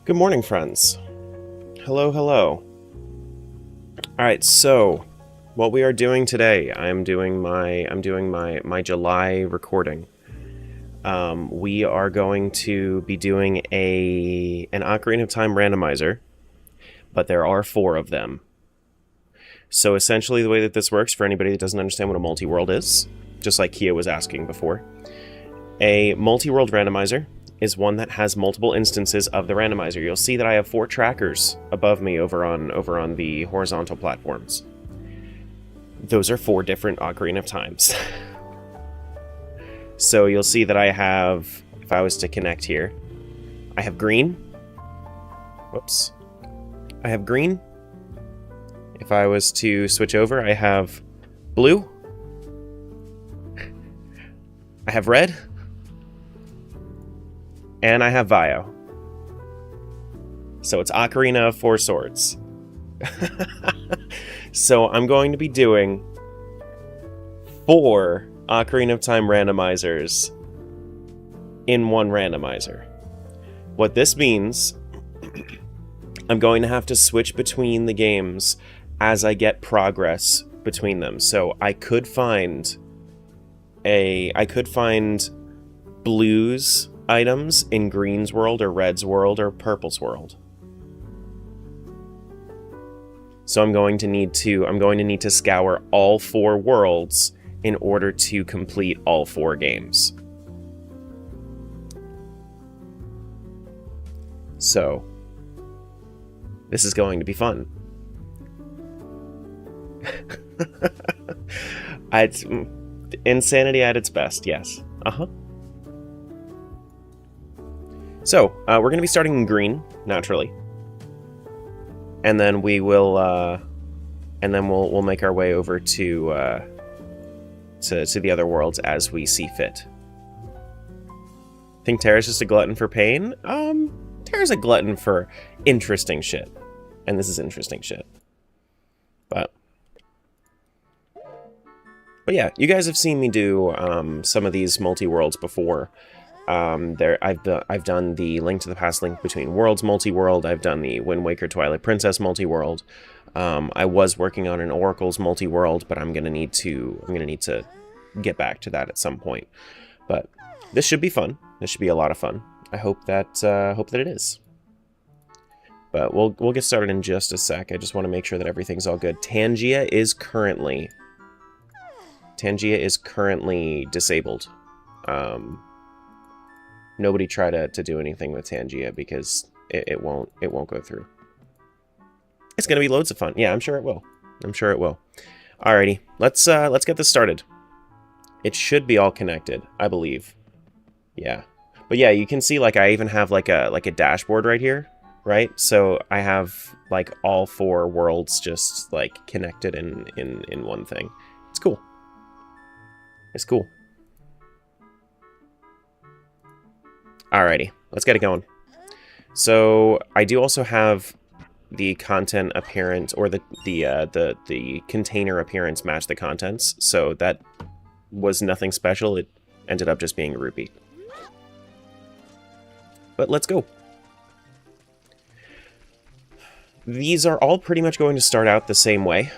Good morning, friends. Hello, hello. All right, so what we are doing today, I'm doing my July recording. We are going to be doing an Ocarina of Time randomizer, but there are 4 of them. So essentially, the way that this works, for anybody that doesn't understand what a multi-world is, just like Kia was asking before, a multi-world randomizer is one that has multiple instances of the randomizer. You'll see that I have 4 trackers above me over on the horizontal platforms. Those are 4 different Ocarina of Times. So you'll see that I have, if I was to connect here, I have green. Whoops. I have green. If I was to switch over, I have blue. I have red. And I have Vio. So it's Ocarina of 4 Swords. So I'm going to be doing 4 Ocarina of Time randomizers in one randomizer. What this means, I'm going to have to switch between the games as I get progress between them. So I could find blues items in Green's world or Red's world or Purple's world. So I'm going to need to scour all 4 worlds in order to complete all 4 games. So this is going to be fun. It's insanity at its best, yes. So, we're going to be starting in green, naturally. And then we'll make our way over to the other worlds as we see fit. Think Terra's just a glutton for pain? Terra's a glutton for interesting shit. And this is interesting shit. But yeah, you guys have seen me do some of these multi-worlds before. I've done the Link to the Past Link Between Worlds multi-world. I've done the Wind Waker Twilight Princess multi-world. I was working on an Oracle's multi-world, but I'm gonna need to get back to that at some point. But this should be fun. This should be a lot of fun. I hope that it is. But we'll get started in just a sec. I just want to make sure that everything's all good. Tangia is currently disabled. Nobody try to do anything with Tangia because it won't go through. It's gonna be loads of fun. Yeah, I'm sure it will. Alrighty, let's get this started. It should be all connected, I believe. Yeah, but yeah, you can see like I even have like a dashboard right here, right? So I have like all 4 worlds just like connected in one thing. It's cool. It's cool. Alrighty, let's get it going. So I do also have the content appearance, or the container appearance match the contents. So that was nothing special. It ended up just being a rupee. But let's go. These are all pretty much going to start out the same way.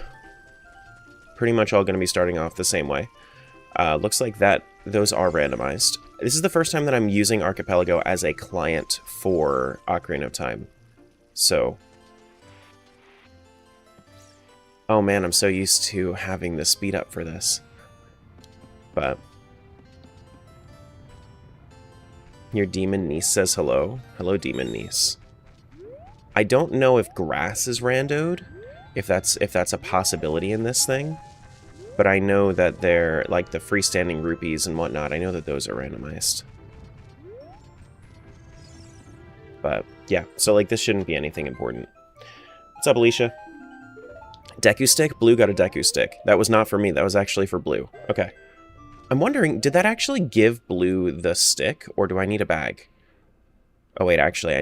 Pretty much all going to be starting off the same way. Looks like those are randomized. This is the first time that I'm using Archipelago as a client for Ocarina of Time. So... oh man, I'm so used to having the speed up for this. But... your demon niece says hello. Hello, demon niece. I don't know if grass is randoed, if that's a possibility in this thing. But I know that they're, like, the freestanding rupees and whatnot, I know that those are randomized. But, yeah, so, like, this shouldn't be anything important. What's up, Alicia? Deku stick? Blue got a Deku stick. That was not for me, that was actually for Blue. Okay. I'm wondering, did that actually give Blue the stick, or do I need a bag? Oh, wait, actually, I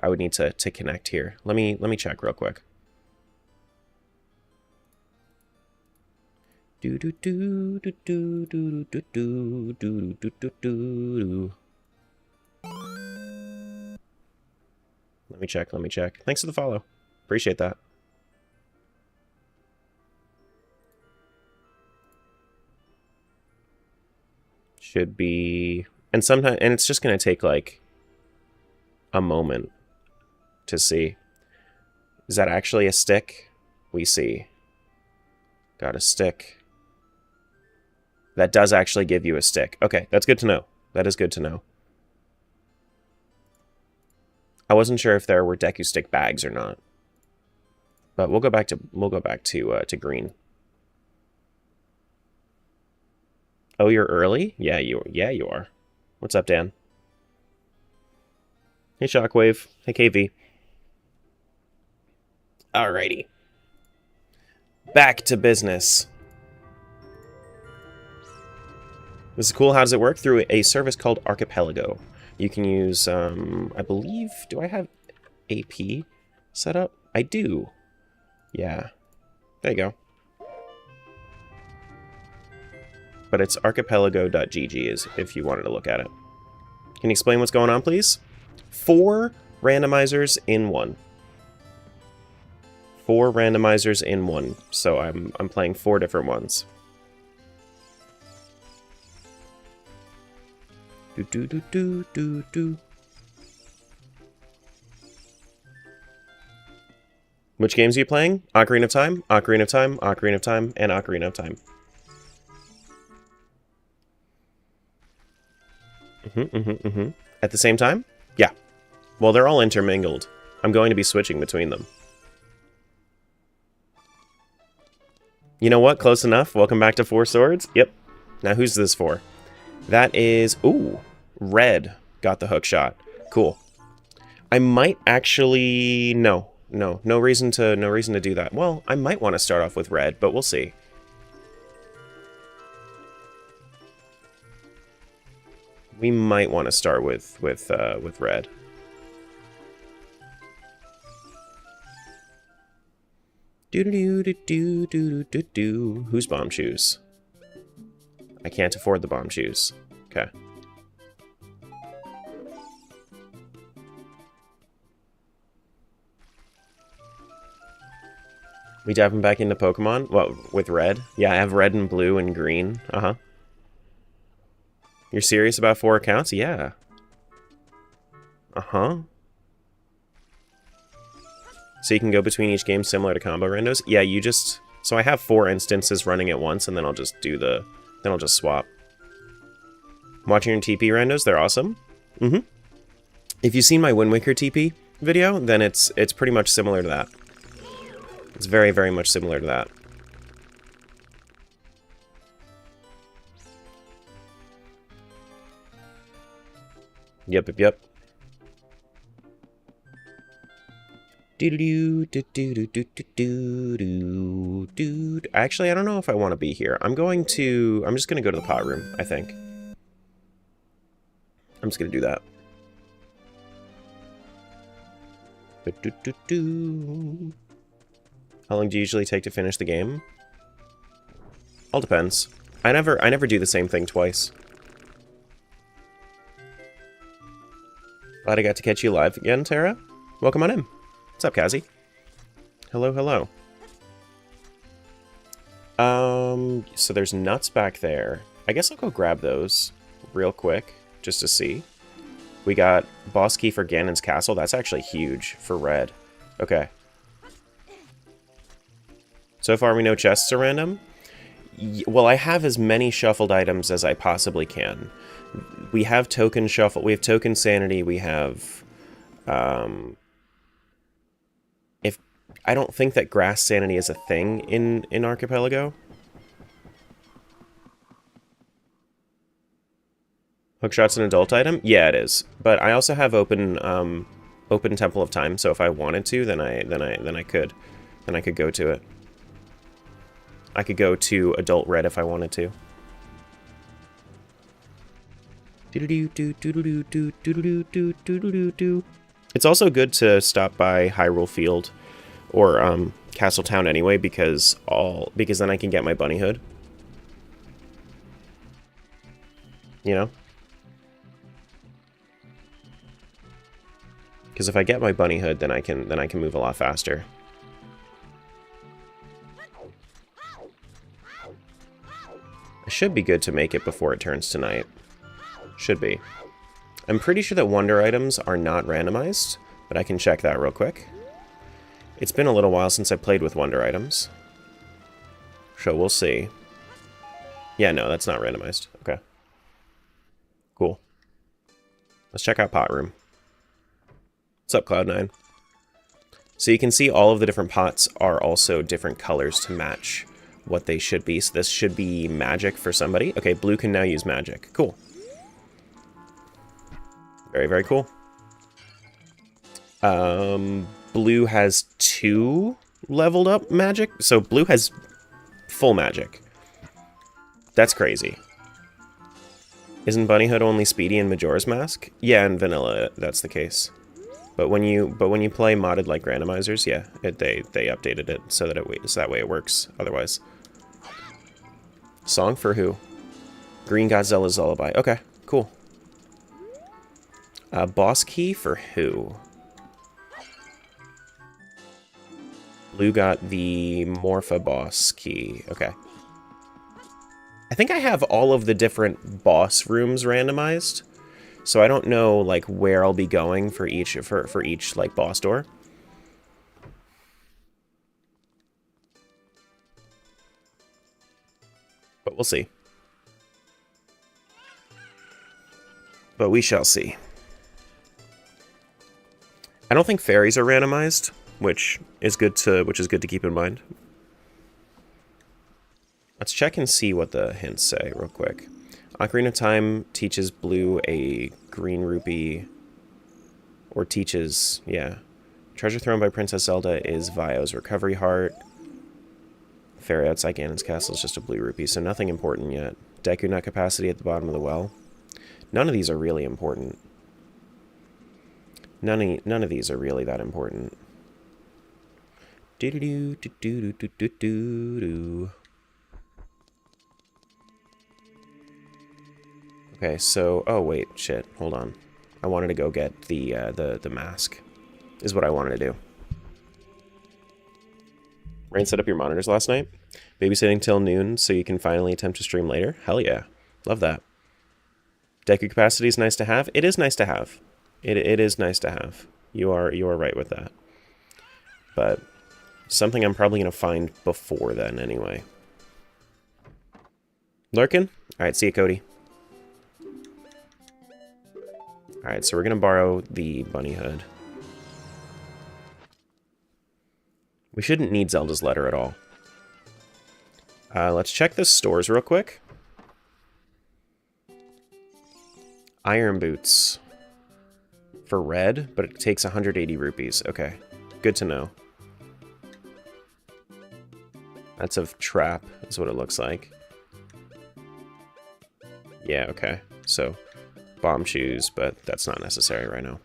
would need to connect here. Let me check real quick. Do do do do do do do do do do do do. Let me check, let me check. Thanks for the follow. Appreciate that. Should be... And sometimes... And it's just going to take, like, a moment to see. Is that actually a stick? We see. Got a stick. That does actually give you a stick. Okay, that's good to know. That is good to know. I wasn't sure if there were Deku stick bags or not. But we'll go back to green. Oh, you're early? Yeah, you are. What's up, Dan? Hey, Shockwave. Hey, KV. Alrighty. Back to business. This is cool. How does it work? Through a service called Archipelago. You can use, I believe, do I have AP set up? I do. Yeah. There you go. But it's archipelago.gg is if you wanted to look at it. Can you explain what's going on, please? 4 randomizers in 1. 4 randomizers in 1. So I'm playing 4 different ones. Do. Which games are you playing? Ocarina of Time, Ocarina of Time, Ocarina of Time, and Ocarina of Time. At the same time? Yeah. Well, they're all intermingled. I'm going to be switching between them. You know what? Close enough. Welcome back to 4 Swords. Yep. Now who's this for? That is... Ooh. Red got the hook shot. Cool. I might actually... No reason to do that. Well, I might want to start off with red, but we'll see. We might want to start with red. Do. Who's bomb shoes? I can't afford the bomb shoes. Okay. We diving back into Pokemon? What, with red? Yeah, I have red and blue and green. Uh-huh. You're serious about 4 accounts? Yeah. Uh-huh. So you can go between each game similar to combo randos? Yeah, you just... So I have 4 instances running at once, and then I'll just do the... Then I'll just swap. Watching your TP randos, they're awesome. Mm-hmm. If you've seen my Wind Waker TP video, then it's pretty much similar to that. It's very, very much similar to that. Yep. Actually, I don't know if I want to be here. I'm just gonna go to the pot room, I think. I'm just gonna do that. How long do you usually take to finish the game? All depends. I never do the same thing twice. Glad I got to catch you live again, Tara. Welcome on in. What's up, Kazi? Hello. So there's nuts back there. I guess I'll go grab those real quick, just to see. We got boss key for Ganon's castle. That's actually huge for red. Okay. So far we know chests are random. Well, I have as many shuffled items as I possibly can. We have token shuffle. We have token sanity. We have... If I don't think that grass sanity is a thing in Archipelago. Hookshot's an adult item? Yeah, it is. But I also have open Temple of Time, so if I wanted to, then I could go to it. I could go to adult red if I wanted to. It's also good to stop by Hyrule Field or Castle Town anyway, because then I can get my bunny hood. You know? Because if I get my bunny hood, then I can move a lot faster. I should be good to make it before it turns to night. Should be. I'm pretty sure that wonder items are not randomized, but I can check that real quick. It's been a little while since I played with wonder items. So we'll see. Yeah, no, that's not randomized. Okay. Cool. Let's check out pot room. What's up, Cloud9? So you can see all of the different pots are also different colors to match what they should be. So this should be magic for somebody. Okay, blue can now use magic. Cool. Very, very cool. Blue has 2 leveled up magic. So blue has full magic. That's crazy. Isn't Bunny Hood only speedy in Majora's Mask? Yeah, in vanilla that's the case. But when you play modded like randomizers, yeah, they updated it so that way it works. Otherwise, song for who? Green Godzilla's Lullaby. Okay, cool. Boss key for who? Blue got the Morpha boss key. Okay. I think I have all of the different boss rooms randomized. So I don't know like where I'll be going for each like boss door. But we'll see. But we shall see. I don't think fairies are randomized, which is good to keep in mind. Let's check and see what the hints say real quick. Ocarina of Time teaches Blue a green rupee, or teaches, yeah. Treasure thrown by Princess Zelda is Vio's recovery heart. Fairy outside Ganon's castle is just a blue rupee, so nothing important yet. Deku Nut capacity at the bottom of the well. None of these are really important. None of these are really that important. Do-do-do-do-do-do-do-do-do. Okay, so... Oh, wait. Shit. Hold on. I wanted to go get the mask. Is what I wanted to do. Rain set up your monitors last night? Babysitting till noon so you can finally attempt to stream later? Hell yeah. Love that. Deku capacity is nice to have? It is nice to have. It is nice to have. You are right with that. But something I'm probably going to find before then anyway. Lurkin? Alright, see you, Cody. Alright, so we're going to borrow the bunny hood. We shouldn't need Zelda's letter at all. Let's check the stores real quick. Iron boots. For red, but it takes 180 rupees. Okay, good to know. That's a trap, is what it looks like. Yeah, okay. So, bomb shoes, but that's not necessary right now.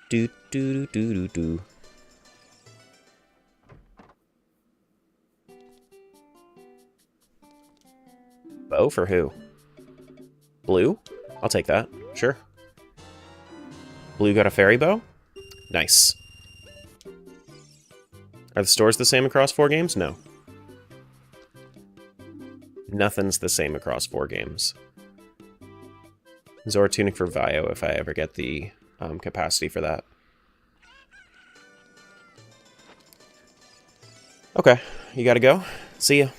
Do do do do do do. Bow for who? Blue? I'll take that. Sure. Blue got a fairy bow? Nice. Are the stores the same across 4 games? No. Nothing's the same across 4 games. Zora tunic for Vio if I ever get the capacity for that. Okay, you gotta go. See ya.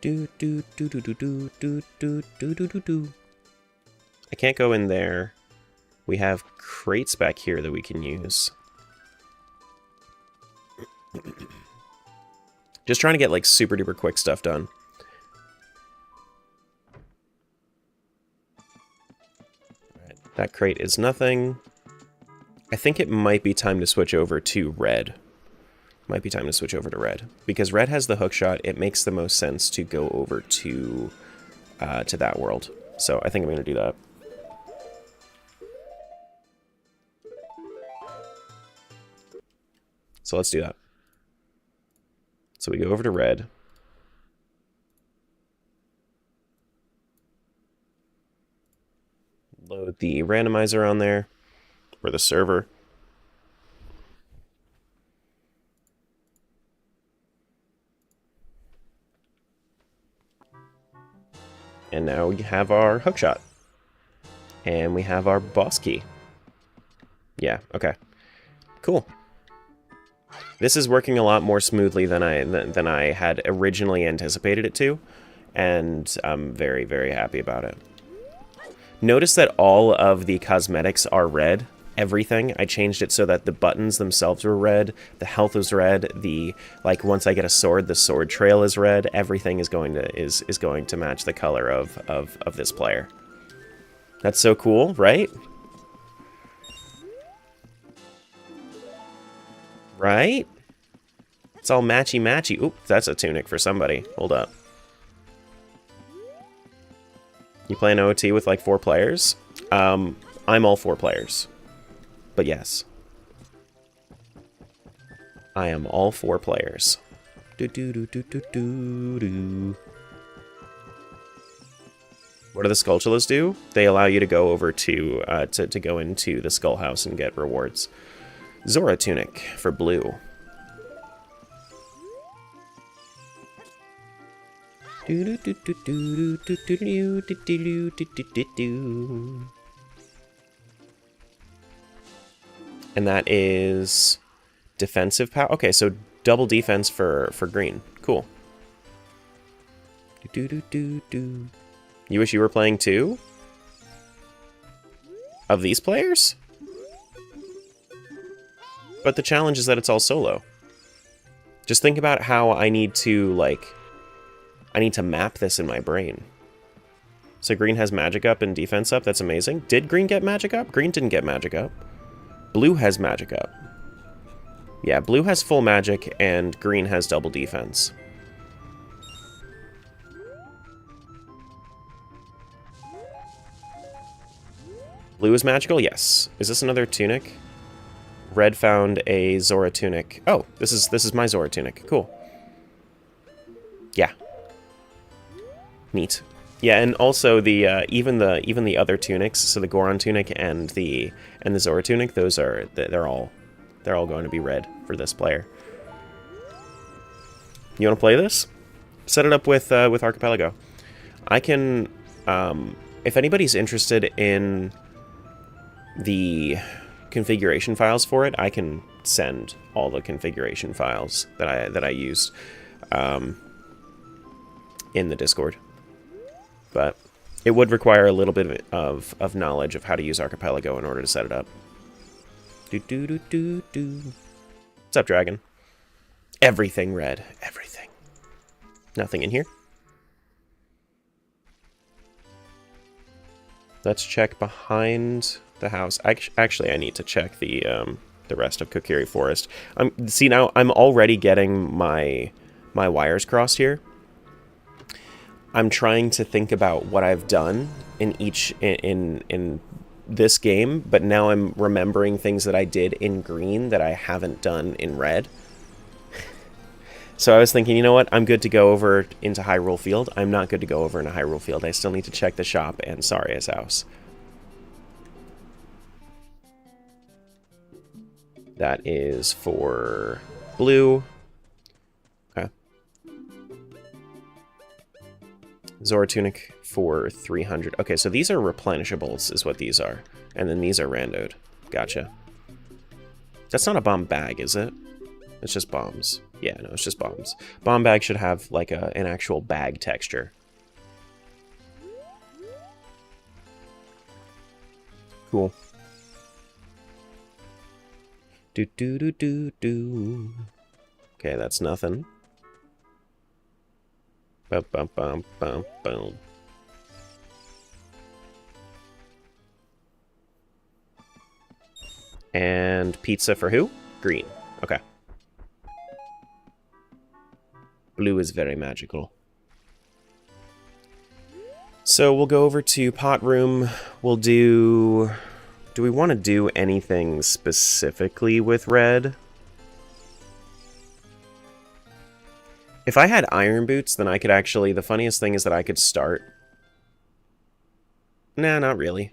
Do do do do do do do do do do do do. I can't go in there. We have crates back here that we can use. Just trying to get like super duper quick stuff done. Alright, that crate is nothing. I think it might be time to switch over to red. Might be time to switch over to red. Because red has the hookshot, it makes the most sense to go over to that world. So I think I'm going to do that. So let's do that. So we go over to red. Load the randomizer on there, or the server. And now we have our hookshot. And we have our boss key. Yeah, okay. Cool. This is working a lot more smoothly than I had originally anticipated it to, and I'm very, very happy about it. Notice that all of the cosmetics are red. Everything. I changed it so that the buttons themselves were red, the health was red, like once I get a sword, the sword trail is red. Everything is going to match the color of this player. That's so cool, right? Right? It's all matchy-matchy. Oop, that's a tunic for somebody. Hold up. You play an OoT with like 4 players? I'm all 4 players. But yes. I am all 4 players. What do the Skulltulas do? They allow you to go over to go into the Skull House and get rewards. Zora Tunic for blue. And that is defensive power. Okay, so double defense for green. Cool. You wish you were playing 2 of these players? But the challenge is that it's all solo. Just think about how I need to, like, I need to map this in my brain. So green has magic up and defense up. That's amazing. Did green get magic up? Green didn't get magic up. Blue has magic up. Yeah, blue has full magic and green has double defense. Blue is magical? Yes. Is this another tunic? Red found a Zora tunic. Oh, this is my Zora tunic. Cool. Yeah. Neat. Yeah, and also the even the other tunics, so the Goron tunic and the Zora tunic, they're all going to be red for this player. You want to play this? Set it up with Archipelago. I can, if anybody's interested in the configuration files for it, I can send all the configuration files that I used in the Discord. But it would require a little bit of knowledge of how to use Archipelago in order to set it up. What's up, dragon? Everything red. Everything. Nothing in here. Let's check behind the house. Actually, I need to check the rest of Kokiri Forest. See, now I'm already getting my wires crossed here. I'm trying to think about what I've done in this game, but now I'm remembering things that I did in green that I haven't done in red. So I was thinking, you know what? I'm good to go over into Hyrule Field. I'm not good to go over into Hyrule Field. I still need to check the shop and Saria's house. That is for blue. Okay. Zora Tunic for 300. Okay, so these are replenishables is what these are. And then these are randoed. Gotcha. That's not a bomb bag, is it? It's just bombs. Yeah, no, it's just bombs. Bomb bag should have, like, an actual bag texture. Cool. Do. Okay, that's nothing. Bum, bum, bum, bum, bum. And pizza for who? Green. Okay. Blue is very magical. So we'll go over to pot room. We'll do... Do we want to do anything specifically with red? If I had iron boots, then I could actually... The funniest thing is that I could start... Nah, not really.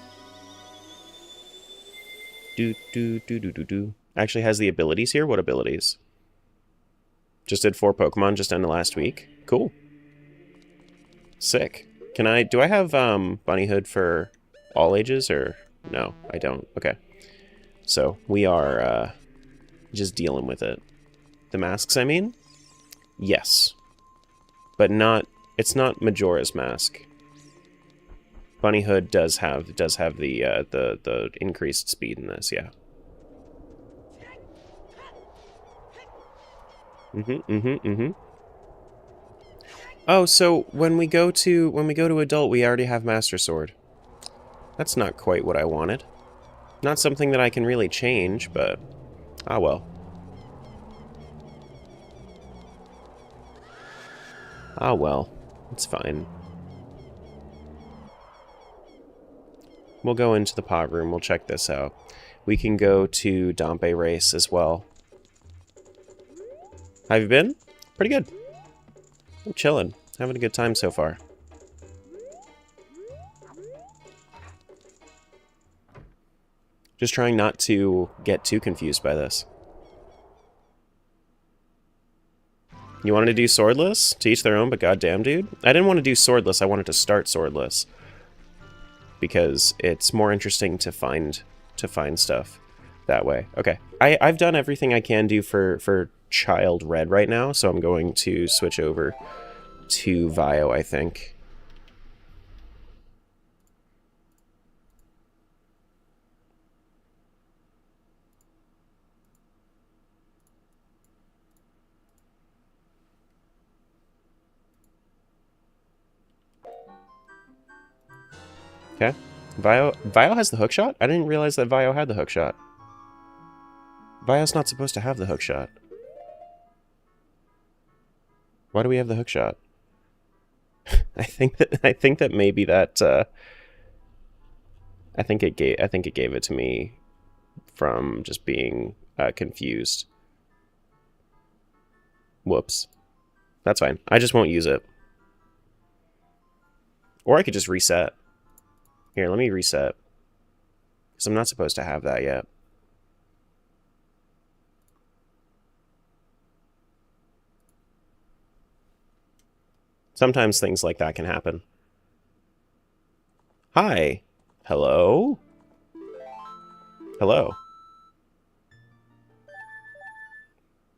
Actually has the abilities here? What abilities? Just did 4 Pokemon just ended last week. Cool. Sick. Do I have Bunny Hood for all ages, or no, I don't. Okay. So we are just dealing with it. The masks, I mean? Yes. But it's not Majora's Mask. Bunny Hood does have the increased speed in this, yeah. Oh, so when we go to adult, we already have Master Sword. That's not quite what I wanted. Not something that I can really change, but ah well. Ah well, it's fine. We'll go into the pod room, we'll check this out. We can go to Dompe Race as well. Have you been? Pretty good. I'm chilling. Having a good time so far. Just trying not to get too confused by this. You wanted to do swordless? To each their own, but goddamn, dude. I didn't want to do swordless, I wanted to start swordless. Because it's more interesting to find stuff that way. Okay. I've done everything I can do for Child Red right now, so I'm going to switch over to Vio, I think. Okay. Vio has the hookshot? I didn't realize that Vio had the hookshot. Vio's not supposed to have the hookshot. Why do we have the hookshot? I think that maybe that I think it gave it to me from just being confused. Whoops. That's fine. I just won't use it. Or I could just reset. Here, let me reset. Because I'm not supposed to have that yet. Sometimes things like that can happen. Hi. Hello? Hello.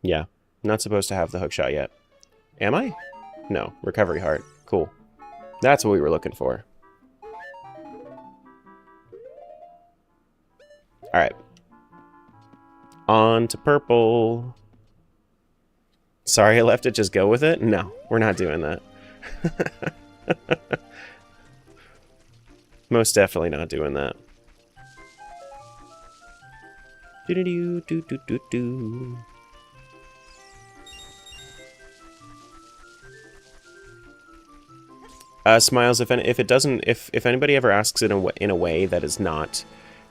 Yeah, not supposed to have the hookshot yet. Am I? No, recovery heart. Cool. That's what we were looking for. Alright. On to purple. Sorry I left it, just go with it? No, we're not doing that. Most definitely not doing that. Do-do-do-do-do-do-do. Smiles, if anybody ever asks it in a way that is not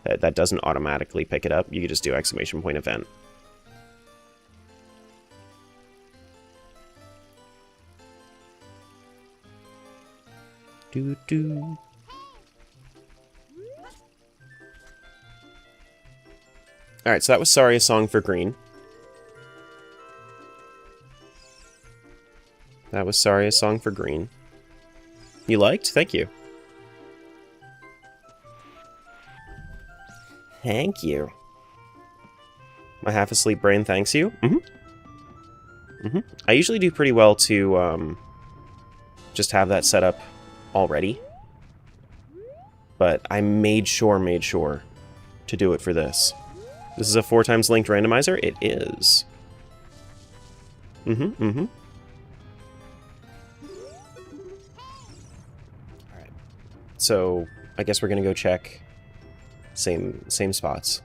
that doesn't automatically pick it up, you can just do exclamation point event. Do do. All right, so that was Sorry, a Song for Green. That was Sorry, a Song for Green. You liked? Thank you. Thank you. My half-asleep brain thanks you. I usually do pretty well to just have that set up already. But I made sure to do it for this. This is a 4 times linked randomizer? It is. Alright. So, I guess we're gonna go check same spots.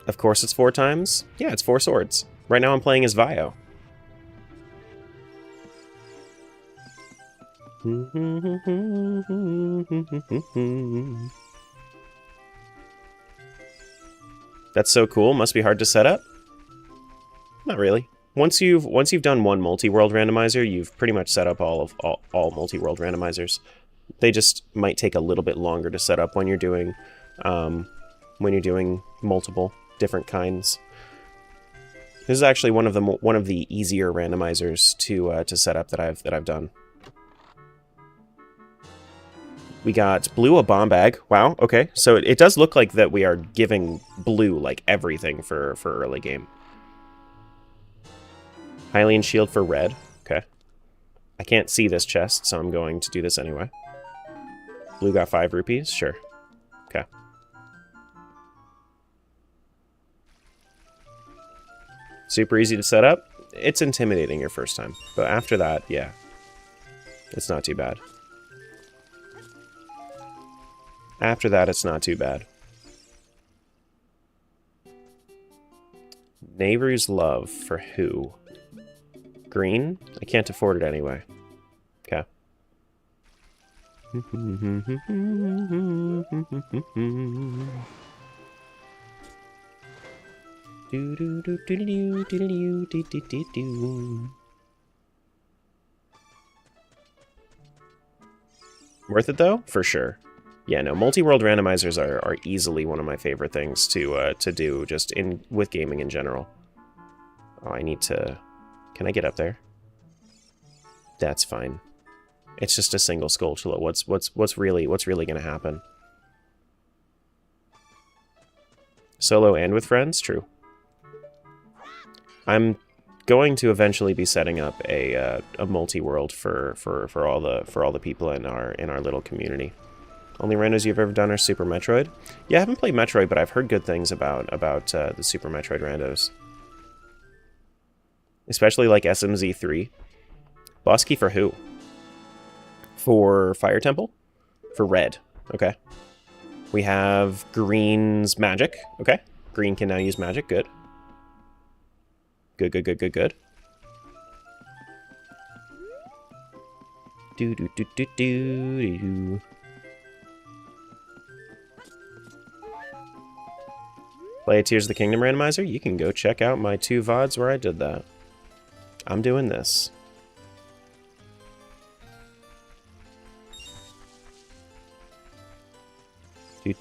Of course it's 4 times. Yeah, it's 4 swords. Right now I'm playing as Vio. That's so cool. Must be hard to set up? Not really. Once you've done one multi-world randomizer, you've pretty much set up all multi-world randomizers. They just might take a little bit longer to set up when you're doing when you're doing multiple different kinds. This is actually one of the easier randomizers to set up that I've done. We got blue, a bomb bag. Wow, okay. So it does look like that we are giving blue, like, everything for early game. Hylian shield for red. Okay. I can't see this chest, so I'm going to do this anyway. Blue got 5 rupees? Sure. Okay. Super easy to set up. It's intimidating your first time. But after that, yeah. It's not too bad. After that, it's not too bad. Nehru's love for who? Green? I can't afford it anyway. Okay. Worth it though? For sure. Yeah, no, multi-world randomizers are easily one of my favorite things to do just with gaming in general. Oh, I need to... Can I get up there? That's fine. It's just a single Skulltula. What's really gonna happen? Solo and with friends? True. I'm going to eventually be setting up a multi-world for all the people in our little community. Only randos you've ever done are Super Metroid? Yeah, I haven't played Metroid, but I've heard good things about the Super Metroid randos. Especially like SMZ3. Boss key for who? For Fire Temple? For red. Okay. We have green's magic. Okay. Green can now use magic. Good. Good. Do. Play a Tears of the Kingdom randomizer? You can go check out my 2 VODs where I did that. I'm doing this. Your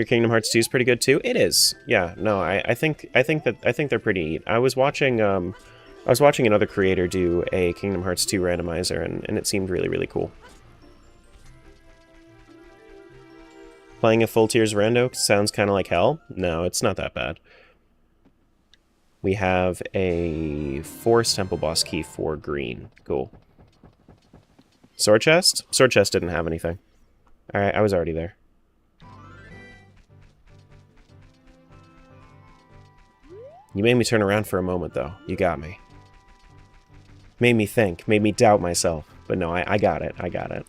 Kingdom Hearts 2 is pretty good too. It is. Yeah. No, I think they're pretty neat. I was watching another creator do a Kingdom Hearts 2 randomizer, and it seemed really cool. Playing a full Tears rando sounds kind of like hell. No, it's not that bad. We have a Forest Temple boss key for green. Cool. Sword chest? Sword chest didn't have anything. Alright, I was already there. You made me turn around for a moment, though. You got me. Made me think. Made me doubt myself. But no, I got it. I got it.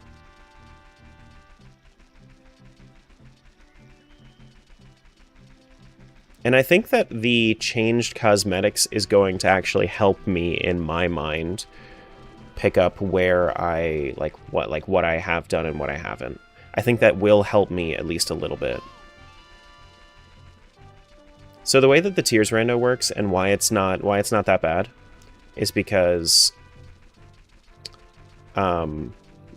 And I think that the changed cosmetics is going to actually help me, in my mind, pick up where I, what I have done and what I haven't. I think that will help me at least a little bit. So the way that the Tears rando works and why it's not that bad is because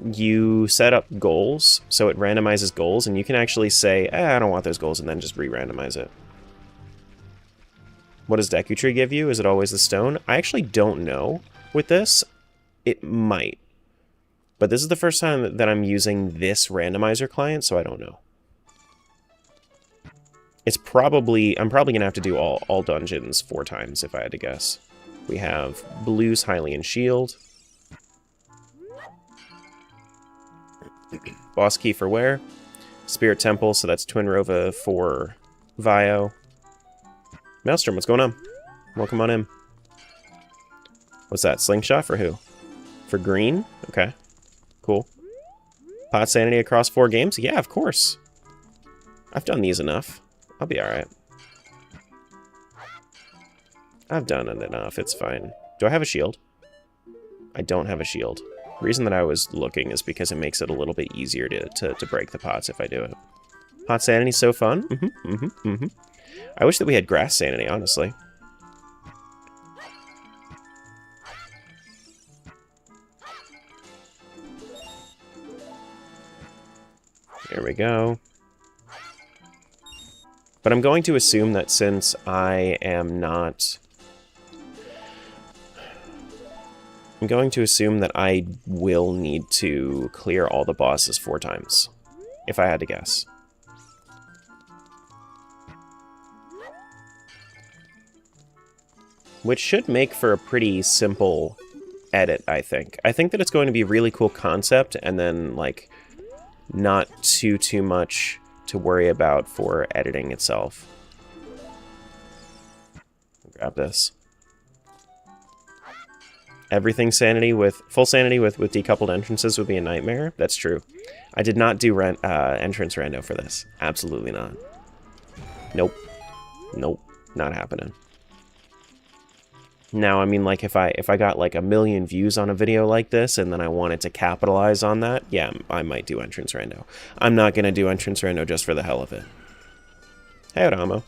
you set up goals, so it randomizes goals, and you can actually say, I don't want those goals, and then just re-randomize it. What does Deku Tree give you? Is it always the stone? I actually don't know with this. It might. But this is the first time that I'm using this randomizer client, so I don't know. It's probably... I'm probably going to have to do all dungeons 4 times, if I had to guess. We have Blue's Hylian Shield. Boss key for where? Spirit Temple, so that's Twin Rova for Vio. Maelstrom, what's going on? Welcome on in. What's that? Slingshot for who? For green? Okay. Cool. Pot sanity across 4 games? Yeah, of course. I've done these enough. I'll be alright. I've done it enough. It's fine. Do I have a shield? I don't have a shield. The reason that I was looking is because it makes it a little bit easier to break the pots if I do it. Pot sanity's so fun. I wish that we had grass sanity, honestly. Here we go. But I'm going to assume that since I am not... I'm going to assume that I will need to clear all the bosses 4 times, if I had to guess. Which should make for a pretty simple edit, I think. I think that it's going to be a really cool concept, and then, like, not too much to worry about for editing itself. Grab this. Everything sanity with... Full sanity with decoupled entrances would be a nightmare. That's true. I did not do entrance rando for this. Absolutely not. Nope. Nope. Not happening. Now, I mean, like, if I got, like, 1 million views on a video like this, and then I wanted to capitalize on that, yeah, I might do entrance rando. I'm not gonna do entrance rando just for the hell of it. Hey, Odamo.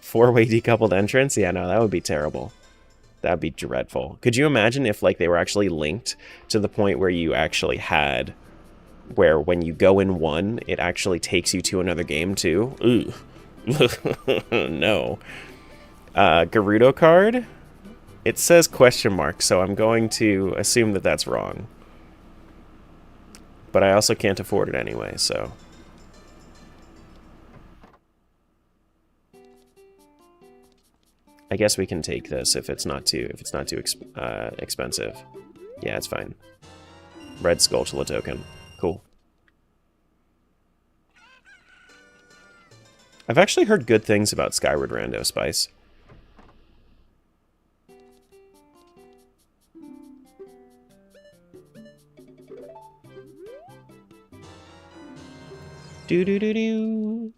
4-way decoupled entrance? Yeah, no, that would be terrible. That'd be dreadful. Could you imagine if, like, they were actually linked to the point where you actually had... where when you go in one, it actually takes you to another game, too? Ooh. No. Gerudo card? It says question mark, so I'm going to assume that that's wrong. But I also can't afford it anyway, so... I guess we can take this if it's not too expensive. Yeah, it's fine. Red Skulltula token. Cool. I've actually heard good things about Skyward Rando Spice. Do-do-do-do.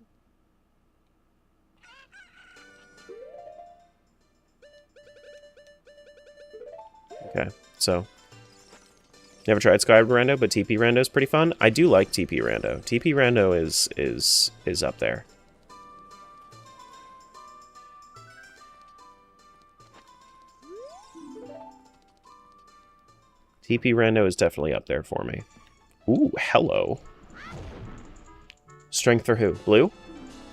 Okay, so... Never tried Skyward Rando, but TP Rando is pretty fun. I do like TP Rando. TP Rando is up there. TP Rando is definitely up there for me. Ooh, hello. Strength for who? Blue?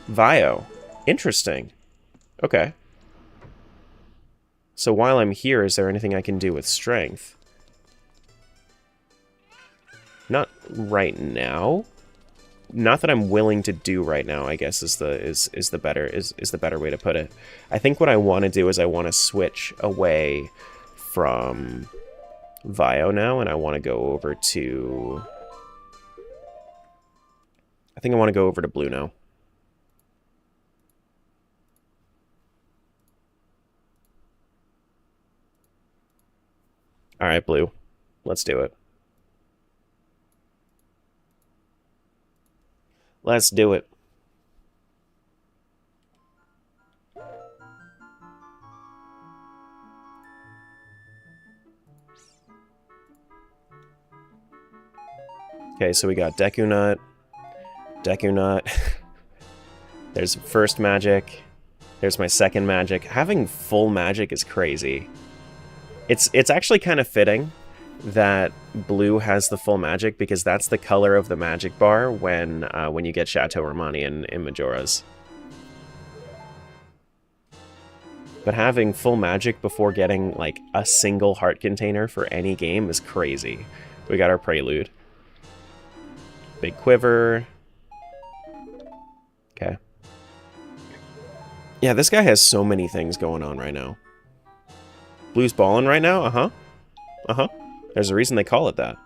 Vio. Interesting. Okay. So while I'm here, is there anything I can do with strength? Not right now. Not that I'm willing to do right now, I guess is the better way to put it. I think what I want to do is I want to switch away from Vio now, and I want to go over to... I think I want to go over to blue now. Alright, blue. Let's do it. Let's do it. Okay, so we got Deku Nut. Deku Nut. There's first magic. There's my second magic. Having full magic is crazy. It's actually kind of fitting that blue has the full magic, because that's the color of the magic bar when you get Chateau Romani in Majora's. But having full magic before getting, like, a single heart container for any game is crazy. We got our Prelude. Big Quiver. Okay. Yeah, this guy has so many things going on right now. Blue's ballin' right now? Uh-huh. Uh-huh. There's a reason they call it that.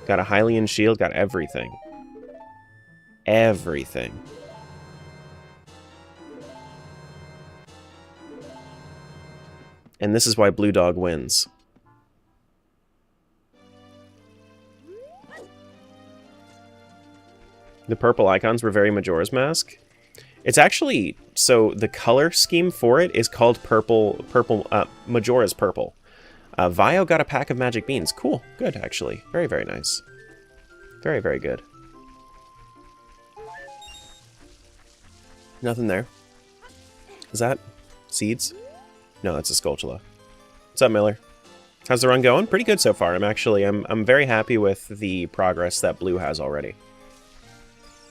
Got a Hylian shield, got everything. Everything. And this is why Blue Dog wins. The purple icons were very Majora's Mask. It's actually, so the color scheme for it is called Majora's Purple. Vio got a pack of magic beans. Cool. Good, actually. Very, very nice. Very, very good. Nothing there. Is that seeds? No, that's a Skulltula. What's up, Miller? How's the run going? Pretty good so far. I'm very happy with the progress that Blue has already.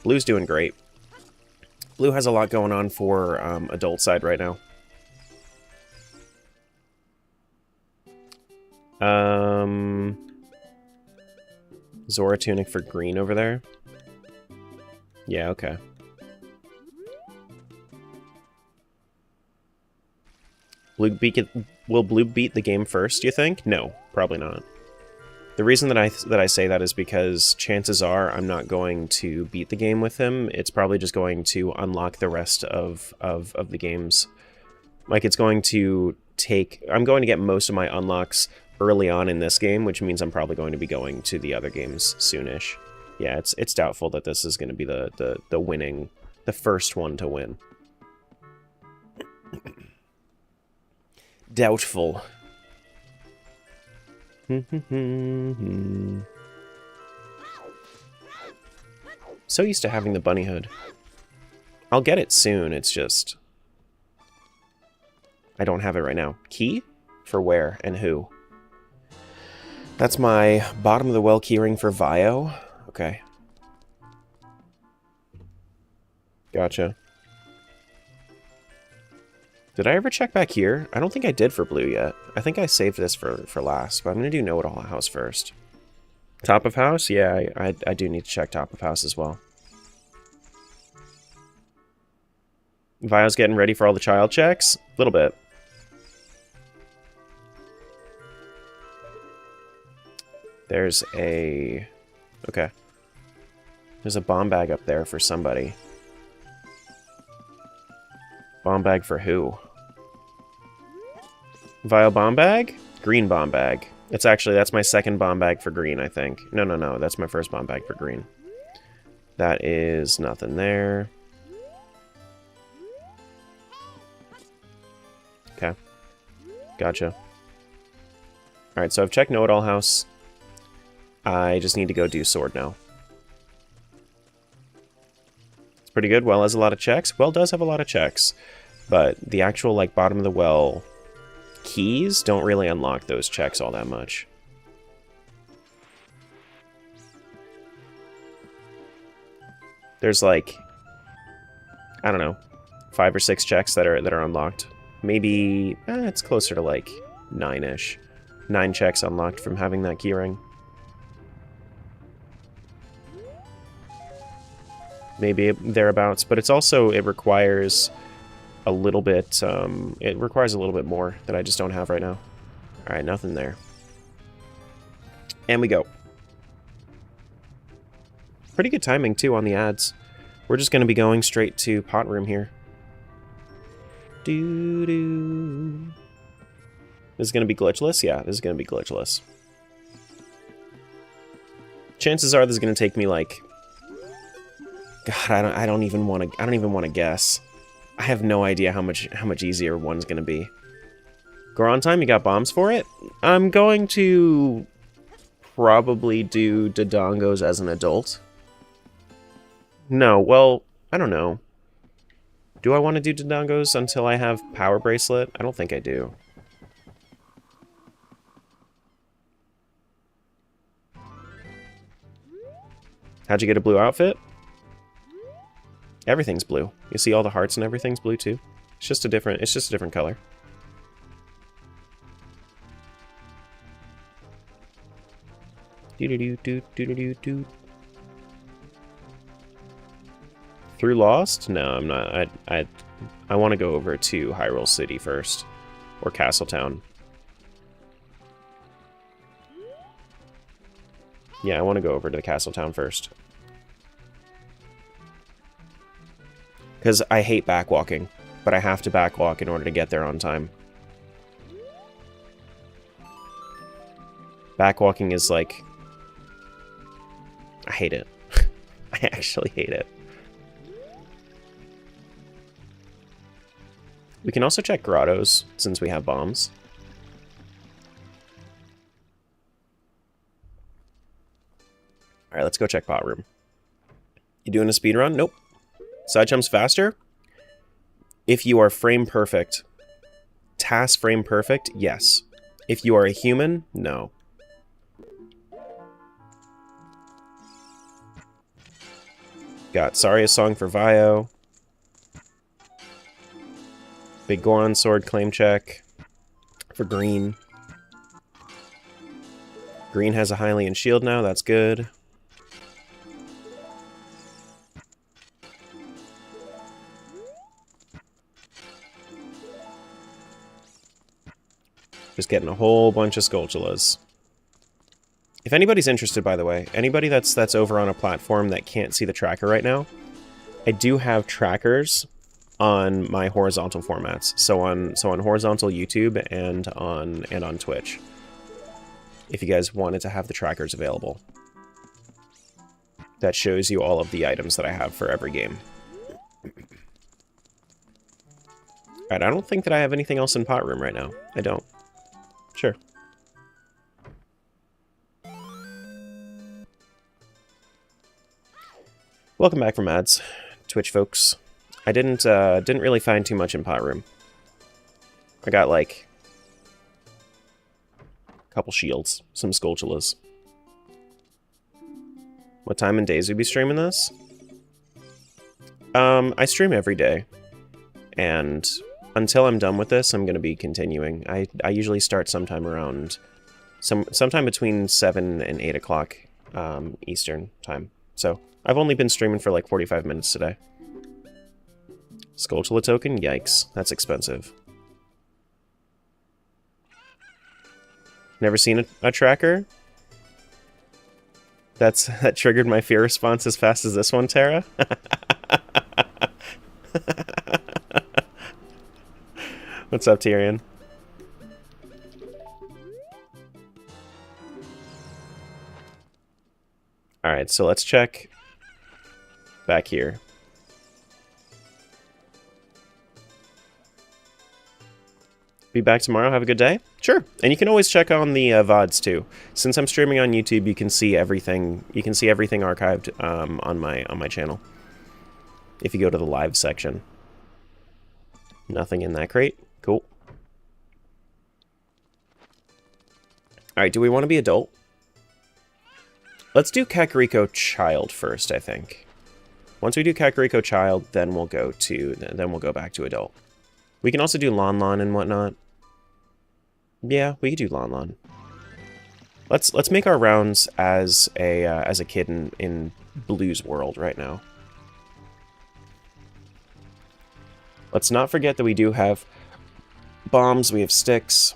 Blue's doing great. Blue has a lot going on for adult side right now. Zora tunic for green over there. Yeah, okay. Will Blue beat the game first, you think? No, probably not. The reason that I say that is because chances are I'm not going to beat the game with him. It's probably just going to unlock the rest of the games. Like, it's going to take... I'm going to get most of my unlocks early on in this game, which means I'm probably going to be going to the other games soonish. Yeah, it's doubtful that this is going to be the first one to win. Doubtful. So used to having the bunny hood. I'll get it soon, it's just... I don't have it right now. Key? For where and who? That's my bottom of the well keyring for Vio. Okay. Gotcha. Did I ever check back here? I don't think I did for blue yet. I think I saved this for last, but I'm going to do know-it-all house first. Top of house? Yeah, I do need to check top of house as well. Vio's getting ready for all the child checks? A little bit. There's a... Okay. There's a bomb bag up there for somebody. Bomb bag for who? Vile bomb bag? Green bomb bag. It's actually, that's my second bomb bag for green, I think. No, that's my first bomb bag for green. That is nothing there. Okay. Gotcha. Alright, so I've checked know-it-all house. I just need to go do sword now. It's pretty good. Well has a lot of checks. Well does have a lot of checks. But the actual, like, bottom of the well keys don't really unlock those checks all that much. There's, like, I don't know, 5 or 6 checks that are unlocked. Maybe, it's closer to, like, 9-ish. 9 checks unlocked from having that keyring. Maybe thereabouts, but it's also, it requires a little bit, more that I just don't have right now. Alright, nothing there. And we go. Pretty good timing, too, on the ads. We're just going to be going straight to pot room here. Doo-doo. This is going to be glitchless? Yeah, this is going to be glitchless. Chances are this is going to take me, like... God, I don't even want to guess. I have no idea how much easier one's gonna be. Goron time, you got bombs for it? I'm going to probably do Dodongos as an adult. No, well, I don't know. Do I want to do Dodongos until I have Power Bracelet? I don't think I do. How'd you get a blue outfit? Everything's blue. You see all the hearts and everything's blue too. It's just a different color. Do-do-do-do-do-do-do. Through Lost? No, I'm not. I want to go over to Hyrule City first. Or Castletown. Yeah, I want to go over to the Castletown first. Because I hate backwalking, but I have to backwalk in order to get there on time. Backwalking is like... I hate it. I actually hate it. We can also check grottos, since we have bombs. Alright, let's go check pot room. You doing a speedrun? Nope. Side jumps faster? If you are frame perfect. TAS frame perfect? Yes. If you are a human? No. Got Saria's Song for Vio. Big Goron Sword claim check for green. Green has a Hylian shield now, that's good. Just getting a whole bunch of Skulltulas. If anybody's interested, by the way, anybody that's over on a platform that can't see the tracker right now, I do have trackers on my horizontal formats. So on horizontal YouTube and on Twitch. If you guys wanted to have the trackers available. That shows you all of the items that I have for every game. Alright, I don't think that I have anything else in pot room right now. I don't. Sure. Welcome back from ads, Twitch folks. I didn't really find too much in pot room. I got like a couple shields, some Skulltulas. What time and days we be streaming this? I stream every day, and until I'm done with this, I'm going to be continuing. I usually start sometime around sometime between 7 and 8 o'clock Eastern time. So I've only been streaming for like 45 minutes today. Skulltula token? Yikes, that's expensive. Never seen a tracker? That triggered my fear response as fast as this one, Tara? What's up, Tyrion? Alright, so let's check back here. Be back tomorrow. Have a good day. Sure. And you can always check on the VODs too. Since I'm streaming on YouTube, you can see everything. You can see everything archived on my channel. If you go to the live section. Nothing in that crate. Cool. All right. Do we want to be adult? Let's do Kakariko Child first, I think. Once we do Kakariko Child, then we'll go back to adult. We can also do Lon Lon and whatnot. Yeah, we could do Lon Lon. Let's make our rounds as a kid in Blue's world right now. Let's not forget that we do have bombs, we have sticks.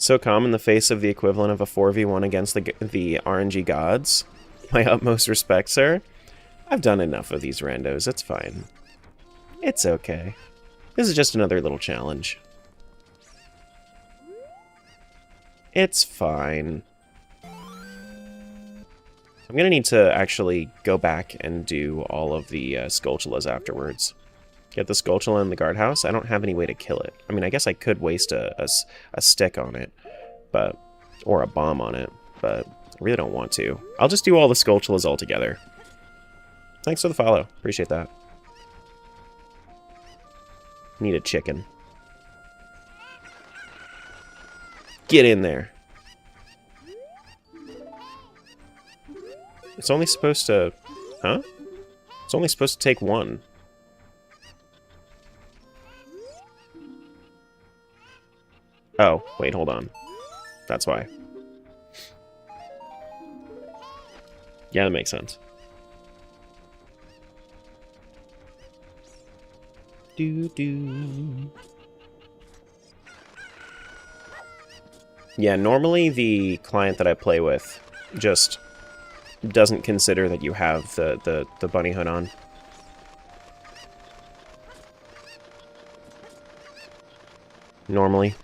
So calm in the face of the equivalent of a 4v1 against the RNG gods. My utmost respect, sir. I've done enough of these randos, it's fine. It's okay. This is just another little challenge. It's fine. I'm gonna need to actually go back and do all of the Skulltulas afterwards. Get the Skulltula in the guardhouse. I don't have any way to kill it. I mean, I guess I could waste a stick on it, or a bomb on it, but I really don't want to. I'll just do all the Skulltulas all together. Thanks for the follow. Appreciate that. Need a chicken. Get in there. It's only supposed to... Huh? It's only supposed to take one. Oh, wait, hold on. That's why. Yeah, that makes sense. Yeah, normally the client that I play with just doesn't consider that you have the bunny hood on. Normally.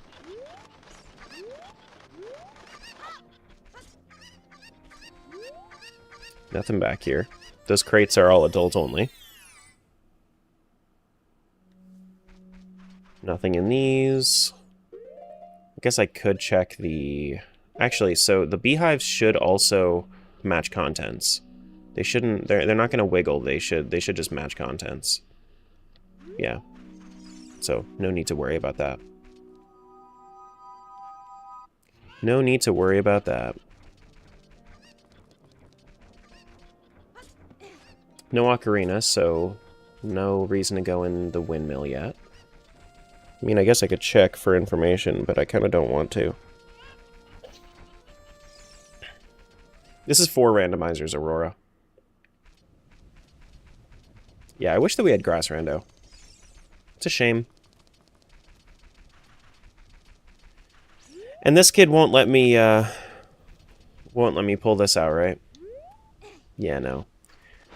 Nothing back here. Those crates are all adult only. Nothing in these. I guess I could check the... Actually, so the beehives should also match contents. They shouldn't... They're not going to wiggle. They should just match contents. Yeah. so no need to worry about that. No need to worry about that. No ocarina, so no reason to go in the windmill yet. I mean, I guess I could check for information, but I kind of don't want to. This is 4 randomizers, Aurora. Yeah, I wish that we had grass rando. It's a shame. And this kid won't let me pull this out, right? Yeah, no.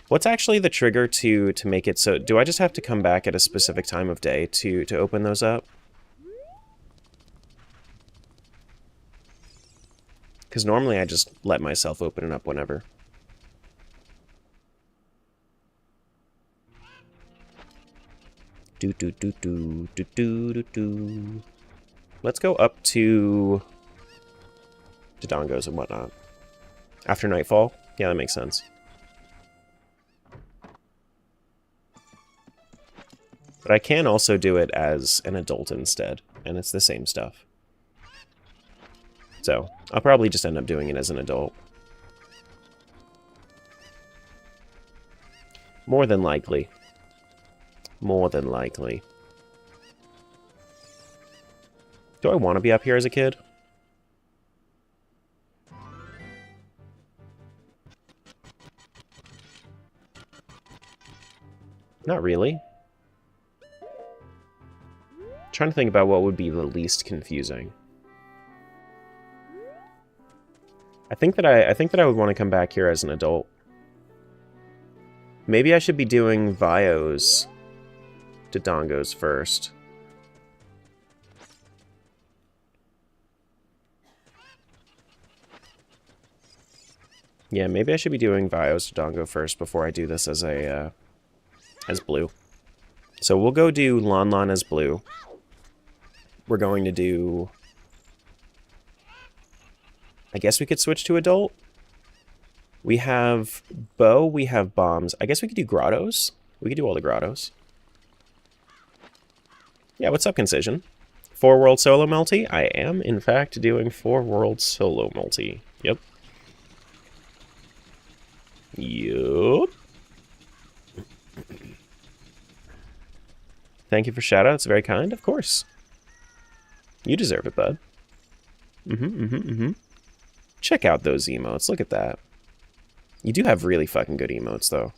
What's actually the trigger to make it so... Do I just have to come back at a specific time of day to open those up? Because normally I just let myself open it up whenever. Do do do do do do do do. Let's go up to Dodongos and whatnot. After nightfall? Yeah, that makes sense. But I can also do it as an adult instead, and it's the same stuff. So, I'll probably just end up doing it as an adult. More than likely. More than likely. Do I want to be up here as a kid? Not really. Trying to think about what would be the least confusing. I think that I would want to come back here as an adult. Maybe I should be doing Vio's Dodongos first. Yeah, maybe I should be doing Vio's Dodongo first before I do this as a as blue. So we'll go do Lon Lon as blue. We're going to do... I guess we could switch to adult. We have bow, we have bombs. I guess we could do grottos. We could do all the grottos. Yeah, what's up, Concision? 4-world solo multi? I am, in fact, doing 4-world solo multi. Yep. Yup. Thank you for shoutouts. Very kind, of course. You deserve it, bud. Check out those emotes. Look at that. You do have really fucking good emotes, though.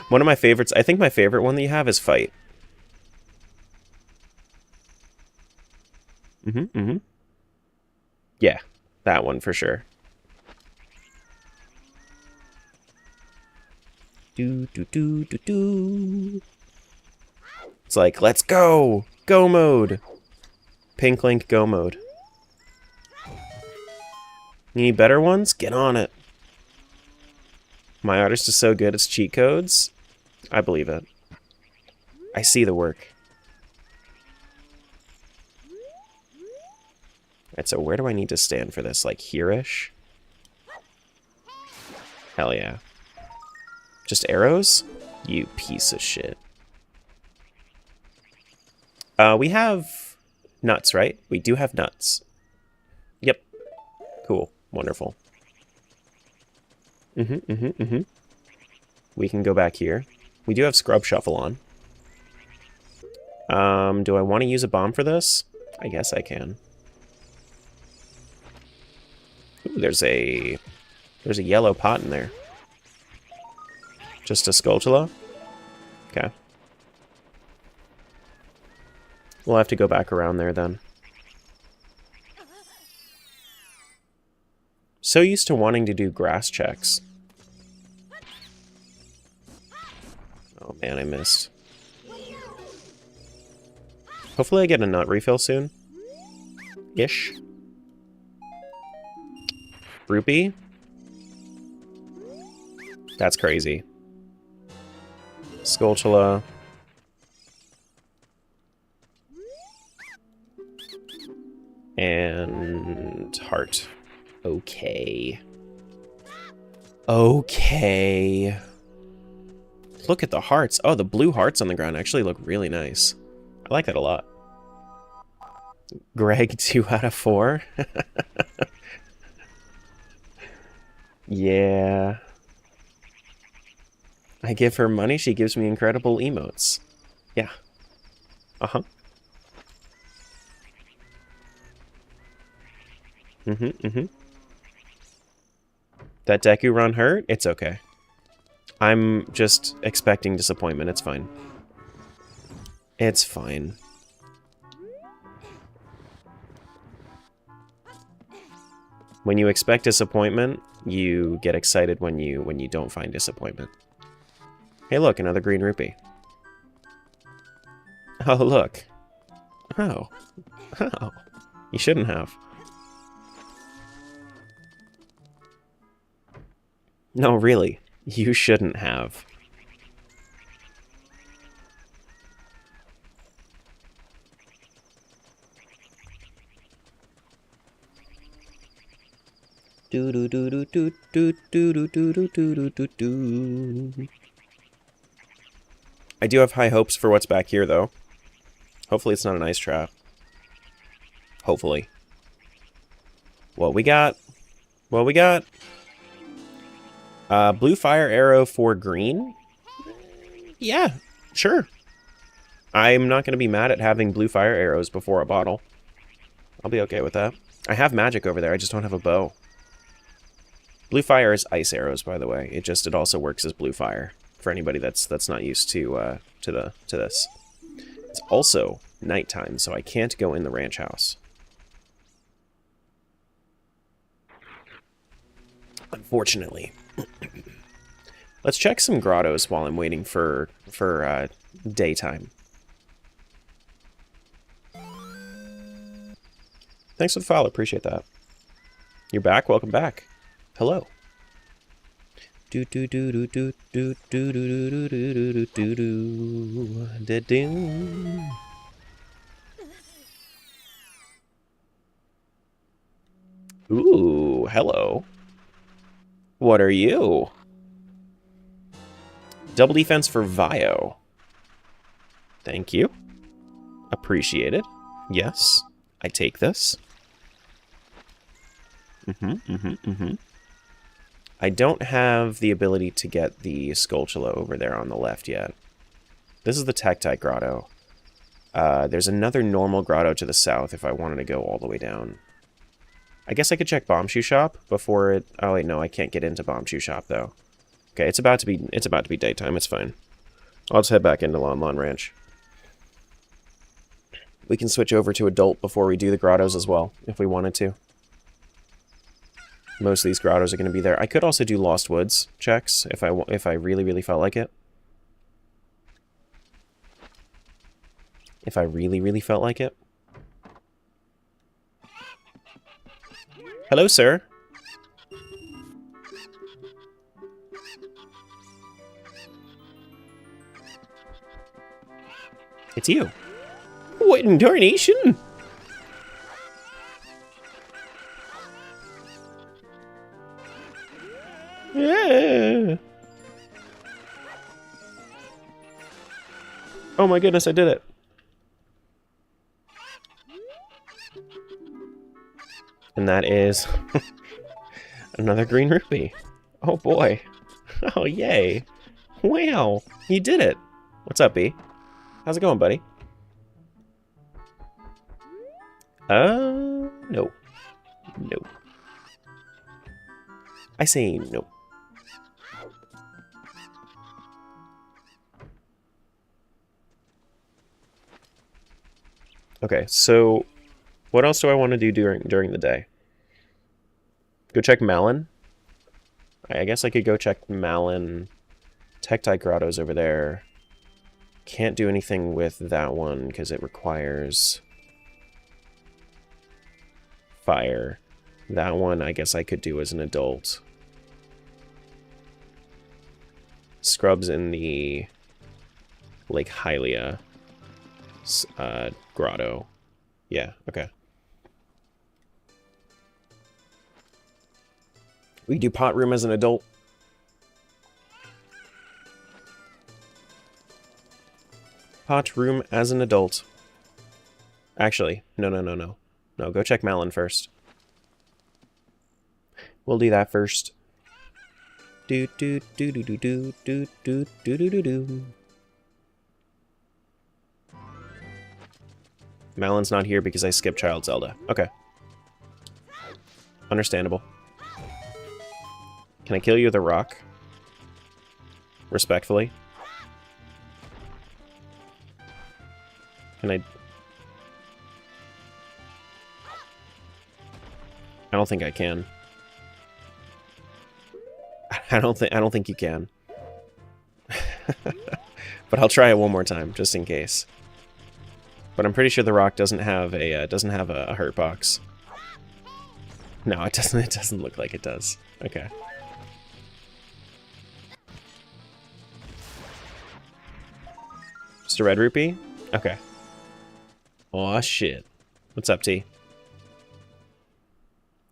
One of my favorites, I think my favorite one that you have is Fight. Yeah, that one for sure. Do do do do do. It's like, let's go! Go mode! Pink Link go mode. You need better ones? Get on it. My artist is so good, it's cheat codes. I believe it. I see the work. Alright, so where do I need to stand for this? Like here-ish? Hell yeah. Just arrows? You piece of shit. We have nuts, right? We do have nuts. Yep. Cool. Wonderful. We can go back here. We do have Scrub Shuffle on. Do I want to use a bomb for this? I guess I can. Ooh, there's a yellow pot in there. Just a Skulltula? Okay. We'll have to go back around there then. So used to wanting to do grass checks. Oh man, I missed. Hopefully I get a nut refill soon. Ish. Rupee? That's crazy. Skulltula. And heart. Okay. Okay. Look at the hearts. Oh, the blue hearts on the ground actually look really nice. I like that a lot. Greg, 2 out of 4. Yeah. I give her money, she gives me incredible emotes. Yeah. Uh-huh. Mm-hmm. That Deku run hurt? It's okay. I'm just expecting disappointment. It's fine. It's fine. When you expect disappointment, you get excited when you don't find disappointment. Hey, look, another green rupee. Oh, look. Oh. Oh. You shouldn't have. No, really. You shouldn't have. Do do do do do do do do do do do do. I do have high hopes for what's back here, though. Hopefully it's not an ice trap. Hopefully. What we got? What we got? Blue fire arrow for green? Yeah, sure. I'm not going to be mad at having blue fire arrows before a bottle. I'll be okay with that. I have magic over there, I just don't have a bow. Blue fire is ice arrows, by the way. It also works as blue fire for anybody that's not used to this. It's also nighttime, so I can't go in the ranch house. Unfortunately. Let's check some grottos while I'm waiting for daytime. Thanks for the follow, appreciate that. You're back, welcome back. Hello. Do do do do do do do do do do do do do. Ooh, hello. What are you? Double defense for Vio. Thank you. Appreciate it. Yes, I take this. I don't have the ability to get the Skulltula over there on the left yet. This is the Tektite Grotto. There's another normal grotto to the south if I wanted to go all the way down. I guess I could check Bombshoe Shop before it... Oh wait, no, I can't get into Bombshoe Shop though. Okay, it's about to be daytime, it's fine. I'll just head back into Lon Lon Ranch. We can switch over to Adult before we do the grottos as well, if we wanted to. Most of these grottos are going to be there. I could also do Lost Woods checks if I really felt like it. If I really felt like it. Hello, sir. It's you. What in darnation? Yeah. Oh my goodness, I did it. And that is another green rupee. Oh boy. Oh yay. Wow, you did it. What's up, B? How's it going, buddy? No. No. I say no. Okay, so what else do I want to do during the day? Go check Malin. I guess I could go check Malin. Tektite Grotto's over there. Can't do anything with that one because it requires fire. That one I guess I could do as an adult. Scrubs in the Lake Hylia grotto. Yeah, okay. We do pot room as an adult. Hot room as an adult. Actually, no. No, go check Malin first. We'll do that first. Do do do do do do do do do do do do. Malin's not here because I skipped Child Zelda. Okay. Understandable. Can I kill you with a rock? Respectfully. Can I... I don't think I can. I don't think you can. But I'll try it one more time, just in case. But I'm pretty sure the rock doesn't have a hurt box. No, it doesn't. It doesn't look like it does. Okay. Just a red rupee? Okay. Aw, shit. What's up, T?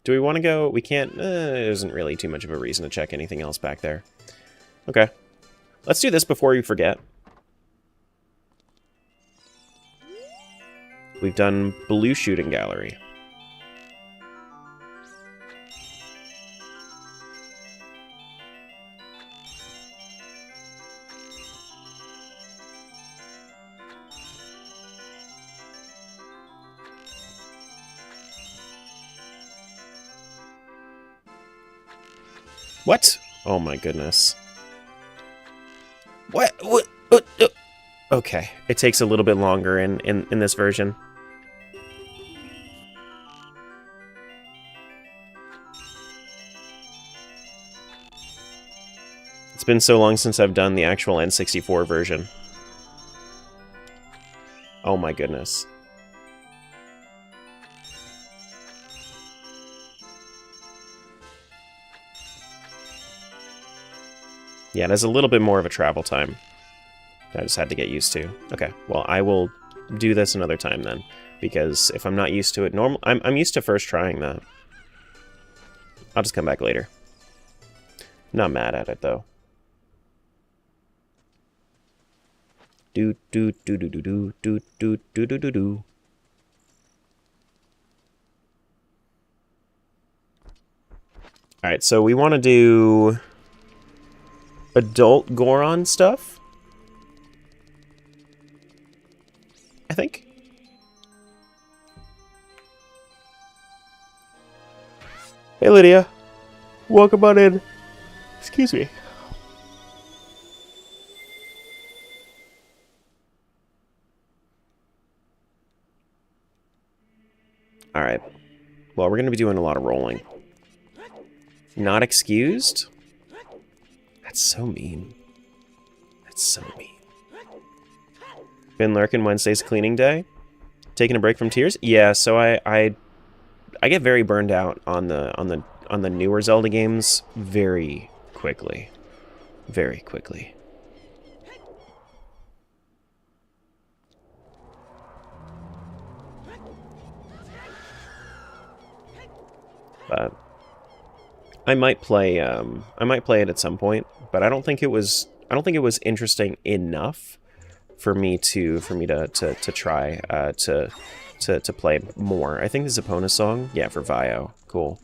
Do we want to go? We can't... there isn't really too much of a reason to check anything else back there. Okay. Let's do this before we forget. We've done Blue Shooting Gallery. What? Oh my goodness. What? Okay, it takes a little bit longer in this version. It's been so long since I've done the actual N64 version. Oh my goodness. Yeah, there's a little bit more of a travel time. I just had to get used to. Okay, well, I will do this another time then, because if I'm not used to it, I'm used to first trying that. I'll just come back later. Not mad at it though. Do do do do do do do do do do do do. All right, so we want to do adult Goron stuff, I think. Hey, Lydia. Welcome on in. Excuse me. Alright. Well, we're going to be doing a lot of rolling. Not excused? That's so mean. That's so mean. Been lurking Wednesday's cleaning day? Taking a break from tears? Yeah, so I get very burned out on the newer Zelda games very quickly. Very quickly. But I might play it at some point, but I don't think it was interesting enough for me to try to play more. I think the Epona song, yeah, for Vio, cool.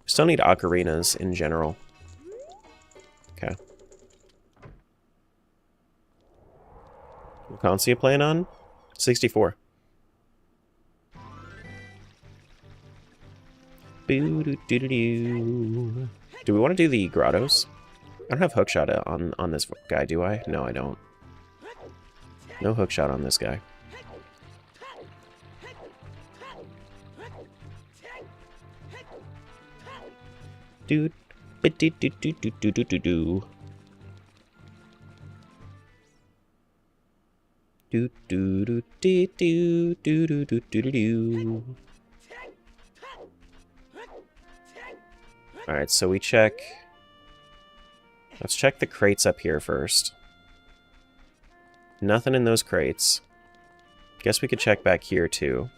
Still need ocarinas in general. Okay. What console you playing on? 64. Do we want to do the grottos? I don't have hookshot on this guy, do I? No, I don't. No hookshot on this guy. Do do do do do do do do do do. Do do do do do do do do do. Alright, so we check... Let's check the crates up here first. Nothing in those crates. Guess we could check back here, too.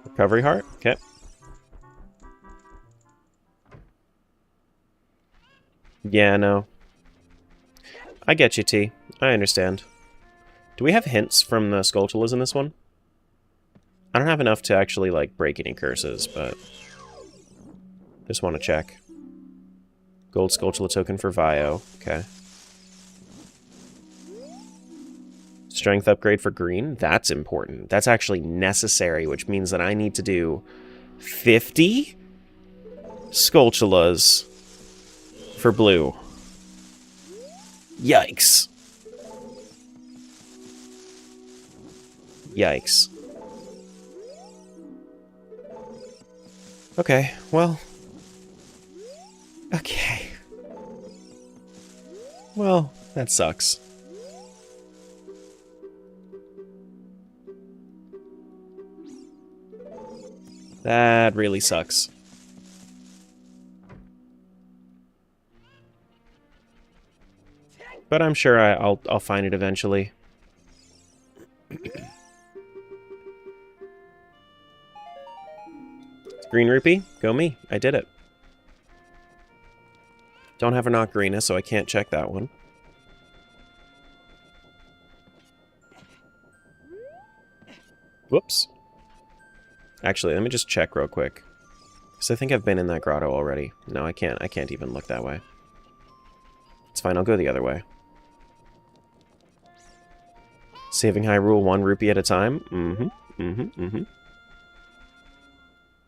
Recovery heart? Okay. Yeah, no. I get you, T. I understand. Do we have hints from the Skulltulas in this one? I don't have enough to actually, like, break any curses, but... just want to check. Gold Skulltula token for Vio. Okay. Strength upgrade for green. That's important. That's actually necessary, which means that I need to do 50 Skulltulas for blue. Yikes. Yikes. Okay, well... okay. Well, that sucks. That really sucks. But I'm sure I'll find it eventually. Green rupee? Go me. I did it. Don't have an ocarina, so I can't check that one. Whoops. Actually, let me just check real quick. Because I think I've been in that grotto already. No, I can't. I can't even look that way. It's fine, I'll go the other way. Saving Hyrule 1 rupee at a time?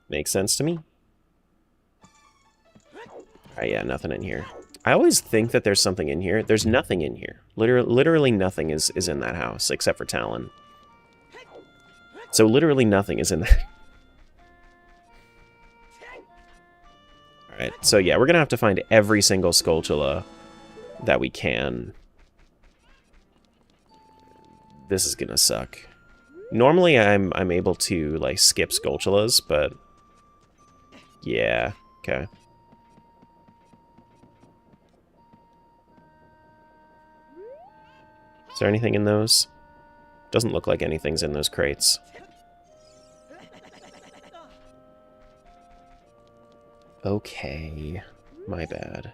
Makes sense to me. Alright, yeah, nothing in here. I always think that there's something in here. There's nothing in here. Literally nothing is in that house, except for Talon. So literally nothing is in that. Alright, so yeah, we're gonna have to find every single Skulltula that we can. This is gonna suck. Normally I'm able to, like, skip Skulltulas, but... yeah, okay. Is there anything in those? Doesn't look like anything's in those crates. Okay. My bad.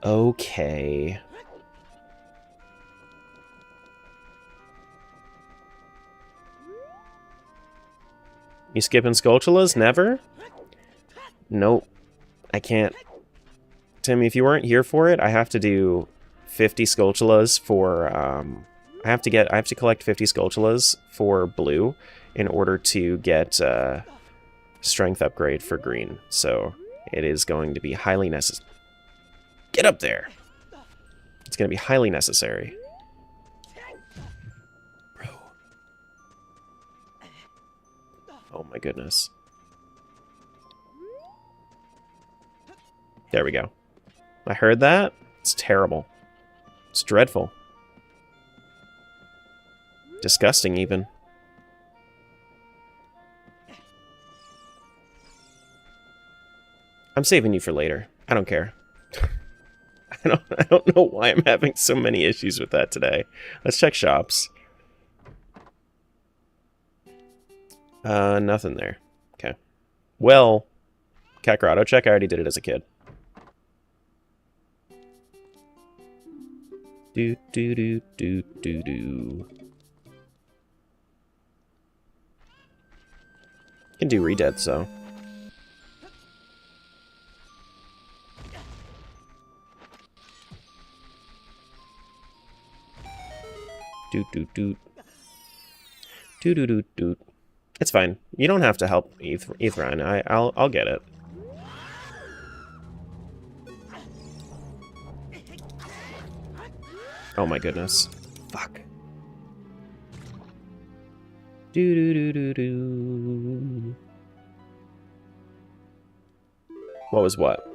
Okay. You skipping Skulltulas? Never? Nope. I can't. Timmy, if you weren't here for it, I have to do 50 Skulltulas for, I have to collect 50 Skulltulas for blue in order to get, strength upgrade for green. So, it is going to be highly necessary. Get up there! It's going to be highly necessary. Bro. Oh my goodness. There we go. I heard that. It's terrible. It's dreadful. Disgusting, even. I'm saving you for later. I don't care. I don't know why I'm having so many issues with that today. Let's check shops. Nothing there. Okay. Well, Cat Grotto check. I already did it as a kid. Do do do do do do. Can do redeads though. Doot doot doot. Doot doot doot doot. It's fine. You don't have to help Ethron. I'll get it. Oh my goodness. Fuck. Do do do do do. What was what?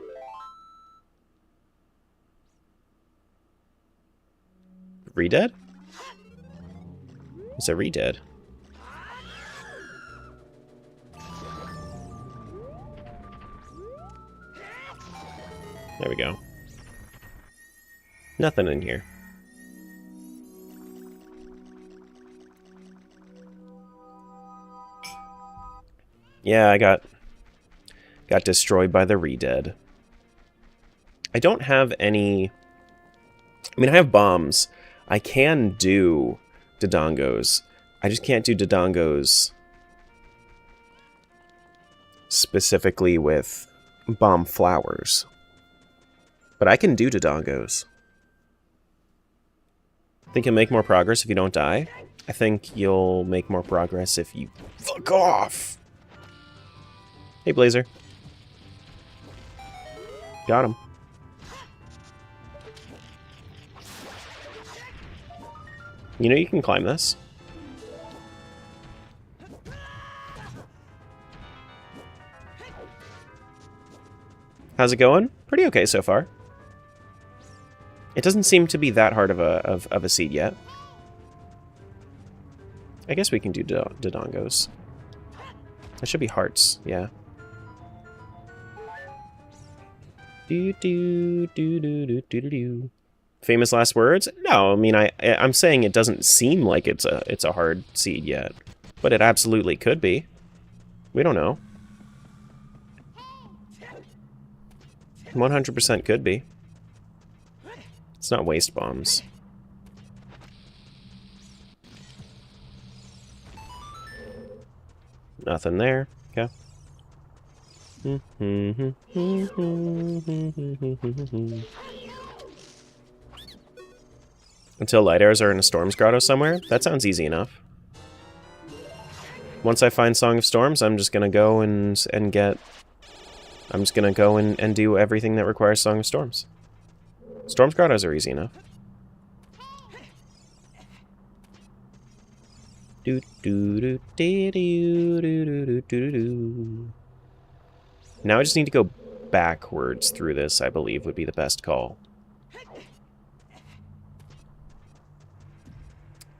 Redead? It's a redead. There we go. Nothing in here. Yeah, I got Got destroyed by the Redead. I don't have any... I mean, I have bombs. I can do Dodongos. I just can't do Dodongos specifically with bomb flowers. But I can do Dodongos. Think you'll make more progress if you don't die? I think you'll make more progress if you fuck off! Hey, Blazer. Got him. You know you can climb this. How's it going? Pretty okay so far. It doesn't seem to be that hard of a seed yet. I guess we can do Dodongos. That should be hearts, yeah. Do do do do do do do. Famous last words? No, I mean I'm saying it doesn't seem like it's a hard seed yet, but it absolutely could be. We don't know. 100% could be. It's not waste bombs. Nothing there. Okay. Until light arrows are in a Storm's Grotto somewhere? That sounds easy enough. Once I find Song of Storms, I'm just gonna go and get... I'm just gonna go and do everything that requires Song of Storms. Storm's Grottos are easy enough. Do do do do do do do do do. Now I just need to go backwards through this, I believe, would be the best call.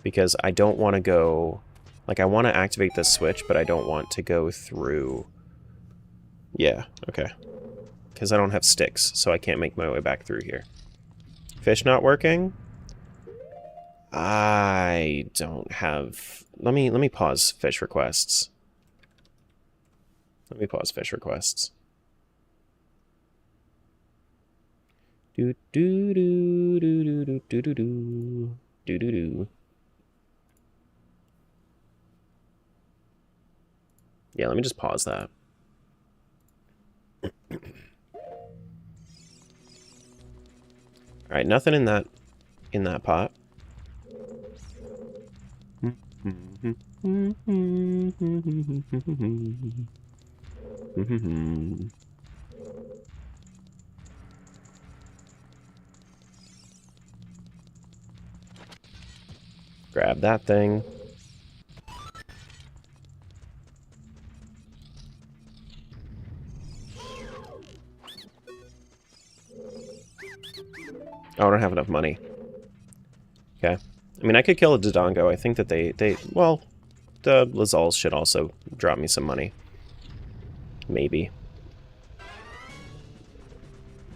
Because I don't want to go... Like, I want to activate this switch, but I don't want to go through... Yeah, okay. Because I don't have sticks, so I can't make my way back through here. Fish not working? I don't have... Let me pause fish requests. Let me pause fish requests. Do do do do do do do do do do do do. Yeah, let me just pause that. All right, nothing in that pot. Grab that thing. Oh, I don't have enough money. Okay. I mean, I could kill a Dodongo. I think that well, the Lazals should also drop me some money. Maybe.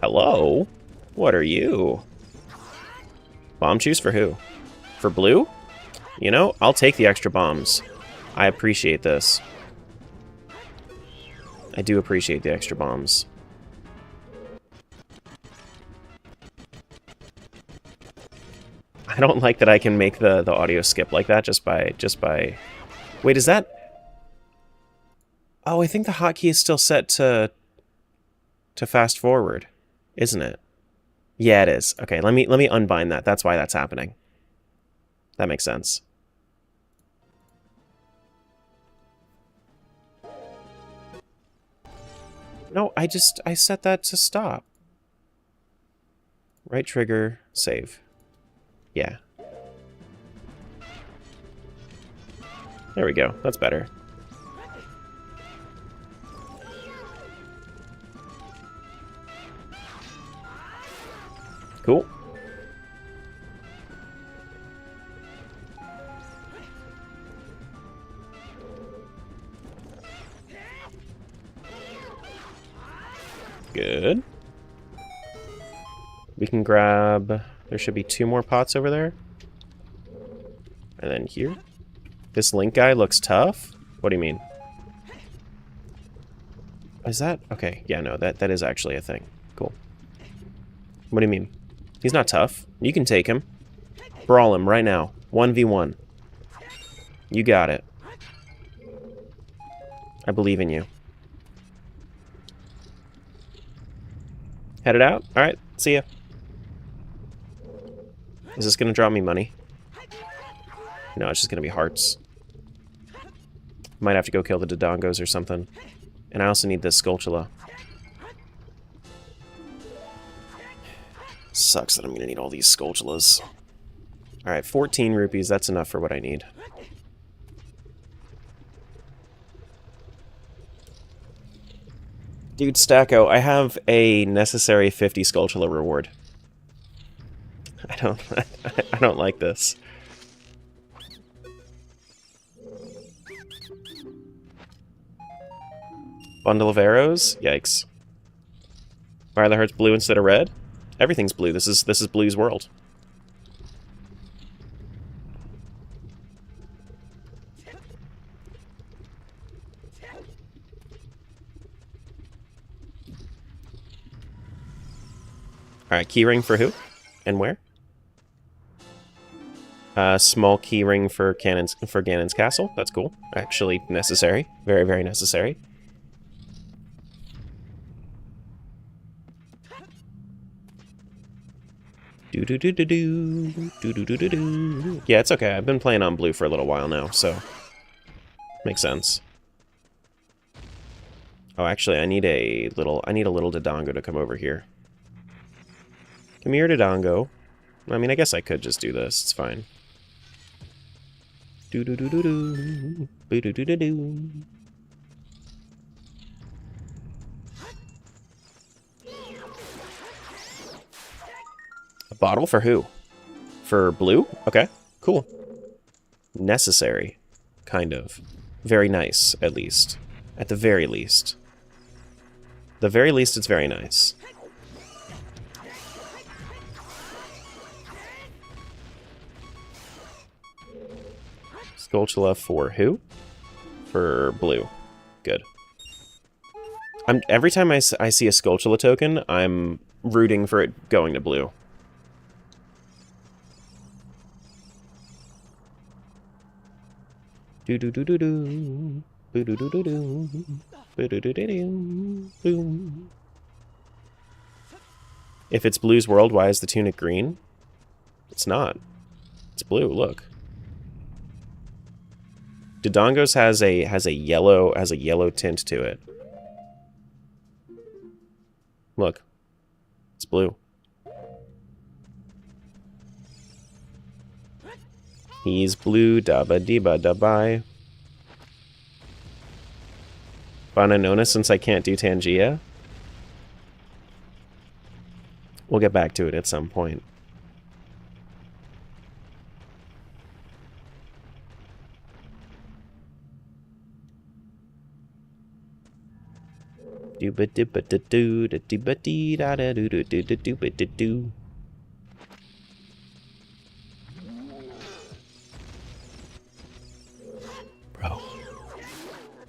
Hello? What are you? Bomb choose for who? For blue? You know, I'll take the extra bombs. I appreciate this. I do appreciate the extra bombs. I don't like that I can make the audio skip like that just by... Wait, is that... Oh, I think the hotkey is still set to fast forward, isn't it? Yeah, it is. Okay, let me unbind that. That's why that's happening. That makes sense. No, I set that to stop. Right trigger, save. Yeah. There we go. That's better. Cool. Good. We can grab... There should be 2 more pots over there. And then here. This Link guy looks tough? What do you mean? is that... Okay, yeah, no, that is actually a thing. Cool. What do you mean? He's not tough. You can take him. Brawl him right now. 1v1. You got it. I believe in you. Headed out? Alright, see ya. Is this gonna drop me money? No, it's just gonna be hearts. Might have to go kill the Dodongos or something. And I also need this Skulltula. Sucks that I'm gonna need all these Skulltulas. Alright, 14 rupees, that's enough for what I need. Dude, Stacko, I have a necessary 50 Skulltula reward. I don't like this. Bundle of arrows? Yikes. Why are the hearts blue instead of red? Everything's blue. This is Blue's world. Alright, keyring for who? And where? Small keyring for Ganon's castle. That's cool. Actually necessary. Very, very necessary. Do-do-do-do-do. Yeah, it's okay. I've been playing on blue for a little while now, so... Makes sense. Oh, actually, I need a little Dodongo to come over here. Come here, Dodongo. I mean, I guess I could just do this. It's fine. Do-do-do-do-do. Do-do-do-do-do. A bottle for who? For blue? Okay, cool. Necessary. Kind of. Very nice, at least. At the very least. The very least, it's very nice. Skulltula for who? For blue. Good. Every time I see a Skulltula token, I'm rooting for it going to blue. Do-do-do-do-do. Boo-do-do-do-do. Boo-do-do-do-do. Boom. If it's Blue's world, why is the tunic green? It's not. It's blue, look. Dodongo's has a yellow tint to it. Look. It's blue. He's blue, dabba-dee-ba-da-bye. Bananona since I can't do Tangia? We'll get back to it at some point. Do-ba-dee-ba-da-doo-da-dee-ba-dee-da-da-doo-doo-doo-doo-ba-doo-doo. Bro.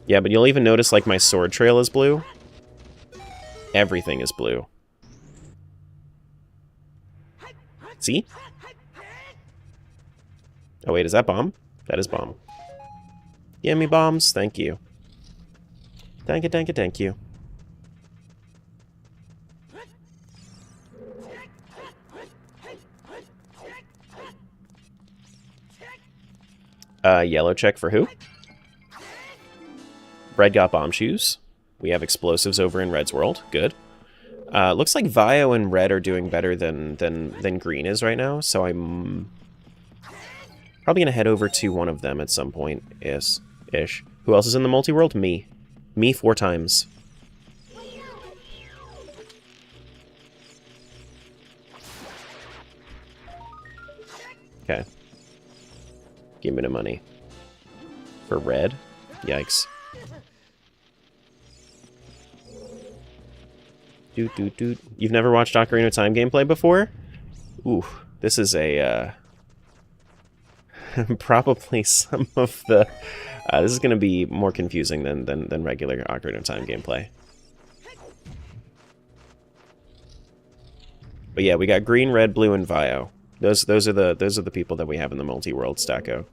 Yeah, but you'll even notice, like, my sword trail is blue. Everything is blue. See? Oh, wait, is that bomb? That is bomb. Give me bombs. Thank you. Thank you, thank you, thank you. Yellow check for who? Red got bomb shoes. We have explosives over in Red's world. Good. Looks like Vio and Red are doing better than Green is right now, so I'm probably gonna head over to one of them at some point. Ish. Who else is in the multi-world? Me. Me 4 times. Okay. Give me the money. For Red? Yikes. Doot. You've never watched Ocarina of Time gameplay before? Ooh, this is a, probably some of the... this is going to be more confusing than regular Ocarina of Time gameplay. But yeah, we got green, red, blue, and Vio. Those are the people that we have in the multi-world stacko.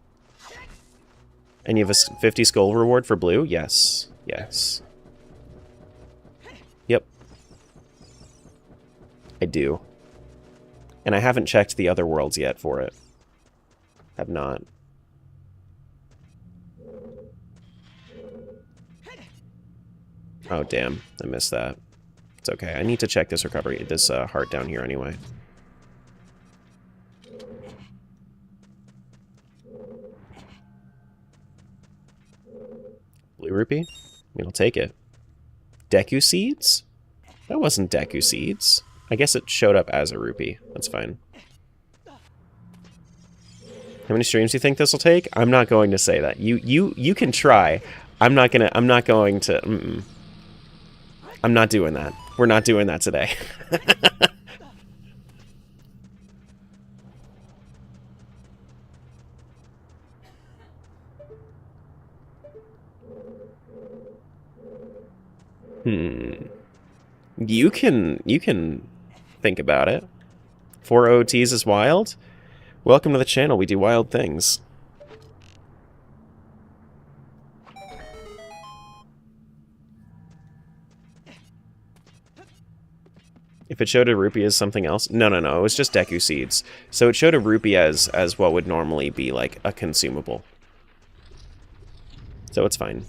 And you have a 50 skull reward for blue? Yes. Yes. Yep. I do. And I haven't checked the other worlds yet for it. Have not. Oh, damn. I missed that. It's okay. I need to check this recovery, this heart down here anyway. Blue rupee? We'll take it. Deku seeds? That wasn't Deku seeds. I guess it showed up as a rupee. That's fine. How many streams do you think this will take? I'm not going to say that. You can try. I'm not going to. I'm not doing that. We're not doing that today. You can think about it. 4 OTs is wild? Welcome to the channel. We do wild things. If it showed a rupee as something else? No. It was just Deku seeds. So it showed a rupee as what would normally be like a consumable. So it's fine.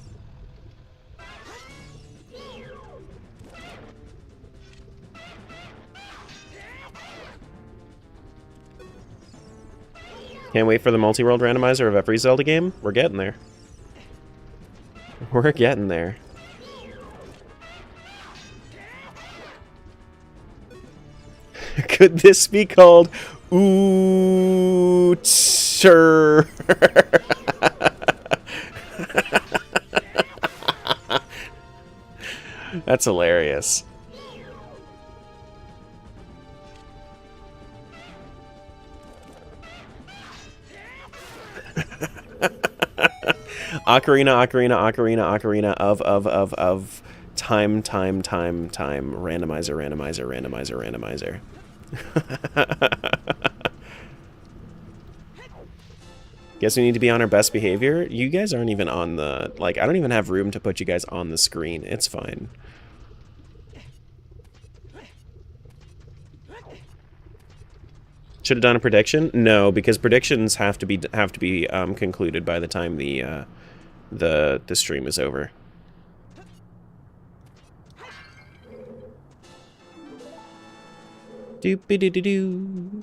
Can't wait for the multi-world randomizer of every Zelda game. We're getting there. We're getting there. Could this be called OoT? That's hilarious. Ocarina of time, randomizer. Guess we need to be on our best behavior. You guys aren't even on the, like, I don't even have room to put you guys on the screen. It's fine. Should have done a prediction? No, because predictions have to be concluded by the time the stream is over. Doop-a-doo-doo-doo.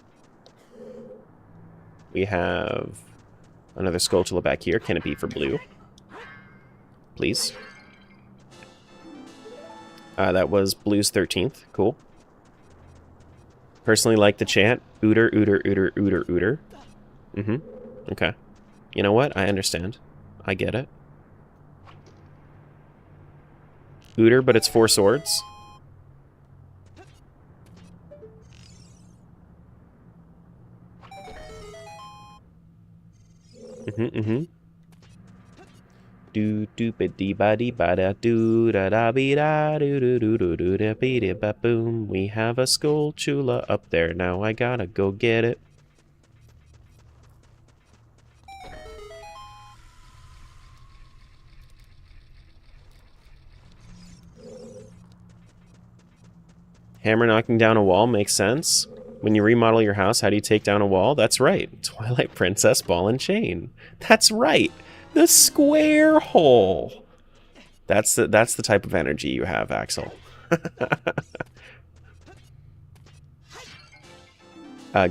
We have another Skulltula back here. Can it be for blue? Please. That was blue's 13th. Cool. Personally like the chant. Ooter, ooter, ooter, ooter, ooter. Mm-hmm. Okay. You know what? I understand. I get it. Ooter, but it's 4 swords. Do do ba dee ba dee ba da do da da be da do do do do do da be da ba boom. We have a Skulltula up there now. I gotta go get it. Hammer knocking down a wall makes sense. When you remodel your house, how do you take down a wall? That's right. Twilight Princess ball and chain. That's right. The square hole. That's the type of energy you have, Axel.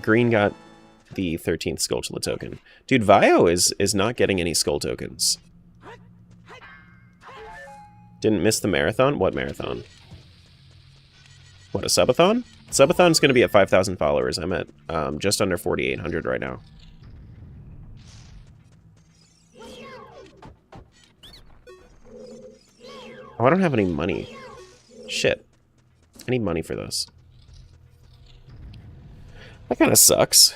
Green got the 13th Skulltula token. Dude, Vio is not getting any Skull tokens. Didn't miss the marathon? What marathon? What, a subathon? Subathon's going to be at 5,000 followers. I'm at just under 4,800 right now. Oh, I don't have any money. Shit. I need money for this. That kind of sucks.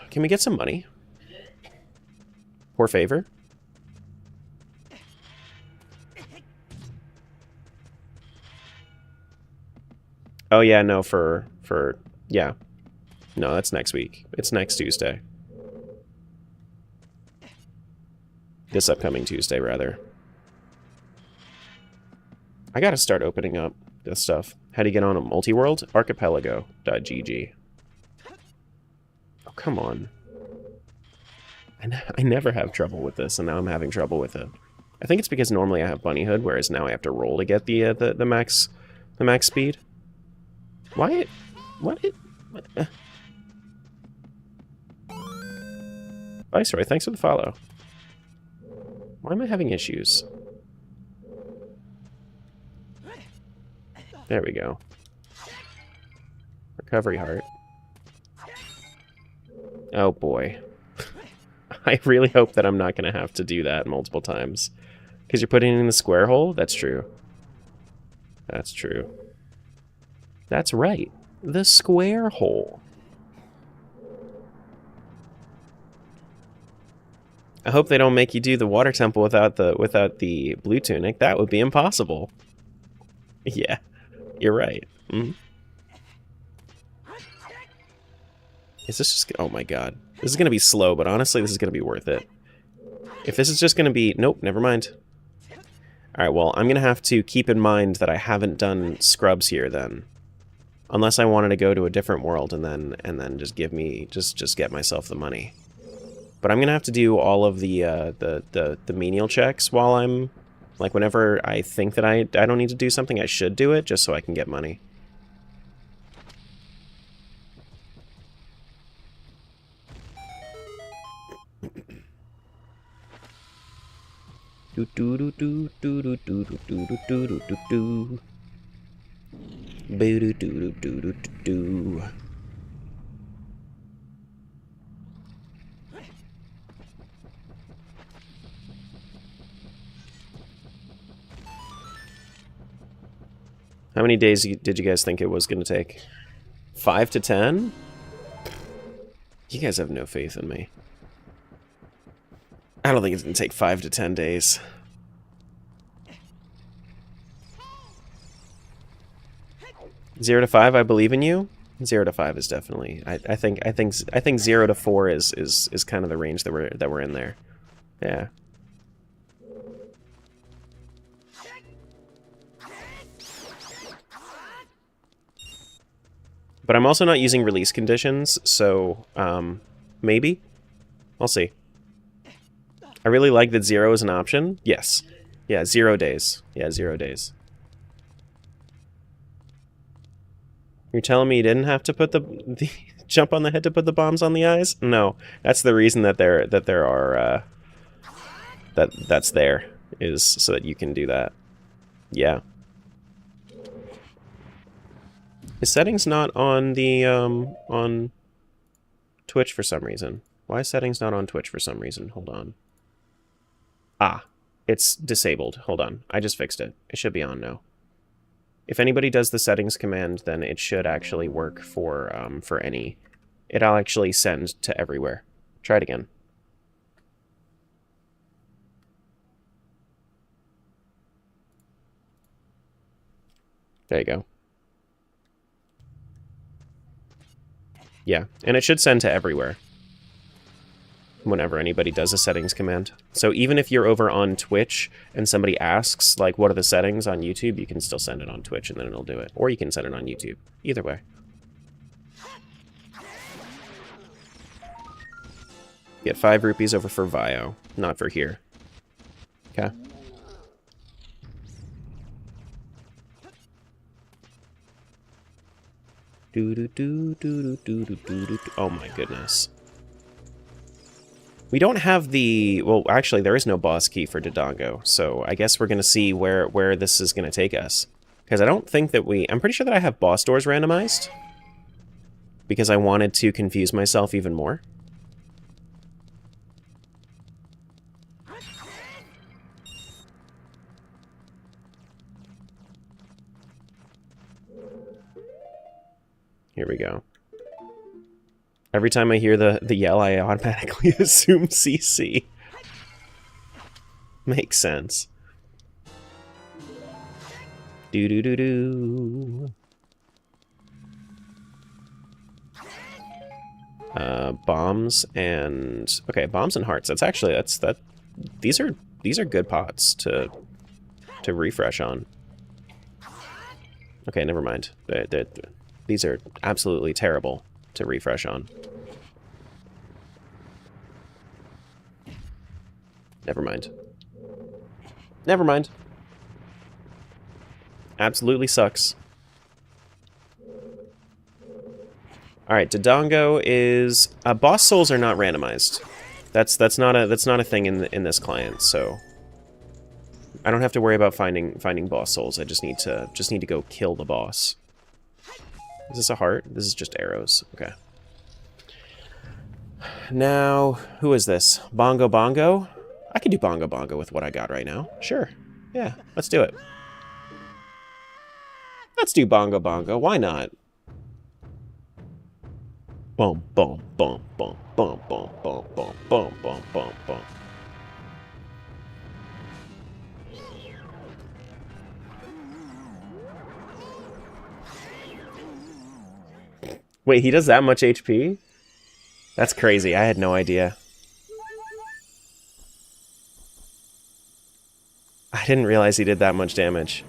Can we get some money? Poor favor. Oh yeah, no, for Yeah. No, that's next week. It's next Tuesday. This upcoming Tuesday, rather. I gotta start opening up this stuff. How do you get on a Multiworld? Archipelago.gg. Oh, come on. I never have trouble with this, and now I'm having trouble with it. I think it's because normally I have bunnyhood, whereas now I have to roll to get the max speed. Why? What? Viceroy, thanks for the follow. Why am I having issues? There we go. Recovery heart. Oh boy. I really hope that I'm not going to have to do that multiple times. Because you're putting it in the square hole? That's true. That's true. That's right. The square hole. I hope they don't make you do the water temple without the blue tunic. That would be impossible. Yeah, you're right. Mm-hmm. Is this just... Oh my god. This is going to be slow, but honestly, this is going to be worth it. If this is just going to be... Nope, never mind. Alright, well, I'm going to have to keep in mind that I haven't done scrubs here, then. Unless I wanted to go to a different world and then just give me... Just get myself the money. But I'm going to have to do all of the menial checks while I'm... Like, whenever I think that I don't need to do something, I should do it, just so I can get money. Do do do do do do do do do do do do do. Boo do do do do do do. How many days did you guys think it was going to take? 5 to 10? You guys have no faith in me. I don't think it's going to take 5 to 10 days. Zero to 5, I believe in you. 0 to 5 is definitely. I think 0 to 4 is kind of the range that we're in there. Yeah. But I'm also not using release conditions, so maybe. I'll see. I really like that 0 is an option. Yes. Yeah, 0 days. Yeah, 0 days. You're telling me you didn't have to put the jump on the head to put the bombs on the eyes? No, that's the reason that there are that's there, is so that you can do that. Yeah. Is settings not on the on Twitch for some reason? Why is settings not on Twitch for some reason? Hold on. Ah, it's disabled. Hold on. I just fixed it. It should be on now. If anybody does the settings command, then it should actually work for any. It'll actually send to everywhere. Try it again. There you go. Yeah, and it should send to everywhere whenever anybody does a settings command. So even if you're over on Twitch and somebody asks, like, what are the settings on YouTube, you can still send it on Twitch and then it'll do it. Or you can send it on YouTube. Either way. Get 5 rupees over for Vio, not for here. Okay. Oh my goodness. We don't have the... Well, actually, there is no boss key for Dodongo, so I guess we're going to see where this is going to take us. Because I don't think that we... I'm pretty sure that I have boss doors randomized. Because I wanted to confuse myself even more. Here we go. Every time I hear the yell, I automatically assume CC. Makes sense. Do do do do. Bombs and... Okay, bombs and hearts. That's actually... These are good pots to refresh on. Okay, never mind. These are absolutely terrible to refresh on. Never mind. Never mind. Absolutely sucks. Alright, Dodongo is... boss souls are not randomized. That's not a thing in this client, so... I don't have to worry about finding boss souls. I just need to go kill the boss. Is this a heart? This is just arrows. Okay. Now, who is this? Bongo Bongo? I can do Bongo Bongo with what I got right now. Sure. Yeah, let's do it. Let's do Bongo Bongo. Why not? Boom, boom, boom, boom, boom, boom, boom, boom, boom, boom, boom, boom. Wait, he does that much HP? That's crazy. I had no idea. I didn't realize he did that much damage.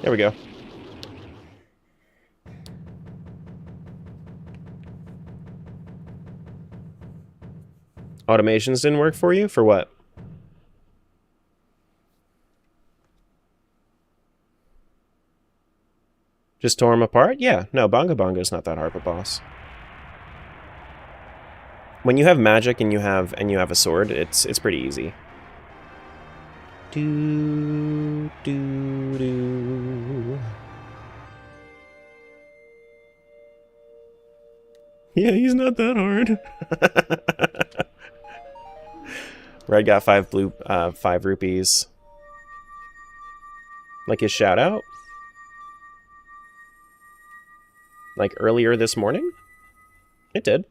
There we go. Automations didn't work for you? For what? Just tore him apart? Yeah. No, Bongo Bongo's not that hard of a boss. When you have magic and you have a sword, it's pretty easy. Do do do. Yeah, he's not that hard. Red got 5 blue, 5 rupees. Like his shout out? Like earlier this morning? It did.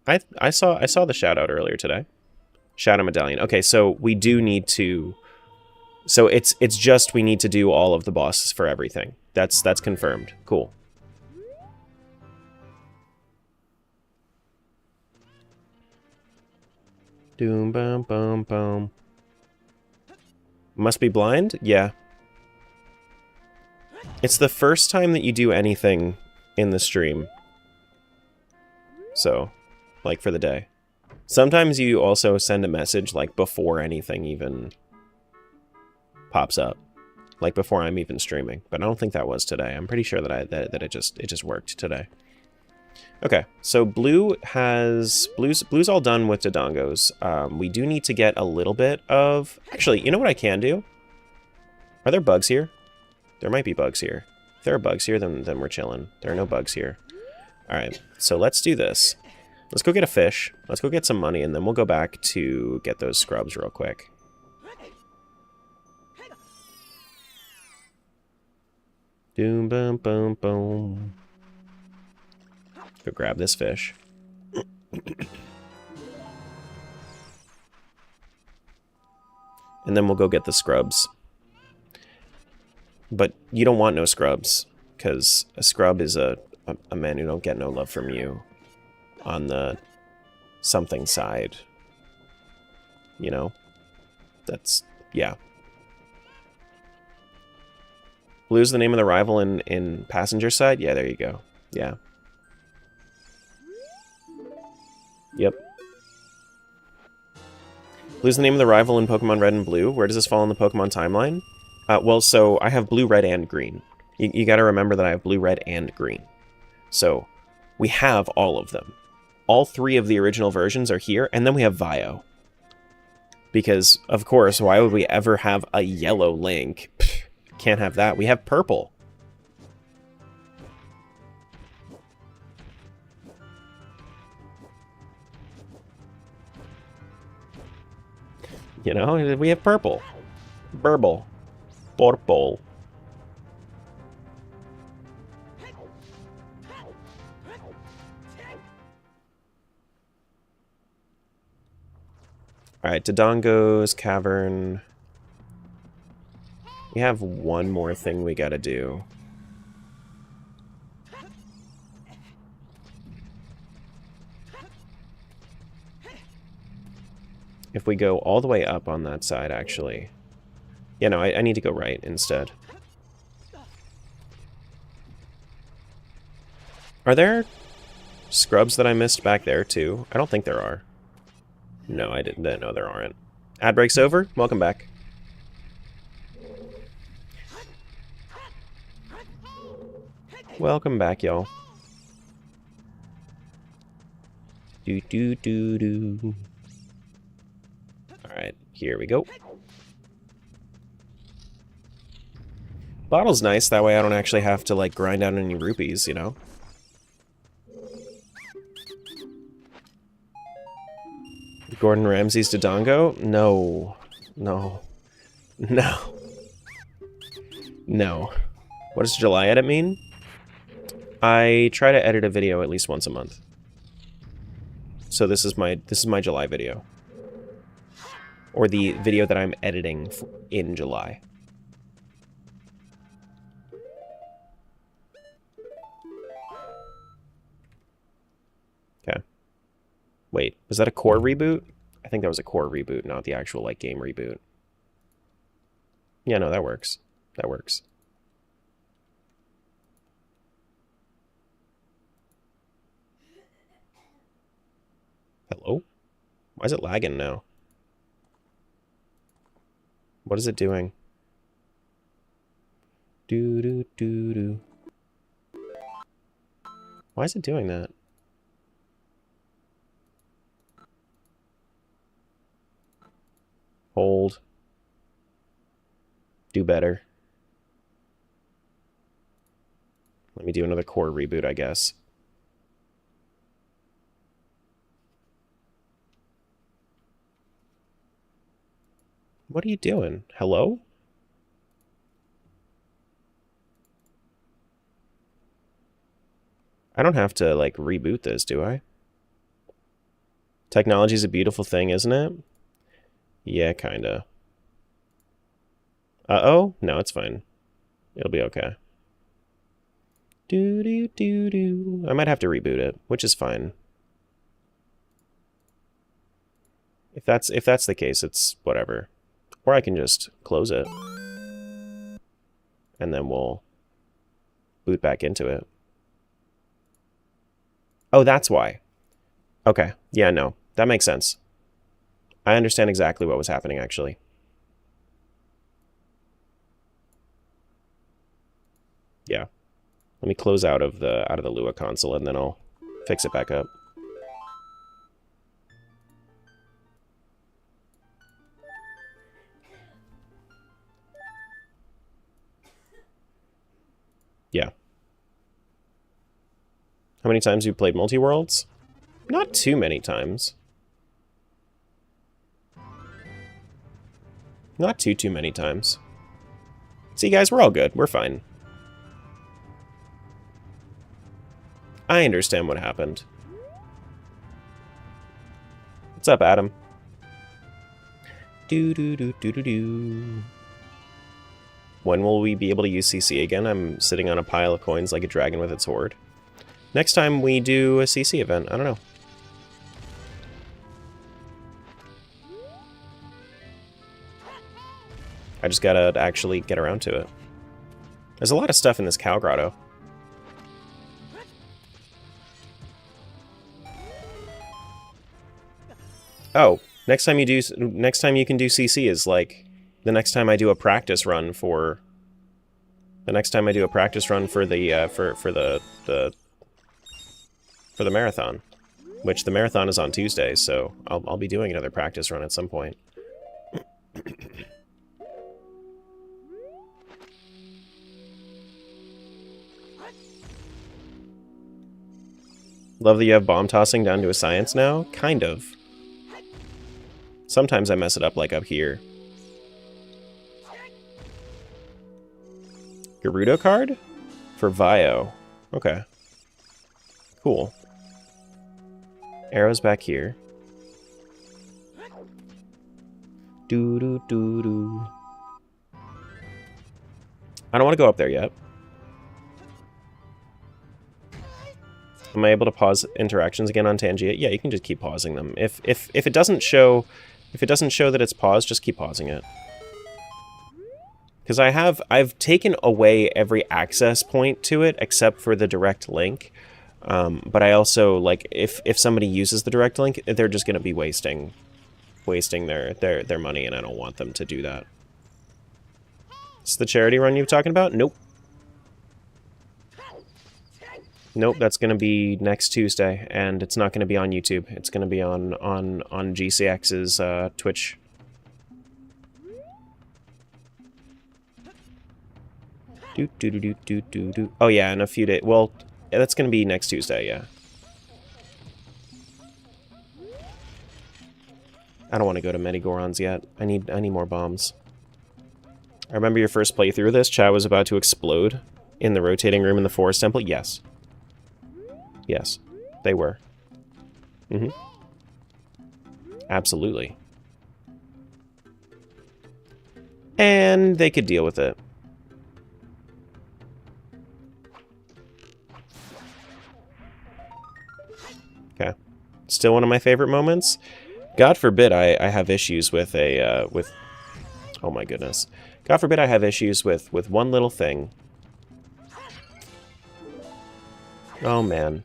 I saw the shout out earlier today. Shadow medallion. Okay, so we do need to. So it's just we need to do all of the bosses for everything. That's confirmed. Cool. Doom bum bum bum. Must be blind? Yeah. It's the first time that you do anything in the stream. So, like for the day. Sometimes you also send a message like before anything even pops up. Like before I'm even streaming. But I don't think that was today. I'm pretty sure that it just worked today. Okay, so blue's all done with Dodongos. We do need to get a little bit of... Actually, you know what I can do? Are there bugs here? There might be bugs here. If there are bugs here, then we're chilling. There are no bugs here. Alright, so let's do this. Let's go get a fish. Let's go get some money, and then we'll go back to get those scrubs real quick. Doom boom boom boom. Go grab this fish. And then we'll go get the scrubs. But you don't want no scrubs, because a scrub is a man who don't get no love from you on the something side. You know? That's, yeah. Blue's the name of the rival in passenger side? Yeah, there you go. Yeah. Yep. Blue's the name of the rival in Pokemon Red and Blue. Where does this fall in the Pokemon timeline? Well, so I have blue, red, and green. You gotta remember that I have blue, red, and green. So, we have all of them. All 3 of the original versions are here, and then we have Vio. Because, of course, why would we ever have a yellow Link? Pfft, can't have that. We have purple. You know, we have purple. Burble. Purple. Alright, Dodongo's Cavern. We have one more thing we gotta do. If we go all the way up on that side, actually. Yeah, no, I need to go right instead. Are there scrubs that I missed back there, too? I don't think there are. No, I didn't know there aren't. Ad break's over. Welcome back. Welcome back, y'all. Do. Alright, here we go. Bottle's nice, that way I don't actually have to, like, grind out any rupees, you know? Gordon Ramsay's Dodongo? No. No. No. No. What does July edit mean? I try to edit a video at least once a month. So this is my July video. Or the video that I'm editing in July. Okay. Wait, was that a core reboot? I think that was a core reboot, not the actual, like, game reboot. Yeah, no, that works. That works. Hello? Why is it lagging now? What is it doing? Do. Why is it doing that? Hold. Do better. Let me do another core reboot, I guess. What are you doing? Hello? I don't have to, like, reboot this, do I? Technology's a beautiful thing, isn't it? Yeah, kinda. Uh-oh? No, it's fine. It'll be okay. Do. I might have to reboot it, which is fine. If that's the case, it's whatever. Or I can just close it. And then we'll boot back into it. Oh, that's why. Okay. Yeah, no. That makes sense. I understand exactly what was happening, actually. Yeah. Let me close out of the Lua console, and then I'll fix it back up. Yeah. How many times have you played Multiworlds? Not too many times. Not too many times. See, guys, we're all good. We're fine. I understand what happened. What's up, Adam? Do. When will we be able to use CC again? I'm sitting on a pile of coins like a dragon with its horde. Next time we do a CC event, I don't know. I just gotta actually get around to it. There's a lot of stuff in this cow grotto. Oh, next time you can do CC is like the next time I do a practice run for the marathon, which the marathon is on Tuesday, so I'll be doing another practice run at some point. Love that you have bomb tossing down to a science now. Kind of. Sometimes I mess it up like up here. Gerudo card? For Vio. Okay. Cool. Arrows back here. Doo-doo-doo-doo. I don't want to go up there yet. Am I able to pause interactions again on Tangia? Yeah, you can just keep pausing them. If it doesn't show that it's paused, just keep pausing it. Because I've taken away every access point to it except for the direct link. But I also, like, if somebody uses the direct link, they're just going to be wasting their money, and I don't want them to do that. It's the charity run you're talking about? Nope. Nope, that's going to be next Tuesday, and it's not going to be on YouTube. It's going to be on GCX's Twitch. Do. Oh yeah, in a few days. Well, that's going to be next Tuesday, yeah. I don't want to go to Medigorons yet. I need more bombs. I remember your first playthrough of this. Chad was about to explode in the rotating room in the Forest Temple. Yes. Yes, they were. Mm-hmm. Absolutely. And they could deal with it. Okay. Still one of my favorite moments. God forbid I have issues with a, oh my goodness. God forbid I have issues with one little thing. Oh man.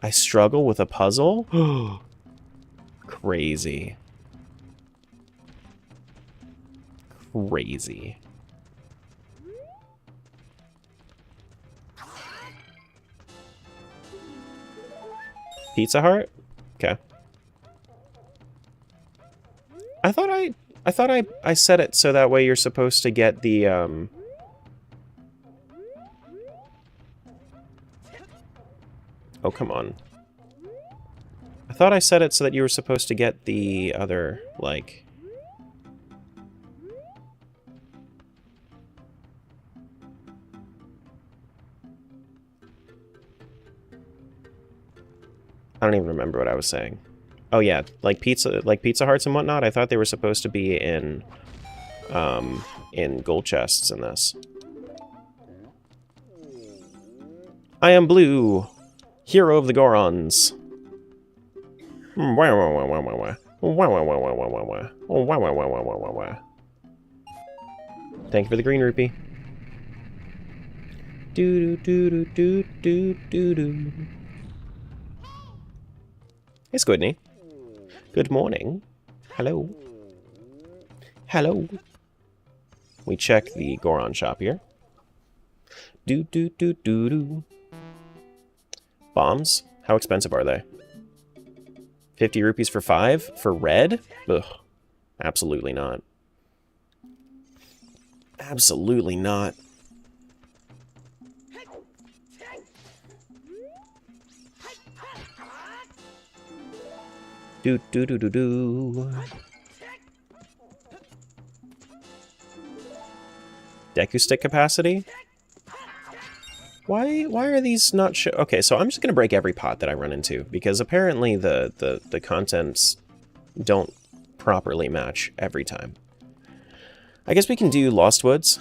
I struggle with a puzzle? Crazy. Crazy. Pizza Heart? Okay. I thought I set it so that way you're supposed to get the Oh, come on. I thought I set it so that you were supposed to get the other, like... I don't even remember what I was saying. Oh yeah, like Pizza Hearts and whatnot, I thought they were supposed to be in gold chests in this. I am Blue, hero of the Gorons. Thank you for the green rupee. Do do do do do do do. Hey, Squidney. Good morning. Hello. Hello. We check the Goron shop here. Do do do do do. Bombs? How expensive are they? 50 rupees for 5? For red? Ugh. Absolutely not. Absolutely not. Do do do do do. Deku stick capacity? Why are these not okay, so I'm just gonna break every pot that I run into, because apparently the contents don't properly match every time. I guess we can do Lost Woods.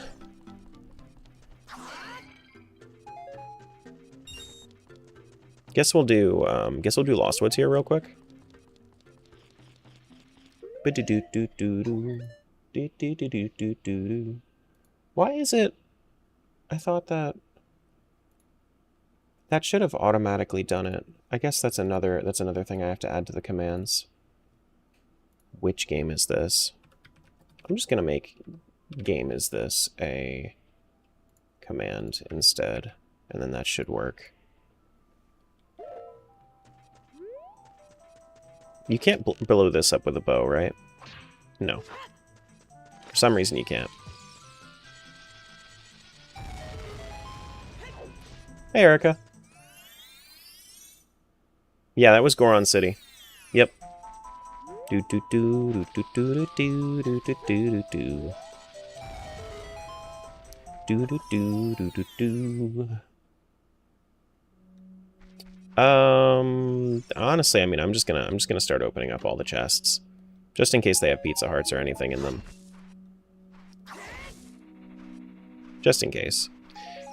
Guess we'll do Lost Woods here real quick. Why is it? I thought that should have automatically done it. I guess that's another thing I have to add to the commands. Which game is this? I'm just gonna make game is this a command instead, and then that should work. You can't blow this up with a bow, right? No. For some reason you can't. Hey, Erica. Yeah, that was Goron City. Yep. Do do do do do do do do do do do do do do do do do. Honestly, I mean, I'm just gonna start opening up all the chests, just in case they have pizza hearts or anything in them. Just in case.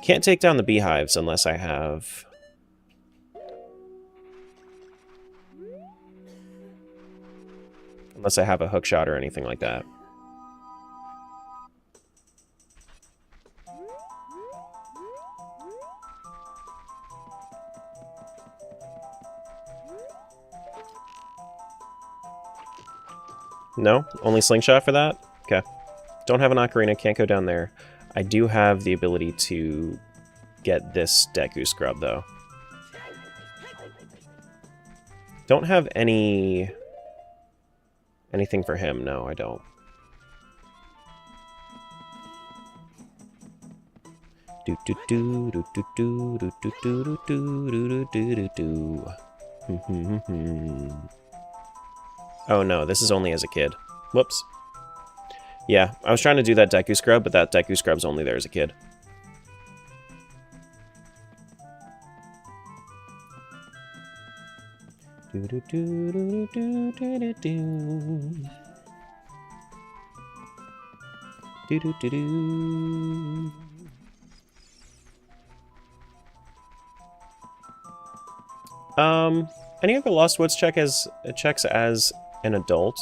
Can't take down the beehives unless I have... Unless I have a hookshot or anything like that. No? Only slingshot for that? Okay. Don't have an ocarina, can't go down there. I do have the ability to get this Deku Scrub, though. Don't have anything for him. No, I don't. Do do do do do do do do do do do do do. Oh no, this is only as a kid. Whoops. Yeah, I was trying to do that Deku Scrub, but that Deku Scrub's only there as a kid. Do do do do do do do do do do do. Any of the Lost Woods checks as an adult?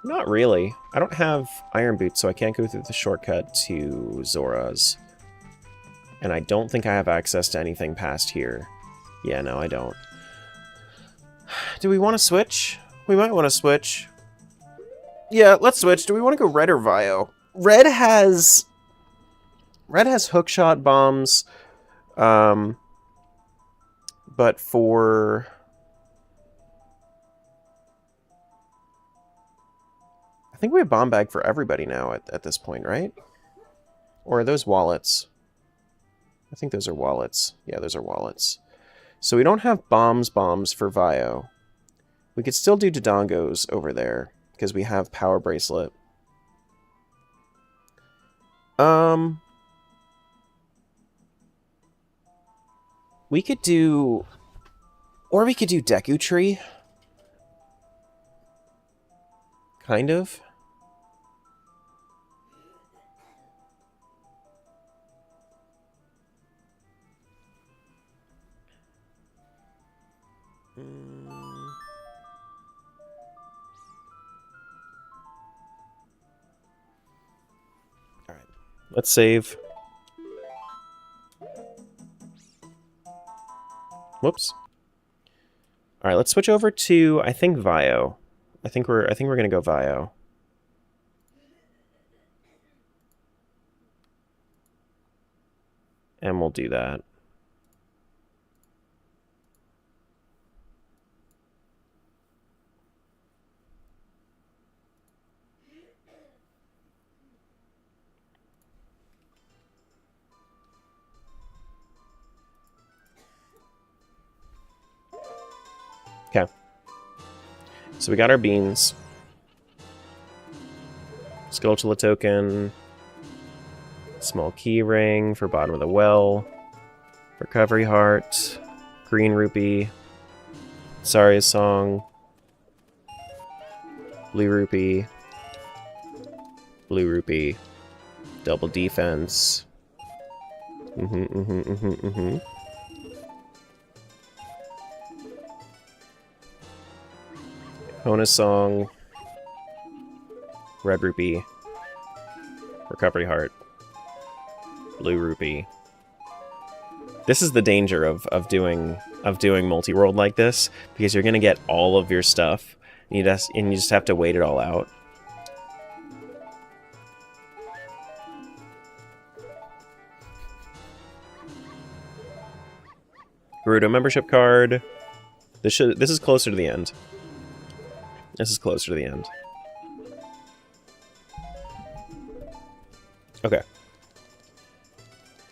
Not really. I don't have Iron Boots, so I can't go through the shortcut to Zora's. And I don't think I have access to anything past here. Yeah, no, I don't. Do we want to switch? We might want to switch. Yeah, let's switch. Do we want to go Red or Vio? Red has hookshot bombs. But for... I think we have bomb bag for everybody now at this point, right? Or are those wallets? I think those are wallets. Yeah, those are wallets. So we don't have bombs for Vio. We could still do Dodongos over there, because we have Power Bracelet. We could do... Or we could do Deku Tree. Kind of. Alright. Let's save. Whoops. Alright, let's switch over to, I think, Vio. I think we're gonna go Vio. And we'll do that. Okay. So we got our beans. Skulltula token. Small key ring for bottom of the well. Recovery heart. Green rupee. Saria's song. Blue rupee. Blue rupee. Double defense. Honus song. Red rupee. Recovery heart. Blue rupee. This is the danger of doing Multiworld like this, because you're gonna get all of your stuff, and you just have to wait it all out. Gerudo membership card. This is closer to the end. This is closer to the end. Okay.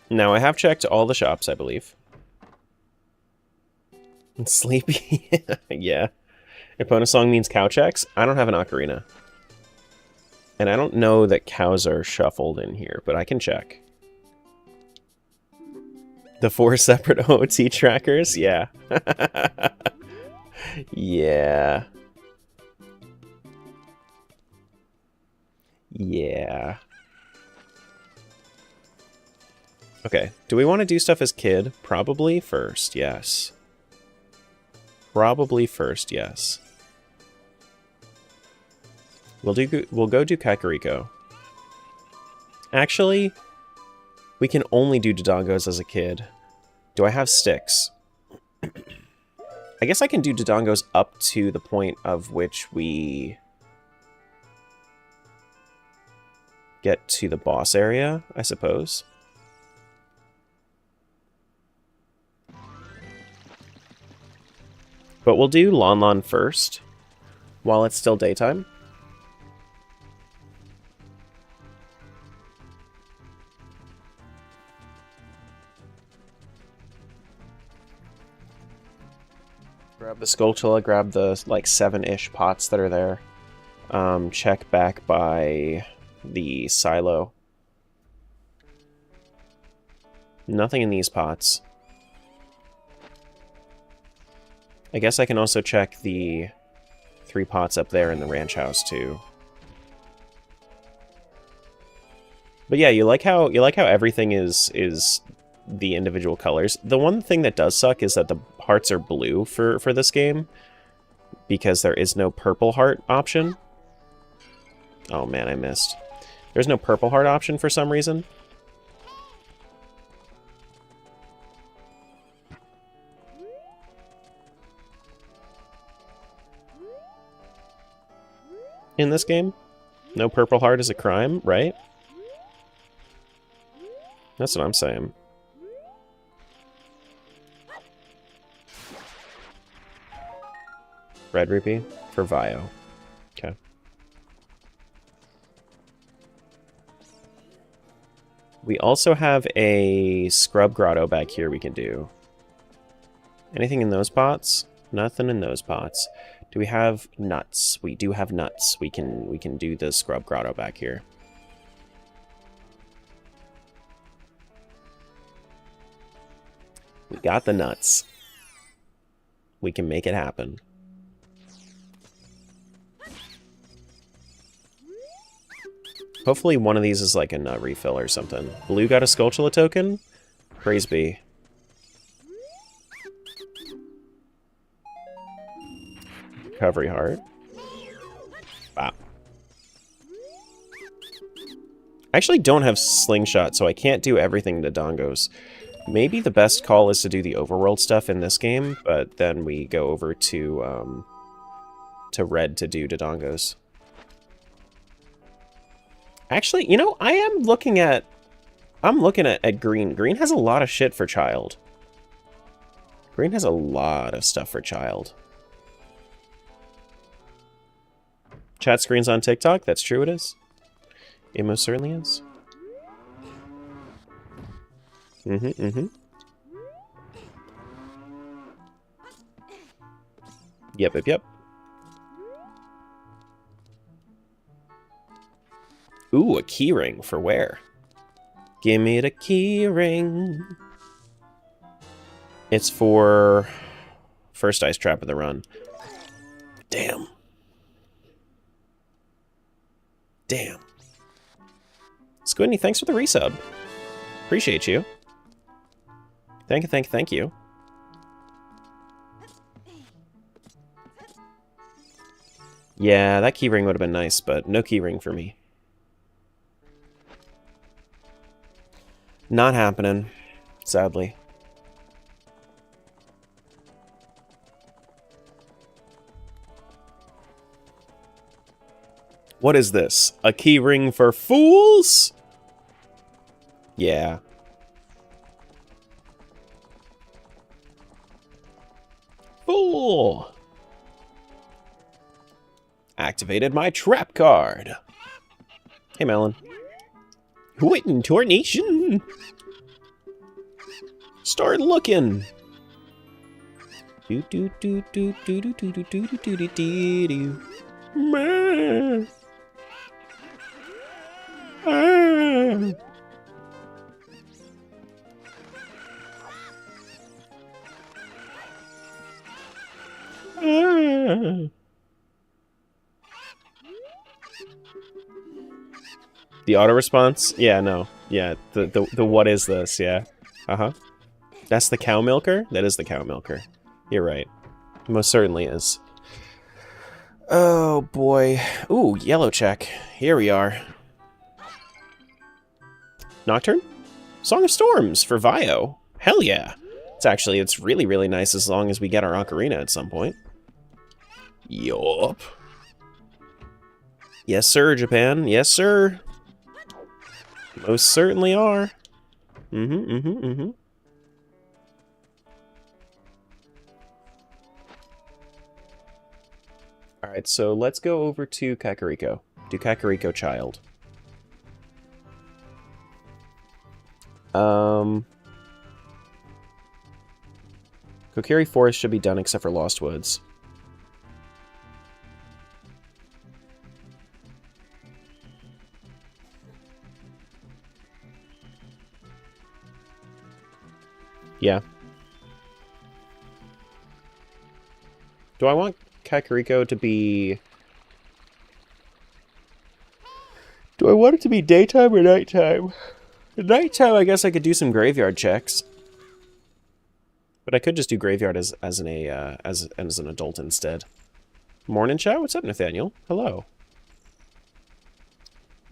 Now, I have checked all the shops, I believe. And sleepy? Yeah. Epona song means cow checks? I don't have an ocarina. And I don't know that cows are shuffled in here, but I can check. The 4 separate OOT trackers? Yeah. Yeah. Yeah. Okay, do we want to do stuff as kid? Probably first, yes. Probably first, yes. We'll go do Kakariko. Actually, we can only do Dodongos as a kid. Do I have sticks? I guess I can do Dodongos up to the point of which we get to the boss area, I suppose. But we'll do Lon Lon first, while it's still daytime. Grab the Skulltula, grab the, like, 7-ish pots that are there. Check back by the silo. Nothing in these pots. I guess I can also check the 3 pots up there in the ranch house too. But yeah, you like how everything is the individual colors. The one thing that does suck is that the hearts are blue for this game, because there is no purple heart option. Oh man, I missed. There's no purple heart option for some reason. In this game, no purple heart is a crime, right? That's what I'm saying. Red rupee for Vio. Okay. We also have a scrub grotto back here we can do. Anything in those pots? Nothing in those pots. Do we have nuts? We do have nuts. We can do the scrub grotto back here. We got the nuts. We can make it happen. Hopefully one of these is like a nut refill or something. Blue got a Skulltula token? Praise be. Recovery heart. Wow. I actually don't have slingshot, so I can't do everything to Dongos. Maybe the best call is to do the overworld stuff in this game, but then we go over to Red to do Dodongos. Actually, you know, I'm looking at Green. Green has a lot of shit for Child. Green has a lot of stuff for Child. Chat screen's on TikTok? That's true, it is. It most certainly is. Yep. Ooh, a keyring. For where? Give me the keyring. It's for first ice trap of the run. Damn. Squidney, thanks for the resub. Appreciate you. Thank you. Yeah, that keyring would have been nice, but no keyring for me. Not happening, sadly. What is this? A keyring for fools? Yeah. Fool! Activated my trap card. Hey, Melon. Waiting Tornation. Start looking. Do do do do do do do do do do do do do. Man. Ah. Ah. The auto response? Yeah, no. Yeah, the what is this? Yeah. Uh-huh. That's the cow milker? That is the cow milker. You're right. Most certainly is. Oh, boy. Ooh, yellow check. Here we are. Nocturne? Song of Storms for Vio. Hell yeah. It's really, really nice as long as we get our ocarina at some point. Yup. Yes, sir, Japan. Yes, sir. Most certainly are. Alright, so let's go over to Kakariko. Do Kakariko Child. Kokiri Forest should be done except for Lost Woods. Yeah. Do I want Kakariko to be... Do I want it to be daytime or nighttime? At nighttime, I guess I could do some graveyard checks. But I could just do graveyard as an adult instead. Morning chat? What's up, Nathaniel? Hello.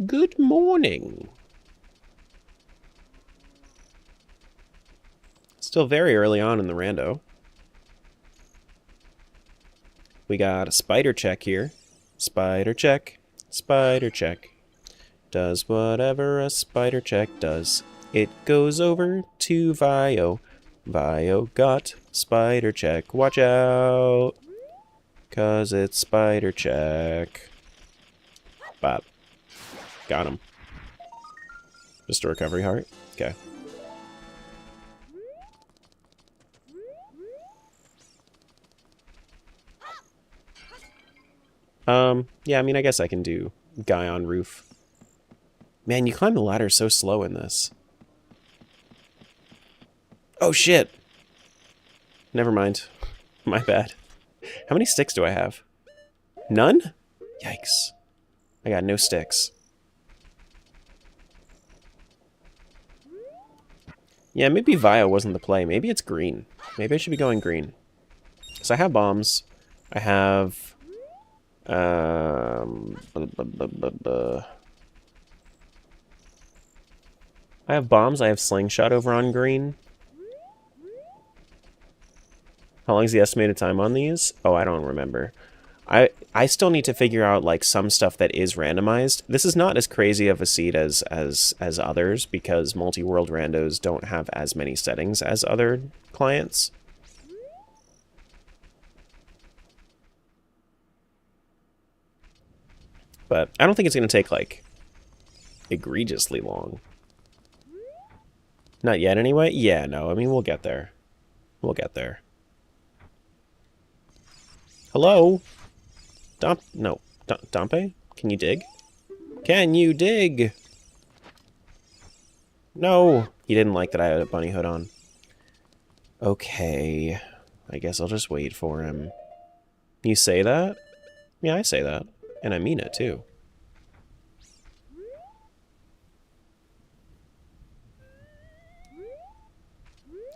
Good morning. Still very early on in the rando. We got a spider check here. Spider check. Spider check. Does whatever a spider check does. It goes over to Vio. Vio got spider check. Watch out. 'Cause it's spider check. Bop. Got him. Just a recovery heart? Okay. Yeah, I mean, I guess I can do guy on roof. Man, you climb the ladder so slow in this. Oh, shit! Never mind. My bad. How many sticks do I have? None? Yikes. I got no sticks. Yeah, maybe Vio wasn't the play. Maybe it's green. Maybe I should be going green. So I have bombs. I have... I have bombs. I have slingshot over on green. How long is the estimated time on these? Oh, I don't remember. I still need to figure out like some stuff that is randomized. This is not as crazy of a seed as others because multi-world randos don't have as many settings as other clients. But I don't think it's going to take, like, egregiously long. Not yet, anyway? Yeah, no, I mean, we'll get there. We'll get there. Hello? No. Dompe? Can you dig? Can you dig? No! He didn't like that I had a bunny hood on. Okay. I guess I'll just wait for him. You say that? Yeah, I say that. And I mean it, too.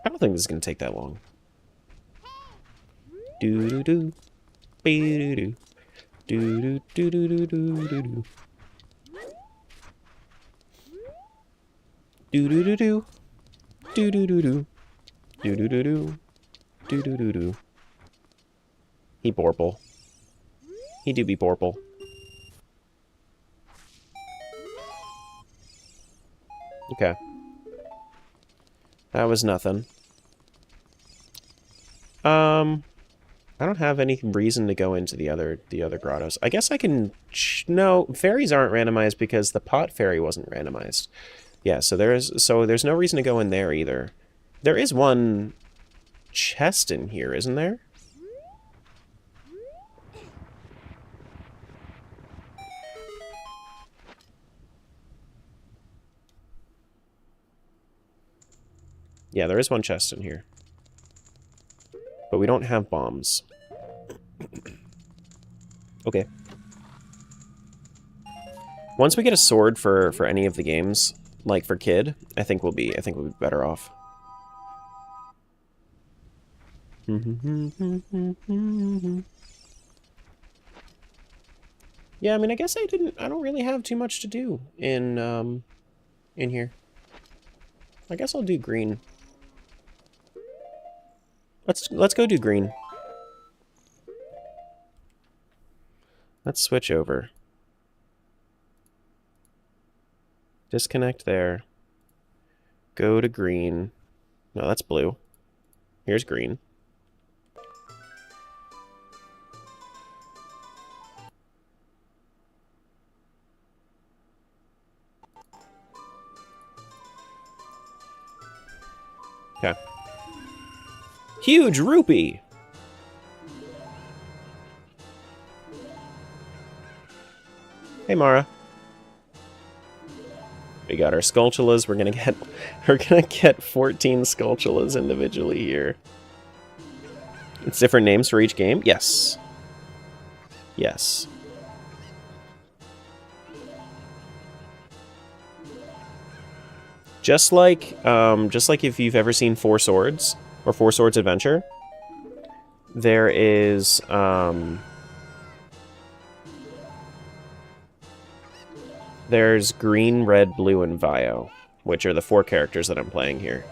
I don't think this is going to take that long. Do-do-do. Be-do-do. Do-do-do-do-do-do-do. Do-do-do-do. Do-do-do-do. Do-do-do-do. Do-do-do-do. He borple. He do be borple. Okay. That was nothing. I don't have any reason to go into the other grottos. I guess I can... No, fairies aren't randomized because the pot fairy wasn't randomized. Yeah, so there's no reason to go in there either. There is one chest in here, isn't there? Yeah, there is one chest in here. But we don't have bombs. Okay. Once we get a sword for any of the games, like for Kid, I think we'll be better off. Yeah, I mean, I guess I don't really have too much to do in here. I guess I'll do green. Let's go do green. Let's switch over. Disconnect there. Go to green. No, that's blue. Here's green. Okay. Huge rupee! Hey, Mara. We got our Skulltulas. We're gonna get 14 Skulltulas individually here. It's different names for each game? Yes. Yes. Just like if you've ever seen Four Swords or Four Swords Adventure, there is there's green, red, blue, and Vio, which are the 4 characters that I'm playing here.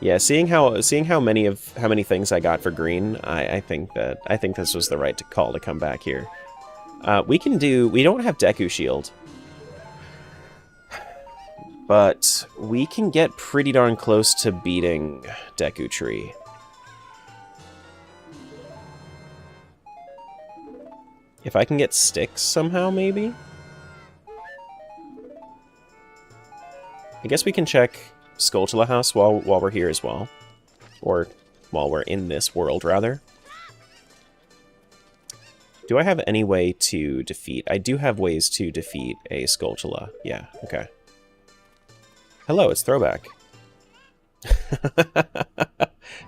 Yeah, seeing how many things I got for green, I think this was the right call to come back here. We don't have Deku Shield, but we can get pretty darn close to beating Deku Tree. If I can get sticks somehow, maybe? I guess we can check Skulltula House while we're here as well. Or while we're in this world, rather. Do I have any way to defeat? I do have ways to defeat a Skulltula. Yeah, okay. Hello, it's Throwback.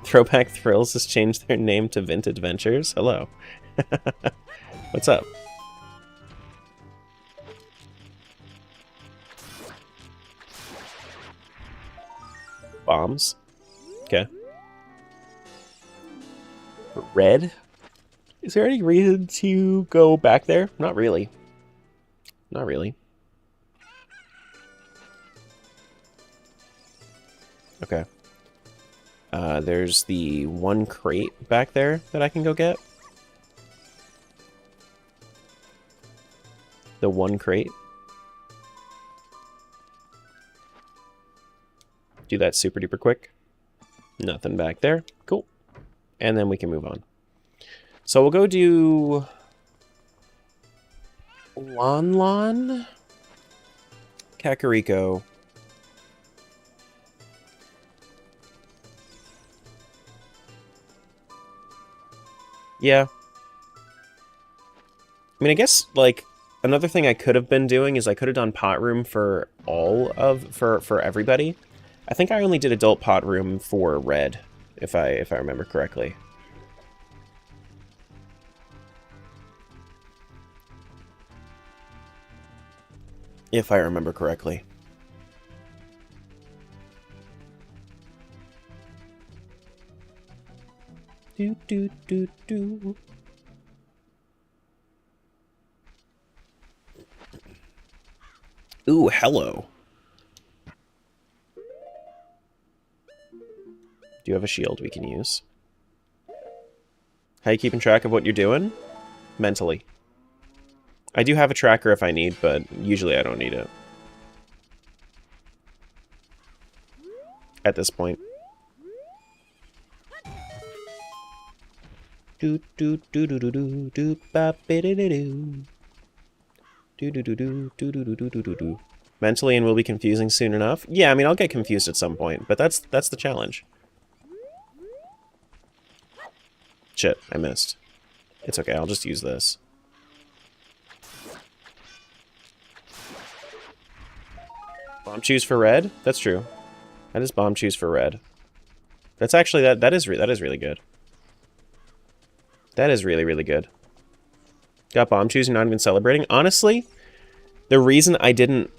Throwback Thrills has changed their name to Vintage Ventures. Hello. What's up? Bombs. Okay. Red? Is there any reason to go back there? Not really. Not really. Okay. There's the 1 crate back there that I can go get. The 1 crate. Do that super duper quick. Nothing back there. Cool. And then we can move on. So we'll go do Lon, Kakariko, yeah. I mean, I guess, like, another thing I could have been doing is I could have done pot room for for everybody. I think I only did adult pot room for red, if I remember correctly. If I remember correctly. Do do do do. Ooh, hello. Do you have a shield we can use? How you keeping track of what you're doing? Mentally. I do have a tracker if I need, but usually I don't need it. At this point. Do do do do do do do ba ba do do do do do do do do do do do do do. Mentally and will be confusing soon enough. Yeah, I mean, I'll get confused at some point, but that's the challenge. Shit, I missed. It's okay, I'll just use this. Bomb choose for red? That's true. That is bomb choose for red. That's actually, that is really good. That is really, really good. Got bomb choose and not even celebrating. Honestly, the reason I didn't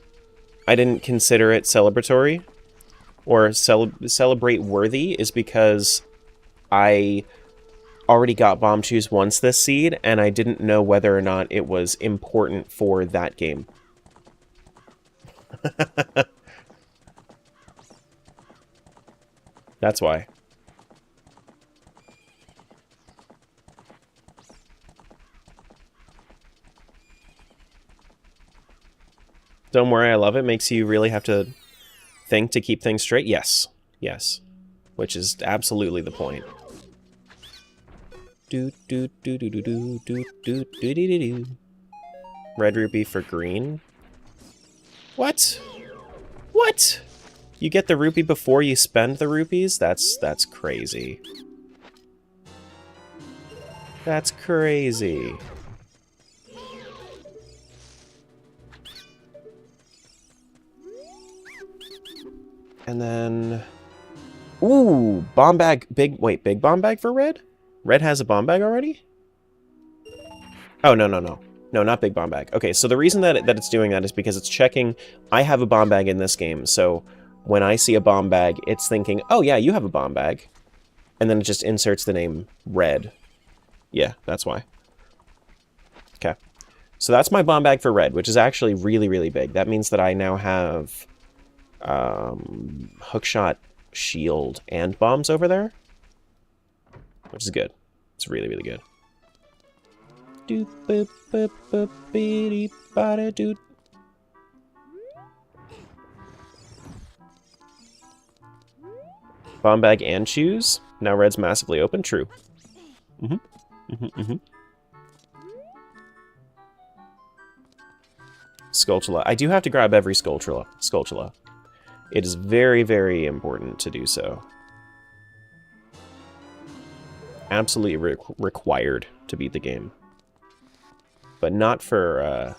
consider it celebratory or celebrate worthy is because I already got bomb choose once this seed, and I didn't know whether or not it was important for that game. That's why. Don't worry, I love it. Makes you really have to think to keep things straight. Yes. Yes. Which is absolutely the point. Red rupee for green. What? What? You get the rupee before you spend the rupees? That's crazy. That's crazy. And then... Ooh, bomb bag. Wait, big bomb bag for red? Red has a bomb bag already? Oh, no. No, not big bomb bag. Okay, so the reason that it's doing that is because it's checking, I have a bomb bag in this game, so when I see a bomb bag, it's thinking, oh yeah, you have a bomb bag. And then it just inserts the name red. Yeah, that's why. Okay. So that's my bomb bag for red, which is actually really, really big. That means that I now have hookshot, shield, and bombs over there, which is good. It's really, really good. Bomb bag and choose. Now red's massively open. True. Skulltula. I do have to grab every Skulltula. It is very, very important to do so. Absolutely required to beat the game. But not for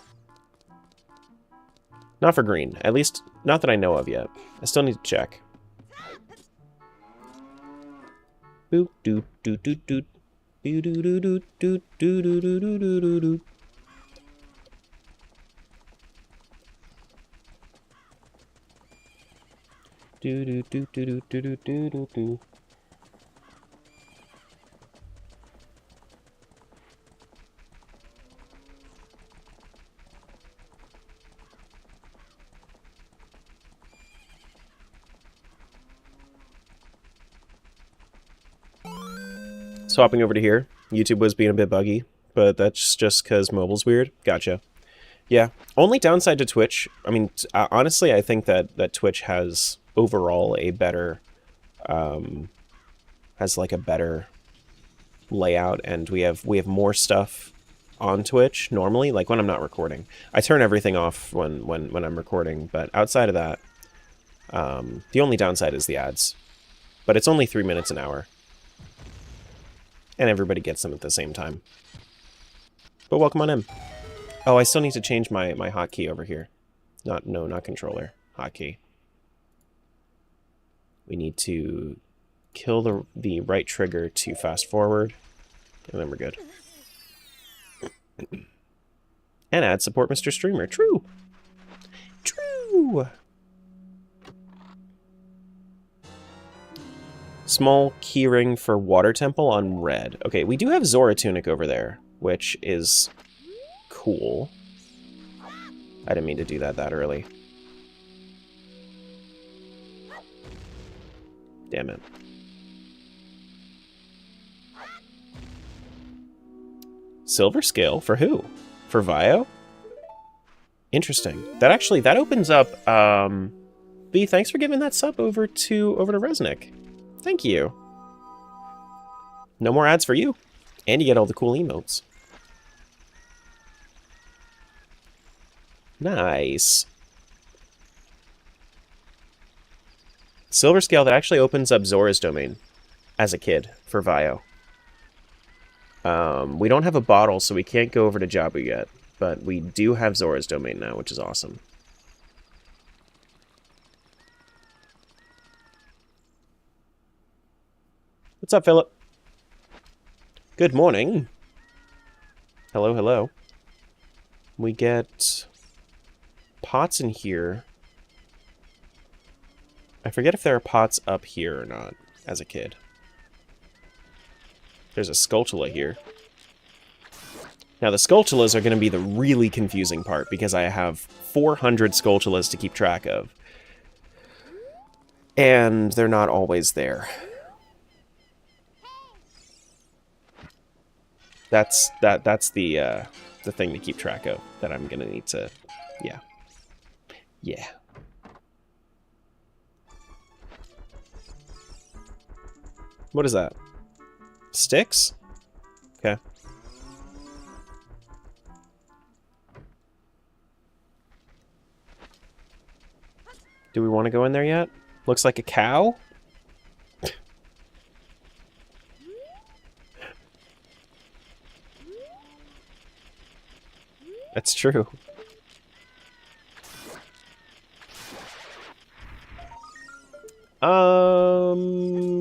green. At least, not that I know of yet. I still need to check. Boop doop doot doot doot. Doo doo doo doo doo doo doo doo doo doo doo. Do do do do do do do do do. Swapping over to here. YouTube was being a bit buggy, but that's just because mobile's weird. Gotcha. Yeah. Only downside to Twitch, I mean, honestly, I think that Twitch has overall a better, has like a better layout, and we have more stuff on Twitch normally, like when I'm not recording. I turn everything off when I'm recording, but outside of that, the only downside is the ads. But it's only 3 minutes an hour. And everybody gets them at the same time. But welcome on in. Oh, I still need to change my hotkey over here. Not controller. Hotkey. We need to kill the right trigger to fast forward. And then we're good. And add support Mr. Streamer. True! True! Small keyring for Water Temple on red. Okay, we do have Zora Tunic over there, which is cool. I didn't mean to do that early. Damn it. Silver scale for who? For Vio? Interesting. That opens up. B, thanks for giving that sub over to Resnick. Thank you. No more ads for you. And you get all the cool emotes. Nice. Silver Scale, that actually opens up Zora's Domain as a kid for Vio. We don't have a bottle, so we can't go over to Jabu yet, but we do have Zora's Domain now, which is awesome. What's up, Philip? Good morning. Hello, hello. We get pots in here. I forget if there are pots up here or not, as a kid. There's a Skulltula here. Now, the Skulltulas are going to be the really confusing part, because I have 400 Skulltulas to keep track of. And they're not always there. That's the thing to keep track of, that I'm going to need to... Yeah. Yeah. What is that? Sticks? Okay. Do we want to go in there yet? Looks like a cow? That's true.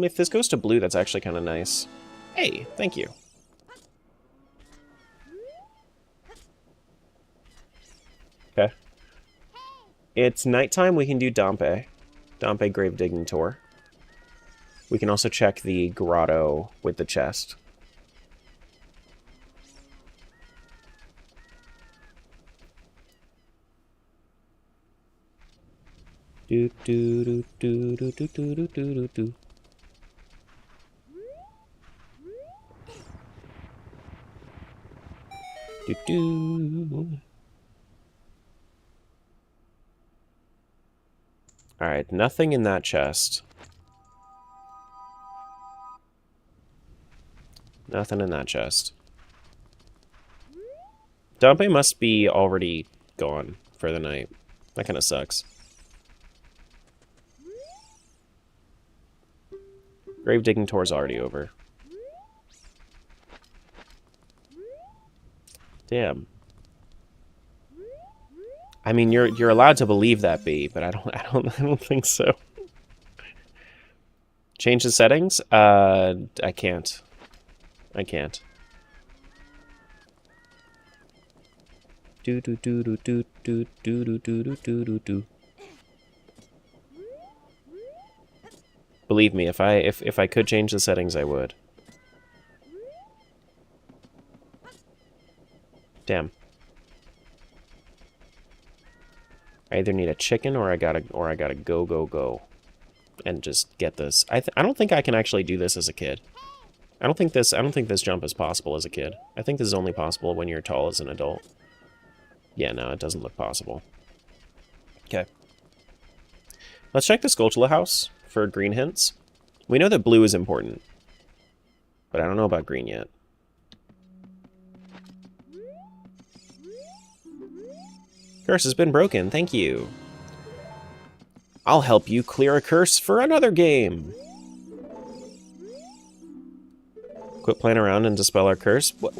If this goes to blue, that's actually kind of nice. Hey, thank you. Okay. It's nighttime, we can do Dampe. Dampe Grave Digging Tour. We can also check the grotto with the chest. Do do do do do do do do do do. Do do. All right, nothing in that chest. Nothing in that chest. Dampe must be already gone for the night. That kind of sucks. Grave digging tour's already over. Damn. I mean, you're allowed to believe that, B, but I don't think so. Change the settings? I can't. I can't. Do do do do do do do do do do do do. Believe me, if I could change the settings, I would. Damn. I either need a chicken or I gotta go and just get this. I don't think I can actually do this as a kid. I don't think this jump is possible as a kid. I think this is only possible when you're tall as an adult. Yeah, no, it doesn't look possible. Okay. Let's check the Skulltula house for green hints. We know that blue is important, but I don't know about green yet. Curse has been broken, thank you. I'll help you clear a curse for another game. Quit playing around and dispel our curse. What?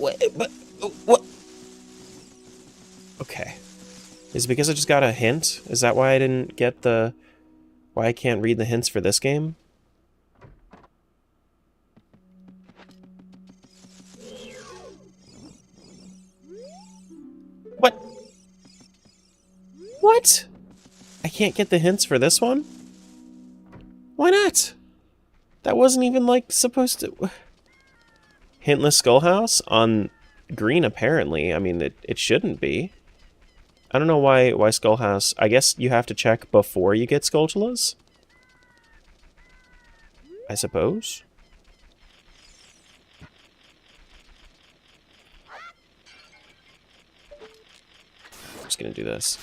Okay. Is it because I just got a hint? Is that why I didn't get the... Why I can't read the hints for this game? What? What? I can't get the hints for this one? Why not? That wasn't even, like, supposed to... Hintless Skullhouse? On green, apparently. I mean, it shouldn't be. I don't know why Skullhouse... I guess you have to check before you get Skulltulas? I suppose? I'm just gonna do this.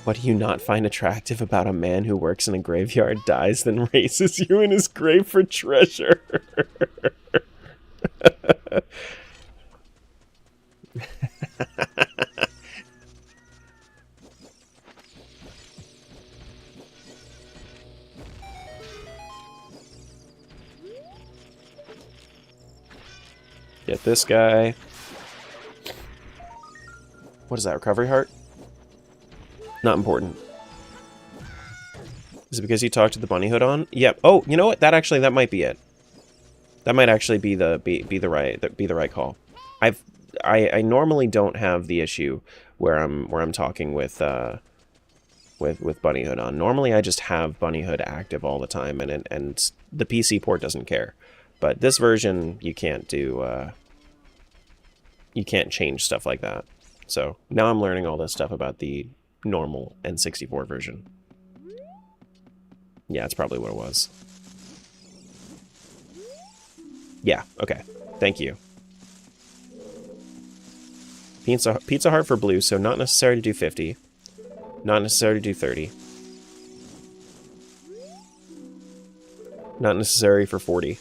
What do you not find attractive about a man who works in a graveyard, dies, then raises you in his grave for treasure? Get this guy. What is that, recovery heart? Not important. Is it because you talked to the bunny hood on? Yep. Oh, you know what? That might be it. That might actually be the right call. I normally don't have the issue where I'm talking with bunny hood on. Normally I just have bunny hood active all the time, and the PC port doesn't care. But this version you can't do you can't change stuff like that. So now I'm learning all this stuff about the normal N64 version. Yeah, that's probably what it was. Yeah, okay. Thank you. Pizza heart for blue, so not necessary to do 50. Not necessary to do 30. Not necessary for 40.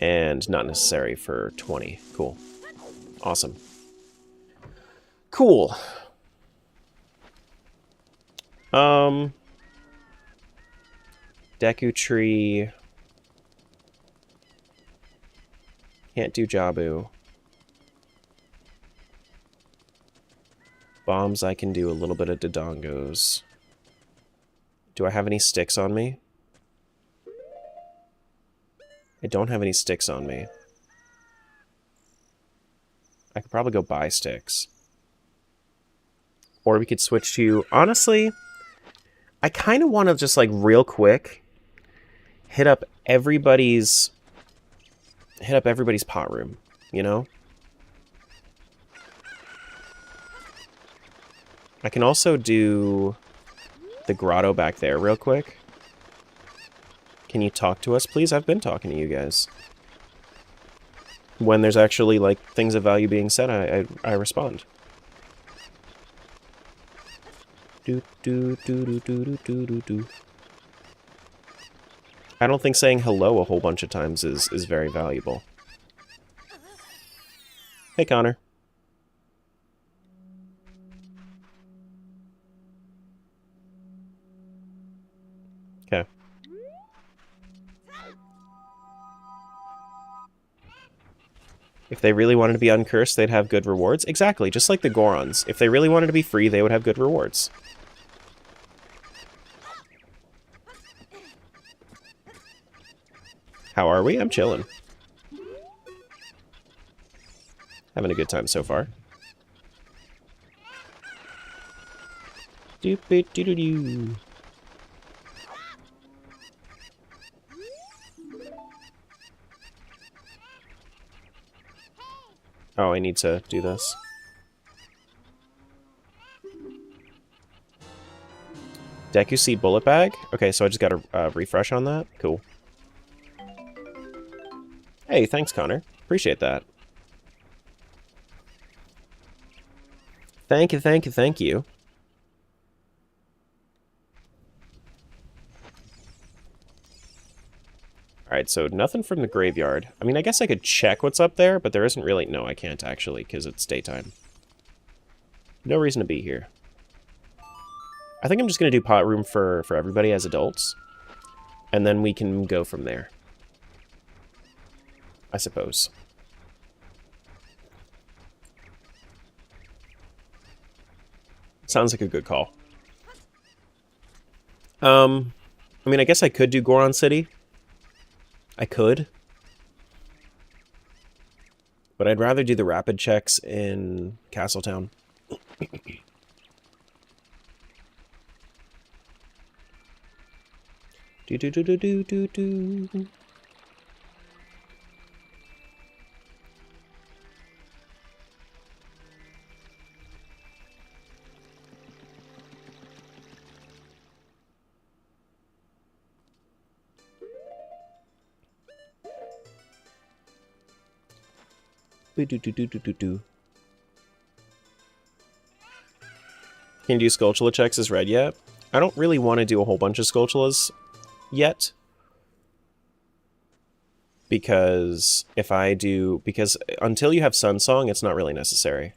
And not necessary for 20. Cool. Awesome. Cool. Deku Tree. Can't do Jabu. Bombs, I can do a little bit of Dodongos. Do I have any sticks on me? I don't have any sticks on me. I could probably go buy sticks. Or we could switch to... Honestly, I kind of want to just, like, real quick hit up everybody's pot room, you know? I can also do the grotto back there real quick. Can you talk to us, please? I've been talking to you guys. When there's actually, like, things of value being said, I respond. Do do do do do do do do. I don't think saying hello a whole bunch of times is very valuable. Hey, Connor. Okay. If they really wanted to be uncursed, they'd have good rewards. Exactly, just like the Gorons. If they really wanted to be free, they would have good rewards. How are we? I'm chilling. Having a good time so far. Doop-it-doo-doo-doo. Oh, I need to do this. Deku Seed Bullet Bag? Okay, so I just got a refresh on that? Cool. Hey, thanks, Connor. Appreciate that. Thank you, thank you, thank you. Alright, so nothing from the graveyard. I mean, I guess I could check what's up there, but there isn't really... No, I can't, actually, because it's daytime. No reason to be here. I think I'm just going to do pot room for everybody as adults. And then we can go from there. I suppose. Sounds like a good call. I mean, I guess I could do Goron City. I could. But I'd rather do the rapid checks in Castletown. Do do do do do do do. Do. Can you do Skulltula checks as red yet? I don't really want to do a whole bunch of Skulltulas yet. Because if I do... Because until you have Sun Song, it's not really necessary.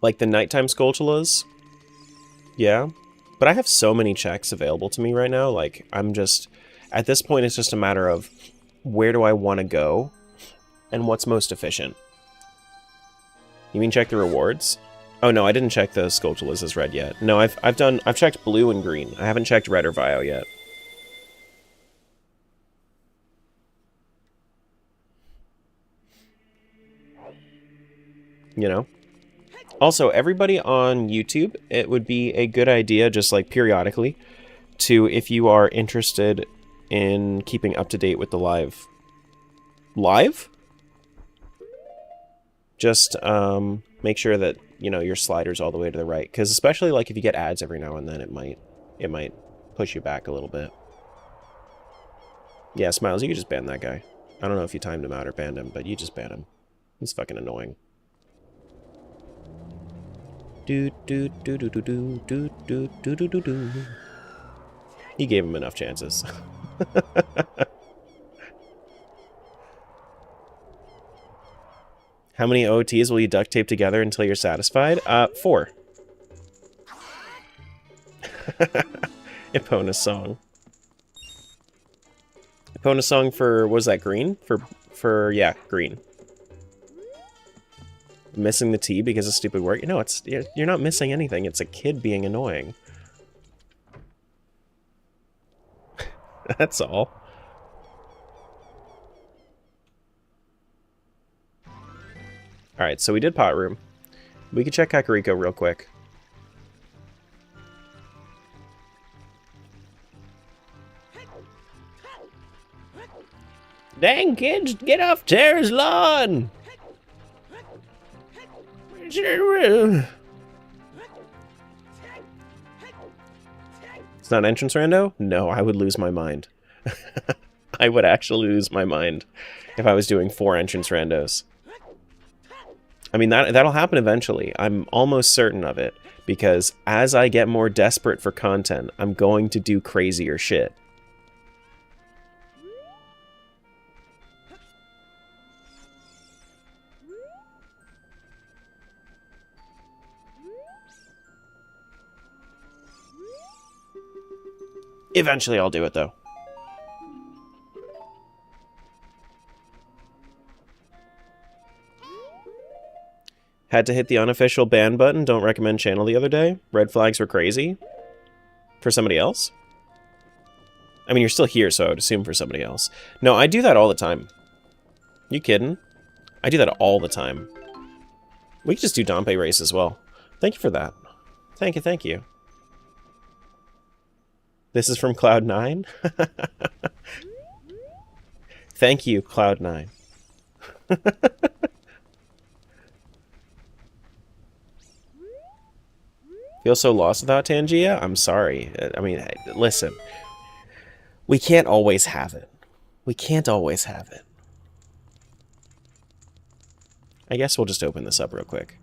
Like the nighttime Skulltulas? Yeah. But I have so many checks available to me right now, like, I'm just... At this point, it's just a matter of where do I want to go and what's most efficient. You mean check the rewards? Oh no, I didn't check the Skulltulas red yet. No, I've checked blue and green. I haven't checked red or Vio yet. You know? Also, everybody on YouTube, it would be a good idea, just like periodically, to, if you are interested in keeping up to date with the live... Just, make sure that, you know, your slider's all the way to the right. Because especially, like, if you get ads every now and then, it might push you back a little bit. Yeah, Smiles, you could just ban that guy. I don't know if you timed him out or banned him, but you just ban him. He's fucking annoying. Do do do do do do do do do do do do. He gave him enough chances. How many OOTs will you duct tape together until you're satisfied? 4. Epona song. Epona song for, what was that, green? Yeah, green. Missing the T because of stupid work? No, you're not missing anything. It's a kid being annoying. That's all. Alright, so we did pot room. We could check Kakariko real quick. Dang kids, get off Tara's lawn! It's not an entrance rando? No, I would lose my mind. I would actually lose my mind if I was doing 4 entrance randos. I mean, that'll happen eventually. I'm almost certain of it, because as I get more desperate for content, I'm going to do crazier shit. Eventually I'll do it, though. Had to hit the unofficial ban button, don't recommend channel the other day. Red flags were crazy. For somebody else? I mean, you're still here, so I would assume for somebody else. No, I do that all the time. You kidding? I do that all the time. We could just do Dompe race as well. Thank you for that. Thank you, thank you. This is from Cloud9? Thank you, Cloud9. Feel so lost without Tangia? I'm sorry. I mean, listen. We can't always have it. We can't always have it. I guess we'll just open this up real quick.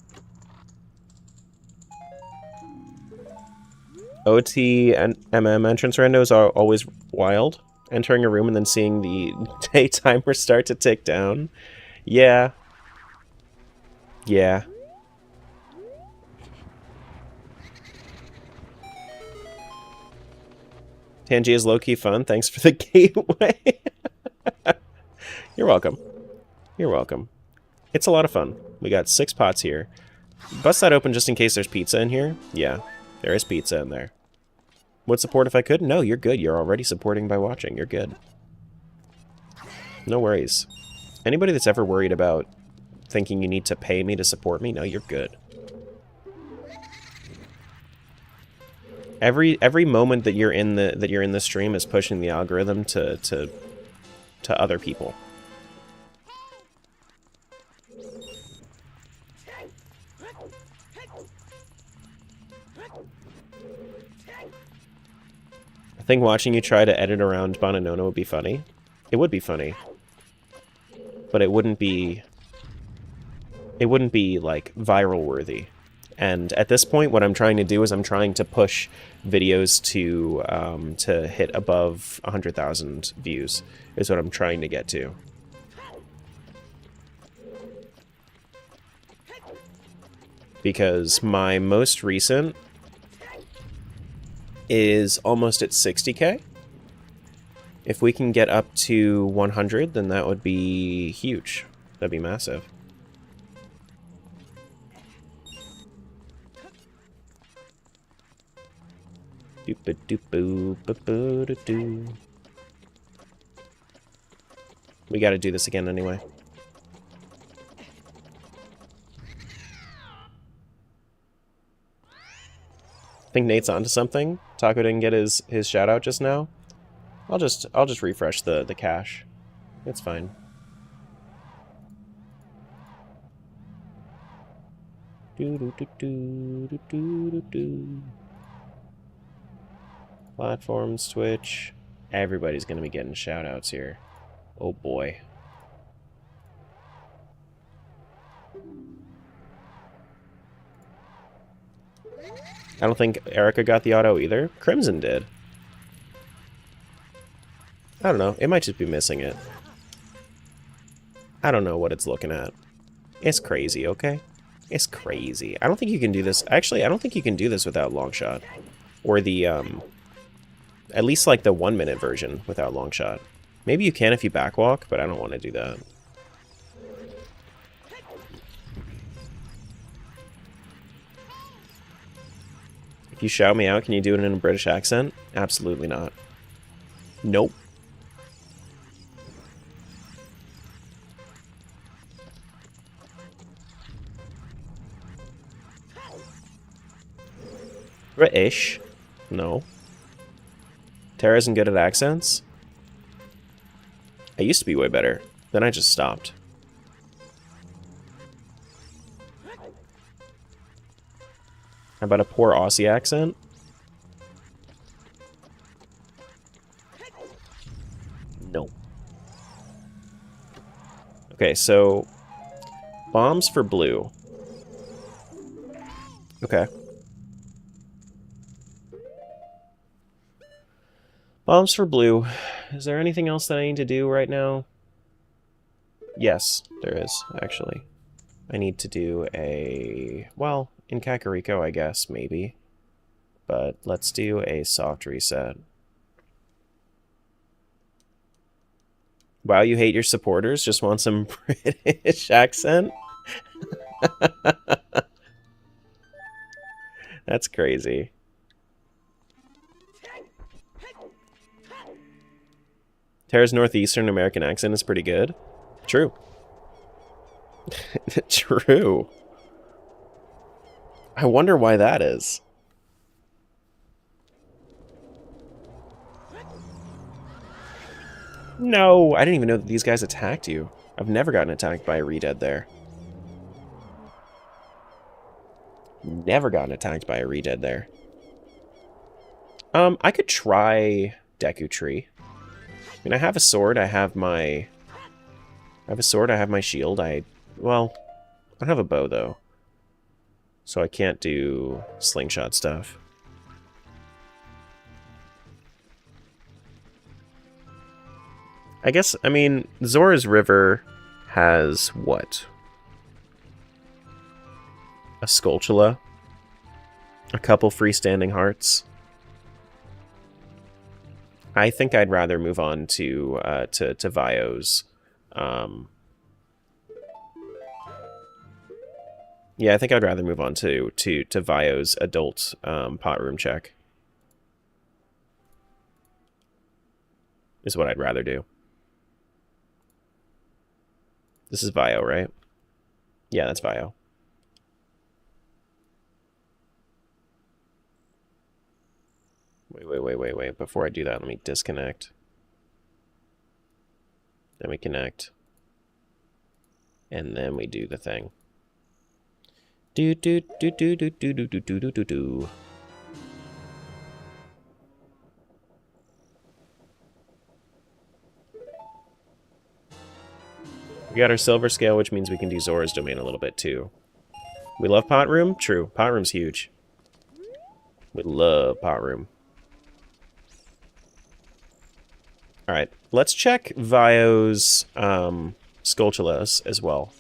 OT and MM entrance randos are always wild. Entering a room and then seeing the day timer start to tick down. Yeah. Yeah. Tangia is low-key fun. Thanks for the gateway. You're welcome. You're welcome. It's a lot of fun. We got 6 pots here. Bust that open just in case there's pizza in here. Yeah, there is pizza in there. Would support if I could? No, you're good. You're already supporting by watching. You're good. No worries. Anybody that's ever worried about thinking you need to pay me to support me, no, you're good. Every moment that you're in the stream is pushing the algorithm to other people. I think watching you try to edit around Bananono would be funny. It would be funny. But it wouldn't be like viral worthy. And at this point, what I'm trying to do is I'm trying to push videos to hit above 100,000 views, is what I'm trying to get to. Because my most recent is almost at 60k. If we can get up to 100, then that would be huge. That'd be massive. Doop-a-doop-boo-ba-boo-da-doo. We gotta do this again anyway. I think Nate's onto something. Taco didn't get his shout out just now. I'll just refresh the cache. It's fine. Platforms, Twitch. Everybody's gonna be getting shout outs here. Oh boy. I don't think Erica got the auto either. Crimson did. I don't know. It might just be missing it. I don't know what it's looking at. It's crazy, okay? It's crazy. I don't think you can do this. Actually, I don't think you can do this without Longshot. Or the, at least like the 1 minute version without Longshot. Maybe you can if you backwalk, but I don't want to do that. If you shout me out, can you do it in a British accent? Absolutely not. Nope. British? No. Tara isn't good at accents? I used to be way better. Then I just stopped. How about a poor Aussie accent? No. Okay, so bombs for blue. Okay. Bombs for blue. Is there anything else that I need to do right now? Yes, there is, actually. I need to do a... well, in Kakariko, I guess, maybe. But let's do a soft reset. Wow, you hate your supporters? Just want some British accent? That's crazy. Tara's Northeastern American accent is pretty good. True. True. I wonder why that is. No, I didn't even know that these guys attacked you. I've never gotten attacked by a Redead there. Never gotten attacked by a Redead there. I could try Deku Tree. I mean, I have a sword, I have my shield, well, I don't have a bow, though. So I can't do slingshot stuff. I guess, I mean, Zora's River has what? A Skulltula? A couple freestanding hearts? I think I'd rather move on to Vio's. Yeah, I think I'd rather move on to Vio's adult pot room check. Is what I'd rather do. This is Vio, right? Yeah, that's Vio. Wait. Before I do that, let me disconnect. Then we connect. And then we do the thing. Do. We got our silver scale, which means we can do Zora's domain a little bit too. We love pot room? True. Pot room's huge. We love pot room. Alright, let's check Vio's Skulltulas as well.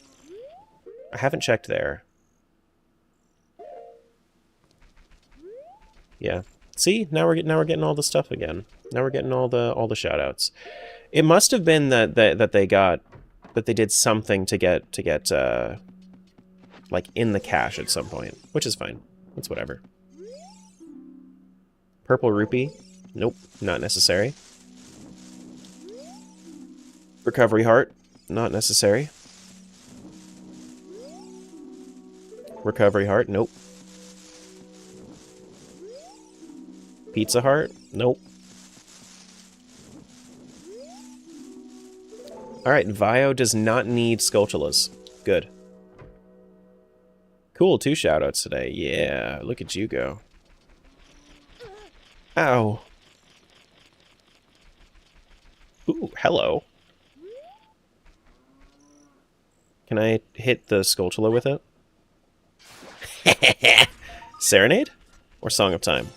I haven't checked there. Yeah. See, now we're getting all the stuff again. Now we're getting all the shout outs. It must have been that they did something to get like in the cache at some point, which is fine. It's whatever. Purple rupee? Nope, not necessary. Recovery heart? Not necessary. Recovery heart? Nope. Pizza heart? Nope. Alright, Vio does not need Skulltulas. Good. Cool, 2 shoutouts today. Yeah, look at you go. Ow. Ooh, hello. Can I hit the Skulltula with it? Serenade? Or Song of Time?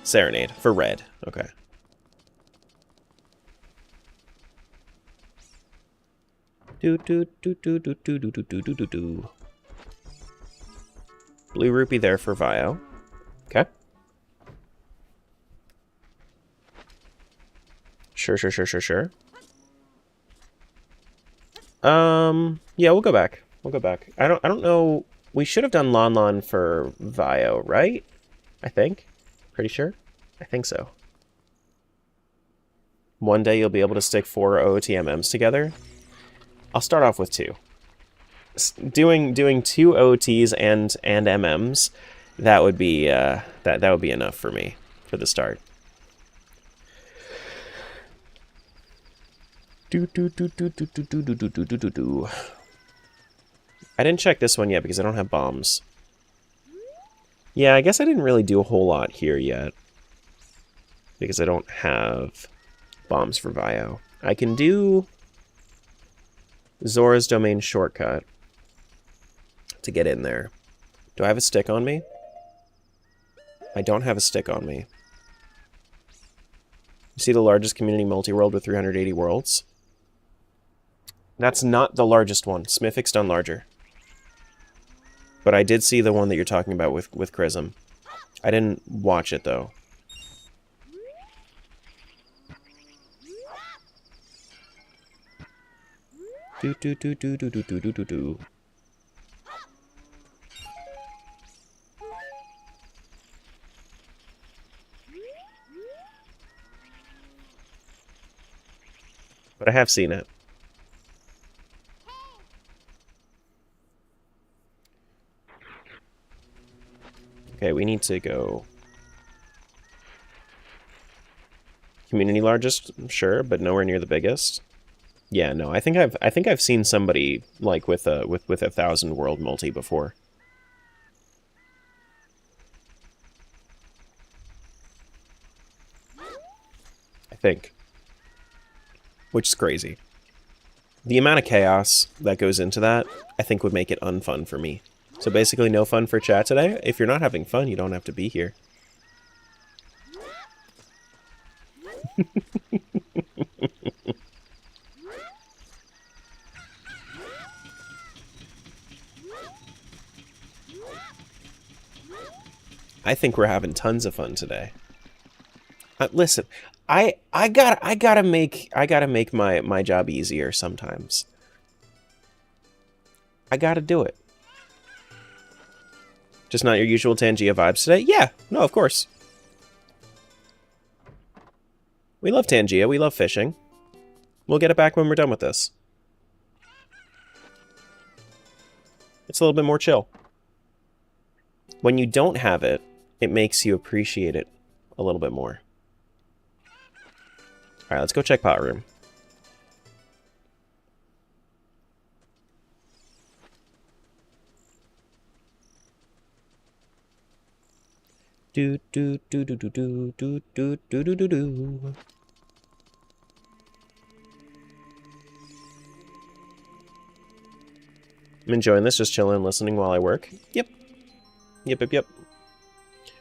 Serenade, for red. Okay. Do. Blue rupee there for Vio. Okay. Sure. Yeah, we'll go back. We'll go back. I don't know. We should have done Lon Lon for Vio, right? I think. Pretty sure. I think so. One day you'll be able to stick 4 OOTMMs together. I'll start off with 2. Doing 2 OOTs and MMs, that would be that would be enough for me for the start. I didn't check this one yet because I don't have bombs. Yeah, I guess I didn't really do a whole lot here yet because I don't have bombs for Vio. I can do Zora's Domain shortcut to get in there. Do I have a stick on me? I don't have a stick on me. You see the largest community multi-world with 380 worlds? That's not the largest one. Smithick's done larger. But I did see the one that you're talking about with Chrism. I didn't watch it, though. Do. But I have seen it. Okay, we need to go... Community largest, sure, but nowhere near the biggest. Yeah, no, I think I've seen somebody like with a 1,000 world multi before. I think. Which is crazy. The amount of chaos that goes into that, I think would make it unfun for me. So basically no fun for chat today. If you're not having fun, you don't have to be here. I think we're having tons of fun today. Listen, I gotta make my job easier sometimes. I gotta do it. Just not your usual Tangia vibes today? Yeah, no, of course. We love Tangia, we love fishing. We'll get it back when we're done with this. It's a little bit more chill. When you don't have it, it makes you appreciate it a little bit more. Alright, let's go check pot room. Do. I'm enjoying this, just chilling and listening while I work. Yep.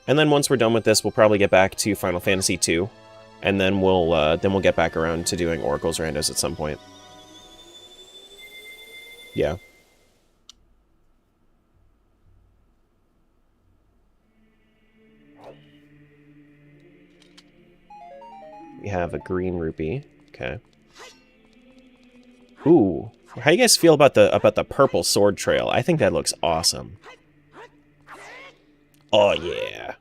And then once we're done with this, we'll probably get back to Final Fantasy II, and then we'll get back around to doing Oracle's Randos at some point. Yeah. We have a green rupee. Okay. Ooh. How do you guys feel about the purple sword trail? I think that looks awesome. Oh, yeah.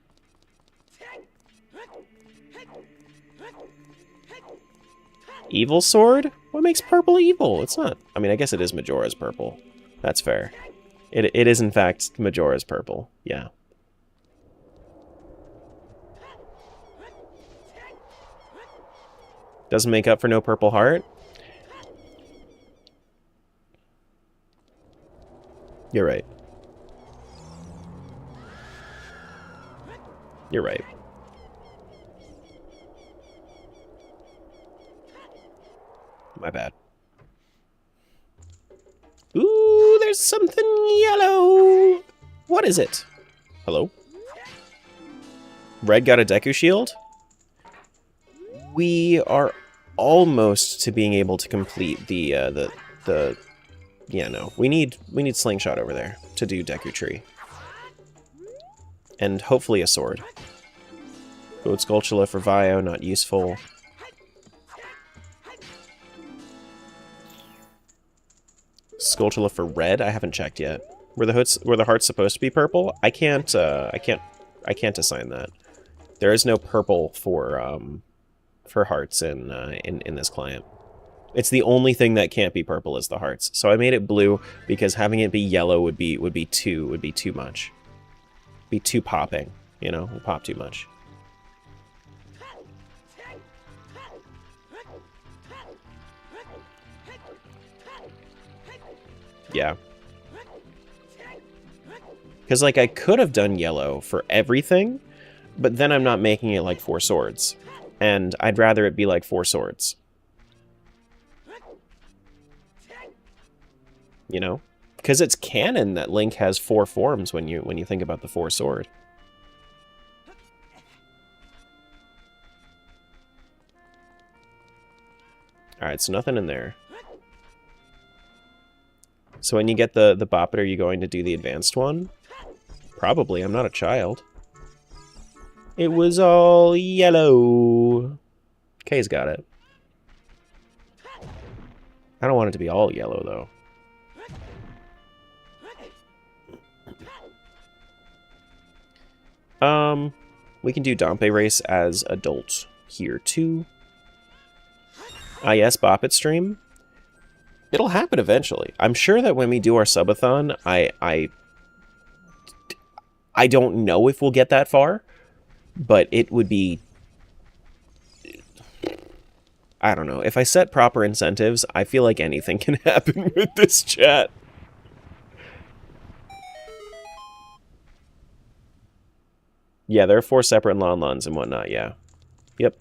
Evil sword? What makes purple evil? It's not. I mean, I guess it is Majora's purple. That's fair. It is, in fact, Majora's purple. Yeah. Doesn't make up for no purple heart? You're right. You're right. My bad. Ooh, there's something yellow! What is it? Hello? Red got a Deku Shield? We are almost to being able to complete the yeah, no. We need Slingshot over there to do Deku Tree. And hopefully a sword. Goat Skulltula for Vio, not useful. Skulltula for red, I haven't checked yet. Were the hearts supposed to be purple? I can't assign that. There is no purple for hearts in this client. It's the only thing that can't be purple is the hearts. So I made it blue because having it be yellow would be too much. Be too popping, you know? It would pop too much. Yeah. Because, like, I could have done yellow for everything, but then I'm not making it like 4 swords. And I'd rather it be like 4 swords. You know? Because it's canon that Link has 4 forms when you think about the 4 sword. Alright, so nothing in there. So when you get the Boppet, are you going to do the advanced one? Probably, I'm not a child. It was all yellow. Kay's got it. I don't want it to be all yellow, though. We can do Dompe Race as adult here, too. Ah, yes, Boppet stream. It'll happen eventually. I'm sure that when we do our subathon, I don't know if we'll get that far, but it would be... I don't know. If I set proper incentives, I feel like anything can happen with this chat. Yeah, there are 4 separate Lon-Lons and whatnot, yeah. Yep.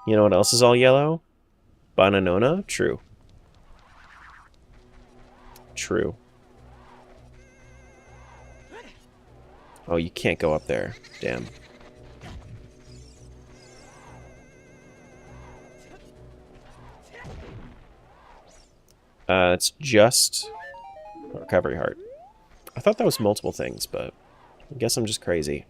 You know what else is all yellow? Bananona? True. True. Oh, you can't go up there. Damn. It's just a recovery heart. I thought that was multiple things, but I guess I'm just crazy.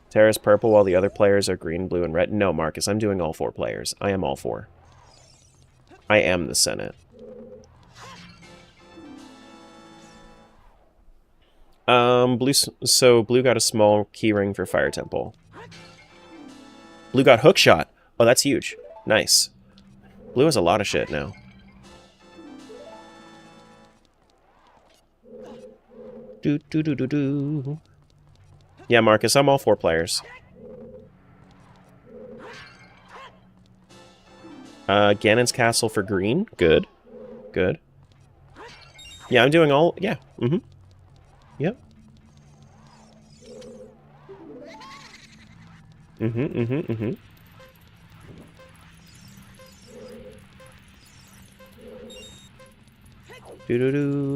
Terra's purple while the other players are green, blue, and red. No, Marcus, I'm doing all 4 players. I am all 4. I am the Senate. Blue got a small keyring for Fire Temple. Blue got Hookshot. Oh, that's huge. Nice. Blue has a lot of shit now. Do. Yeah, Marcus, I'm all 4 players. Ganon's Castle for green. Good. Good. Yeah, I'm doing all... Yeah. Mm-hmm. Yep. Mm-hmm.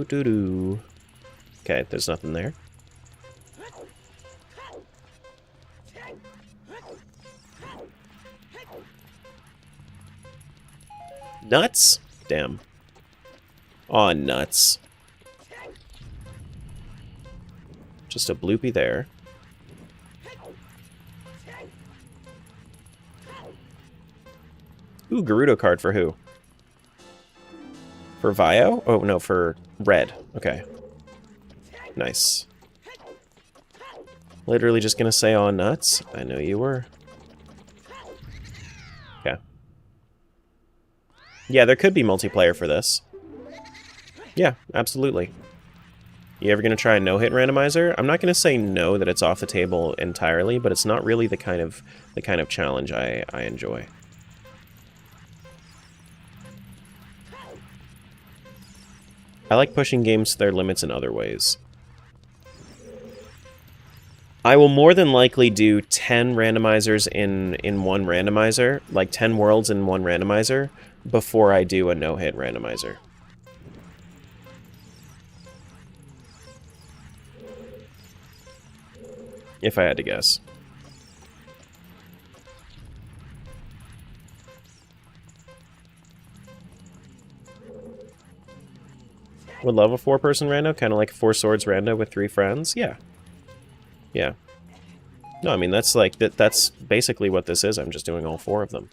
Do. Okay, there's nothing there. Nuts? Damn. Aw, nuts. Just a bloopy there. Ooh, Gerudo card for who? For Vio? Oh, no, for red. Okay. Nice. Literally just gonna say on nuts. I know you were. Okay. Yeah, there could be multiplayer for this. Yeah, absolutely. You ever gonna try a no-hit randomizer? I'm not gonna say no that it's off the table entirely, but it's not really the kind of challenge I enjoy. I like pushing games to their limits in other ways. I will more than likely do 10 randomizers in one randomizer, like 10 worlds in one randomizer, before I do a no-hit randomizer. If I had to guess. Would love a 4-person rando, kind of like a 4 Swords rando with 3 friends. Yeah. Yeah. No, I mean, that's like, that's basically what this is. I'm just doing all 4 of them.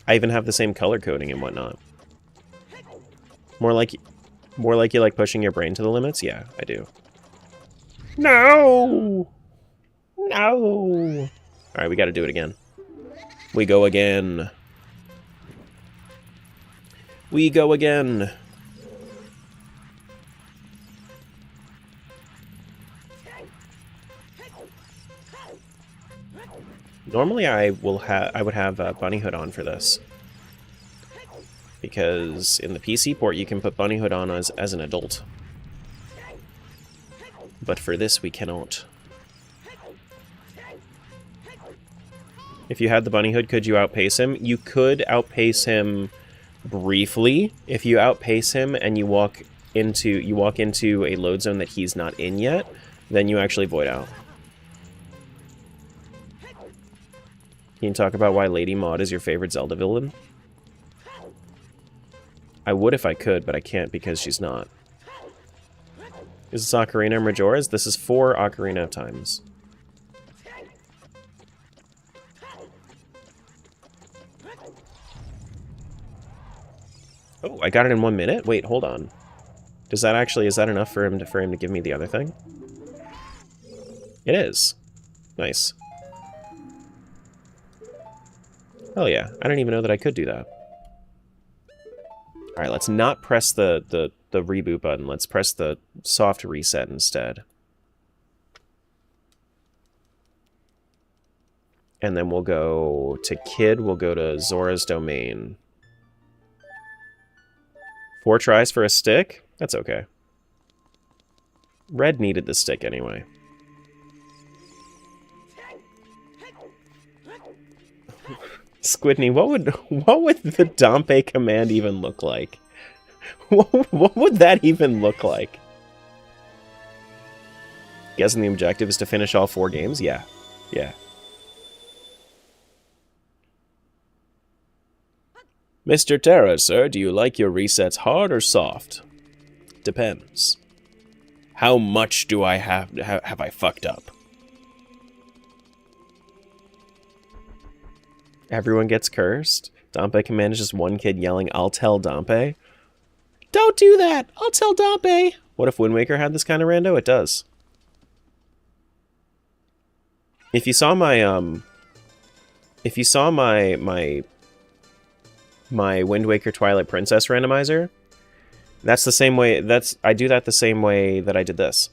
I even have the same color coding and whatnot. More like you like pushing your brain to the limits? Yeah, I do. No! No! Alright, we gotta do it again. We go again. We go again. Normally I would have Bunny Hood on for this. Because in the PC port you can put Bunny Hood on as an adult. But for this we cannot. If you had the Bunny Hood, could you outpace him? You could outpace him briefly. If you outpace him and you walk into a load zone that he's not in yet, then you actually void out. Can you talk about why Lady Maud is your favorite Zelda villain? I would if I could, but I can't because she's not. Is this Ocarina and Majora's? This is 4 Ocarina of Times. Oh, I got it in 1 minute? Wait, hold on. Is that enough for him to give me the other thing? It is. Nice. Hell yeah. I didn't even know that I could do that. Alright, let's not press the reboot button. Let's press the soft reset instead. And then we'll go to Kid, we'll go to Zora's Domain. 4 tries for a stick? That's okay. Red needed the stick anyway. Squidney, what would the Dompe command even look like? What would that even look like? Guessing the objective is to finish all 4 games? Yeah. Yeah. Mr. Terra, sir, do you like your resets hard or soft? Depends. How much do I have I fucked up? Everyone gets cursed? Dompe command is just one kid yelling, "I'll tell Dompe." Don't do that! I'll tell Dompe! What if Wind Waker had this kind of rando? It does. If you saw my, my Wind Waker Twilight Princess randomizer, that's the same way, I do that the same way that I did this.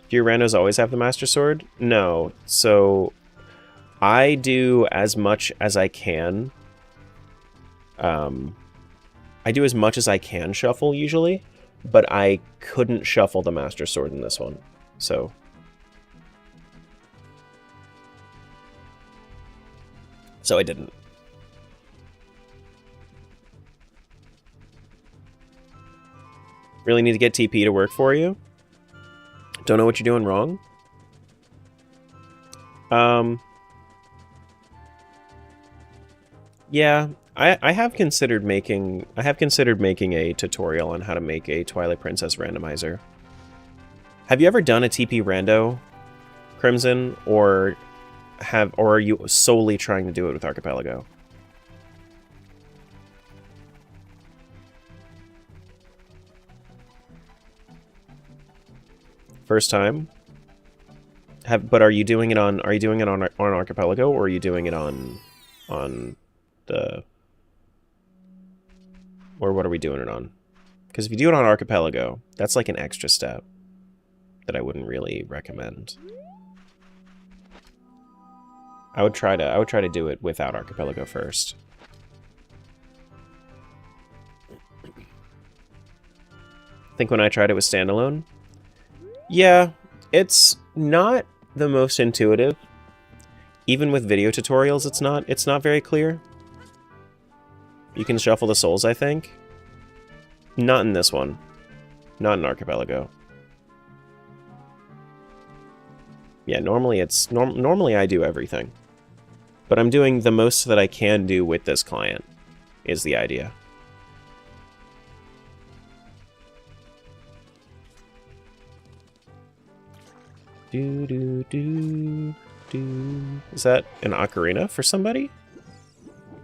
Do your randos always have the Master Sword? No. So, I do as much as I can. I do as much as I can shuffle, usually. But I couldn't shuffle the Master Sword in this one. So... I didn't. Really need to get TP to work for you? Don't know what you're doing wrong? Yeah, I have considered making a tutorial on how to make a Twilight Princess randomizer. Have you ever done a TP rando, Crimson, or are you solely trying to do it with Archipelago? First time? But are you doing it on Archipelago, or are you doing it on the, or what are we doing it on? Because if you do it on Archipelago, that's like an extra step that I wouldn't really recommend. I would try to do it without Archipelago first. I think when I tried it with standalone, yeah, it's not the most intuitive. Even with video tutorials, it's not very clear. You can shuffle the souls, I think. Not in this one. Not in Archipelago. Yeah, normally normally I do everything. But I'm doing the most that I can do with this client, is the idea. Do do do do. Is that an ocarina for somebody?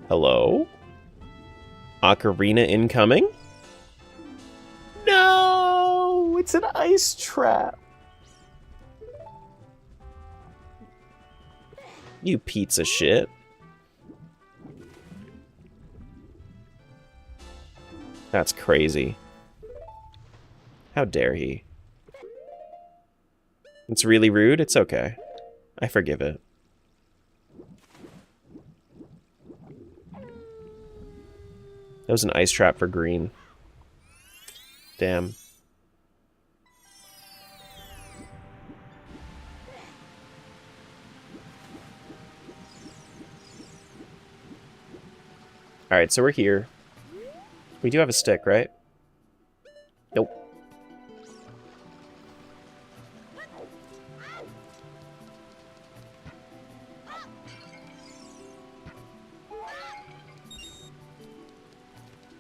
Hello? Ocarina incoming? No! It's an ice trap! You pizza shit. That's crazy. How dare he? It's really rude. It's okay. I forgive it. That was an ice trap for green. Damn. Alright, so we're here. We do have a stick, right? Nope.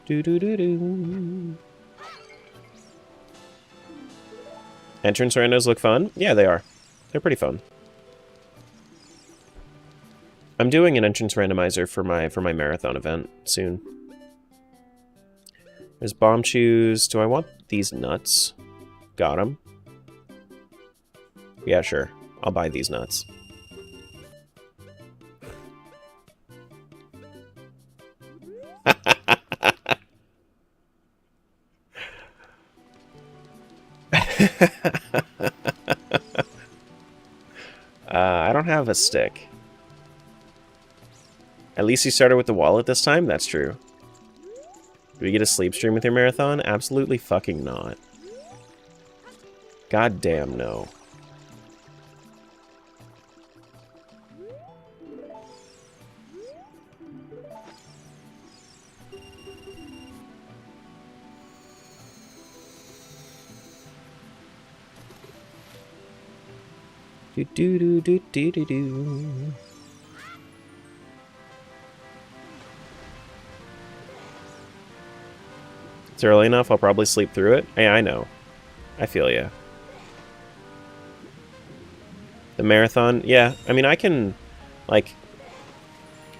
Do-do-do-do. Entrance randos look fun? Yeah, they are. They're pretty fun. I'm doing an entrance randomizer for my marathon event soon. There's bomb shoes. Do I want these nuts? Got them. Yeah, sure. I'll buy these nuts. I don't have a stick. At least you started with the wallet this time? That's true. Do we get a sleep stream with your marathon? Absolutely fucking not. God damn no. Do do do do do do do. It's early enough, I'll probably sleep through it. Yeah, I know. I feel ya. The marathon, yeah. I mean, I can, like,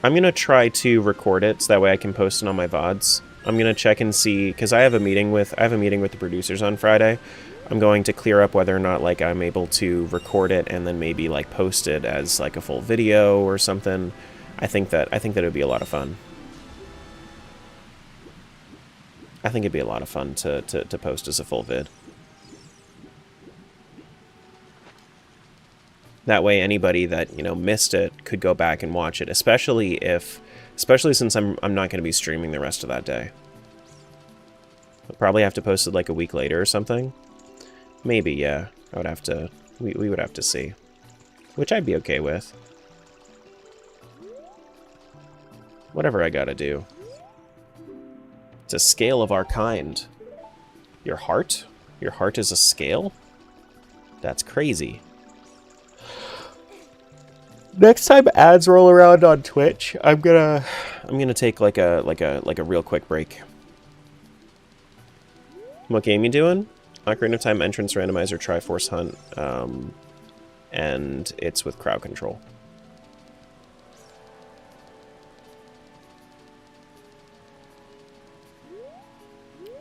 I'm gonna try to record it so that way I can post it on my VODs. I'm gonna check and see, because I have a meeting with the producers on Friday. I'm going to clear up whether or not, like, I'm able to record it and then maybe, like, post it as, like, a full video or something. I think that it would be a lot of fun. I think it'd be a lot of fun to post as a full vid. That way anybody that, you know, missed it could go back and watch it, especially since I'm not going to be streaming the rest of that day. I'll probably have to post it like a week later or something. Maybe, yeah. I would have to, we would have to see. Which I'd be okay with. Whatever I gotta do. It's a scale of our kind. Your heart? Your heart is a scale? That's crazy. Next time ads roll around on Twitch, I'm gonna take like a real quick break. What game you doing? Ocarina of Time Entrance Randomizer Triforce Hunt, and it's with crowd control.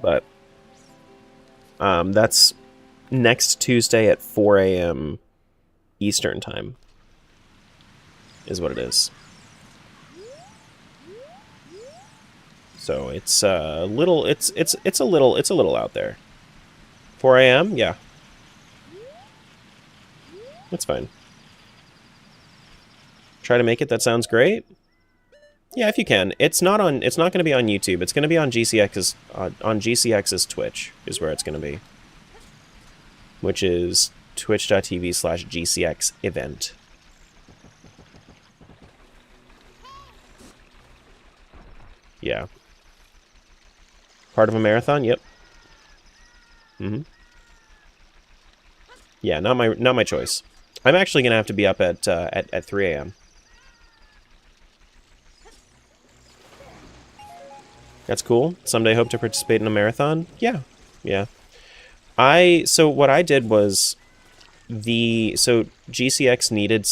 But that's next Tuesday at 4 a.m. Eastern Time. Is what it is. So it's a little a little out there. 4 a.m. Yeah, that's fine. Try to make it. That sounds great. Yeah, if you can. It's not going to be on YouTube. It's going to be on GCX's Twitch is where it's going to be, which is twitch.tv/GCX event. Yeah. Part of a marathon? Yep. Mm-hmm. Yeah, not my choice. I'm actually gonna have to be up at 3 a.m. That's cool. Someday hope to participate in a marathon? Yeah. Yeah. So what I did was so GCX needed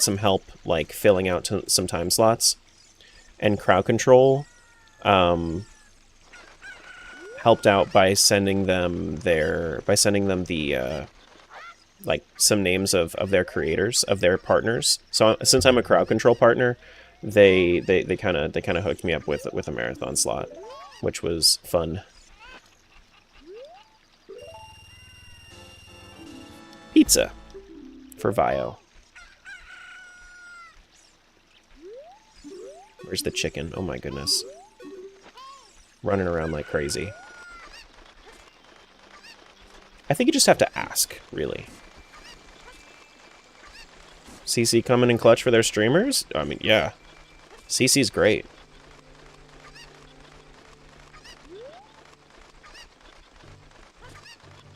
some help like filling out some time slots, and crowd control helped out by sending them the like some names of their creators, of their partners. So since I'm a crowd control partner, they kind of hooked me up with a marathon slot, which was fun. Pizza for Vio. Where's the chicken? Oh my goodness. Running around like crazy. I think you just have to ask, really. CC coming in clutch for their streamers? I mean, yeah. CC's great.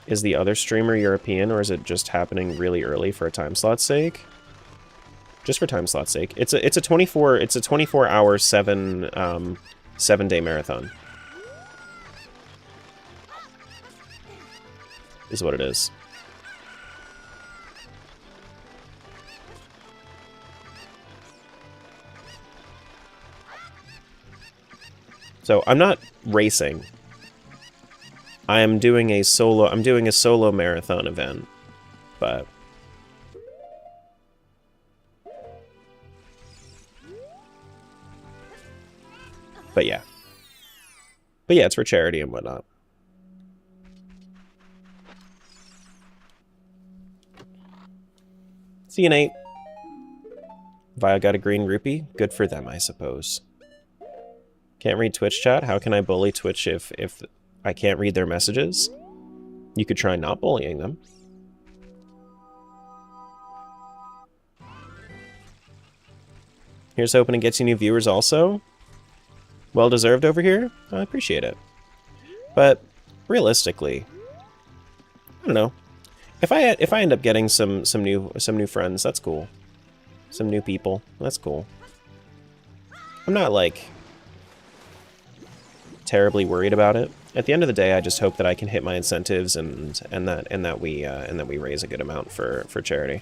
Is the other streamer European, or is it just happening really early for a time slot's sake? Just for time slot's sake. It's a 24-hour 7-day marathon. Is what it is. So I'm not racing. I'm doing a solo marathon event, but yeah. But yeah, it's for charity and whatnot. See you, Nate. Vio got a green rupee. Good for them, I suppose. Can't read Twitch chat? How can I bully Twitch if I can't read their messages? You could try not bullying them. Here's hoping it gets you new viewers also. Well deserved over here. I appreciate it. But realistically, I don't know. If I end up getting some new friends, that's cool. Some new people, that's cool. I'm not like terribly worried about it. At the end of the day, I just hope that I can hit my incentives and that we raise a good amount for charity.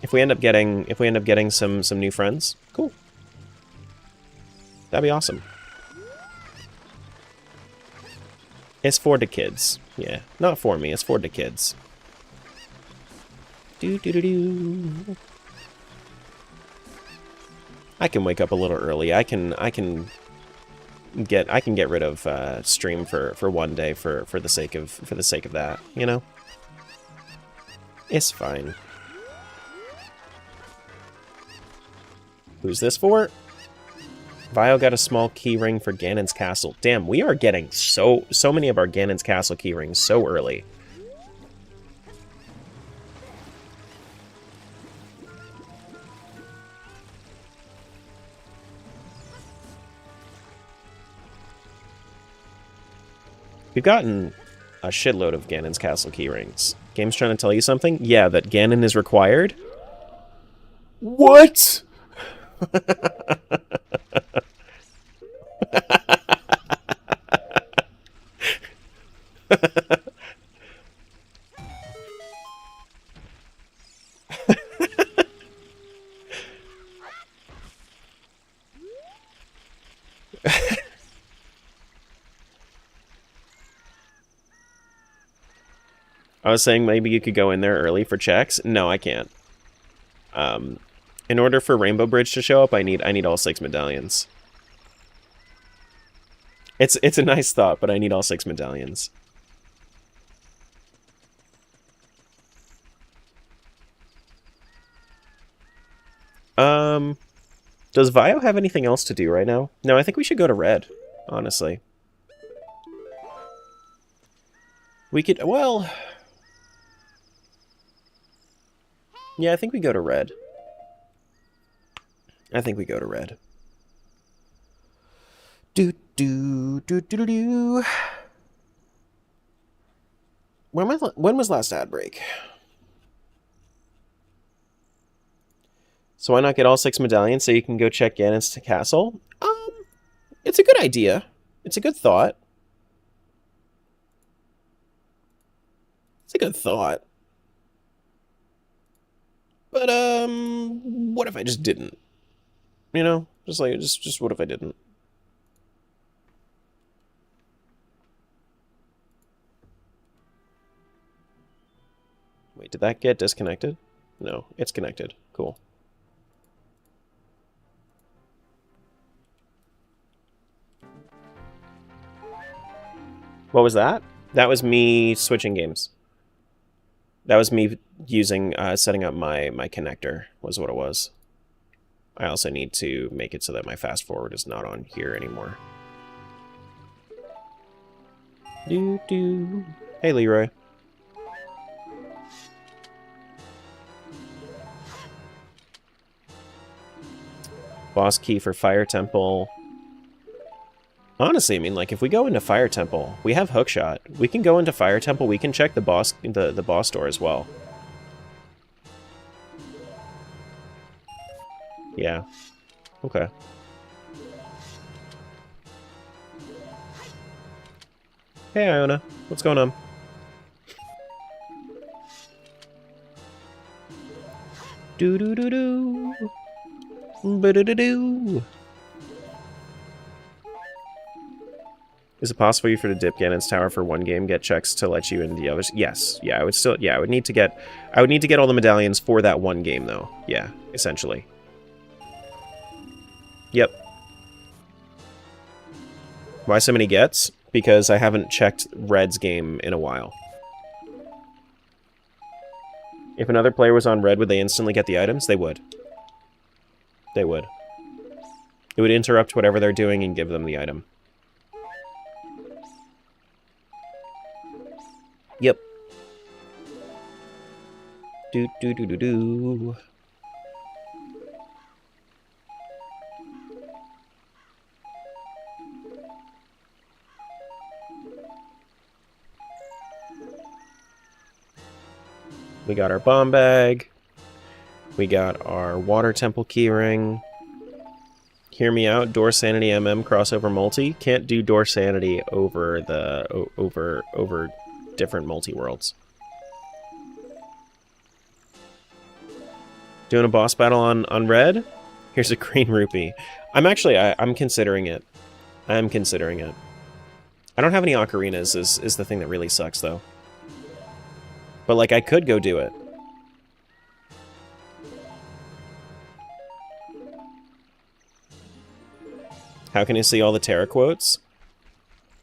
If we end up getting some new friends, cool. That'd be awesome. It's for the kids. Yeah, not for me. It's for the kids. Do. I can wake up a little early. I can get rid of stream for one day for the sake of that. You know, it's fine. Who's this for? Vio got a small keyring for Ganon's Castle. Damn, we are getting so many of our Ganon's Castle keyrings so early. We've gotten a shitload of Ganon's Castle keyrings. Game's trying to tell you something? Yeah, that Ganon is required? What? I was saying maybe you could go in there early for checks. No, I can't. In order for Rainbow Bridge to show up, I need all 6 medallions. It's a nice thought, but I need all 6 medallions. Does Vio have anything else to do right now? No, I think we should go to Red, honestly. We could, well... Yeah, I think we go to Red. I think we go to Red. Do do do do do do. When was last ad break? So why not get all 6 medallions so you can go check Ganon's castle? It's a good idea. It's a good thought. It's a good thought. But what if I just didn't? You know, just what if I didn't? Wait, did that get disconnected? No, it's connected. Cool. What was that? That was me switching games. That was me using, setting up my connector, was what it was. I also need to make it so that my fast forward is not on here anymore. Doo-doo. Hey, Leroy. Boss key for Fire Temple. Honestly, I mean, like, if we go into Fire Temple, we have Hookshot. We can go into Fire Temple, we can check the boss door as well. Yeah. Okay. Hey, Iona. What's going on? Do-do-do-do. Ba-do-do-do. Is it possible for you to dip Ganon's tower for one game, get checks to let you into the others? Yes. Yeah, I would still... Yeah, I would need to get all the medallions for that one game, though. Yeah, essentially. Yep. Why so many gets? Because I haven't checked Red's game in a while. If another player was on Red, would they instantly get the items? They would. They would. It would interrupt whatever they're doing and give them the item. Yep. Do do do do do. We got our bomb bag. We got our water temple keyring. Hear me out. Door sanity MM crossover multi. Can't do door sanity over the over different multi-worlds. Doing a boss battle on red? Here's a green rupee. I'm considering it. I am considering it. I don't have any ocarinas is the thing that really sucks though. But like I could go do it. How can you see all the Terra quotes?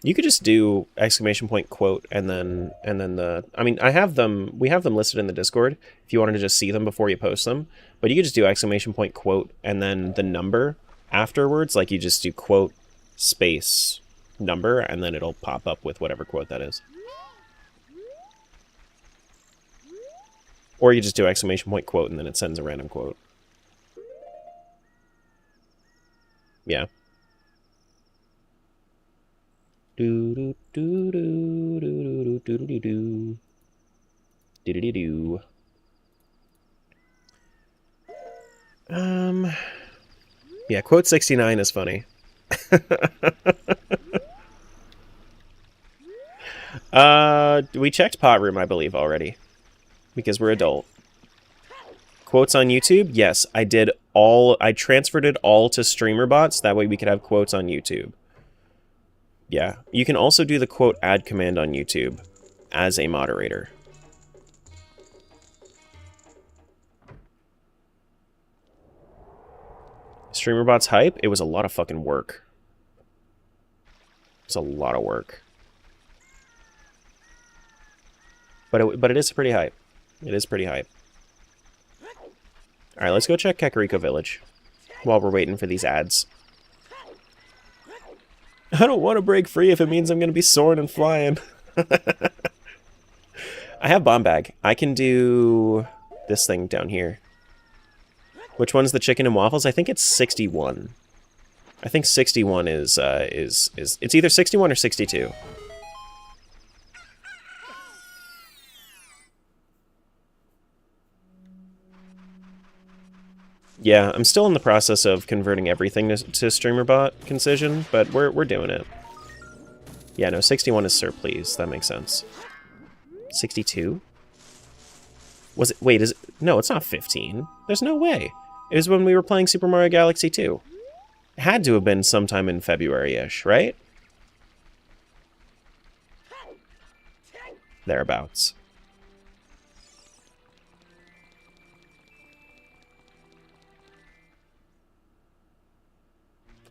You could just do exclamation point quote and then the... I mean, we have them listed in the Discord if you wanted to just see them before you post them. But you could just do exclamation point quote and then the number afterwards. Like you just do quote space number and then it'll pop up with whatever quote that is. Or you just do exclamation point quote and then it sends a random quote. Yeah. Do do do do do do do do do do do do. Yeah, quote 69 is funny. We checked pot room, I believe, already. Because we're adult. Quotes on YouTube? Yes, I did all... I transferred it all to streamer bots. That way we could have quotes on YouTube. Yeah. You can also do the quote add command on YouTube as a moderator. Streamer bots hype? It was a lot of fucking work. It's a lot of work. But it is pretty hype. It is pretty hype. Alright, let's go check Kakariko Village. While we're waiting for these ads. I don't want to break free if it means I'm going to be soaring and flying. I have bomb bag. I can do this thing down here. Which one's the chicken and waffles? I think it's 61. I think 61 is it's either 61 or 62. Yeah, I'm still in the process of converting everything to streamer bot concision, but we're doing it. Yeah, no, 61 is Sir Please. That makes sense. 62? Was it? Wait, is it? No, it's not 15. There's no way. It was when we were playing Super Mario Galaxy 2. It had to have been sometime in February-ish, right? Thereabouts.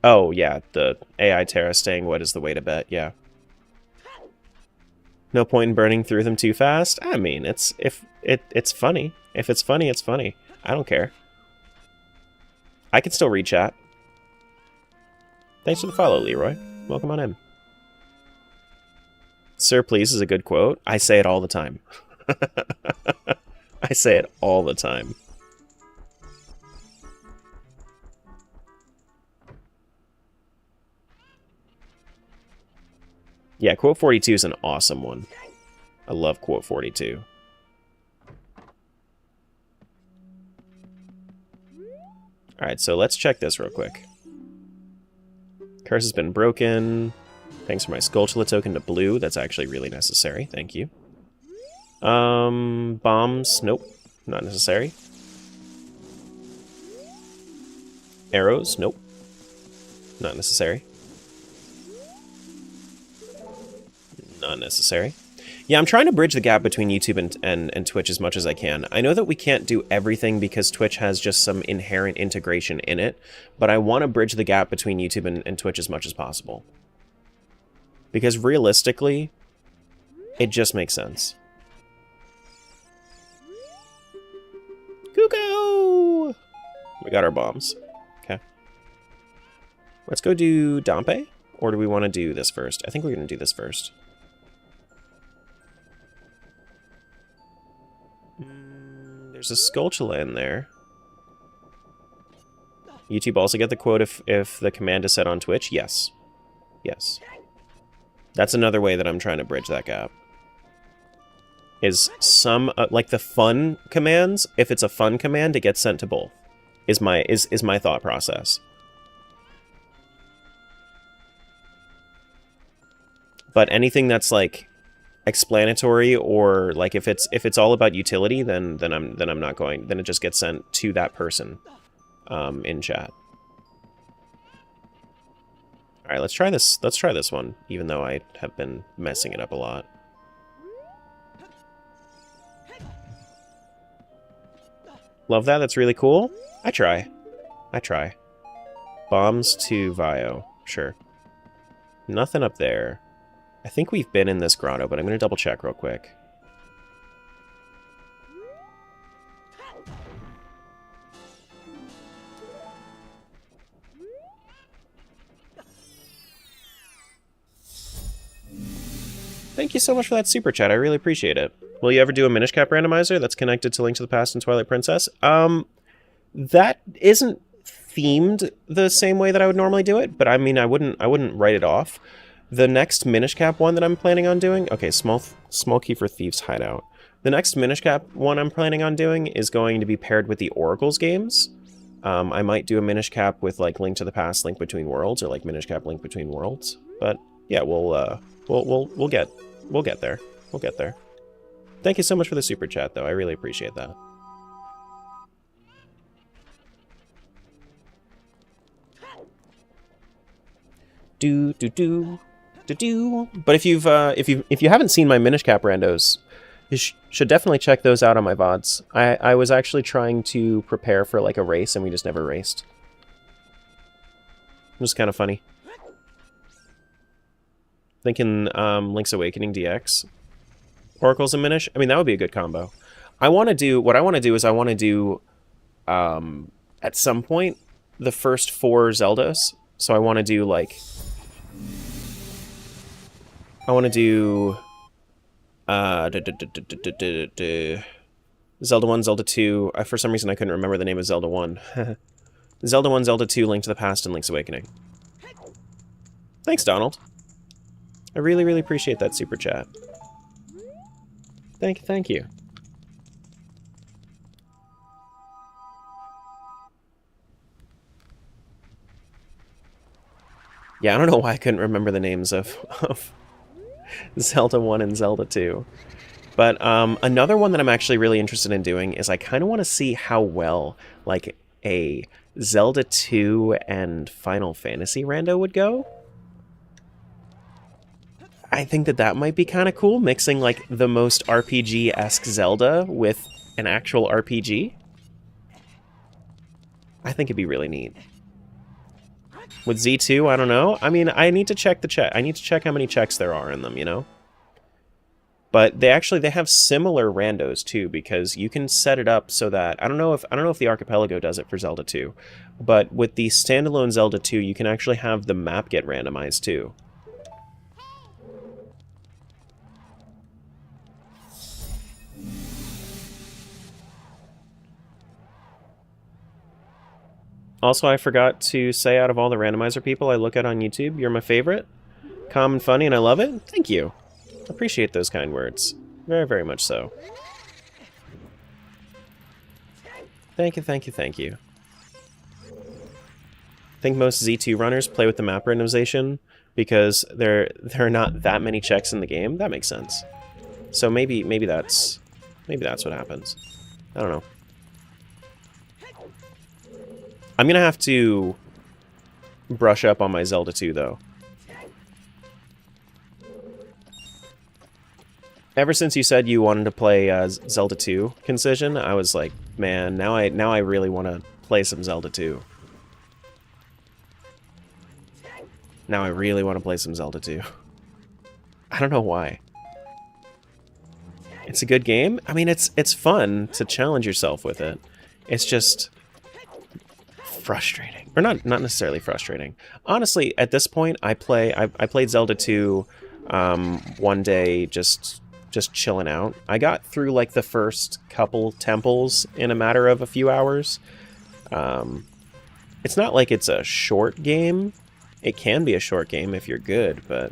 Oh, yeah, the AI Terra staying what is the way to bet, yeah. No point in burning through them too fast? I mean, it's funny. If it's funny, it's funny. I don't care. I can still read chat. Thanks for the follow, Leroy. Welcome on in. Sir, please is a good quote. I say it all the time. I say it all the time. Yeah, quote 42 is an awesome one. I love quote 42. Alright, so let's check this real quick. Curse has been broken. Thanks for my Skulltula token to blue. That's actually really necessary. Thank you. Bombs. Nope. Not necessary. Arrows. Nope. Not necessary. Not necessary. Yeah, I'm trying to bridge the gap between YouTube and Twitch as much as I can. I know that we can't do everything because Twitch has just some inherent integration in it, but I want to bridge the gap between YouTube and Twitch as much as possible. Because realistically, it just makes sense. Cuckoo! We got our bombs. Okay. Let's go do Dampe, or do we want to do this first? I think we're going to do this first. There's a Skulltula in there. YouTube also get the quote if the command is set on Twitch? Yes. Yes. That's another way that I'm trying to bridge that gap. Is some, like the fun commands, if it's a fun command, it gets sent to both. Is my thought process. But anything that's like explanatory or like if it's all about utility, then I'm not going. Then it just gets sent to that person in chat. All right, let's try this. Let's try this one, even though I have been messing it up a lot. Love that. That's really cool. I try. Bombs to Vio. Sure. Nothing up there. I think we've been in this grotto, but I'm going to double check real quick. Thank you so much for that super chat. I really appreciate it. Will you ever do a Minish Cap randomizer that's connected to Link to the Past and Twilight Princess? That isn't themed the same way that I would normally do it, but I mean, I wouldn't write it off. The next Minish Cap one that I'm planning on doing... Okay, small key for Thieves Hideout. The next Minish Cap one I'm planning on doing is going to be paired with the Oracles games. I might do a Minish Cap with like Link to the Past, Link Between Worlds, or like Minish Cap, Link Between Worlds. But yeah, we'll get there. We'll get there. Thank you so much for the super chat, though. I really appreciate that. But if you haven't seen my Minish Cap randos, you should definitely check those out on my VODs. I was actually trying to prepare for like a race, and we just never raced. It was kind of funny. Thinking Link's Awakening DX, Oracles and Minish. I mean, that would be a good combo. What I want to do is I want to do at some point the first 4 Zeldas. So I want to do like Zelda 1, Zelda 2. For some reason I couldn't remember the name of Zelda 1. Zelda 1, Zelda 2, Link to the Past, and Link's Awakening. Thanks, Donald. I really, really appreciate that super chat. Thank you. Yeah, I don't know why I couldn't remember the names of Zelda 1 and Zelda 2. But another one that I'm actually really interested in doing is I kind of want to see how well, like, a Zelda 2 and Final Fantasy rando would go. I think that might be kind of cool, mixing, like, the most RPG-esque Zelda with an actual RPG. I think it'd be really neat. With Z2, I don't know. I mean, I need to check the check. I need to check how many checks there are in them, you know? But they have similar randos too, because you can set it up so that I don't know if the Archipelago does it for Zelda 2, but with the standalone Zelda 2, you can actually have the map get randomized too. Also, I forgot to say, out of all the randomizer people I look at on YouTube, you're my favorite. Calm and funny, and I love it. Thank you. Appreciate those kind words. Very, very much so. Thank you, thank you, thank you. I think most Z2 runners play with the map randomization because there are not that many checks in the game. That makes sense. So maybe that's what happens. I don't know. I'm gonna have to brush up on my Zelda 2, though. Ever since you said you wanted to play Zelda 2 Concision, I was like, man, now I really want to play some Zelda 2. Now I really want to play some Zelda 2. I don't know why. It's a good game. I mean, it's fun to challenge yourself with it. It's just frustrating, or not necessarily frustrating. Honestly, at this point, I played Zelda 2 one day, just chilling out. I got through like the first couple temples in a matter of a few hours. It's not like it's a short game. It can be a short game if you're good, but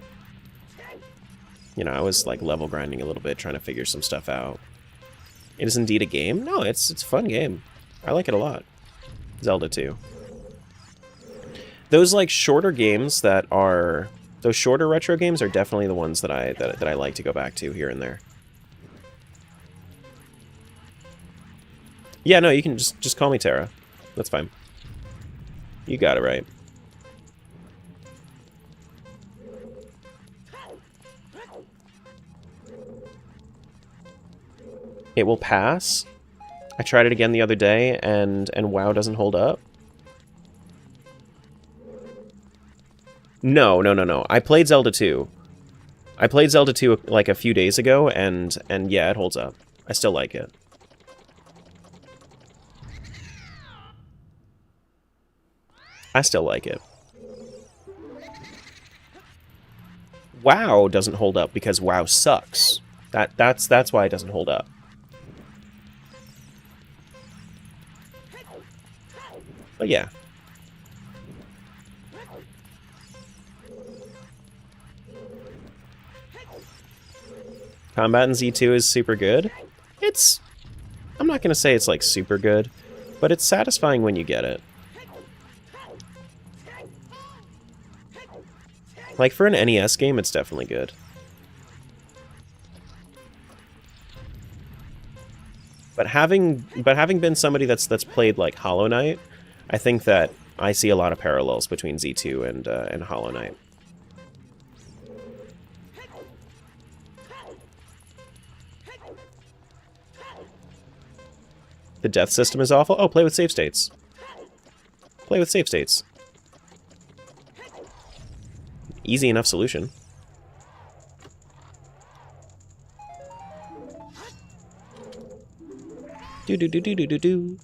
you know, I was like level grinding a little bit, trying to figure some stuff out. It is indeed a game. No, it's a fun game. I like it a lot. Zelda 2. Those like shorter games those shorter retro games are definitely the ones that I like to go back to here and there. Yeah, no, you can just call me Tara. That's fine. You got it right. It will pass. I tried it again the other day, and WoW doesn't hold up. No. I played Zelda 2. I played Zelda 2 like a few days ago, and yeah, it holds up. I still like it. I still like it. WoW doesn't hold up because WoW sucks. That's why it doesn't hold up. But yeah. Combat in Z2 is super good. I'm not going to say it's like super good, but but it's satisfying when you get it. Like, for an NES game, it's definitely good. But having been somebody that's played, like, Hollow Knight, I think that I see a lot of parallels between Z2 and Hollow Knight. The death system is awful. Oh, play with save states. Play with save states. Easy enough solution. Do do do do do do do.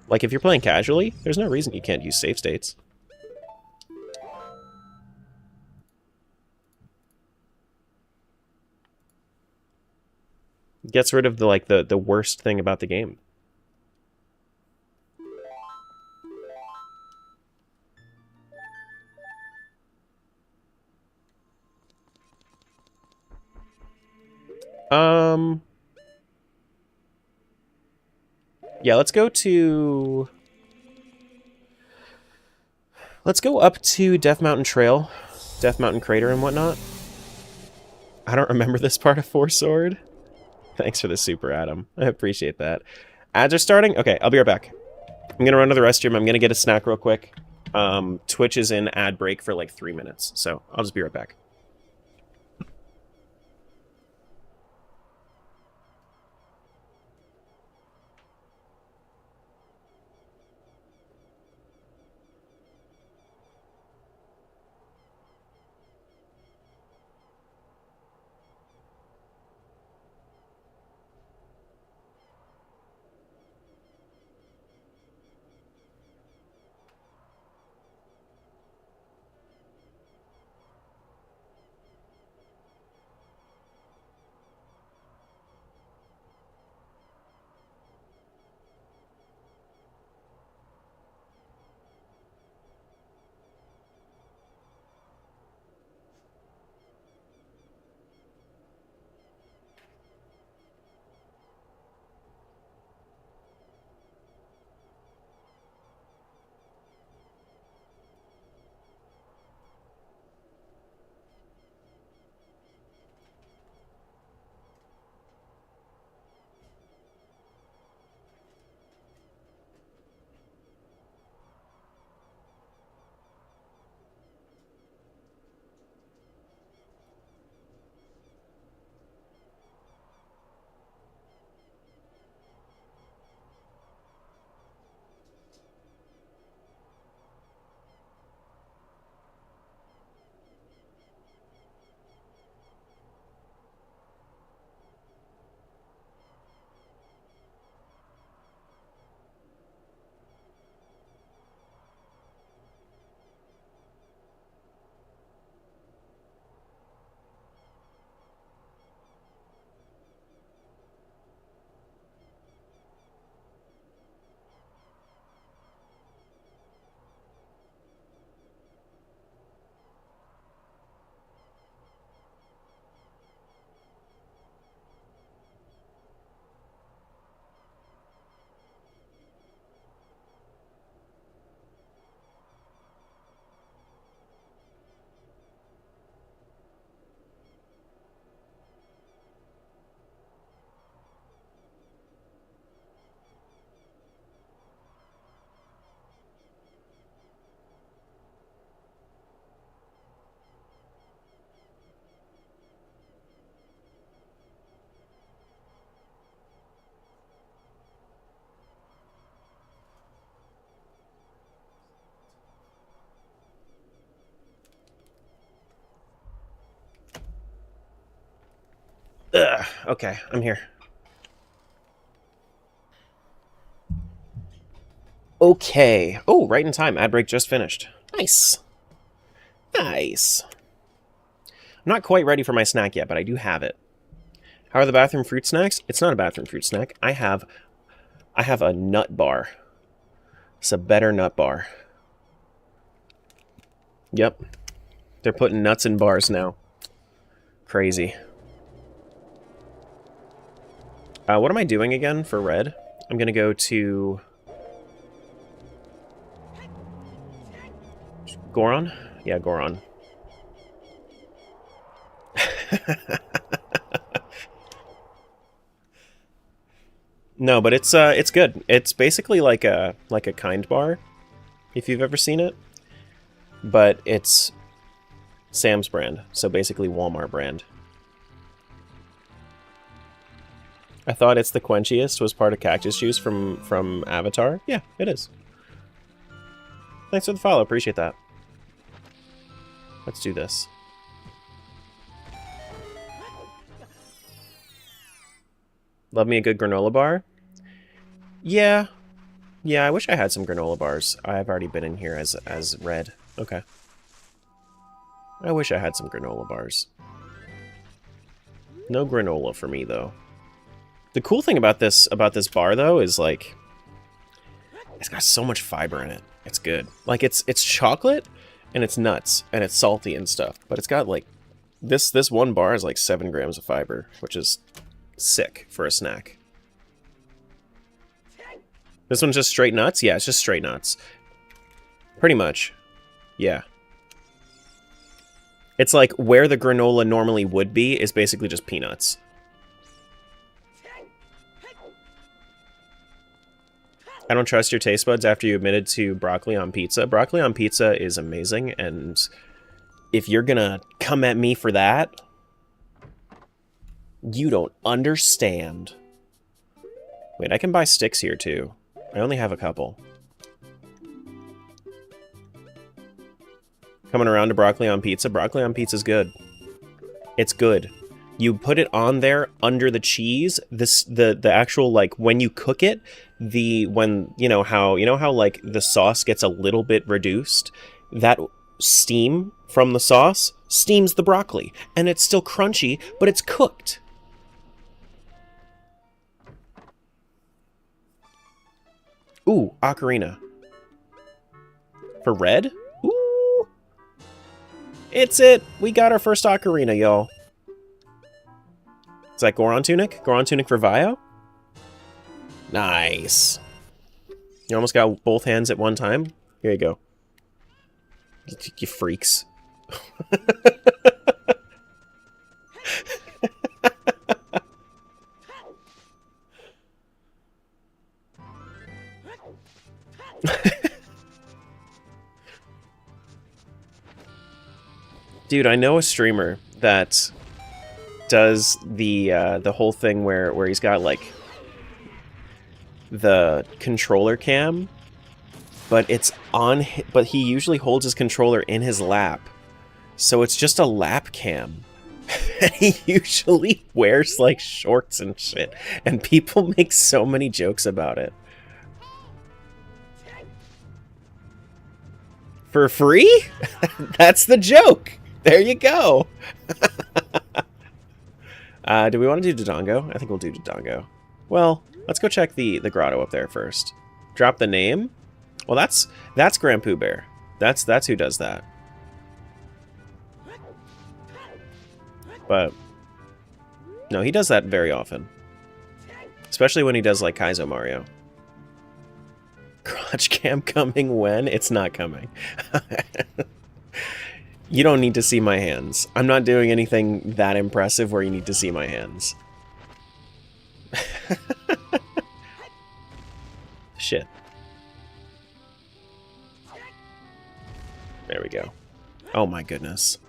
Like, if you're playing casually, there's no reason you can't use save states. Gets rid of the worst thing about the game. Yeah, let's go up to Death Mountain Trail, Death Mountain Crater and whatnot. I don't remember this part of Four Sword. Thanks for the super, Adam. I appreciate that. Ads are starting? Okay, I'll be right back. I'm gonna run to the restroom. I'm gonna get a snack real quick. Twitch is in ad break for like 3 minutes, so I'll just be right back. Ugh, okay, I'm here. Okay. Oh, right in time. Ad break just finished. Nice. Nice. I'm not quite ready for my snack yet, but I do have it. How are the bathroom fruit snacks? It's not a bathroom fruit snack. I have a nut bar. It's a better nut bar. Yep. They're putting nuts in bars now. Crazy. What am I doing again for red? I'm gonna go to... Goron? Yeah, Goron. No, but it's good. It's basically like a kind bar, if you've ever seen it. But it's Sam's brand, so basically Walmart brand. I thought It's the Quenchiest was part of Cactus Juice from Avatar. Yeah, it is. Thanks for the follow, appreciate that. Let's do this. Love me a good granola bar? Yeah. Yeah, I wish I had some granola bars. I've already been in here as red. Okay. I wish I had some granola bars. No granola for me, though. The cool thing about this bar, though, is, like... It's got so much fiber in it. It's good. Like, it's chocolate, and it's nuts, and it's salty and stuff. But it's got, like... This one bar is, like, 7 grams of fiber, which is sick for a snack. This one's just straight nuts? Yeah, it's just straight nuts. Pretty much. Yeah. It's like where the granola normally would be is basically just peanuts. I don't trust your taste buds after you admitted to broccoli on pizza. Broccoli on pizza is amazing, and if you're gonna come at me for that, you don't understand. Wait, I can buy sticks here too. I only have a couple. Coming around to broccoli on pizza. Broccoli on pizza's good. It's good. You put it on there under the cheese. The actual, like, when you cook it, you know how like the sauce gets a little bit reduced, that steam from the sauce steams the broccoli, and it's still crunchy, but it's cooked. Ooh, ocarina. For red? Ooh. It's it! We got our first ocarina, y'all. Is that Goron Tunic? Goron Tunic for Vio? Nice. You almost got both hands at one time? Here you go. You freaks. Dude, I know a streamer that does the whole thing where he's got like the controller cam, but it's on. But he usually holds his controller in his lap, so it's just a lap cam. And he usually wears like shorts and shit, and people make so many jokes about it. For free? That's the joke. There you go. Do we want to do Dodongo? I think we'll do Dodongo. Well, let's go check the grotto up there first. Drop the name? Well, that's Grand Pooh Bear. That's who does that. But no, he does that very often. Especially when he does like Kaizo Mario. Crotch cam coming when? It's not coming. You don't need to see my hands. I'm not doing anything that impressive where you need to see my hands. Shit. There we go. Oh my goodness.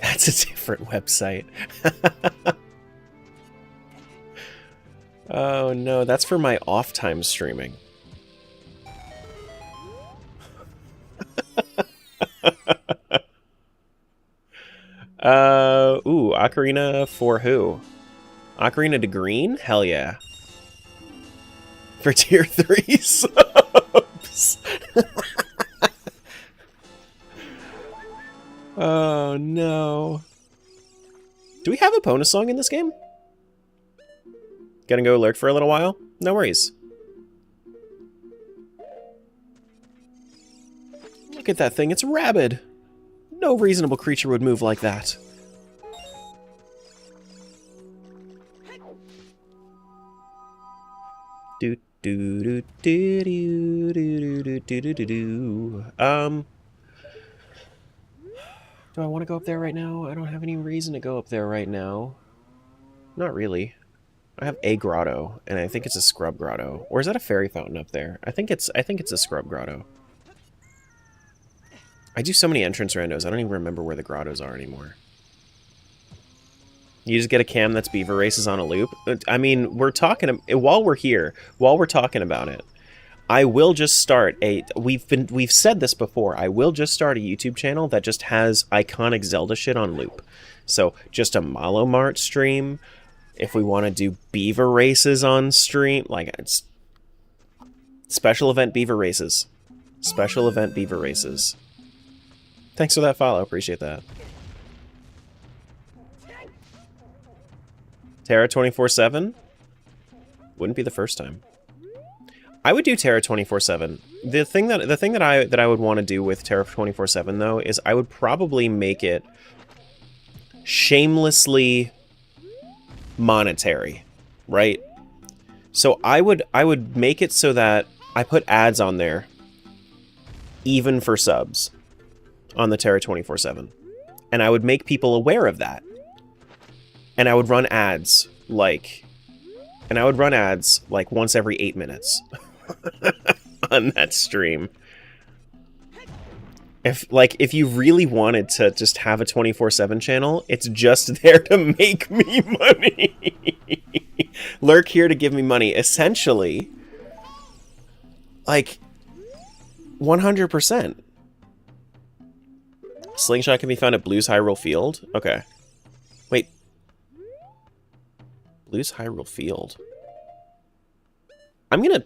That's a different website. Oh no, that's for my off-time streaming. Ooh, ocarina for who? Ocarina to green? Hell yeah. For tier 3 subs. Oh no. Do we have a Pona song in this game? Gonna go lurk for a little while? No worries. Look at that thing, it's rabid. No reasonable creature would move like that. Do do do do do do do do do do. Do I want to go up there right now? I don't have any reason to go up there right now. Not really. I have a grotto, and I think it's a scrub grotto. Or is that a fairy fountain up there? I think it's a scrub grotto. I do so many entrance randos, I don't even remember where the grottos are anymore. You just get a cam that's beaver races on a loop. I mean, we're talking while we're here, while we're talking about it. I will just start a we've said this before. I will just start a YouTube channel that just has iconic Zelda shit on loop. So, just a Malo Mart stream. If we want to do beaver races on stream, like it's special event beaver races. Special event beaver races. Thanks for that follow, appreciate that. Terra 24/7? Wouldn't be the first time. I would do Terra 24/7. The thing that I would want to do with Terra 24/7 though is I would probably make it shamelessly monetary, right? So I would make it so that I put ads on there even for subs on the Terra 24/7. And I would make people aware of that. And I would run ads like once every 8 minutes on that stream. If you really wanted to just have a 24/7 channel, it's just there to make me money. Lurk here to give me money. Essentially, like 100%. Slingshot can be found at Blue's Hyrule Field. Okay. Wait. Blue's Hyrule Field. I'm gonna...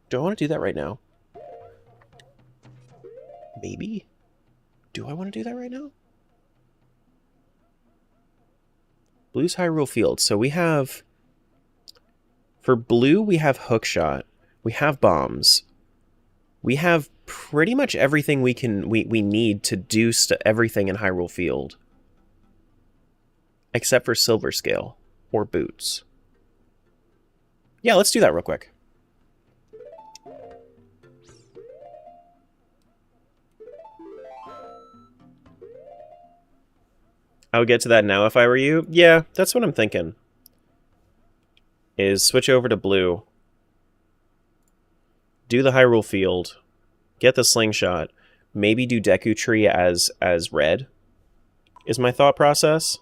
Do I want to do that right now? Maybe? Do I want to do that right now? Blue's Hyrule Field. So we have... For Blue, we have Hookshot. We have bombs. We have pretty much everything we need to do everything in Hyrule Field. Except for Silver Scale. Or Boots. Yeah, let's do that real quick. I would get to that now if I were you. Yeah, that's what I'm thinking. Is switch over to Blue. Do the Hyrule Field. Get the Slingshot. Maybe do Deku Tree as red. Is my thought process.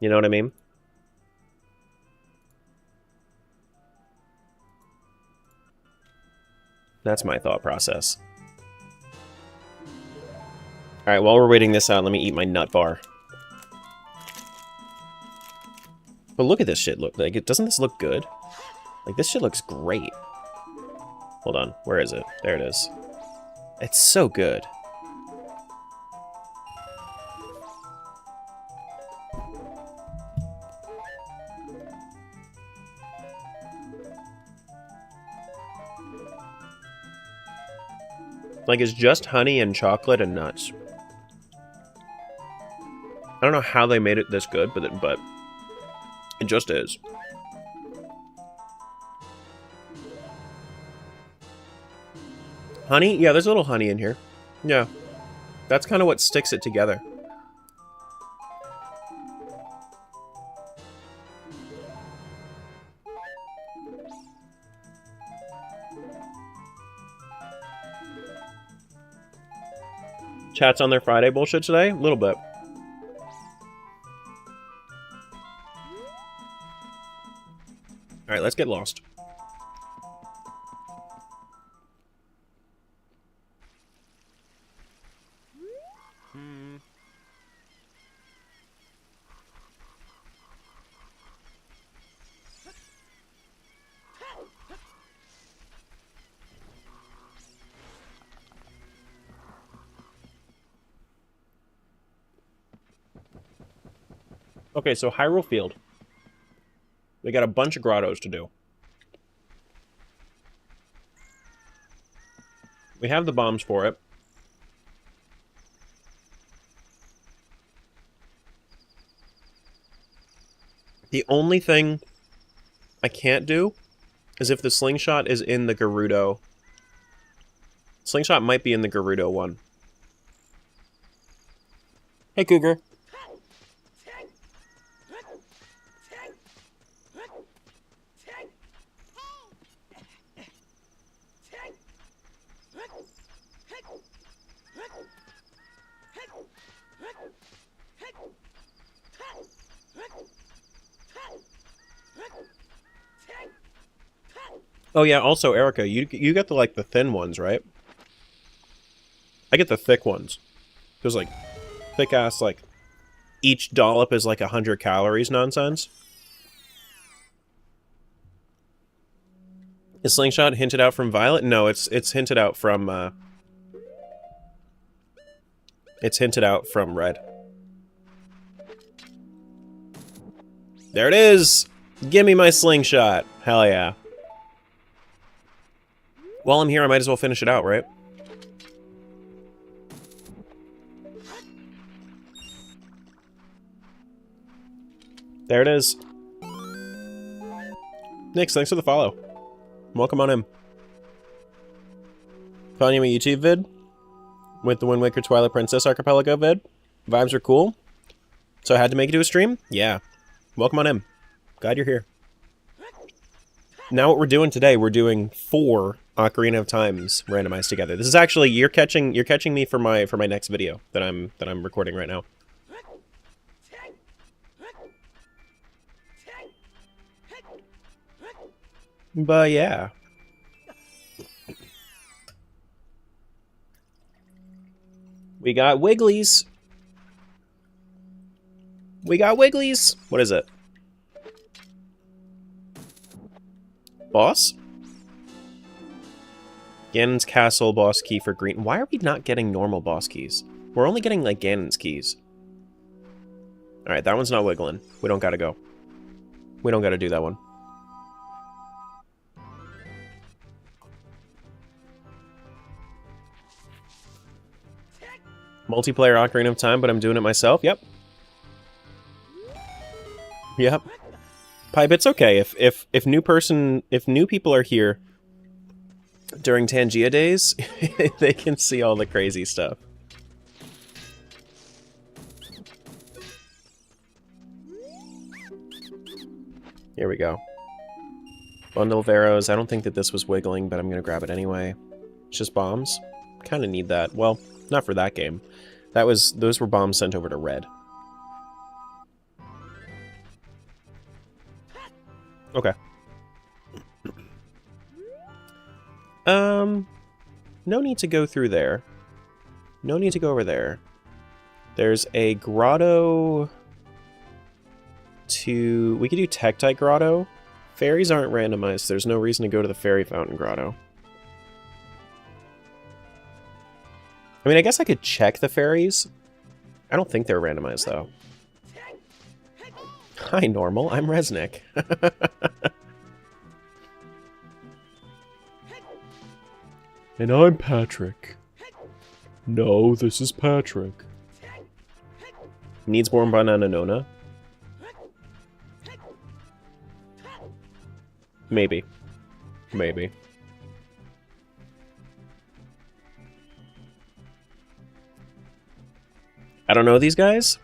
You know what I mean? That's my thought process. Alright, while we're waiting this out, let me eat my nut bar. But look at this shit. Look, like, doesn't this look good? Like, this shit looks great. Hold on, where is it? There it is. It's so good. Like, it's just honey and chocolate and nuts. I don't know how they made it this good, but it just is. Honey? Yeah, there's a little honey in here. Yeah. That's kind of what sticks it together. Chat's on their Friday bullshit today? A little bit. Alright, let's get lost. Okay, so Hyrule Field. They got a bunch of grottos to do. We have the bombs for it. The only thing I can't do is if the slingshot is in the Gerudo. Slingshot might be in the Gerudo one. Hey, Cougar. Oh yeah, also Erica, you get the like the thin ones, right? I get the thick ones. Those like thick ass like each dollop is like 100 calories nonsense. Is Slingshot hinted out from Violet? No, it's hinted out from it's hinted out from Red. There it is! Gimme my Slingshot! Hell yeah. While I'm here, I might as well finish it out, right? There it is. Nix, thanks for the follow. Welcome on in. Found you my YouTube vid with the Wind Waker Twilight Princess Archipelago vid. Vibes are cool. So I had to make it to a stream? Yeah. Welcome on in. Glad you're here. Now what we're doing today, we're doing 4 Ocarina of Times randomized together. This is actually you're catching me for my next video that I'm recording right now. But yeah. We got Wigglies. We got Wigglies. What is it? Boss? Ganon's Castle boss key for green. Why are we not getting normal boss keys? We're only getting, like, Ganon's keys. Alright, that one's not wiggling. We don't gotta go. We don't gotta do that one. Multiplayer Ocarina of Time, but I'm doing it myself? Yep. Yep. Pipe, it's okay. If new people are here during Tangia days, they can see all the crazy stuff. Here we go. Bundle of arrows. I don't think that this was wiggling, but I'm gonna grab it anyway. It's just bombs. Kind of need that. Well, not for that game. Those were bombs sent over to Red. Okay. No need to go through there. No need to go over there. There's a grotto to... We could do Tektite Grotto. Fairies aren't randomized, so there's no reason to go to the Fairy Fountain Grotto. I mean, I guess I could check the fairies. I don't think they're randomized, though. Hi, Normal. I'm Resnick. And I'm Patrick. No, this is Patrick. Needs born by Nananona? Maybe. Maybe. I don't know these guys?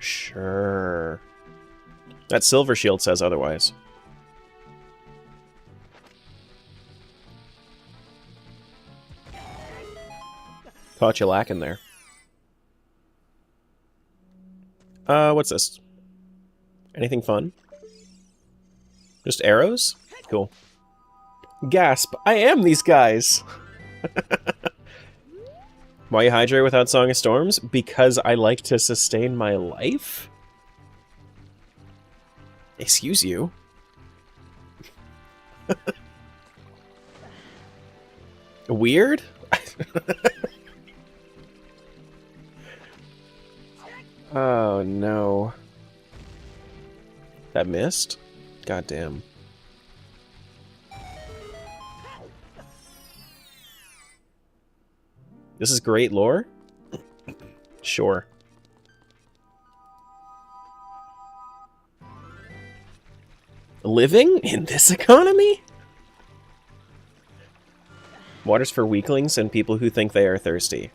Sure. That Silver Shield says otherwise. Caught you lacking there. What's this? Anything fun? Just arrows? Cool. Gasp! I am these guys! Why you hydrate without Song of Storms? Because I like to sustain my life? Excuse you? Weird? Oh no. That missed? Goddamn. This is great lore? Sure. Living in this economy? Water's for weaklings and people who think they are thirsty.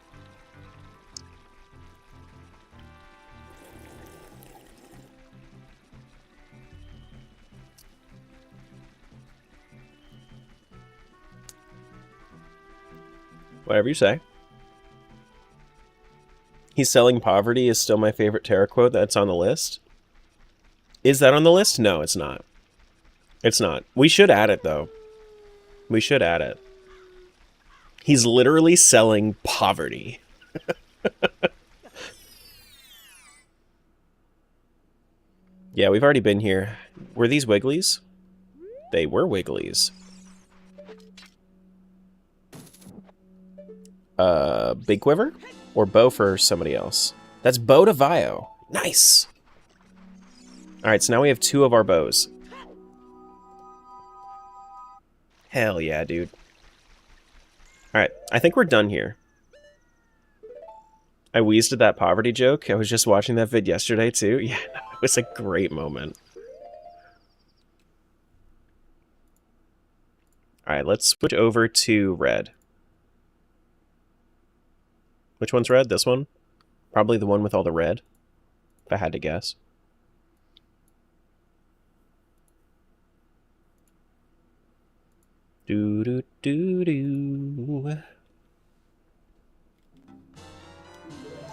Whatever you say. He's selling poverty is still my favorite Terra quote that's on the list. Is that on the list? No, it's not. It's not. We should add it, though. We should add it. He's literally selling poverty. Yeah, we've already been here. Were these Wigglies? They were Wigglies. Big Quiver? Or bow for somebody else? That's bow to Vio. Nice! Alright, so now we have 2 of our bows. Hell yeah, dude. Alright, I think we're done here. I wheezed at that poverty joke. I was just watching that vid yesterday, too. Yeah, no, it was a great moment. Alright, let's switch over to red. Which one's red? This one? Probably the one with all the red, if I had to guess. Do-do-do-do.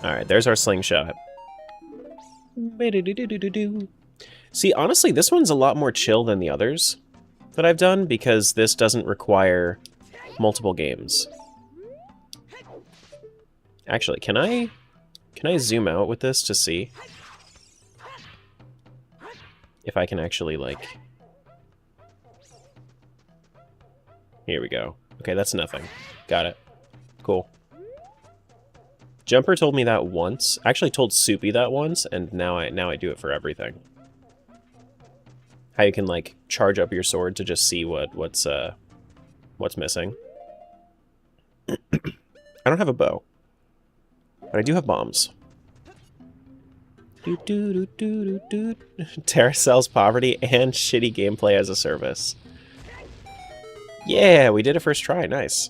Alright, there's our slingshot. See, honestly, this one's a lot more chill than the others that I've done, because this doesn't require multiple games. Actually, can I zoom out with this to see if I can actually, like... Here we go. Okay, that's nothing. Got it. Cool. Jumper told me that once. Actually told Soupy that once, and now I do it for everything. How you can, like, charge up your sword to just see what's missing. I don't have a bow. But I do have bombs. Terra sells poverty and shitty gameplay as a service. Yeah, we did it first try. Nice.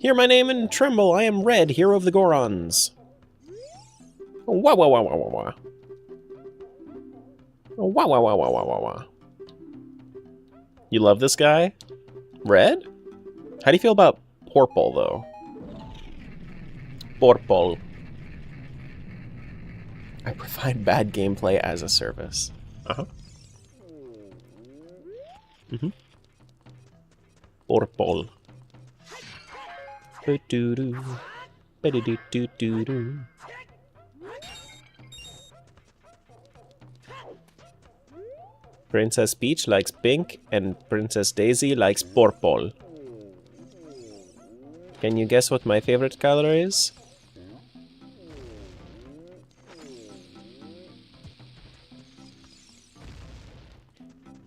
Hear my name and tremble. I am Red, hero of the Gorons. Wah wah wah wah wah wah. Wah wah wah wah wah wah wah. You love this guy? Red? How do you feel about Purple, though? Purple. I provide bad gameplay as a service. Uh-huh. Mm-hmm. Purple. Ba-doo-doo. Ba-doo-doo-doo-doo. Princess Peach likes pink, and Princess Daisy likes purple. Can you guess what my favorite color is?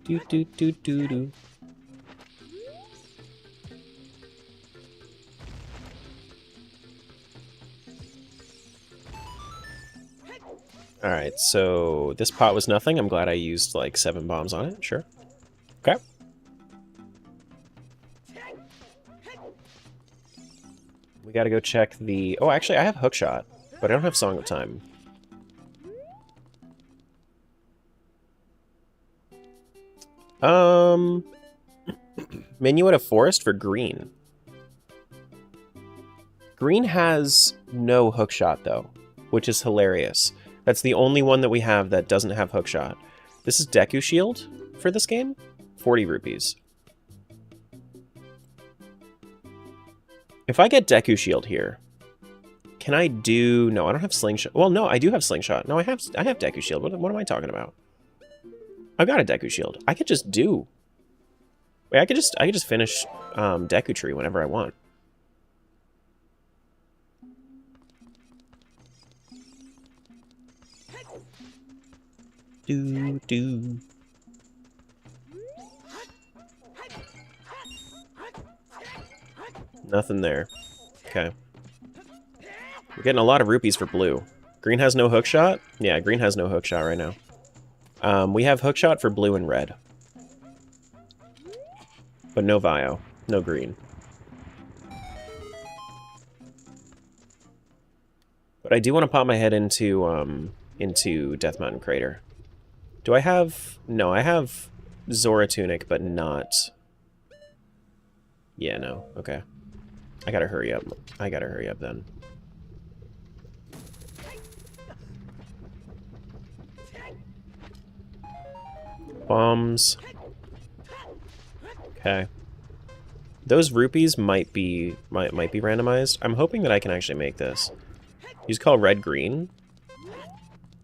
Do do do do do. Alright, so this pot was nothing. I'm glad I used like 7 bombs on it. Sure. Okay. We gotta go check the... Oh, actually, I have Hookshot, but I don't have Song of Time. Minuet of Forest for green. Green has no Hookshot, though, which is hilarious. That's the only one that we have that doesn't have Hookshot. This is Deku Shield for this game. 40 rupees. If I get Deku Shield here, can I do... No, I don't have Slingshot. Well, no, I do have Slingshot. No, I have Deku Shield. What am I talking about? I've got a Deku Shield. I could just do... Wait, I could just finish Deku Tree whenever I want. Do. Nothing there. Okay. We're getting a lot of rupees for blue. Green has no hookshot? Yeah, green has no hookshot right now. We have hookshot for blue and red. But no Vio. No green. But I do want to pop my head into Death Mountain Crater. Do I have... No, I have Zora Tunic, but not... Yeah, no. Okay. I gotta hurry up. I gotta hurry up then. Bombs. Okay. Those rupees might be randomized. I'm hoping that I can actually make this. Use call red green?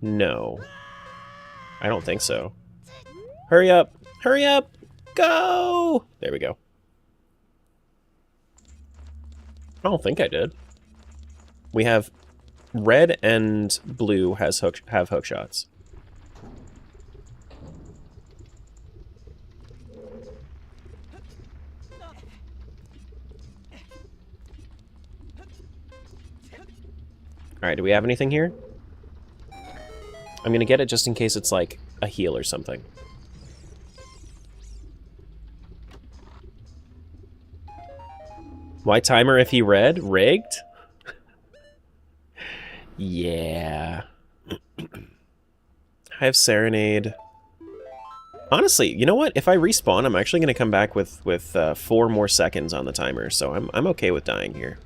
No. I don't think so. Hurry up! Hurry up! Go! There we go. I don't think I did. We have red and blue have hook shots. Alright, do we have anything here? I'm gonna get it just in case it's like a heal or something. Why timer if he read? Rigged? Yeah. I have Serenade. Honestly, you know what? If I respawn, I'm actually gonna come back with 4 more seconds on the timer, so I'm okay with dying here.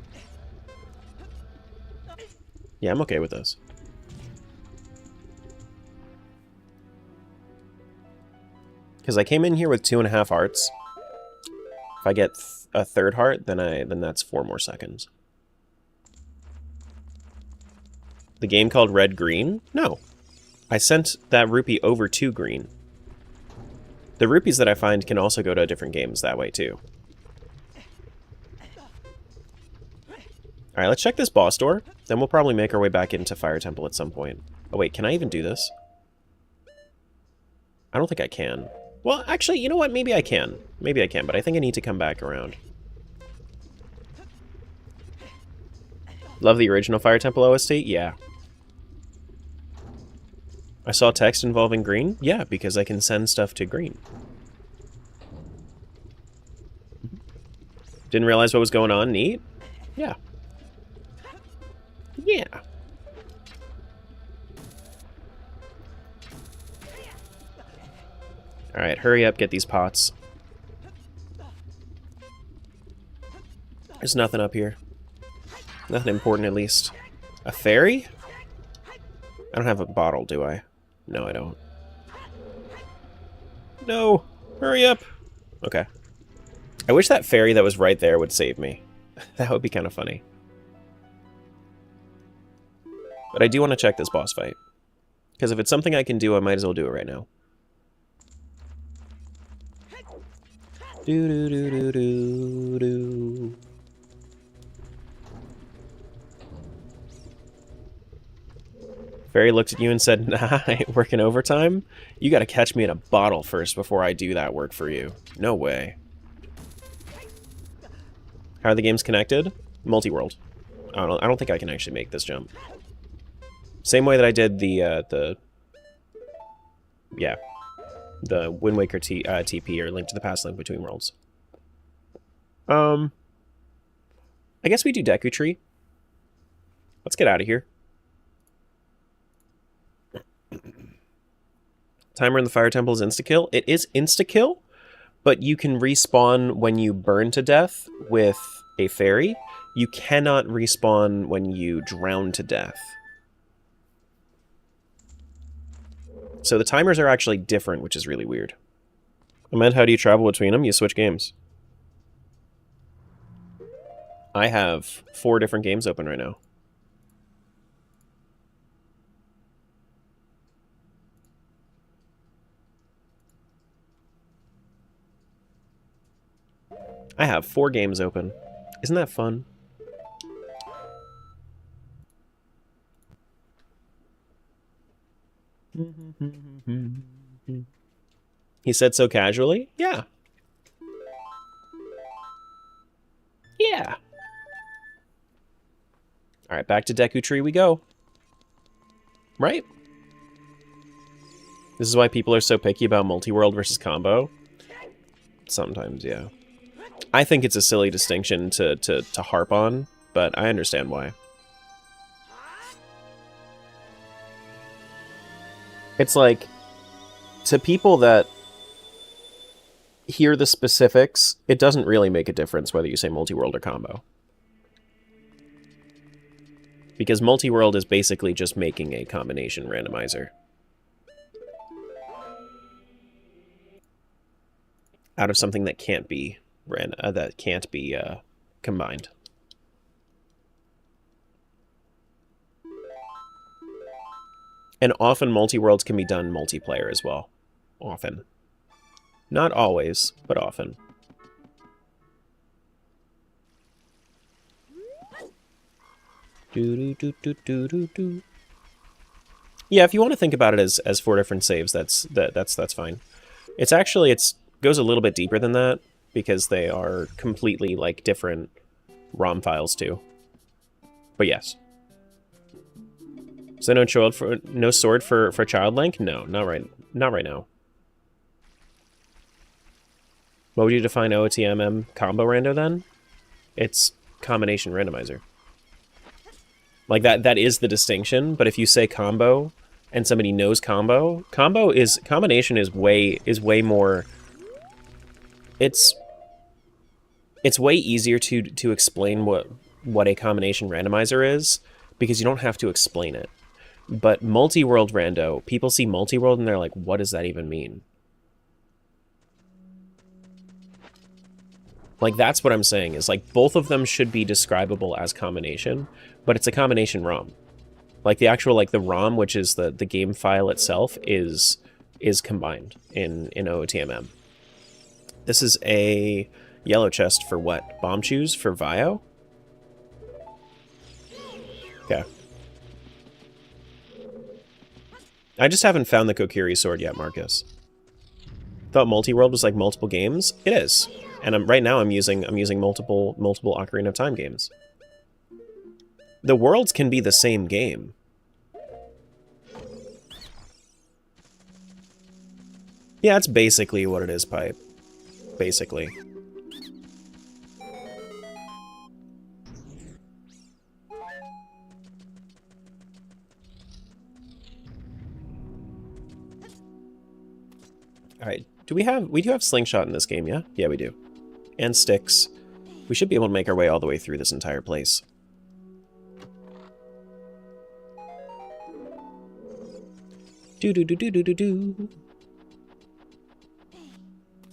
Yeah, I'm okay with this. Because I came in here with 2.5 hearts. If I get a 3rd heart, then that's 4 more seconds. The game called Red Green? No. I sent that rupee over to green. The rupees that I find can also go to different games that way too. Alright, let's check this boss door. Then we'll probably make our way back into Fire Temple at some point. Oh wait, can I even do this? I don't think I can. Well, actually, you know what? Maybe I can. Maybe I can, but I think I need to come back around. Love the original Fire Temple OST? Yeah. I saw text involving green? Yeah, because I can send stuff to green. Didn't realize what was going on? Neat? Yeah. Yeah. Alright, hurry up, get these pots. There's nothing up here. Nothing important, at least. A fairy? I don't have a bottle, do I? No, I don't. No! Hurry up! Okay. I wish that fairy that was right there would save me. That would be kind of funny. But I do want to check this boss fight. Because if it's something I can do, I might as well do it right now. Do-do-do-do-do-do. Fairy looked at you and said, nah, I ain't working overtime? You gotta catch me in a bottle first before I do that work for you. No way. How are the games connected? Multiworld. I don't think I can actually make this jump. Same way that I did the Wind Waker TP, or Link to the Past, Link Between Worlds. I guess we do Deku Tree. Let's get out of here. Timer in the Fire Temple is insta-kill. It is insta-kill, but you can respawn when you burn to death with a fairy. You cannot respawn when you drown to death. So the timers are actually different, which is really weird. I meant, how do you travel between them? You switch games. I have 4 different games open right now. I have 4 games open. Isn't that fun? He said so casually? Yeah. Yeah. Alright, back to Deku Tree we go. Right? This is why people are so picky about multi-world versus combo? Sometimes, yeah. I think it's a silly distinction to harp on, but I understand why. It's like, to people that hear the specifics, it doesn't really make a difference whether you say multi-world or combo. Because multi-world is basically just making a combination randomizer out of something that can't be combined. And often multi-worlds can be done multiplayer as well. Often. Not always, but often. Yeah, if you want to think about it as 4 different saves, that's fine. It's goes a little bit deeper than that because they are completely like different ROM files too. But yes. So no sword for Child Link? No, not right now. What would you define OOTMM combo rando then? It's combination randomizer. Like that is the distinction, but if you say combo and somebody knows combination is way more. It's way easier to explain what a combination randomizer is because you don't have to explain it. But multi-world rando, people see multi-world and they're like, what does that even mean? Like, that's what I'm saying, is like both of them should be describable as combination, but it's a combination ROM. Like the actual, like the ROM, which is the game file itself, is combined in OOTMM. This is a yellow chest for what? Bomb chews for Vio? Okay. I just haven't found the Kokiri sword yet, Marcus. Thought multi-world was like multiple games? It is. And right now I'm using multiple Ocarina of Time games. The worlds can be the same game. Yeah, that's basically what it is, Pipe. Basically. Alright, we do have Slingshot in this game, yeah? Yeah, we do. And sticks. We should be able to make our way all the way through this entire place. Do.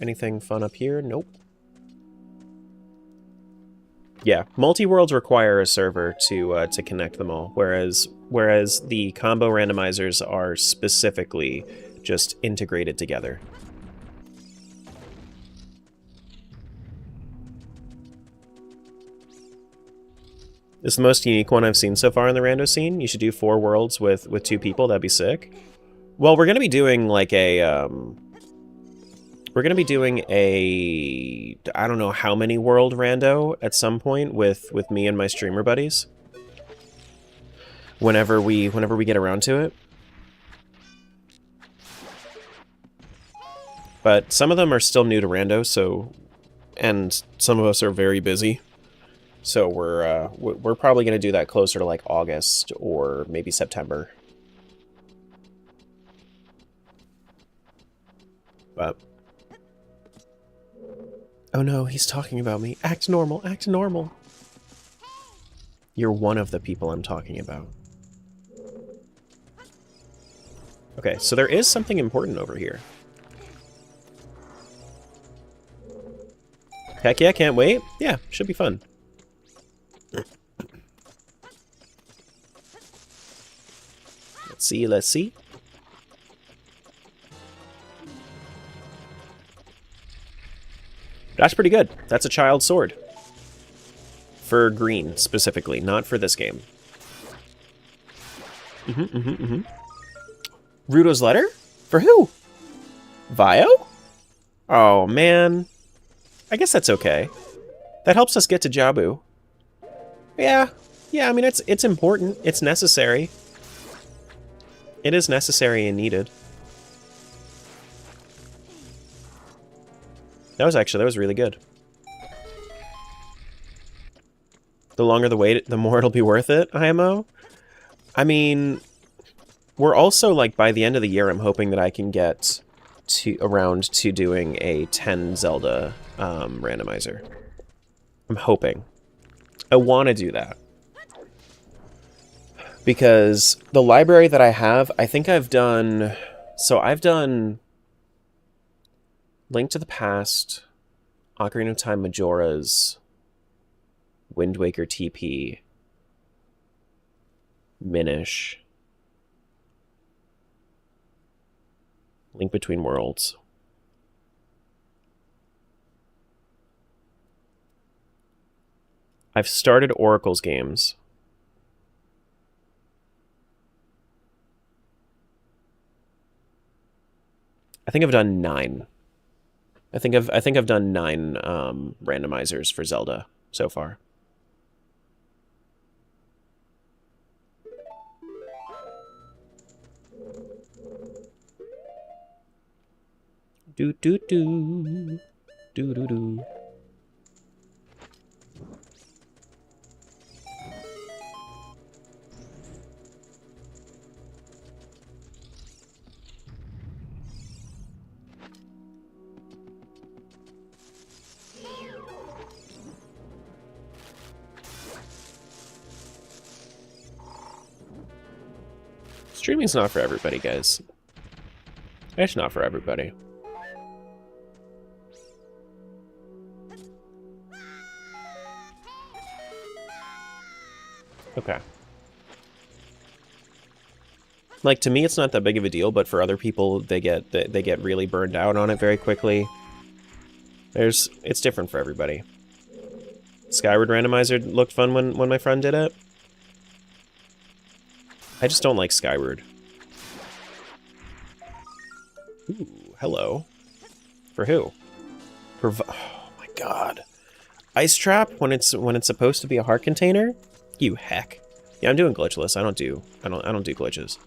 Anything fun up here? Nope. Yeah, multi-worlds require a server to connect them all, whereas the combo randomizers are specifically just integrated together. This is the most unique one I've seen so far in the rando scene. You should do 4 worlds with 2 people. That'd be sick. Well, we're gonna be doing like a we're gonna be doing a I don't know how many world rando at some point with me and my streamer buddies. Whenever we get around to it. But some of them are still new to rando, and some of us are very busy. So we're probably going to do that closer to like August or maybe September. But oh no, he's talking about me. Act normal, act normal. You're one of the people I'm talking about. Okay, so there is something important over here. Heck yeah, can't wait. Yeah, should be fun. Let's see. That's pretty good. That's a child sword. For green, specifically, not for this game. Rudo's letter? For who? Vio? Oh, man. I guess that's okay. That helps us get to Jabu. Yeah, I mean, it's important. It's necessary. It is necessary and needed. That was really good. The longer the wait, the more it'll be worth it, IMO. I mean, we're also, like, by the end of the year, I'm hoping that I can get around to doing a 10 Zelda randomizer. I'm hoping. I want to do that. Because the library that I have, I think I've done... So I've done Link to the Past, Ocarina of Time Majora's, Wind Waker TP, Minish, Link Between Worlds. I've started Oracle's games. I think I've done 9. I think I've done 9 randomizers for Zelda so far. Do do do do do do. Streaming's not for everybody, guys. It's not for everybody. Okay. Like, to me, it's not that big of a deal, but for other people, they get really burned out on it very quickly. It's different for everybody. Skyward Randomizer looked fun when my friend did it. I just don't like Skyward. Ooh, hello. For who? Oh my god. Ice Trap when it's supposed to be a heart container? You heck. Yeah, I'm doing glitchless. I don't do glitches.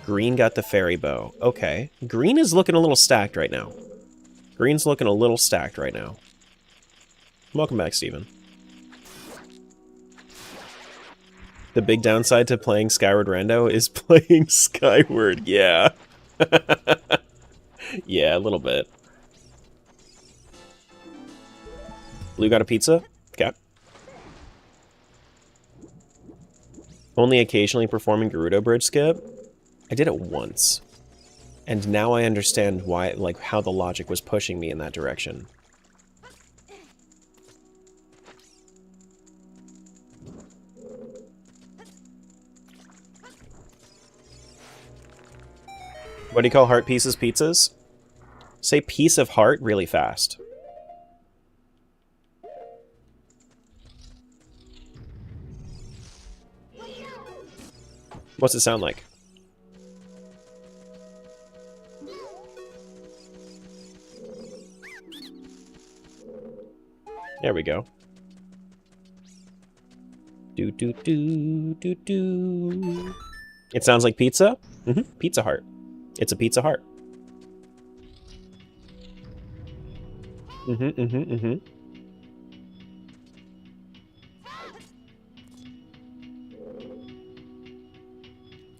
Green got the fairy bow. Okay. Green is looking a little stacked right now. Green's looking a little stacked right now. Welcome back, Steven. The big downside to playing Skyward Rando is playing Skyward, yeah. Yeah, a little bit. Blue got a pizza? Okay. Only occasionally performing Gerudo Bridge skip? I did it once. And now I understand why, like, how the logic was pushing me in that direction. What do you call heart pieces pizzas? Say piece of heart really fast. What's it sound like? There we go. Do do do do do. It sounds like pizza? Mm-hmm. Pizza heart. It's a pizza heart. Mm-hmm, mm-hmm, mm-hmm.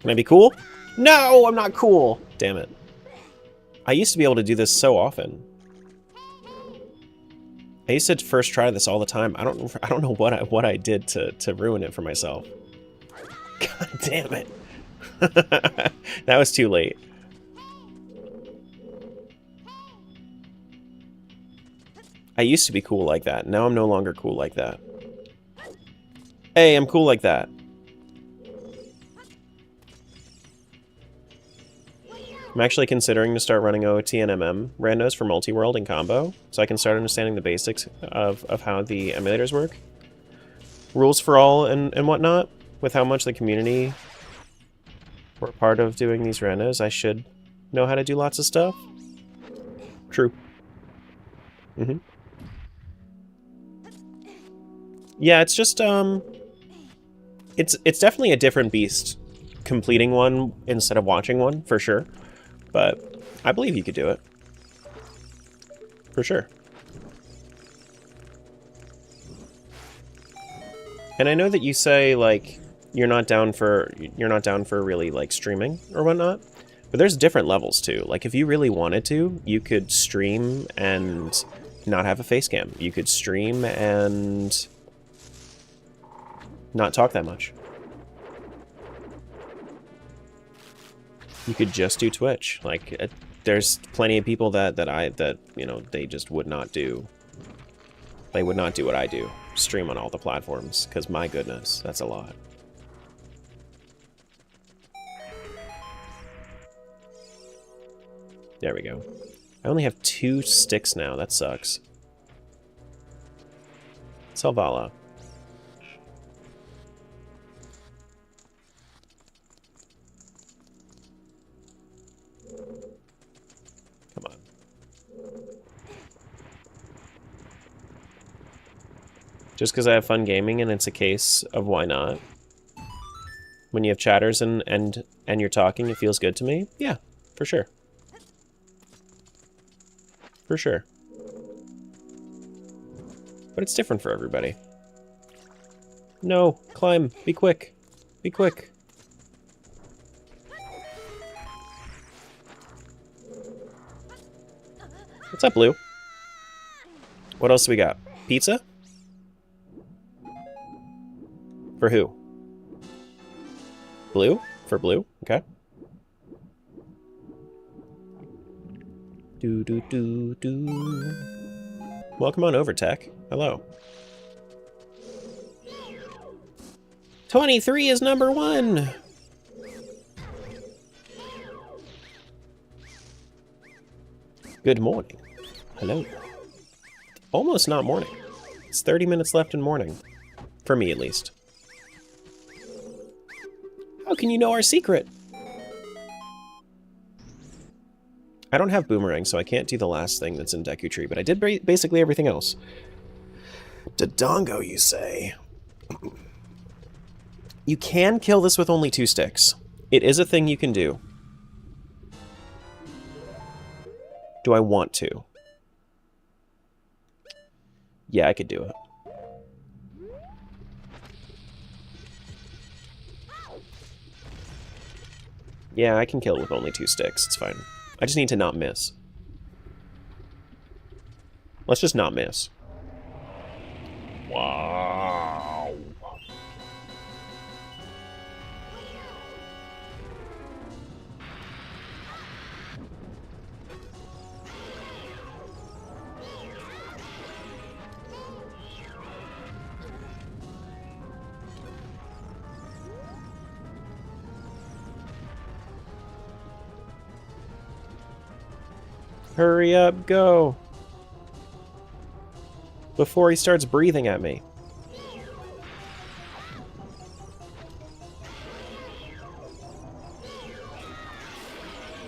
Can I be cool? No, I'm not cool. Damn it. I used to be able to do this so often. I used to first try this all the time. I don't know what I did to ruin it for myself. God damn it. That was too late. I used to be cool like that. Now I'm no longer cool like that. Hey, I'm cool like that. I'm actually considering to start running OoT and MM randos for Multiworld in combo, so I can start understanding the basics of how the emulators work. Rules for all and whatnot. With how much the community were part of doing these randos, I should know how to do lots of stuff. True. Mm-hmm. Yeah, it's just, it's definitely a different beast completing one instead of watching one, for sure. But I believe you could do it. For sure. And I know that you say, like, you're not down for really, like, streaming or whatnot. But there's different levels, too. Like, if you really wanted to, you could stream and not have a face cam. You could stream and not talk that much. You could just do Twitch. Like, there's plenty of people that you know, they just would not do. They would not do what I do. Stream on all the platforms, because my goodness, that's a lot. There we go. I only have 2 sticks now. That sucks. Selvala. Come on. Just because I have fun gaming and it's a case of why not. When you have chatters and you're talking, it feels good to me. Yeah, for sure. For sure. But it's different for everybody. No, climb. Be quick. Be quick. What's up, Blue? What else do we got? Pizza? For who? Blue? For Blue? Okay. Do do do do. Welcome on over, Tech. Hello. 23 is number 1. Good morning. Hello. Almost not morning. It's 30 minutes left in morning. For me, at least. How can you know our secret? I don't have Boomerang, so I can't do the last thing that's in Deku Tree, but I did basically everything else. Dodongo, you say? You can kill this with only 2 sticks. It is a thing you can do. Do I want to? Yeah, I could do it. Yeah, I can kill it with only 2 sticks. It's fine. I just need to not miss. Let's just not miss. Wow. Hurry up, go. Before he starts breathing at me.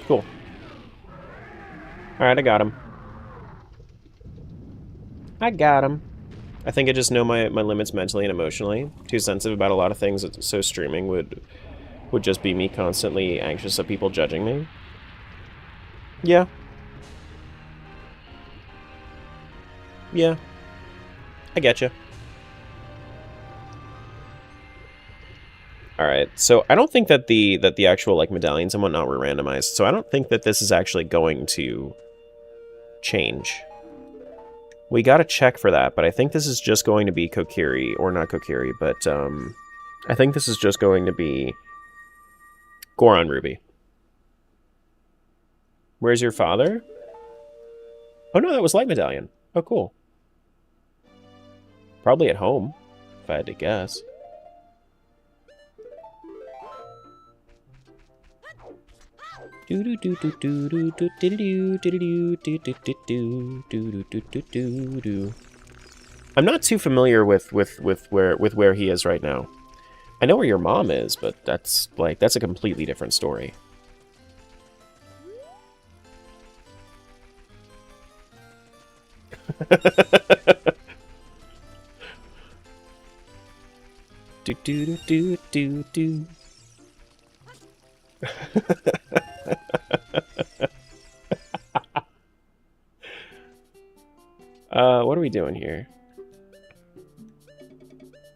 Cool. Alright, I got him. I got him. I think I just know my limits mentally and emotionally. Too sensitive about a lot of things, so streaming would just be me constantly anxious of people judging me. Yeah. Yeah. I getcha. Alright, so I don't think that the actual like medallions and whatnot were randomized, so I don't think that this is actually going to change. We gotta check for that, but I think this is just going to be Kokiri, or not Kokiri, but I think this is just going to be Goron Ruby. Where's your father? Oh no, that was Light Medallion. Oh cool. Probably at home, if I had to guess. I'm not too familiar with where he is right now. I know where your mom is, but that's a completely different story. Do do do do do. What are we doing here?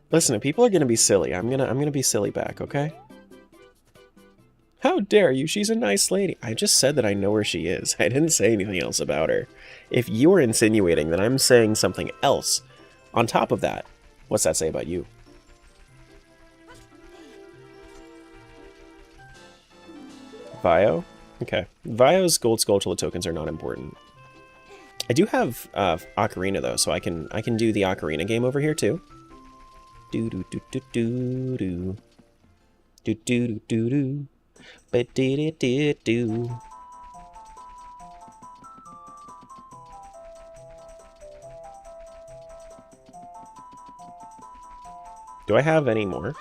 Listen, if people are gonna be silly, I'm gonna be silly back, okay? How dare you? She's a nice lady. I just said that I know where she is. I didn't say anything else about her. If you are insinuating that I'm saying something else on top of that, what's that say about you? Vio? Okay. Vio's gold Skulltula tokens are not important. I do have Ocarina though, so I can do the Ocarina game over here too. Do do do do do do do do do do but did it do. Do I have any more?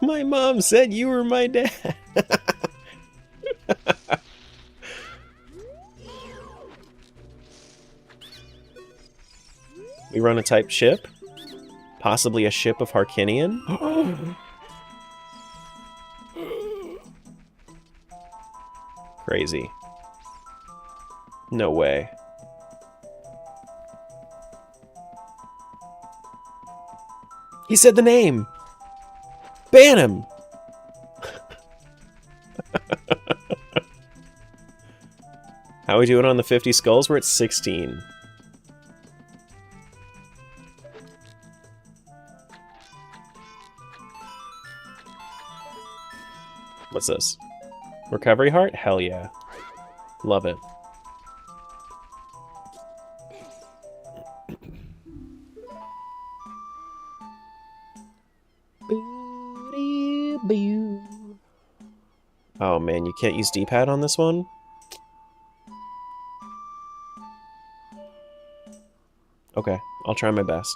My mom said you were my dad. We run a type ship? Possibly a ship of Harkinian? Crazy. No way. He said the name! Ban him! How are we doing on the 50 skulls? We're at 16. What's this? Recovery heart? Hell yeah. Love it. Oh man, you can't use D-pad on this one? Okay, I'll try my best.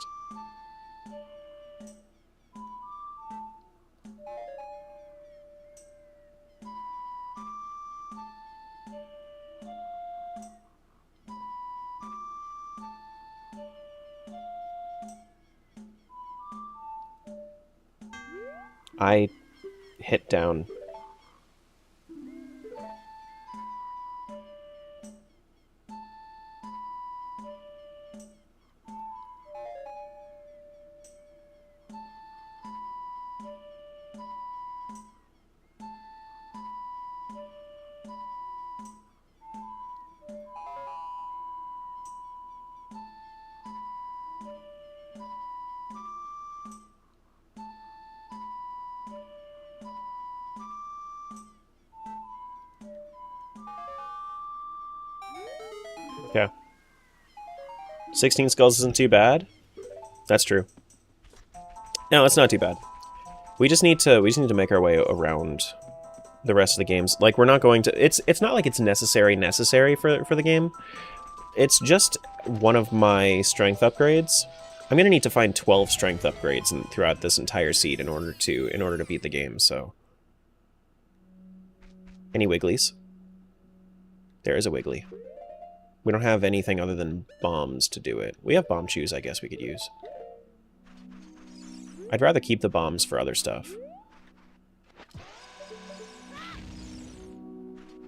I hit down. Okay. 16 skulls isn't too bad. That's true. No, it's not too bad. We just need to make our way around the rest of the games. Like we're not going to it's not like it's necessary for the game. It's just one of my strength upgrades. I'm going to need to find 12 strength upgrades throughout this entire seed in order to beat the game, so any wigglies? There is a wiggly. We don't have anything other than bombs to do it. We have bomb shoes, I guess we could use. I'd rather keep the bombs for other stuff.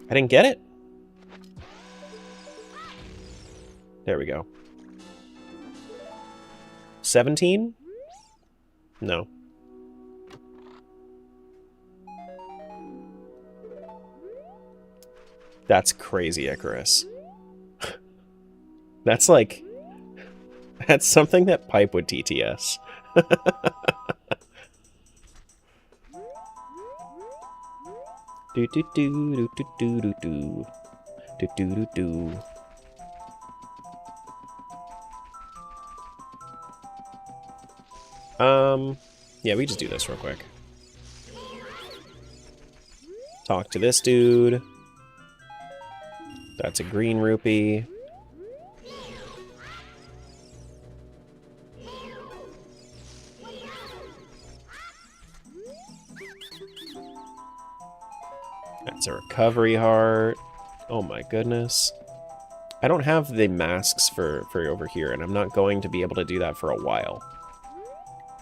I didn't get it? There we go. 17? No. That's crazy, Icarus. That's like... That's something that Pipe would TTS. Do do do do do do do do do do do. Yeah, we just do this real quick. Talk to this dude. That's a green rupee. That's a recovery heart. Oh my goodness. I don't have the masks for over here, and I'm not going to be able to do that for a while.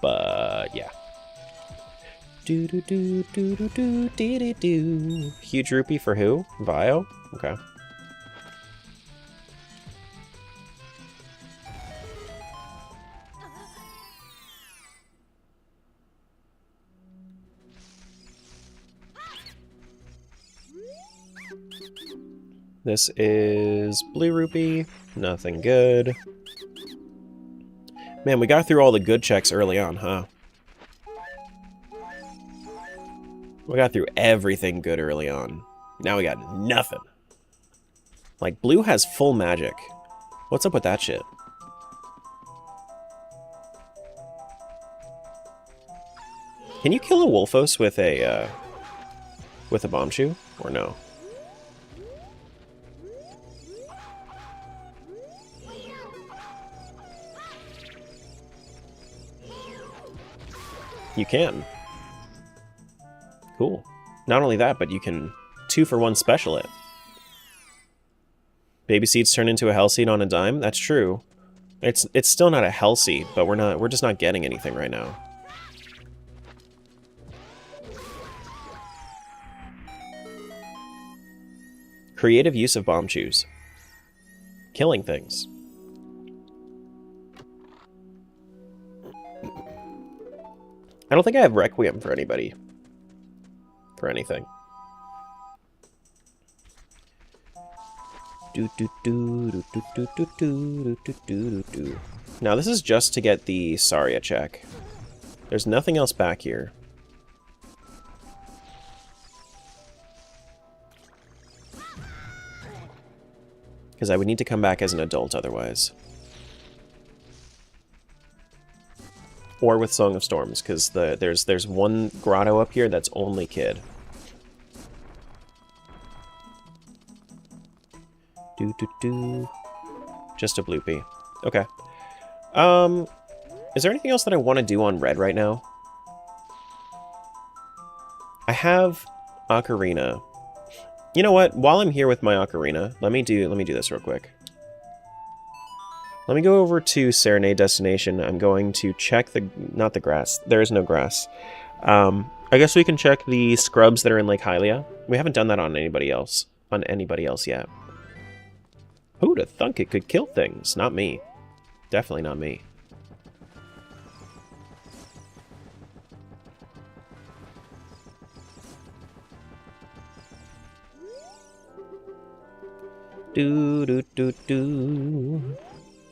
But yeah. Do do do do do do do do do. Huge rupee for who? Vio? Okay. This is blue rupee. Nothing good. Man, we got through all the good checks early on, huh? We got through everything good early on. Now we got nothing. Like, blue has full magic. What's up with that shit? Can you kill a Wolfos with a bomb shoe? Or no? You can. Cool. Not only that, but you can 2-for-1 special it. Baby seeds turn into a hell seed on a dime? That's true. It's still not a hell seed, but we're just not getting anything right now. Creative use of bomb shoes. Killing things. I don't think I have Requiem for anybody. For anything. Now this is just to get the Saria check. There's nothing else back here. Because I would need to come back as an adult otherwise. Or with Song of Storms, because there's one grotto up here that's only kid. Just a bloopy. Okay. Is there anything else that I want to do on red right now? I have Ocarina. You know what? While I'm here with my Ocarina, let me do this real quick. Let me go over to Serenade Destination. I'm going to check not the grass. There is no grass. I guess we can check the scrubs that are in Lake Hylia. We haven't done that on anybody else yet. Who'd have thunk it could kill things? Not me. Definitely not me.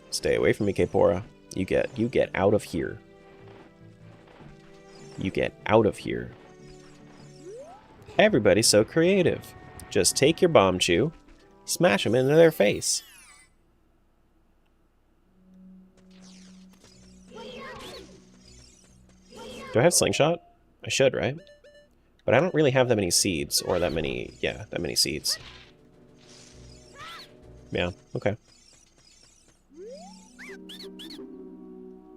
Stay away from me, Kapora. You get out of here. You get out of here. Everybody's so creative. Just take your bomb chew, smash them into their face. Do I have Slingshot? I should, right? But I don't really have that many seeds, or that many seeds. Yeah, okay.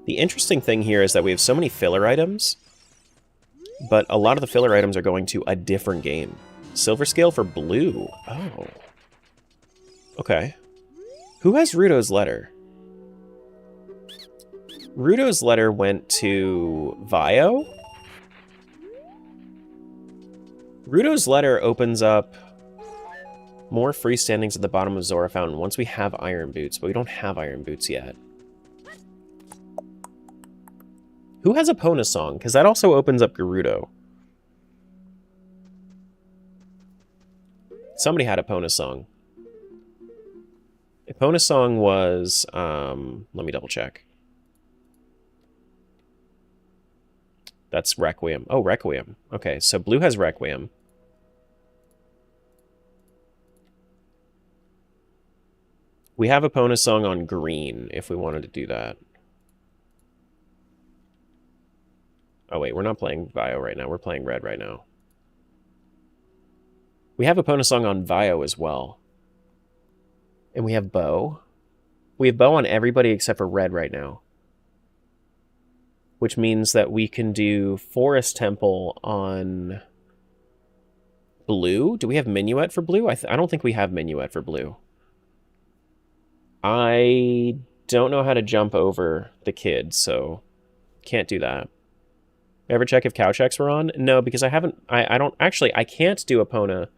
The interesting thing here is that we have so many filler items, but a lot of the filler items are going to a different game. Silver Scale for blue. Oh. Okay. Who has Rudo's letter? Rudo's letter went to Vio? Rudo's letter opens up more freestandings at the bottom of Zora Fountain once we have Iron Boots, but we don't have Iron Boots yet. Who has Epona Song? Because that also opens up Gerudo. Somebody had Epona Song. Epona Song was... let me double check. That's Requiem. Oh, Requiem. Okay, so blue has Requiem. We have Epona Song on green, if we wanted to do that. Oh wait, we're not playing Vio right now. We're playing red right now. We have Epona Song on Vio as well. And we have Bow. We have Bow on everybody except for red right now. Which means that we can do Forest Temple on blue. Do we have Minuet for blue? I don't think we have Minuet for blue. I don't know how to jump over the kid, so can't do that. Ever check if cow checks were on? No, because I haven't... I don't... Actually, I can't do Epona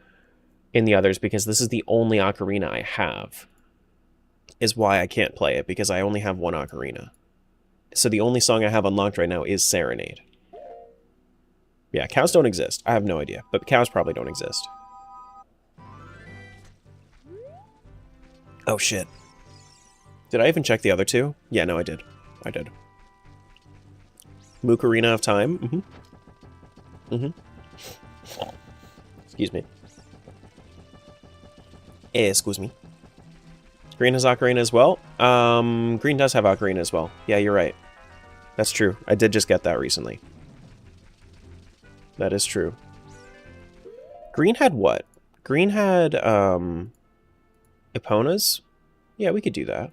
in the others because this is the only Ocarina I have. Is why I can't play it, because I only have one Ocarina. So the only song I have unlocked right now is Serenade. Yeah, cows don't exist. I have no idea, but cows probably don't exist. Oh, shit. Did I even check the other two? Yeah, no, I did. I did. Mukarina of Time. Mm-hmm. Mm-hmm. Excuse me. Excuse me. Green has Ocarina as well. Green does have Ocarina as well. Yeah, you're right. That's true. I did just get that recently. That is true. Green had what? Green had, Epona's? Yeah, we could do that.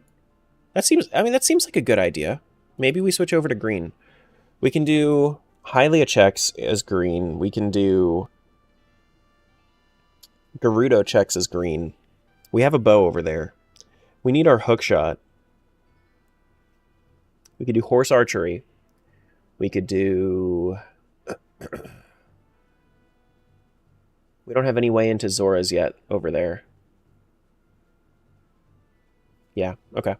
That seems like a good idea. Maybe we switch over to green. We can do Hylia checks as green. We can do Gerudo checks as green. We have a bow over there. We need our hookshot. We could do horse archery. We could do... We don't have any way into Zora's yet over there. Yeah, okay.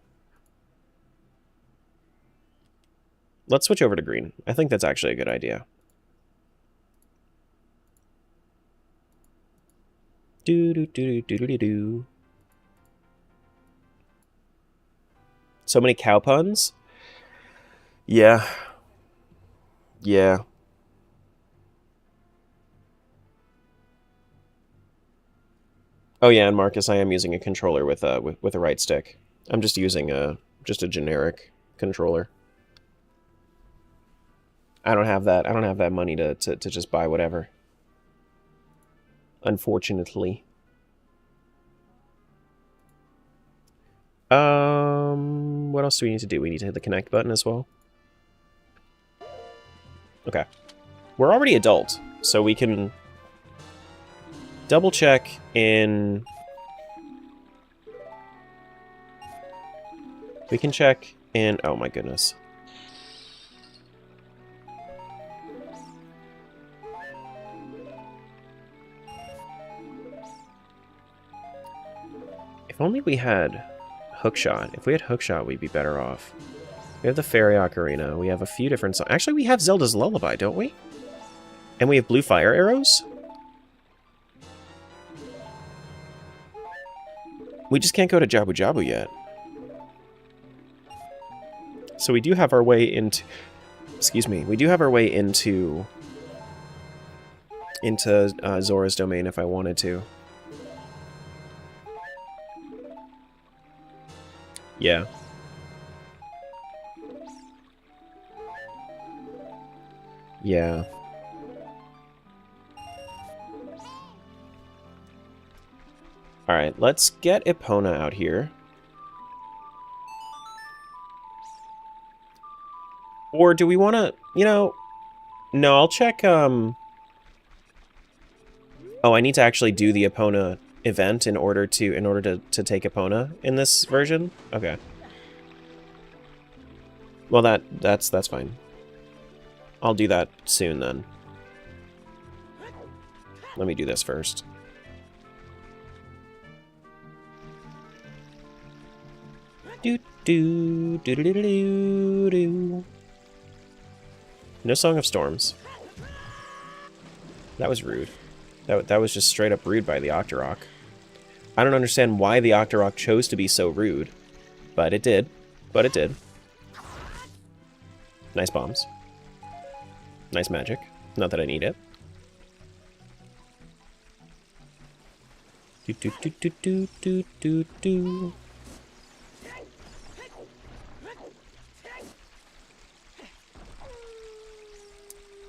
Let's switch over to green. I think that's actually a good idea. Do. So many cow puns? Yeah. Yeah. Oh yeah, and Marcus, I am using a controller with a right stick. I'm just using just a generic controller. I don't have that money to just buy whatever. Unfortunately. What else do we need to do? We need to hit the connect button as well. Okay. We're already adult, so we can double check in... We can check in... Oh my goodness. If only we had hookshot. If we had hookshot, we'd be better off. We have the Fairy Ocarina. We have a few different songs. Actually, we have Zelda's Lullaby, don't we? And we have blue fire arrows? We just can't go to Jabu Jabu yet. So we do have our way into... Excuse me. We do have our way into Zora's domain if I wanted to. Yeah. Yeah. Alright, let's get Epona out here. Or do we want to, you know... No, I'll check, Oh, I need to actually do the Epona event in order to take Epona in this version? Okay. Well, that's fine. I'll do that soon, then. Let me do this first. Do. No Song of Storms. That was rude. That was just straight up rude by the Octorok. I don't understand why the Octorok chose to be so rude, but it did. But it did. Nice bombs. Nice magic. Not that I need it. Do.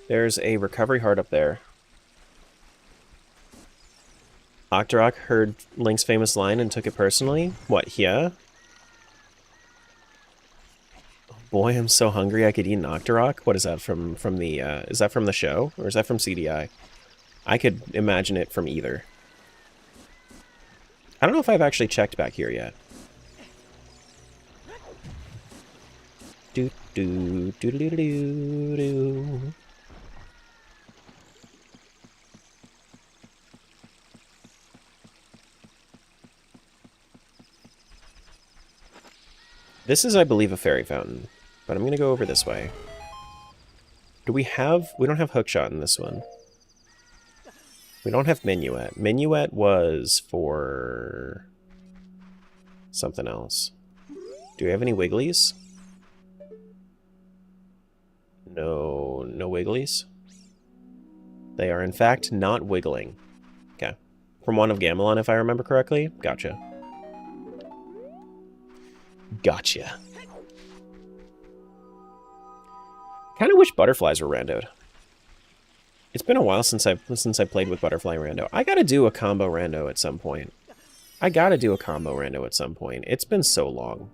There's a recovery heart up there. Octorok heard Link's famous line and took it personally? What, yeah? Oh boy, I'm so hungry I could eat an Octorok? What is that from the, is that from the show? Or is that from CDI? I could imagine it from either. I don't know if I've actually checked back here yet. Do. This is, I believe, a fairy fountain, but I'm going to go over this way. We don't have hookshot in this one. We don't have minuet. Minuet was for something else. Do we have any wigglies? No, no wigglies. They are in fact not wiggling. Okay. From one of Gamelon, if I remember correctly. Gotcha. Gotcha. Kind of wish butterflies were randoed. It's been a while since I played with butterfly rando. I gotta do a combo rando at some point. It's been so long.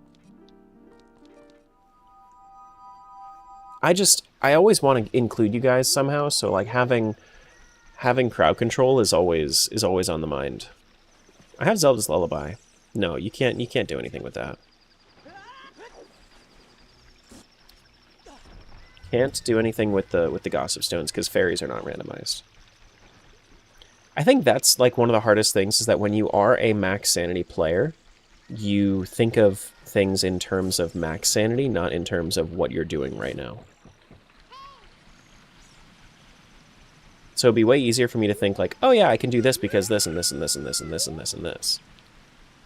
I always want to include you guys somehow, so like having crowd control is always on the mind. I have Zelda's Lullaby. No, you can't do anything with that. Can't do anything with the Gossip Stones because fairies are not randomized. I think that's like one of the hardest things is that when you are a max sanity player, you think of things in terms of max sanity, not in terms of what you're doing right now. So it'd be way easier for me to think like, oh yeah, I can do this because this and this and this and this and this and this and this.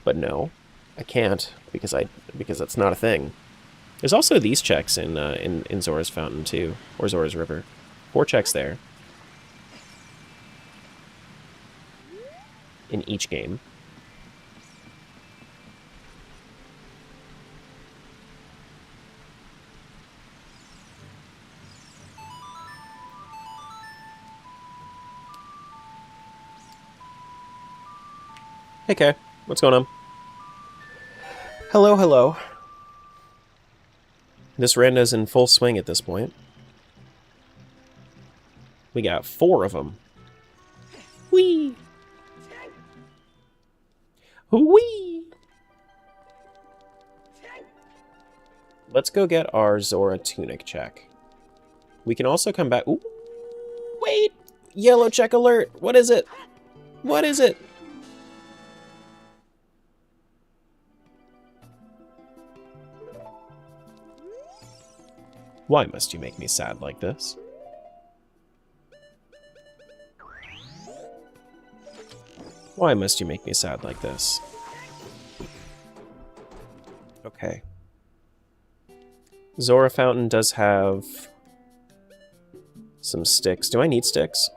But no, I can't because that's not a thing. There's also these checks in Zora's Fountain too, or Zora's River. 4 checks there. In each game. Hey Kay, what's going on? Hello, hello. This rando's in full swing at this point. We got 4 of them. Whee! Whee! Let's go get our Zora tunic check. We can also come back... Ooh, wait! Yellow check alert! What is it? What is it? Why must you make me sad like this? Why must you make me sad like this? Okay. Zora Fountain does have some sticks. Do I need sticks?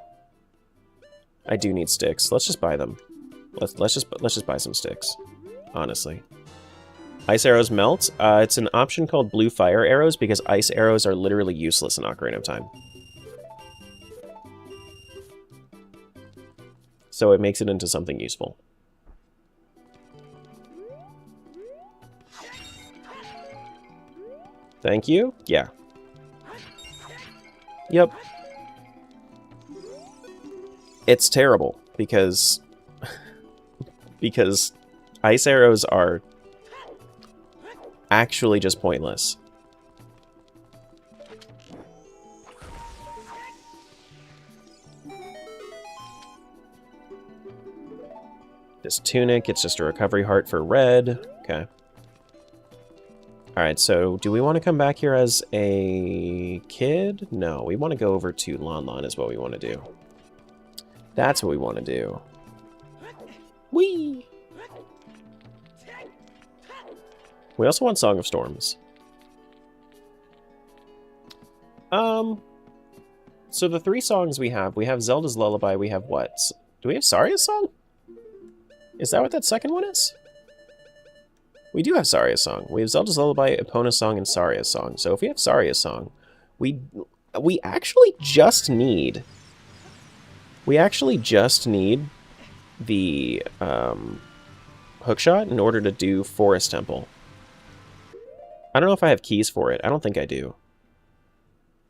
I do need sticks. Let's just buy them. Let's just buy some sticks. Honestly. Ice arrows melt. It's an option called blue fire arrows because ice arrows are literally useless in Ocarina of Time. So it makes it into something useful. Thank you. Yeah. Yep. It's terrible because ice arrows are actually just pointless. This tunic, it's just a recovery heart for red. Okay. Alright, so do we want to come back here as a kid? No, we want to go over to Lon Lon is what we want to do. That's what we want to do. Whee! We also want Song of Storms. So the 3 songs we have Zelda's Lullaby, we have what? Do we have Saria's Song? Is that what that second one is? We do have Saria's Song. We have Zelda's Lullaby, Epona's Song, and Saria's Song. So if we have Saria's Song, we actually just need... We actually just need the hookshot in order to do Forest Temple. I don't know if I have keys for it. I don't think I do.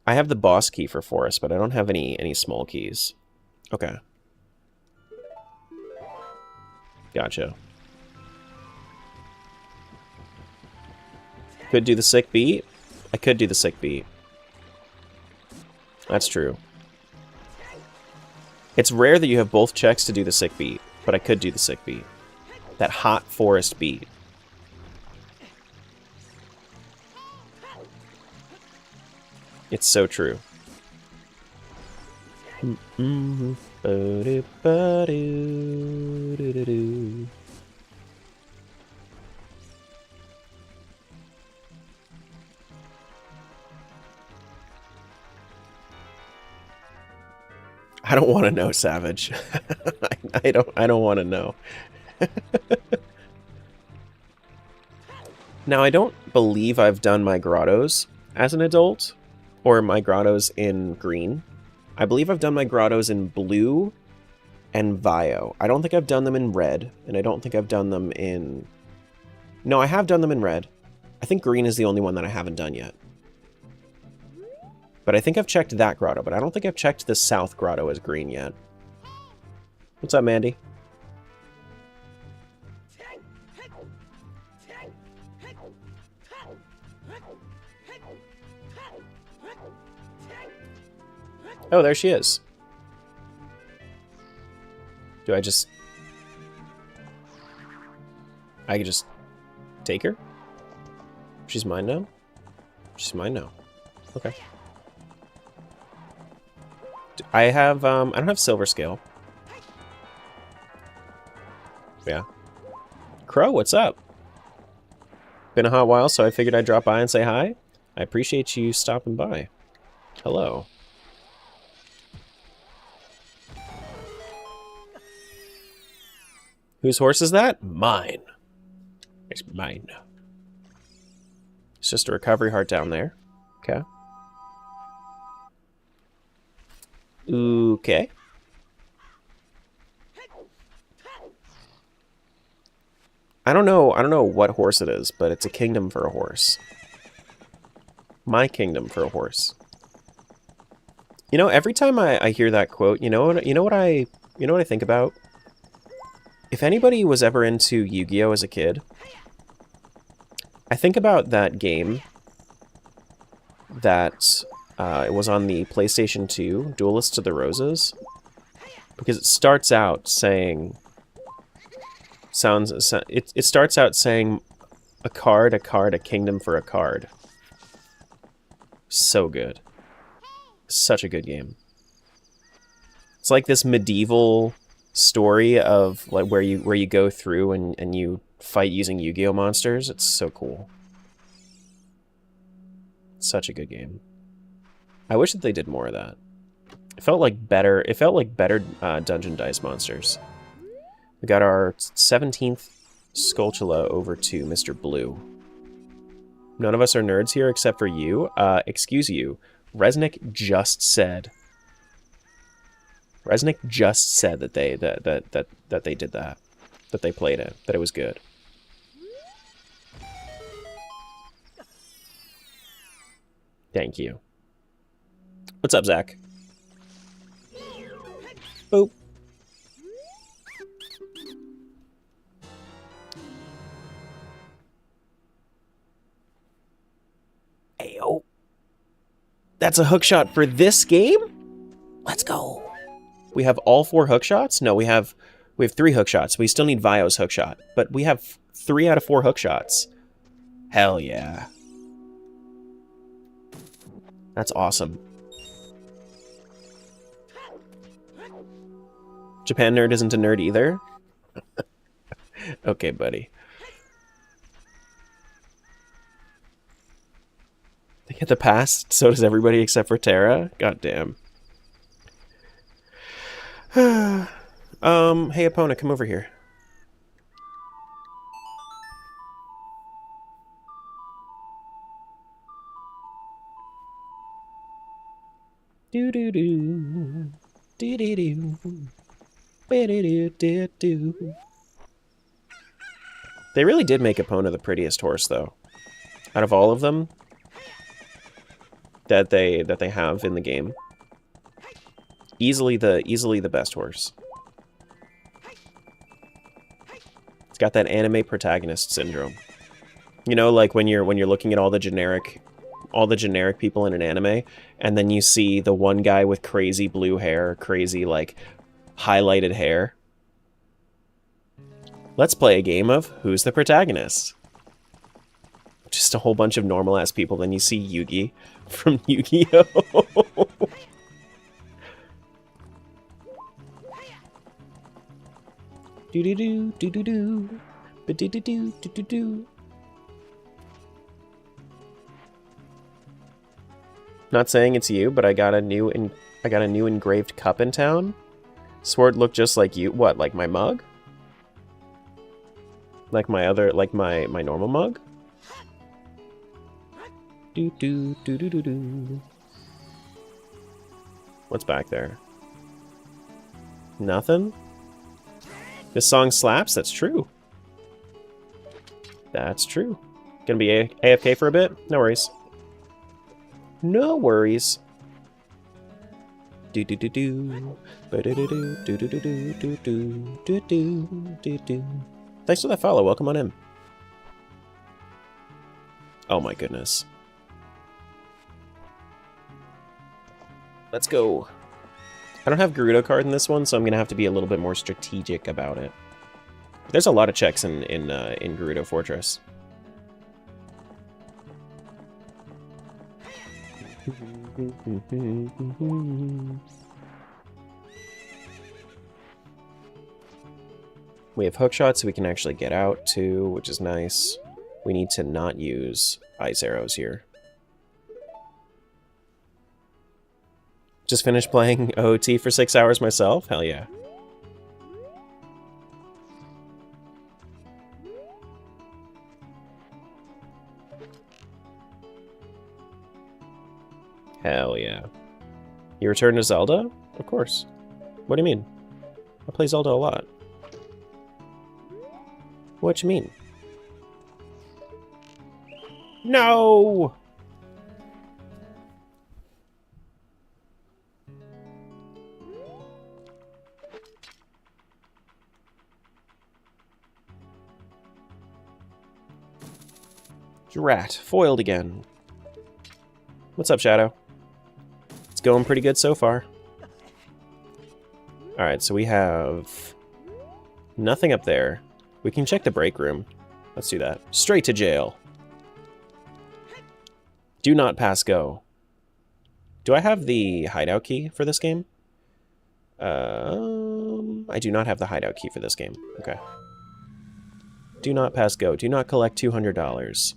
I have the boss key for Forest, but I don't have any small keys. Okay. Gotcha. Could do the sick beat. I could do the sick beat. That's true. It's rare that you have both checks to do the sick beat, but I could do the sick beat. That hot forest beat. It's so true. I don't want to know, Savage. I don't want to know. Now, I don't believe I've done my grottos as an adult, or my grottos in green. I believe I've done my grottos in blue and Vio. I don't think I've done them in red, and I don't think I've done them in... No, I have done them in red. I think green is the only one that I haven't done yet. But I think I've checked that grotto, but I don't think I've checked the south grotto as green yet. What's up, Mandy? Oh, there she is. Do I just... I could just take her? She's mine now? She's mine now. Okay. I have, I don't have silver scale. Yeah. Crow, what's up? Been a hot while, so I figured I'd drop by and say hi. I appreciate you stopping by. Hello. Whose horse is that? Mine. It's mine. It's just a recovery heart down there. Okay. Okay. I don't know what horse it is, but it's a kingdom for a horse. My kingdom for a horse. You know, every time I hear that quote, you know what I think about? If anybody was ever into Yu-Gi-Oh as a kid, I think about that game that it was on the PlayStation 2, Duelists of the Roses, because it starts out saying, it starts out saying, a card, a kingdom for a card. So good. Such a good game. It's like this medieval story of like where you go through and you fight using Yu-Gi-Oh monsters. It's so cool. Such a good game. I wish that they did more of that. It felt like better Dungeon Dice monsters. We got our 17th Skulltula over to Mr. Blue. None of us are nerds here except for you. Excuse you. Resnick just said that they did that. That they played it. That it was good. Thank you. What's up, Zach? Boop. Ayo. That's a hookshot for this game? Let's go. We have all 4 hookshots? No, we have 3 hookshots. We still need Vio's hookshot, but we have 3 out of 4 hookshots. Hell yeah. That's awesome. Japan Nerd isn't a nerd either? Okay, buddy. They get the pass, so does everybody except for Terra? God damn. Hey, Epona, come over here. Do-do-do. Do-do-do. Ba-do-do-do-do. They really did make Epona the prettiest horse, though. Out of all of them that they have in the game. Easily the best horse. It's got that anime protagonist syndrome. You know, like when you're looking at all the generic people in an anime, and then you see the one guy with crazy blue hair, crazy like highlighted hair. Let's play a game of Who's the Protagonist? Just a whole bunch of normal ass people, then you see Yugi from Yu-Gi-Oh! Do-do-do, do-do-do, ba-do-do-do, do-do-do. Not saying it's you, but I got a new I got a new engraved cup in town. Sword looked just like you. What, like my mug? Like my other, like my normal mug? Do do do do do do. What's back there? Nothing? This song slaps? That's true. That's true. Gonna be AFK for a bit? No worries. No worries. Do do do do. Do do do do do do do do do do do. Thanks for that follow. Welcome on in. Oh my goodness. Let's go. I don't have Gerudo card in this one, so I'm gonna have to be a little bit more strategic about it. There's a lot of checks in Gerudo Fortress. We have hookshot, so we can actually get out too, which is nice. We need to not use ice arrows here. Just finished playing OoT for 6 hours myself? Hell yeah. Hell yeah. You return to Zelda? Of course. What do you mean? I play Zelda a lot. What you mean? No! Drat. Foiled again. What's up, Shadow? It's going pretty good so far. Alright, so we have nothing up there. We can check the break room. Let's do that. Straight to jail. Do not pass go. Do I have the hideout key for this game? I do not have the hideout key for this game. Okay. Do not pass go. Do not collect $200.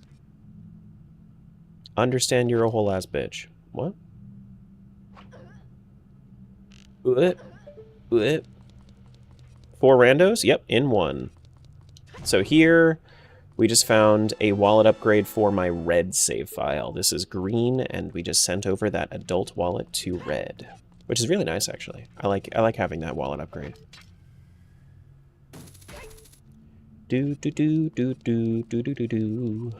Understand you're a whole ass bitch. What? What? 4 randos? Yep, in 1. So here, we just found a wallet upgrade for my red save file. This is green, and we just sent over that adult wallet to red, which is really nice, actually. I like having that wallet upgrade. Do do do do do do do do do.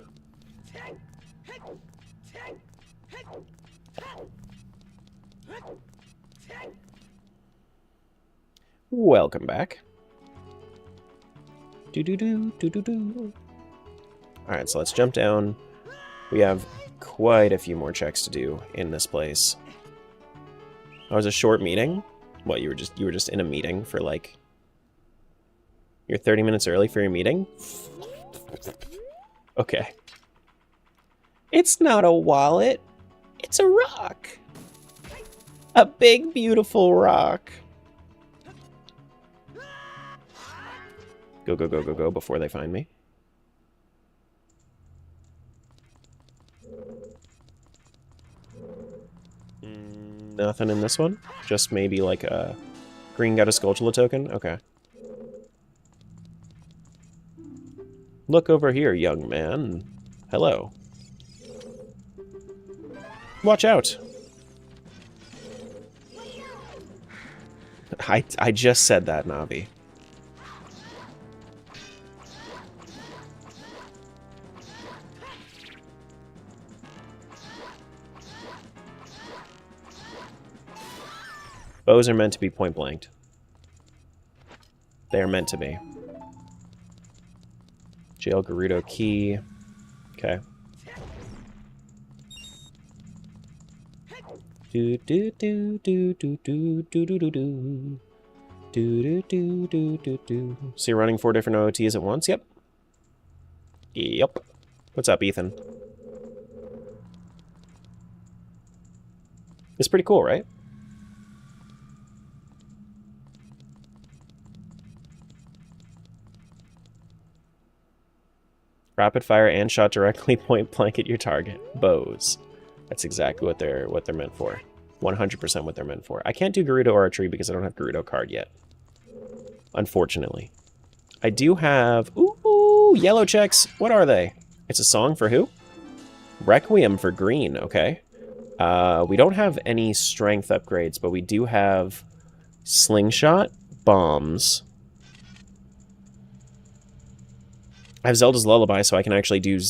Welcome back. Do do do do do do. Alright, so let's jump down. We have quite a few more checks to do in this place. Oh, it was a short meeting? What, you were just in a meeting for like... You're 30 minutes early for your meeting? Okay. It's not a wallet. It's a rock. A big, beautiful rock. Go, go, go, go, go before they find me. Nothing in this one? Just maybe like a green got a Skulltula token? Okay. Look over here, young man. Hello. Watch out! I just said that, Navi. Bows are meant to be point blanked. They are meant to be. Jail Gerudo key. Okay. Do do do do do do do do do do do do do do do. So you're running 4 different OOTs at once? Yep. Yep. What's up, Ethan? It's pretty cool, right? Rapid fire and shot directly point blank at your target. Bows. That's exactly what they're meant for. 100% what they're meant for. I can't do Gerudo Archery because I don't have Gerudo card yet. Unfortunately. I do have... Ooh, yellow checks. What are they? It's a song for who? Requiem for green, okay. We don't have any strength upgrades, but we do have slingshot, bombs. I have Zelda's Lullaby, so I can actually do...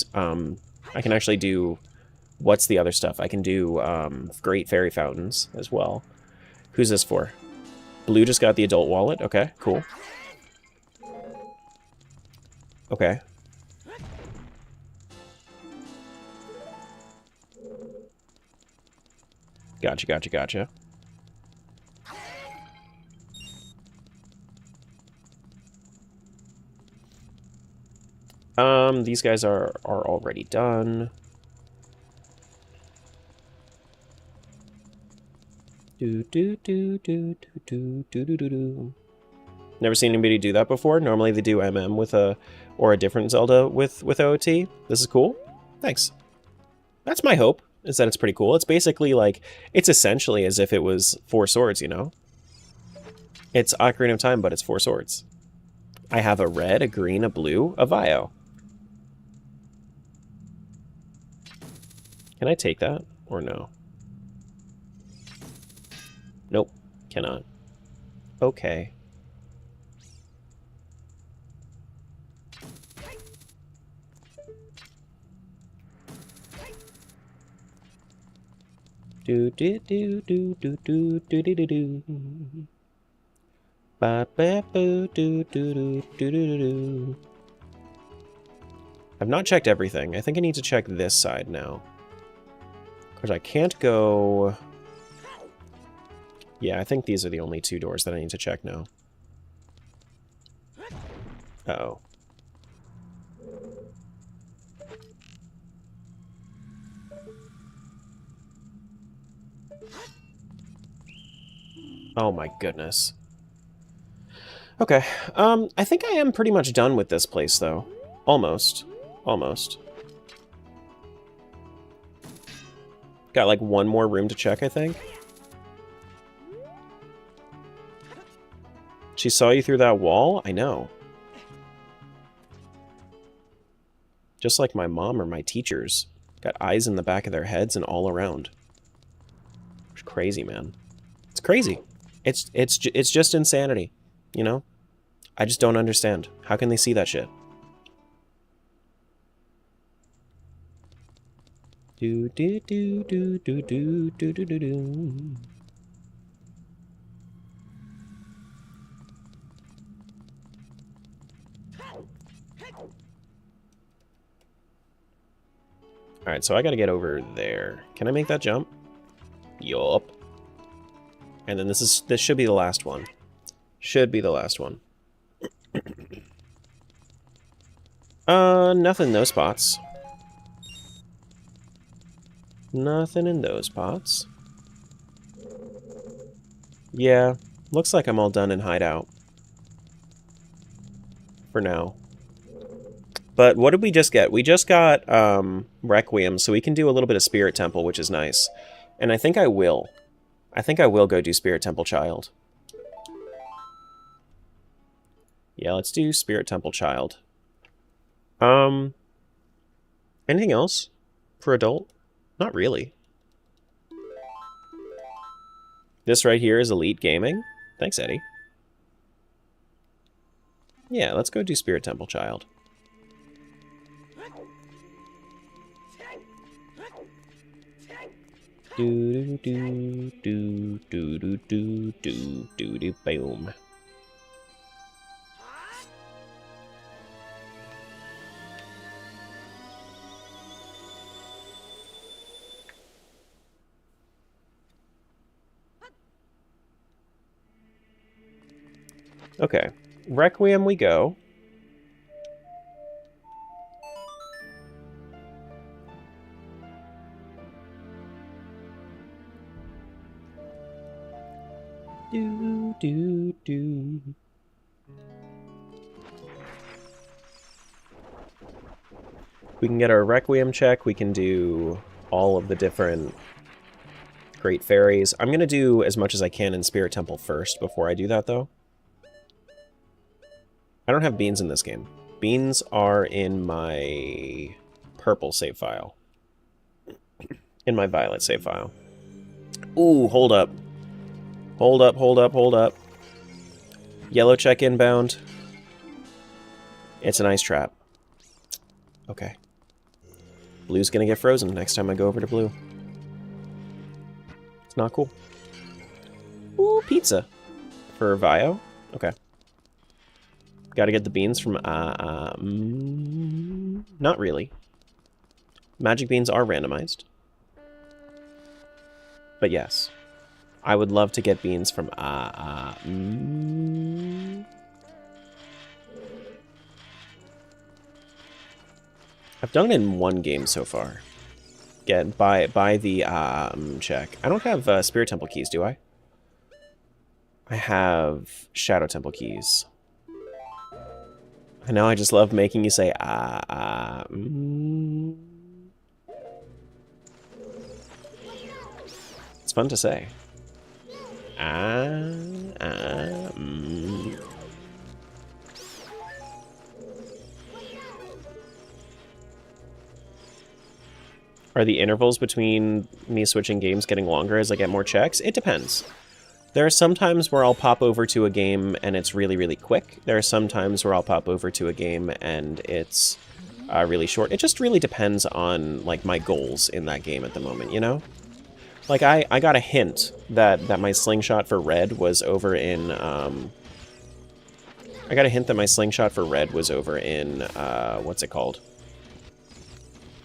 What's the other stuff? I can do Great Fairy Fountains as well. Who's this for? Blue just got the adult wallet. Okay, cool. Okay. Gotcha, gotcha, gotcha. These guys are already done. Never seen anybody do that before. Normally they do MM with a different Zelda with OoT. This is cool. Thanks. That's my hope, is that it's pretty cool. It's basically like, it's essentially as if it was 4 swords, you know? It's Ocarina of Time, but it's 4 swords. I have a red, a green, a blue, a Vio. Can I take that or no? Nope, cannot. Okay. Do do do do do do do do do do. Ba ba boo do do do do do do. I've not checked everything. I think I need to check this side now. Because I can't go... Yeah, I think these are the only 2 doors that I need to check now. Uh-oh. Oh my goodness. Okay, I think I am pretty much done with this place, though. Almost. Almost. Got, like, 1 more room to check, I think. She saw you through that wall? I know. Just like my mom or my teachers. Got eyes in the back of their heads and all around. It's crazy, man. It's crazy. It's just insanity, you know? I just don't understand. How can they see that shit? Do do do do do do do do do do. Alright, so I gotta get over there. Can I make that jump? Yup. And then this should be the last one. Should be the last one. Nothing in those spots. Nothing in those spots. Yeah, looks like I'm all done in Hideout. For now. But what did we just get? We just got Requiem, so we can do a little bit of Spirit Temple, which is nice. And I think I will. I think I will go do Spirit Temple Child. Yeah, let's do Spirit Temple Child. Anything else for adult? Not really. This right here is Elite Gaming. Thanks, Eddie. Yeah, let's go do Spirit Temple Child. Do do do do do do do do do boom. Okay, Requiem we go. Do, do, do. We can get our Requiem check. We can do all of the different Great Fairies. I'm going to do as much as I can in Spirit Temple first before I do that, though. I don't have beans in this game. Beans are in my purple save file. In my violet save file. Ooh, hold up. Hold up, hold up, hold up. Yellow check inbound. It's an ice trap. Okay. Blue's gonna get frozen next time I go over to blue. It's not cool. Ooh, pizza. For Vio? Okay. Gotta get the beans from, not really. Magic beans are randomized. But yes. I would love to get beans from, I've done it in one game so far. Get by the, check. I don't have, Spirit Temple keys, do I? I have Shadow Temple keys. I know, I just love making you say, It's fun to say. Are the intervals between me switching games getting longer as I get more checks? It depends. There are some times where I'll pop over to a game and it's really, really quick. There are some times where I'll pop over to a game and it's really short. It just really depends on, like, my goals in that game at the moment, you know? Like, I got a hint that my slingshot for red was over in, I got a hint that my slingshot for red was over in, what's it called?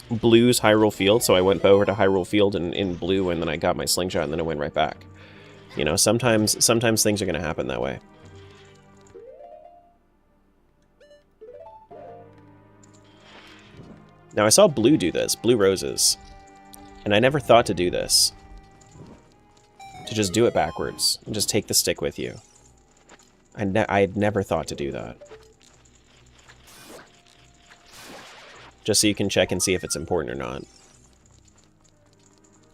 Blue's Hyrule Field, so I went over to Hyrule Field in blue, and then I got my slingshot, and then I went right back. You know, sometimes things are going to happen that way. Now, I saw Blue do this, Blue Roses, and I never thought to do this. To just do it backwards, and just take the stick with you. I had never thought to do that. Just so you can check and see if it's important or not.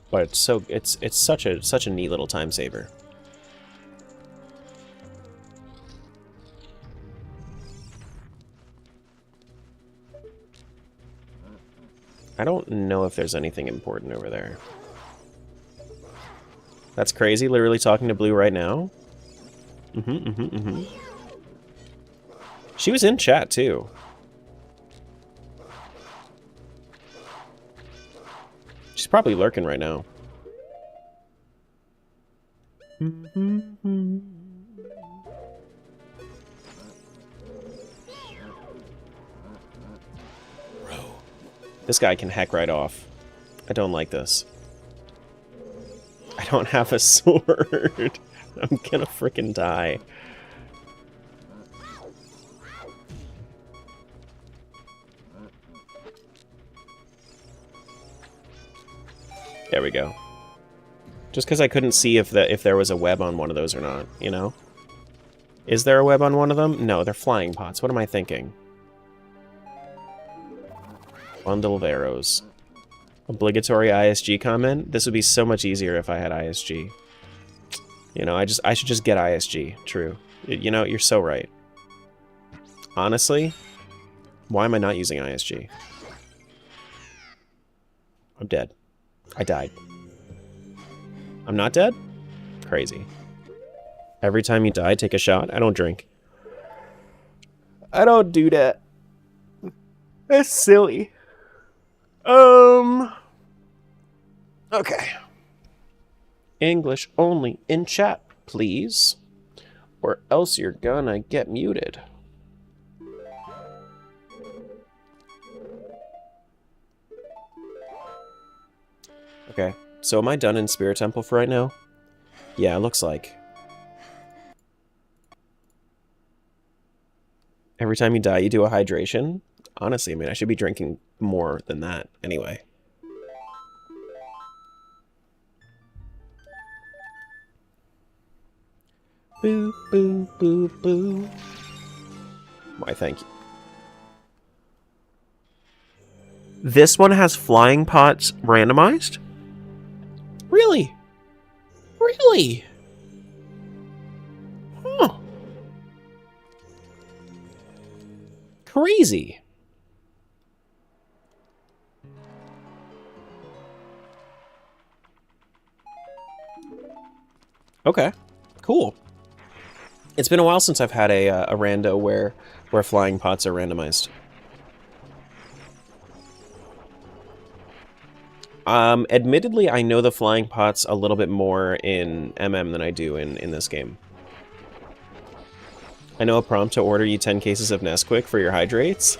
But it's such a neat little time saver. I don't know if there's anything important over there. That's crazy, literally talking to Blue right now. She was in chat too. She's probably lurking right now. This guy can heck right off. I don't like this. I don't have a sword. I'm gonna frickin' die. There we go. Just because I couldn't see if there was a web on one of those or not, you know? Is there a web on one of them? No, they're flying pots. What am I thinking? Bundle of arrows. Obligatory ISG comment? This would be so much easier if I had ISG. You know, I should just get ISG. True. You know, you're so right. Honestly, why am I not using ISG? I'm dead. I died. I'm not dead? Crazy. Every time you die, take a shot. I don't drink. I don't do that. That's silly. Okay. English only in chat, please. Or else you're gonna get muted. Okay, so am I done in Spirit Temple for right now? Yeah, it looks like. Every time you die, you do a hydration? Honestly, I mean, I should be drinking more than that anyway. Boo, boo, boo, boo. Why, thank you. This one has flying pots randomized? Really? Really? Huh. Crazy. Okay, cool. It's been a while since I've had a rando where flying pots are randomized. Admittedly, I know the flying pots a little bit more in MM than I do in this game. I know a prompt to order you 10 cases of Nesquik for your hydrates.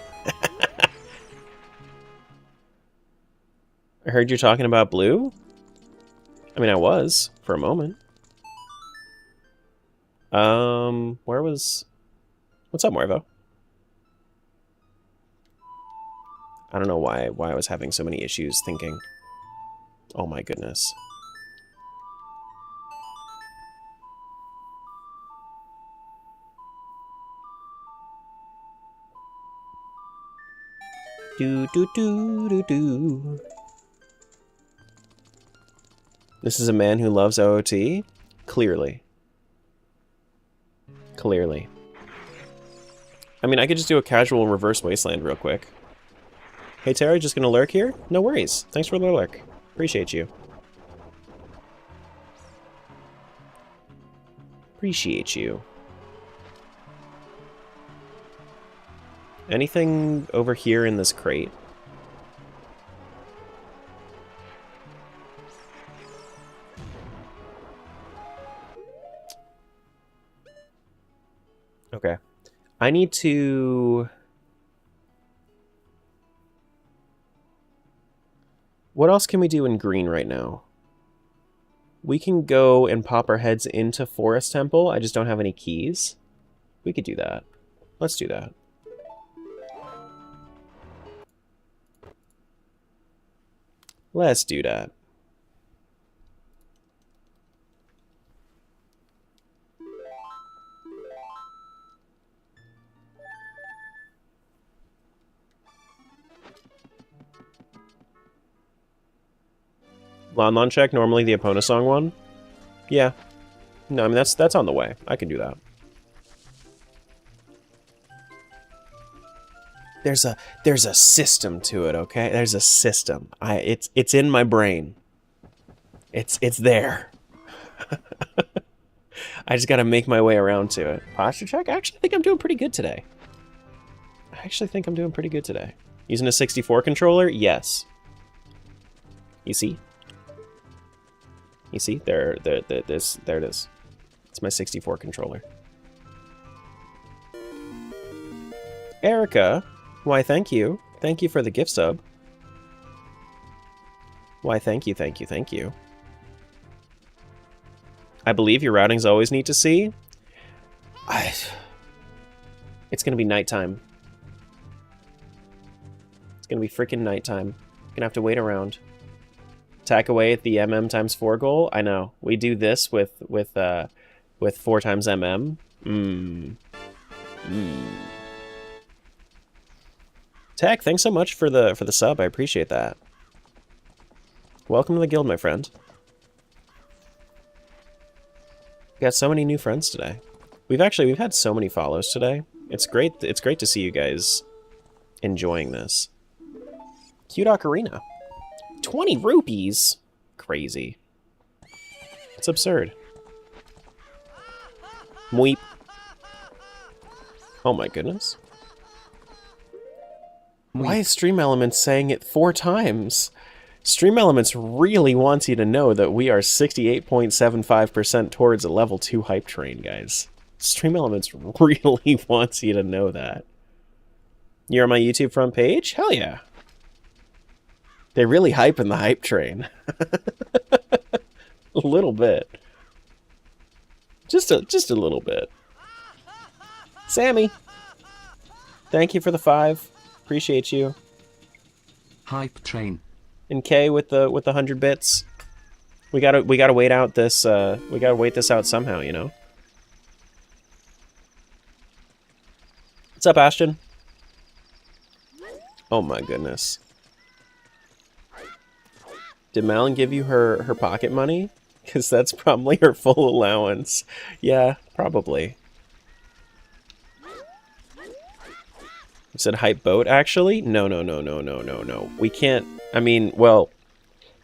I heard you're talking about blue? I mean, I was, for a moment. Where was... What's up, Morvo? I don't know why I was having so many issues thinking. Oh my goodness. Do do do do do. This is a man who loves OOT? Clearly. Clearly. I mean, I could just do a casual reverse wasteland real quick. Hey, Tara, just gonna lurk here? No worries. Thanks for the lurk. Appreciate you. Appreciate you. Anything over here in this crate? Okay. I need to... What else can we do in green right now? We can go and pop our heads into Forest Temple. I just don't have any keys. We could do that. Let's do that. Let's do that. Lon check, normally the Epona song one? Yeah. No, I mean that's on the way. I can do that. There's a system to it, okay? There's a system. It's in my brain. It's there. I just gotta make my way around to it. Posture check? I actually think I'm doing pretty good today. Using a 64 controller? Yes. You see? You see? There it is. It's my 64 controller. Erica, why thank you. Thank you for the gift sub. Why thank you. I believe your routing's always neat to see. It's gonna be nighttime. It's gonna be freaking nighttime. Gonna have to wait around. Tack away at the MM times 4 goal. I know. We do this with 4 times MM. Tack, thanks so much for the sub. I appreciate that. Welcome to the guild, my friend. We got so many new friends today. We've had so many follows today. It's great to see you guys enjoying this. Cute Ocarina. 20 rupees? Crazy. It's absurd. Mweep. Oh my goodness. Why is Stream Elements saying it 4 times? Stream Elements really wants you to know that we are 68.75% towards a level 2 hype train, guys. Stream Elements really wants you to know that. You're on my YouTube front page? Hell yeah. They really hyping the hype train. A little bit. Just a little bit. Sammy. Thank you for the 5. Appreciate you. Hype train. And K with the 100 bits. We gotta wait out this we gotta wait this out somehow, you know. What's up, Ashton? Oh my goodness. Did Malin give you her pocket money? Because that's probably her full allowance. Yeah, probably. You said hype boat, actually? No, no, no, no, no, no, no. We can't... I mean, well,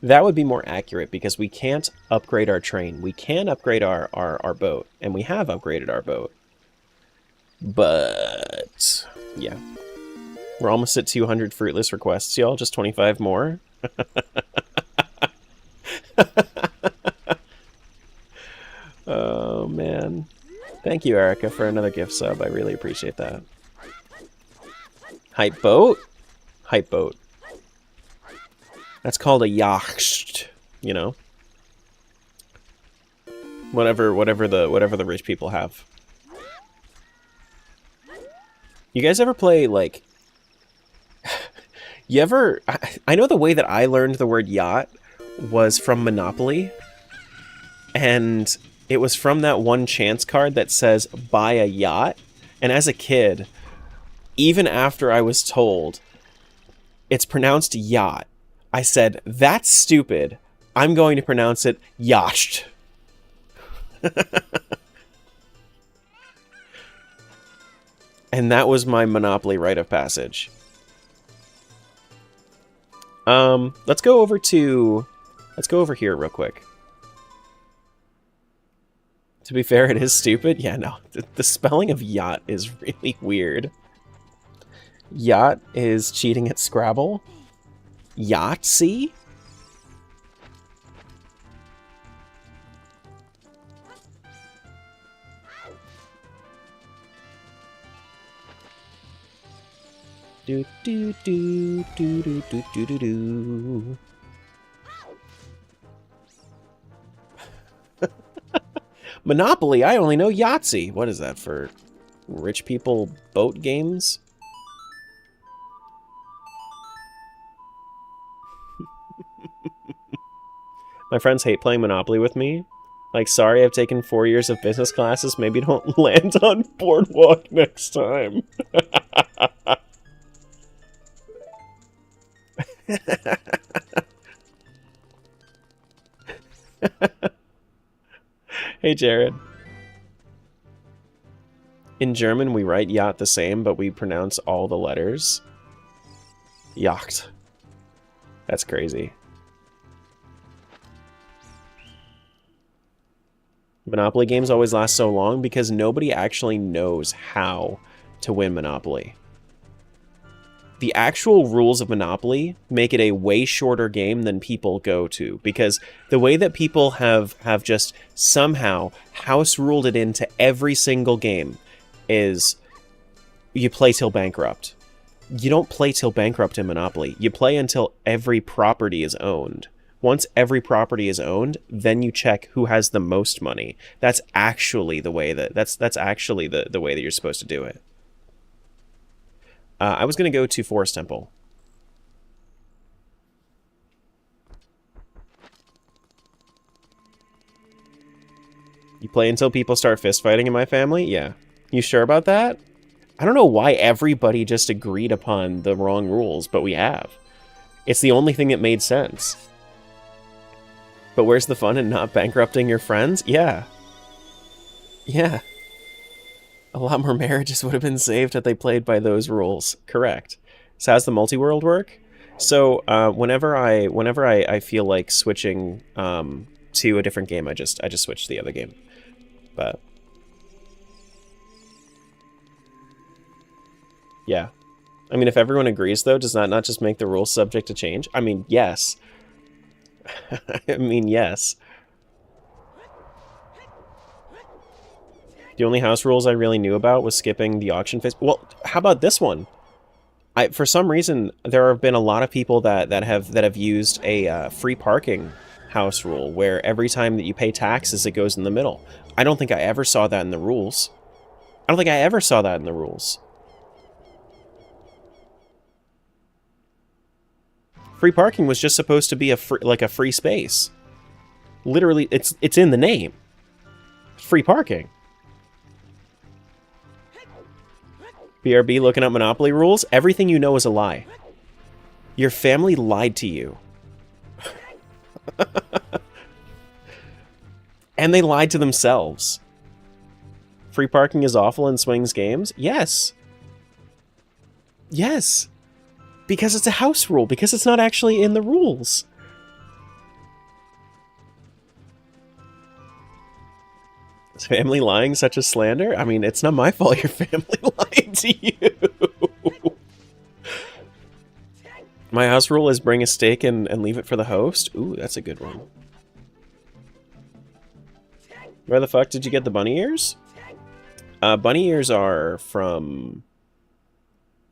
that would be more accurate because we can't upgrade our train. We can upgrade our boat, and we have upgraded our boat. But, yeah. We're almost at 200 fruitless requests, y'all. Just 25 more. Oh, man. Thank you, Erica, for another gift sub. I really appreciate that. Hype boat? Hype boat. That's called a yacht, you know? Whatever the rich people have. You guys ever play, like... You ever... I know the way that I learned the word yacht was from Monopoly. And it was from that one chance card that says, buy a yacht. And as a kid, even after I was told it's pronounced yacht, I said, that's stupid. I'm going to pronounce it yacht. And that was my Monopoly rite of passage. Let's go over here real quick. To be fair, it is stupid. Yeah, no. The spelling of yacht is really weird. Yacht is cheating at Scrabble. Yahtzee? Do do do do do do do do do. Monopoly, I only know Yahtzee. What is that for? Rich people boat games? My friends hate playing Monopoly with me. Like, sorry, I've taken 4 years of business classes. Maybe don't land on Boardwalk next time. Hey, Jared. In German, we write yacht the same, but we pronounce all the letters. Yacht. That's crazy. Monopoly games always last so long because nobody actually knows how to win Monopoly. The actual rules of Monopoly make it a way shorter game than people go to, because the way that people have just somehow house ruled it into every single game is you play till bankrupt. You don't play till bankrupt in Monopoly. You play until every property is owned. Once every property is owned, then you check who has the most money. That's actually the way that's actually the way that you're supposed to do it. I was going to go to Forest Temple. You play until people start fist fighting in my family? Yeah. You sure about that? I don't know why everybody just agreed upon the wrong rules, but we have. It's the only thing that made sense. But where's the fun in not bankrupting your friends? Yeah. Yeah. A lot more marriages would have been saved had they played by those rules. Correct. So how's the multi-world work? So whenever I feel like switching to a different game, I just switch to the other game. But yeah. I mean, if everyone agrees, though, does that not just make the rules subject to change? I mean, yes. I mean, yes. The only house rules I really knew about was skipping the auction phase. Well, how about this one? For some reason, there have been a lot of people that have used a free parking house rule, where every time that you pay taxes, it goes in the middle. I don't think I ever saw that in the rules. I don't think I ever saw that in the rules. Free parking was just supposed to be a free space. Literally, it's in the name. Free parking. BRB looking up Monopoly rules. Everything you know is a lie. Your family lied to you. And they lied to themselves. Free parking is awful in Swings games? Yes. Yes. Because it's a house rule. Because it's not actually in the rules. Is family lying such a slander? I mean, it's not my fault your family lied to you. My house rule is bring a steak and leave it for the host. Ooh, that's a good one. Where the fuck did you get the bunny ears? Bunny ears are from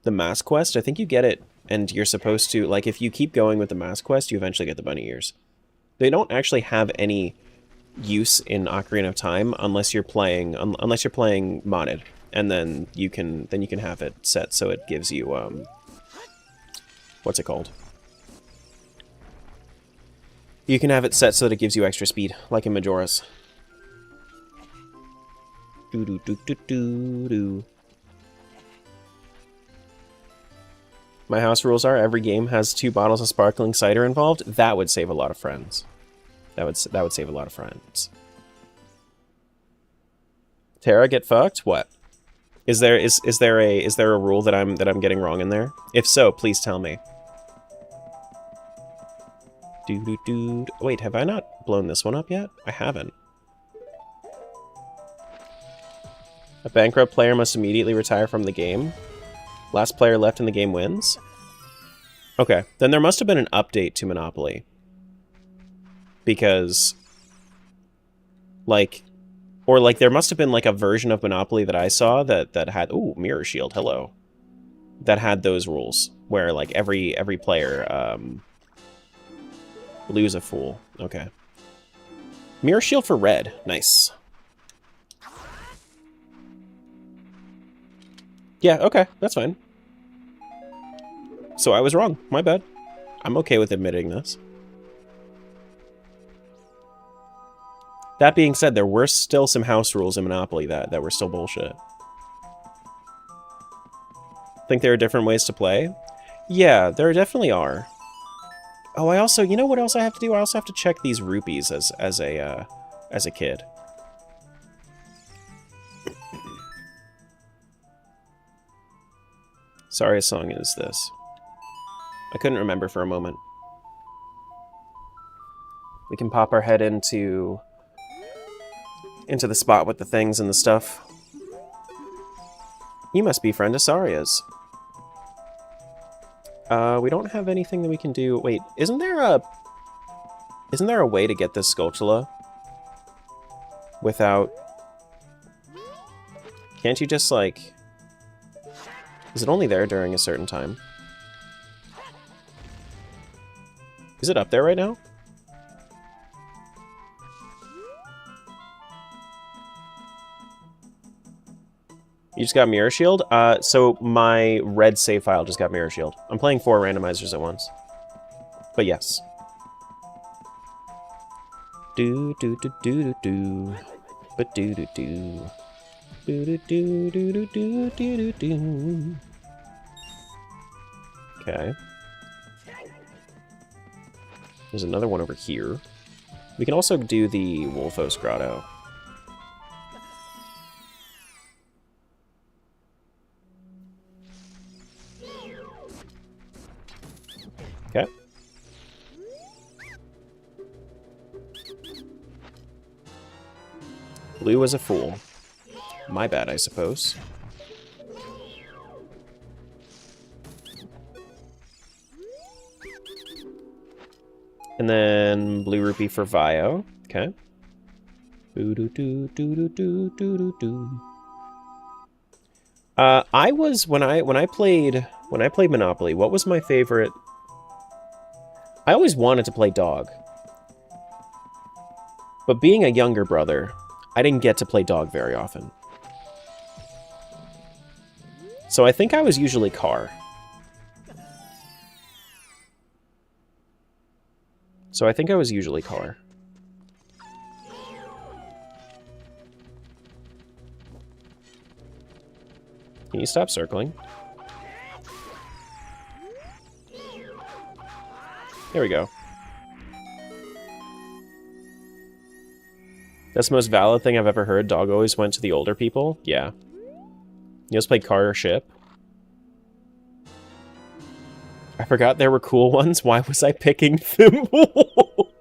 the mask quest. I think you get it, and you're supposed to, like, if you keep going with the mask quest, you eventually get the bunny ears. They don't actually have any use in Ocarina of Time unless you're playing modded, and then you can have it set so it gives you what's it called? You can have it set so that it gives you extra speed, like in Majora's. My house rules are every game has 2 bottles of sparkling cider involved. That would save a lot of friends. That would save a lot of friends. Terra, get fucked? What? Is there a rule that I'm getting wrong in there? If so, please tell me. Wait, have I not blown this one up yet? I haven't. A bankrupt player must immediately retire from the game. Last player left in the game wins. Okay, then there must have been an update to Monopoly. Because, like, or like there must have been like a version of Monopoly that I saw that had, ooh, Mirror Shield, hello. That had those rules where like every player lose a fool. Okay. Mirror Shield for red, nice. Yeah, okay, that's fine. So I was wrong, my bad. I'm okay with admitting this. That being said, there were still some house rules in Monopoly that were still bullshit. Think there are different ways to play? Yeah, there definitely are. Oh, I also, you know what else I have to do? I also have to check these rupees as a kid. Sorry, a song is this. I couldn't remember for a moment. We can pop our head into the spot with the things and the stuff. You must be friend Asaria's. We don't have anything that we can do. Wait, isn't there a way to get this Skulltula without... Can't you just, like... Is it only there during a certain time? Is it up there right now? You just got Mirror Shield? So my red save file just got Mirror Shield. I'm playing 4 randomizers at once. But yes. Do do do do do do. But do do do. Do do do do do do do do. Okay. There's another one over here. We can also do the Wolfos Grotto. Okay. Blue was a fool. My bad, I suppose. And then blue rupee for Vio. Okay. I was when I played Monopoly, what was my favorite? I always wanted to play Dog. But being a younger brother, I didn't get to play Dog very often. So I think I was usually Car. Can you stop circling? There we go. That's the most valid thing I've ever heard. Dog always went to the older people. Yeah. You just play car or ship. I forgot there were cool ones. Why was I picking Thimble?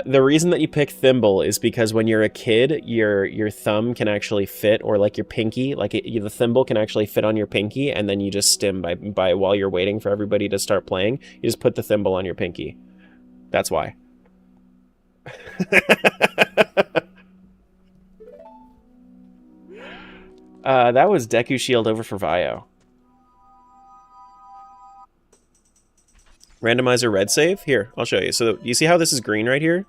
The reason that you pick Thimble is because when you're a kid, your thumb can actually fit, or like your pinky, like the thimble can actually fit on your pinky, and then you just stim by while you're waiting for everybody to start playing. You just put the thimble on your pinky. That's why. That was Deku Shield over for Vio. Randomizer red save? Here, I'll show you. So you see how this is green right here?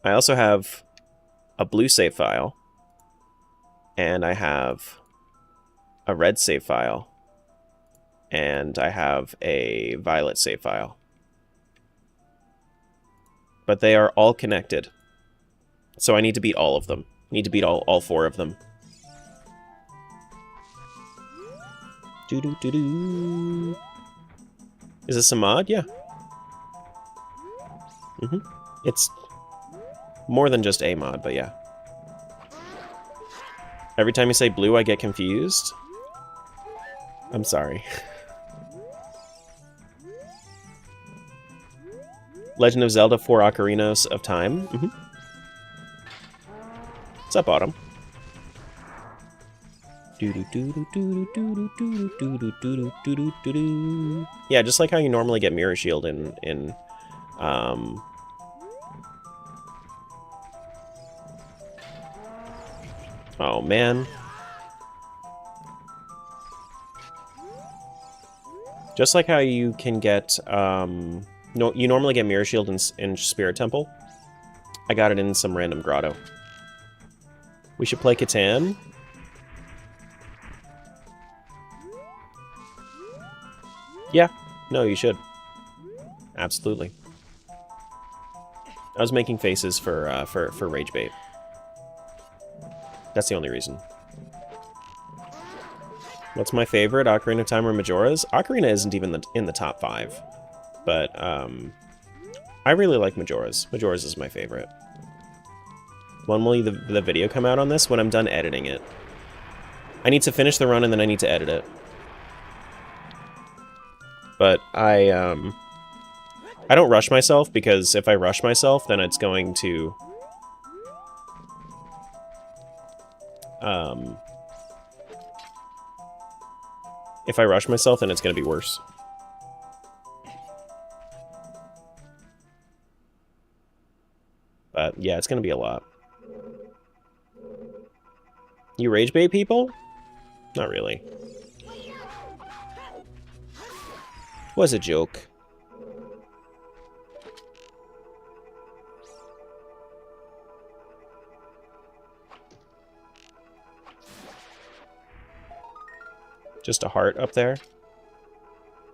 I also have a blue save file. And I have a red save file. And I have a violet save file. But they are all connected. So I need to beat all of them. I need to beat all 4 of them. Doo-doo-doo-doo. Is this a mod? Yeah. It's more than just a mod, but yeah. Every time you say blue, I get confused. I'm sorry. Legend of Zelda 4 Ocarinas of Time. What's up, Autumn? Yeah, just like how you normally get Mirror Shield in oh man. Just like how you can get no, you normally get Mirror Shield in Spirit Temple. I got it in some random grotto. We should play Catan. Yeah, no, you should. Absolutely. I was making faces for rage bait. That's the only reason. What's my favorite? Ocarina of Time or Majora's? Ocarina isn't even in the top 5, but I really like Majora's. Majora's is my favorite. When will the video come out on this? When I'm done editing it. I need to finish the run and then I need to edit it. But I don't rush myself, because if I rush myself, then it's going to... if I rush myself, then it's going to be worse. But yeah, it's going to be a lot. You rage bait people? Not really. Was a joke. Just a heart up there.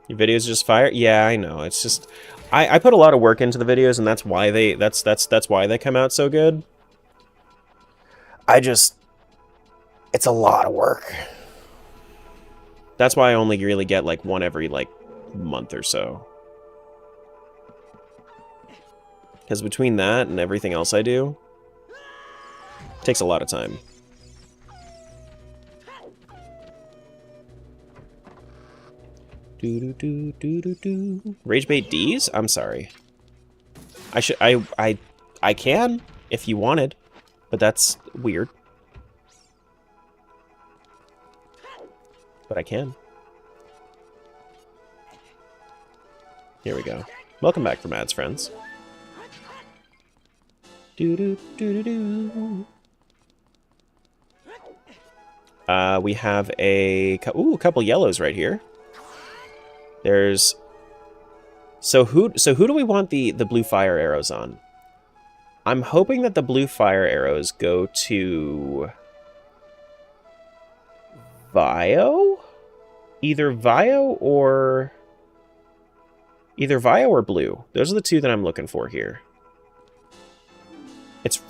Your videos just fire? Yeah, I know. It's just I put a lot of work into the videos, and that's why that's why they come out so good. It's a lot of work. That's why I only really get like one every like month or so. Because between that and everything else I do, it takes a lot of time. Rage bait D's? I'm sorry. I can if you wanted, but that's weird. But I can. Here we go. Welcome back from ads, friends. We have a couple yellows right here. There's so who do we want the blue fire arrows on? I'm hoping that the blue fire arrows go to Vio? Either Vio or blue. Those are the two that I'm looking for here. It's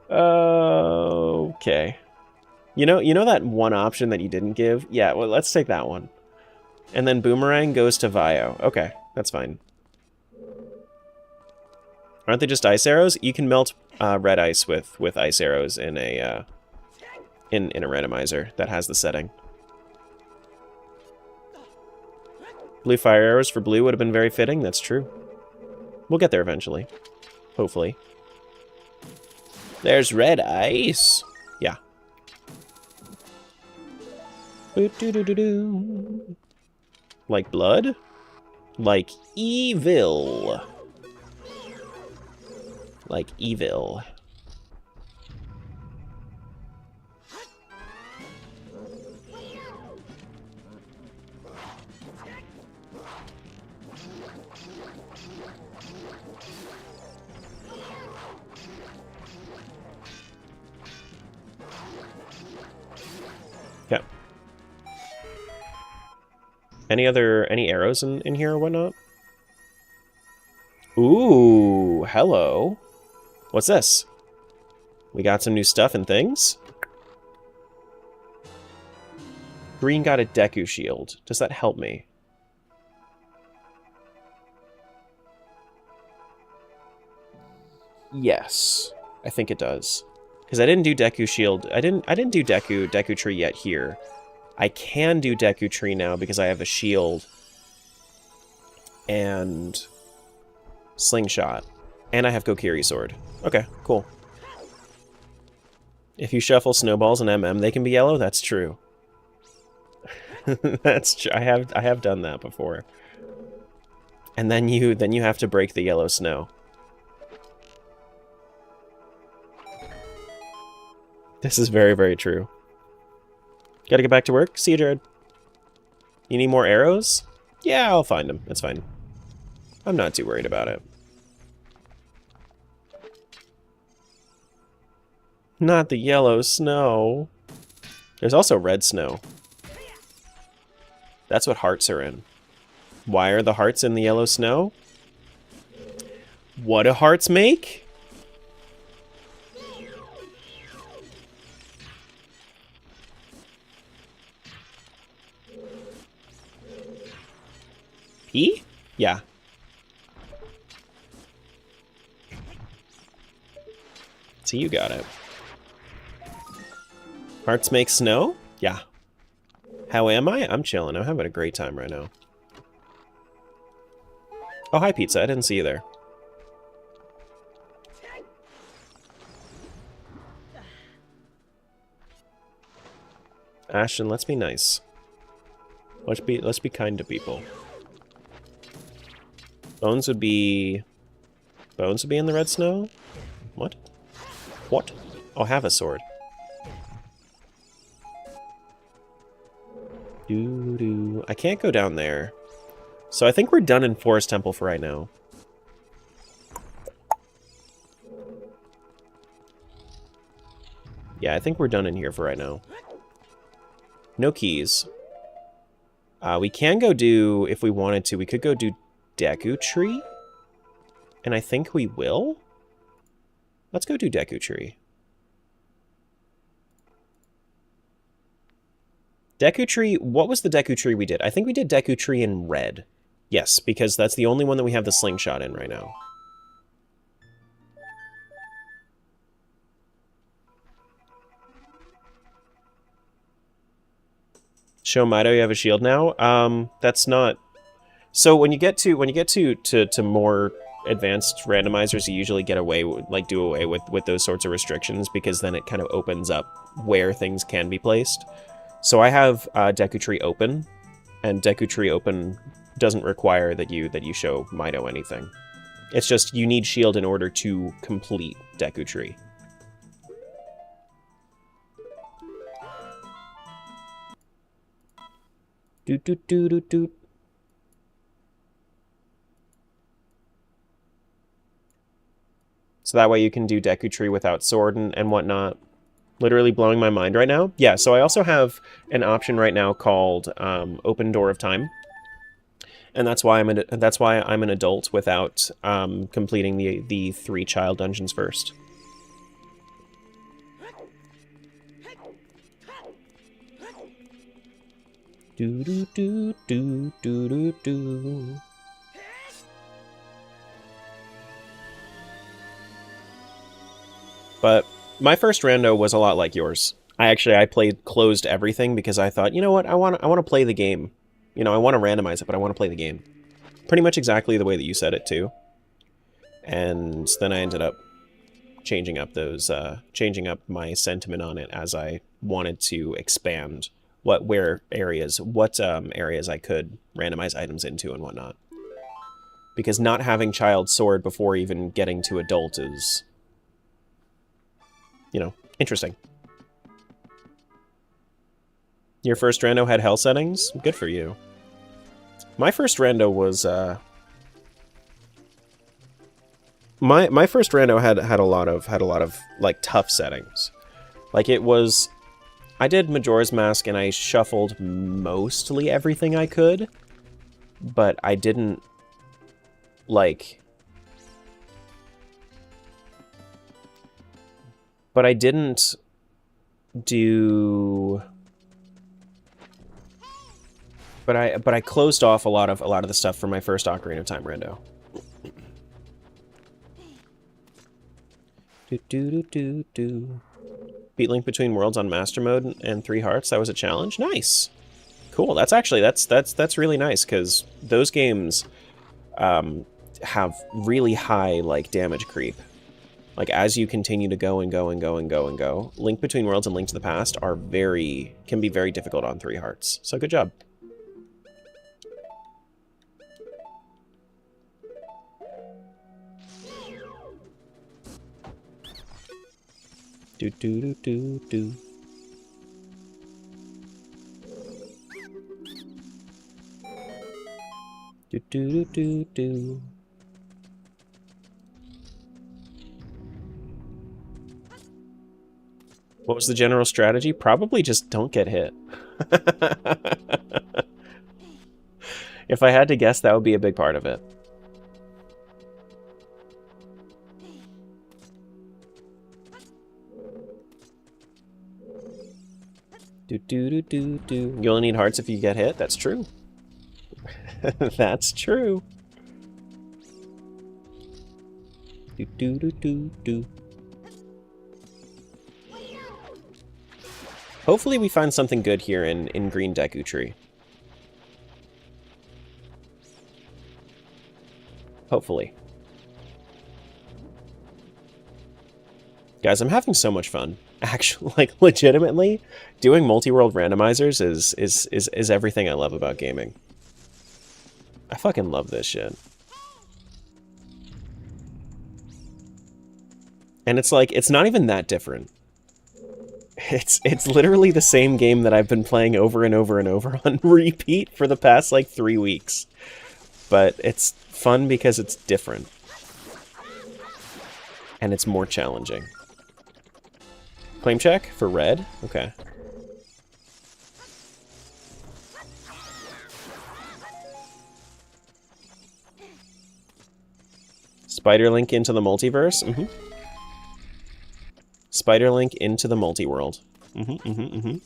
okay. You know that one option that you didn't give? Yeah, well, let's take that one. And then Boomerang goes to Vio. Okay, that's fine. Aren't they just ice arrows? You can melt red ice with ice arrows in a in a randomizer that has the setting. Blue fire arrows for blue would have been very fitting. That's true. We'll get there eventually. Hopefully. There's red ice. Yeah. Like blood? Like evil. Like evil. Yeah. Any arrows in here or whatnot? Ooh, hello. What's this? We got some new stuff and things? Green got a Deku shield. Does that help me? Yes, I think it does. Because I didn't do Deku shield. I didn't do Deku tree yet here. I can do Deku tree now because I have a shield and slingshot. And I have Kokiri sword. Okay, cool. If you shuffle snowballs and MM, they can be yellow. That's true. That's true. I have done that before. And then you have to break the yellow snow. This is very, very true. Gotta get back to work. See you, Jared. You need more arrows? Yeah, I'll find them. It's fine. I'm not too worried about it. Not the yellow snow. There's also red snow. That's what hearts are in. Why are the hearts in the yellow snow? What do hearts make? P? Yeah. So you got it. Hearts make snow? Yeah. How am I? I'm chilling. I'm having a great time right now. Oh, hi, Pizza. I didn't see you there. Ashton, let's be nice. Let's be kind to people. Bones would be in the red snow? What? What? Oh, have a sword. Doo-doo. I can't go down there. So I think we're done in Forest Temple for right now. Yeah, I think we're done in here for right now. No keys. We can go do, if we wanted to, we could go do Deku Tree. And I think we will. Let's go do Deku Tree. Deku Tree, what was the Deku Tree we did? I think we did Deku Tree in red. Yes, because that's the only one that we have the slingshot in right now. Show Mido you have a shield now? That's not... So when you get to more advanced randomizers, you usually get away, do away with those sorts of restrictions, because then it kind of opens up where things can be placed. So I have Deku Tree open, and Deku Tree open doesn't require that you show Mido anything. It's just you need shield in order to complete Deku Tree. Doot doot doot doot doot. So that way you can do Deku Tree without sword and whatnot. Literally blowing my mind right now. Yeah, so I also have an option right now called Open Door of Time. And that's why I'm an adult without completing the 3 child dungeons first. Do do do do do do do. But my first rando was a lot like yours. I closed everything because I thought, you know what, I want to play the game. You know, I want to randomize it, but I want to play the game. Pretty much exactly the way that you said it too. And then I ended up changing up my sentiment on it as I wanted to expand what areas I could randomize items into and whatnot. Because not having child sword before even getting to adult is, you know, interesting. Your first rando had hell settings? Good for you. My first rando was my first rando had a lot of like tough settings. Like it was, I did Majora's Mask and I shuffled mostly everything I could, but I didn't like, but I didn't do, but I closed off a lot of the stuff from my first Ocarina of Time rando. Do do do do do. Beat Link Between Worlds on Master Mode and 3 Hearts. That was a challenge. Nice, cool. That's actually that's really nice because those games have really high like damage creep. Like as you continue to go and go and go and go and go, Link Between Worlds and Link to the Past are can be very difficult on 3 Hearts. So good job. Do do do do do. Do do do do do. What was the general strategy? Probably just don't get hit. If I had to guess, that would be a big part of it. Do do do do do. You only need hearts if you get hit. That's true. That's true. Do do do do do. Hopefully we find something good here in Green Deku Tree. Hopefully. Guys, I'm having so much fun. Actually, like, legitimately, doing multi-world randomizers is everything I love about gaming. I fucking love this shit. And it's like, it's not even that different. It's literally the same game that I've been playing over and over and over on repeat for the past, like, 3 weeks. But it's fun because it's different. And it's more challenging. Claim check for red? Okay. Spider Link into the multiverse? Mm-hmm. Spider Link into the multi-world. Mm-hmm, mm-hmm, mm-hmm.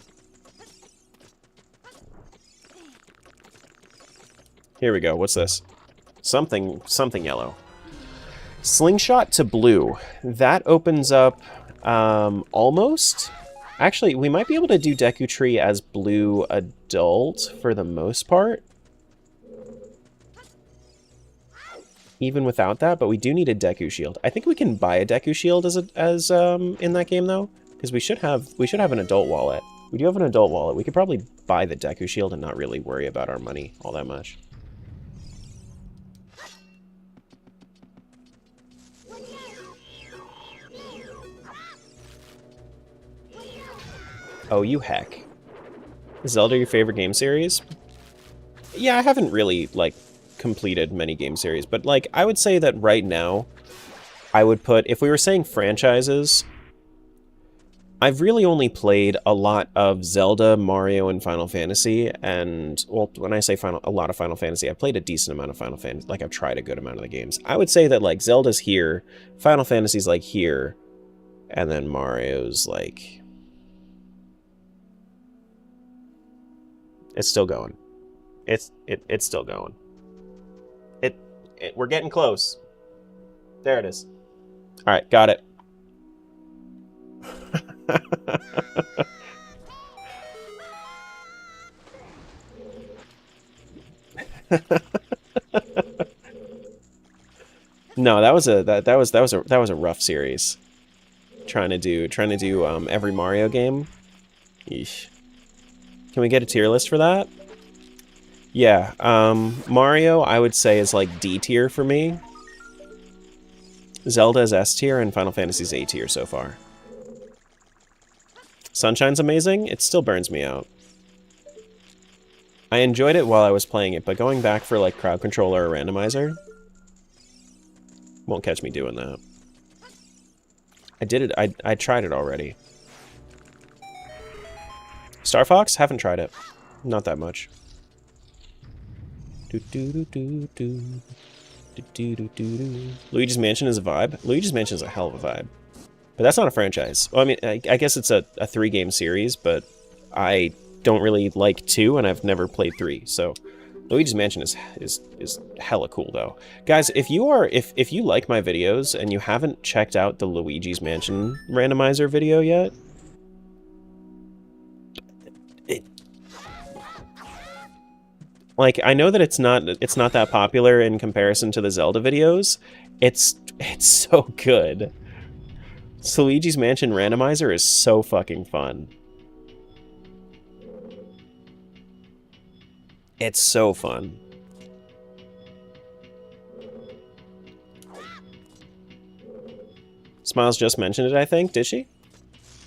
Here we go. What's this? Something yellow. Slingshot to blue. That opens up almost. Actually, we might be able to do Deku Tree as blue adult for the most part. Even without that, but we do need a Deku Shield. I think we can buy a Deku Shield as in that game though, because we should have an adult wallet. We do have an adult wallet. We could probably buy the Deku Shield and not really worry about our money all that much. Oh, you heck. Is Zelda your favorite game series? Yeah, I haven't really, like, completed many game series, but, like, I would say that right now, I would put, if we were saying franchises, I've really only played a lot of Zelda, Mario, and Final Fantasy, and, well, when I say a lot of Final Fantasy, I've played a decent amount of Final Fantasy, like, I've tried a good amount of the games. I would say that, like, Zelda's here, Final Fantasy's, like, here, and then Mario's, like... It's still going. It's still going. We're getting close. There it is. All right, got it. No, that was a rough series. Trying to do every Mario game. Yeesh. Can we get a tier list for that? Yeah, Mario I would say is like D tier for me. Zelda is S tier, and Final Fantasy is A tier so far. Sunshine's amazing. It still burns me out. I enjoyed it while I was playing it, but going back for like crowd controller or randomizer won't catch me doing that. I did it. I tried it already. Star Fox? Haven't tried it. Not that much. Luigi's Mansion is a vibe. Luigi's Mansion is a hell of a vibe. But that's not a franchise. Well, I mean, I guess it's a 3-game series, but I don't really like 2, and I've never played 3, so Luigi's Mansion is hella cool though. Guys, if you like my videos and you haven't checked out the Luigi's Mansion randomizer video yet, like, I know that it's not that popular in comparison to the Zelda videos. It's so good. So Luigi's Mansion randomizer is so fucking fun. It's so fun. Smiles just mentioned it, I think. Did she?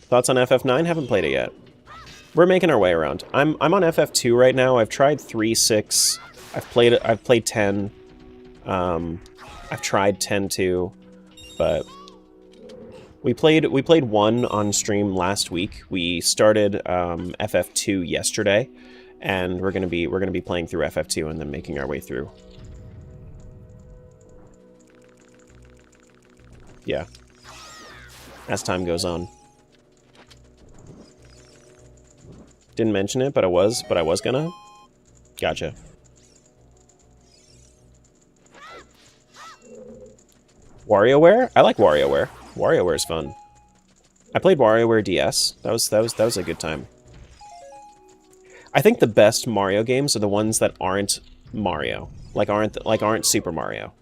Thoughts on FF9? Haven't played it yet. We're making our way around. I'm on FF2 right now. I've tried 3, 6. I've played 10. I've tried 10 too, but we played 1 on stream last week. We started FF2 yesterday, and we're gonna be playing through FF2 and then making our way through. Yeah. As time goes on. Didn't mention it, but I was gonna. Gotcha. WarioWare? I like WarioWare. WarioWare is fun. I played WarioWare DS. That was a good time. I think the best Mario games are the ones that aren't Mario. Aren't Super Mario.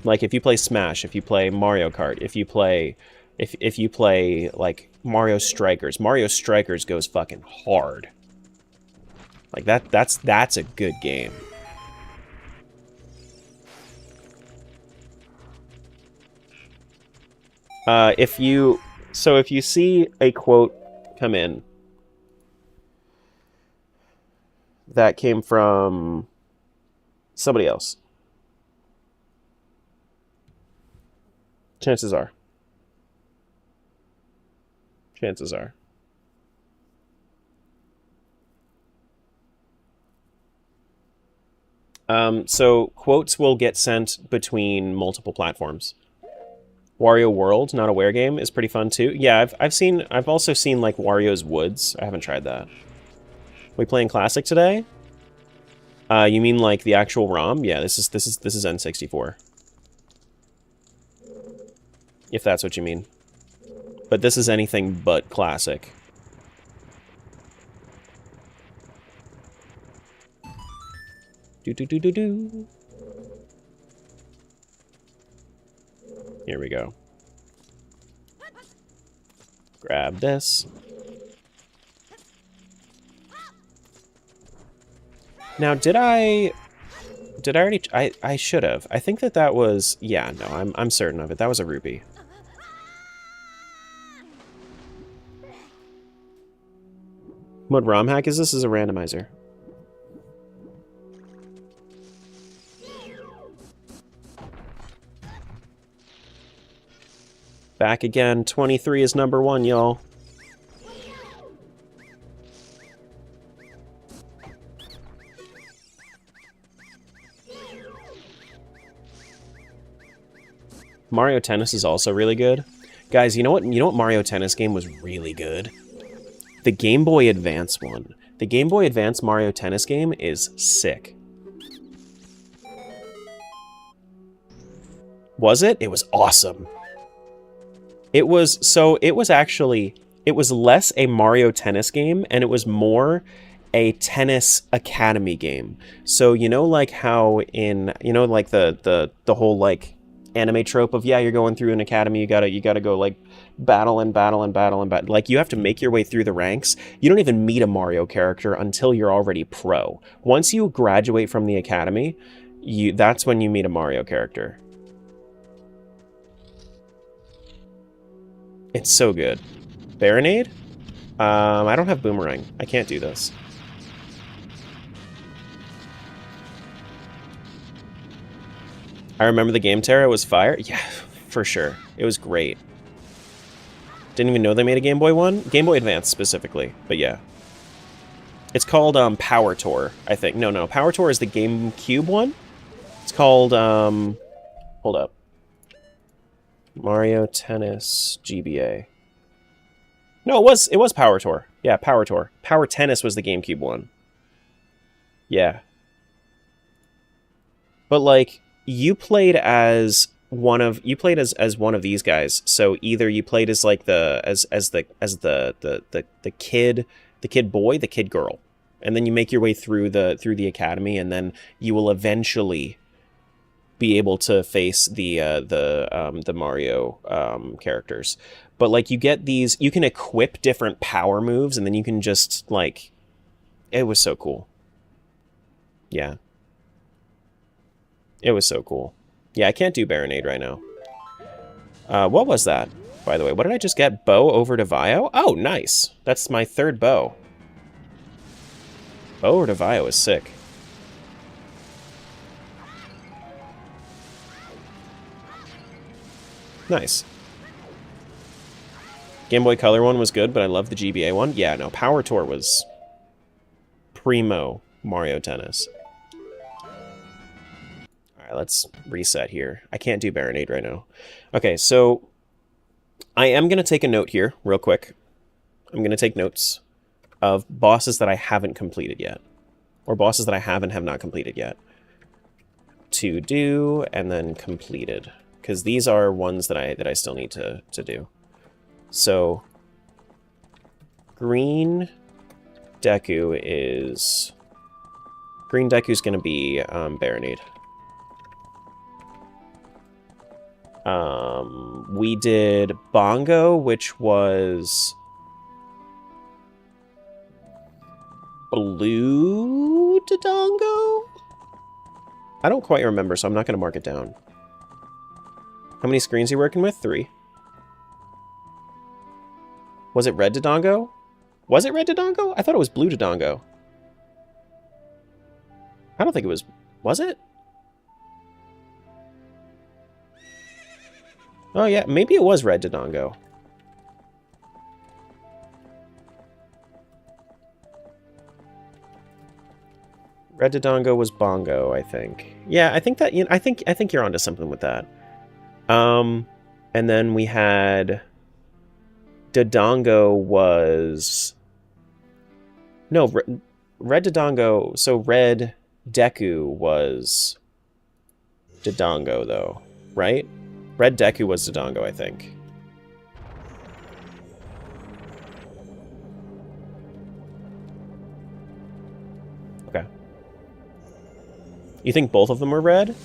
Like if you play Smash, if you play Mario Kart, if you play like Mario Strikers goes fucking hard. Like that's a good game. If you see a quote come in that came from somebody else, chances are. So quotes will get sent between multiple platforms. Wario World, not a Ware game, is pretty fun too. Yeah, I've also seen like Wario's Woods. I haven't tried that. We playing Classic today? You mean like the actual ROM? Yeah, this is N64. If that's what you mean. But this is anything but Classic. Do. Here we go. Grab this. Now, did I already... I should have. I think that was... Yeah, no, I'm certain of it. That was a rupee. What ROM hack is this? Is a randomizer. Back again. 23 is number 1, y'all. Mario Tennis is also really good. Guys, you know what Mario Tennis game was really good? the Game Boy Advance one. The Game Boy Advance Mario Tennis game is sick. Was it? It was awesome. It was less a Mario Tennis game, and it was more a tennis academy game. So, you know, like how in, you know, like the whole like anime trope of, yeah, you're going through an academy, you gotta go like battle and battle and battle and battle. Like, you have to make your way through the ranks. You don't even meet a Mario character until you're already pro. Once you graduate from the academy, that's when you meet a Mario character. It's so good. Baronade? I don't have Boomerang. I can't do this. I remember the Game Terra was fire. Yeah, for sure. It was great. Didn't even know they made a Game Boy one. Game Boy Advance specifically, but yeah. It's called Power Tour, I think. No. Power Tour is the GameCube one. It's called, hold up. Mario Tennis GBA. No, it was Power Tour. Yeah, Power Tour. Power Tennis was the GameCube one. Yeah. But like, you played as one of these guys. So either you played as like the kid boy, the kid girl. And then you make your way through the academy, and then you will eventually be able to face the Mario characters. But like, you get these, you can equip different power moves, and then you can just like, it was so cool. Yeah. It was so cool. Yeah, I can't do Baronade right now. What was that, by the way? What did I just get? Bow over to Vio? Oh, nice. That's my third bow. Bow over to Vio is sick. Nice. Game Boy Color one was good, but I love the GBA one. Yeah, no, Power Tour was primo Mario Tennis. Alright, let's reset here. I can't do Baronade right now. Okay, so I am going to take a note here, real quick. I'm going to take notes of bosses that I haven't completed yet. Or bosses that I have not completed yet. To do, and then completed. Because these are ones that I still need to do. So, Green Deku is going to be Baronade. We did Bongo, which was Blue Dodongo? I don't quite remember, so I'm not going to mark it down. How many screens are you working with? 3. Was it Red Dodongo? Was it Red Dodongo? I thought it was Blue Dodongo. I don't think it was... Was it? Oh yeah, maybe it was Red Dodongo. Red Dodongo was Bongo, I think. Yeah, I think that, you know, I think you're onto something with that. And then we had Dodongo was... No, Red Dodongo, so Red Deku was Dodongo, though, right? Red Deku was Dodongo, I think. Okay. You think both of them were red?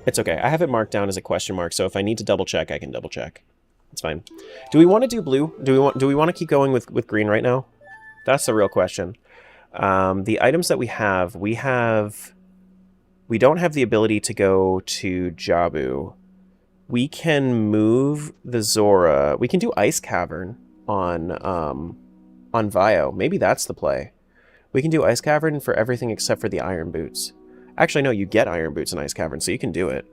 It's okay. I have it marked down as a question mark, so if I need to double check, I can double check. It's fine. Do we want to do blue? Do we want to keep going with green right now? That's the real question. The items that we don't have the ability to go to Jabu. We can move the Zora. We can do Ice Cavern on Vio. Maybe that's the play. We can do Ice Cavern for everything except for the Iron Boots. Actually, no, you get Iron Boots in Ice Cavern, so you can do it.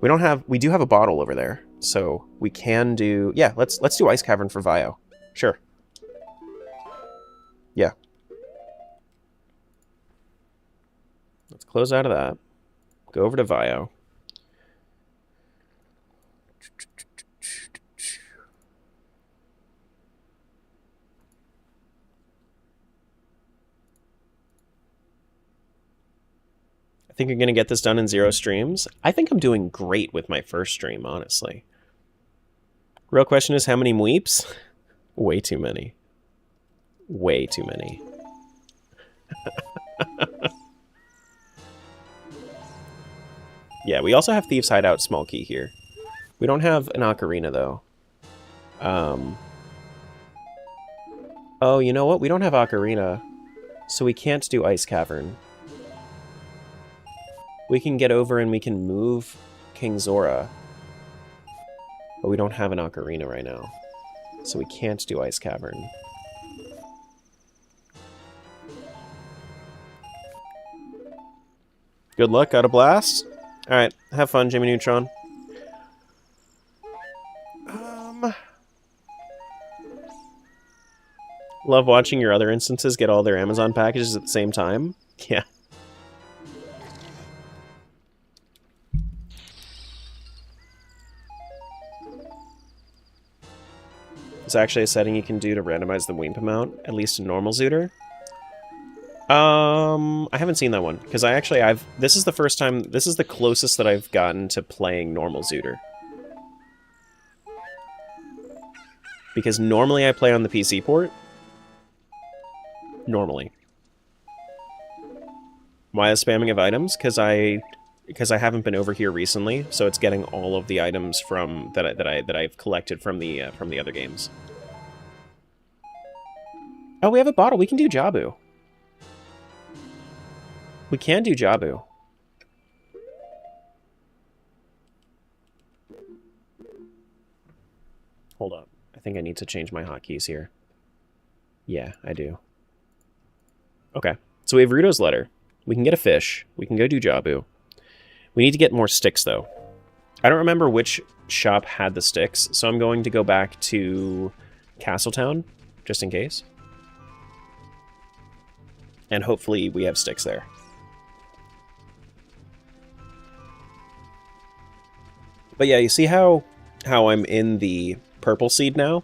We do have a bottle over there, so we can do... Yeah, let's do Ice Cavern for Vio. Sure. Yeah. Let's close out of that. Go over to Vio. I think you're going to get this done in 0 streams. I think I'm doing great with my first stream, honestly. Real question is, how many mweeps? Way too many. Way too many. Yeah, we also have Thieves Hideout small key here. We don't have an ocarina, though. Oh, you know what? We don't have ocarina, so we can't do Ice Cavern. We can get over and we can move King Zora. But we don't have an ocarina right now, so we can't do Ice Cavern. Good luck, got a blast? Alright, have fun, Jimmy Neutron. Love watching your other instances get all their Amazon packages at the same time. Yeah. There's actually a setting you can do to randomize the weep amount, at least in normal Zooter. I haven't seen that one, because this is the first time, this is the closest that I've gotten to playing normal Zooter. Because normally I play on the PC port. Normally. Why is spamming of items? Because I haven't been over here recently, so it's getting all of the items from that I've collected from the other games. Oh, we have a bottle. We can do Jabu. We can do Jabu. Hold up. I think I need to change my hotkeys here. Yeah, I do. Okay, so we have Rudo's letter. We can get a fish. We can go do Jabu. We need to get more sticks, though. I don't remember which shop had the sticks, so I'm going to go back to Castletown, just in case. And hopefully we have sticks there. But yeah, you see how I'm in the purple seed now?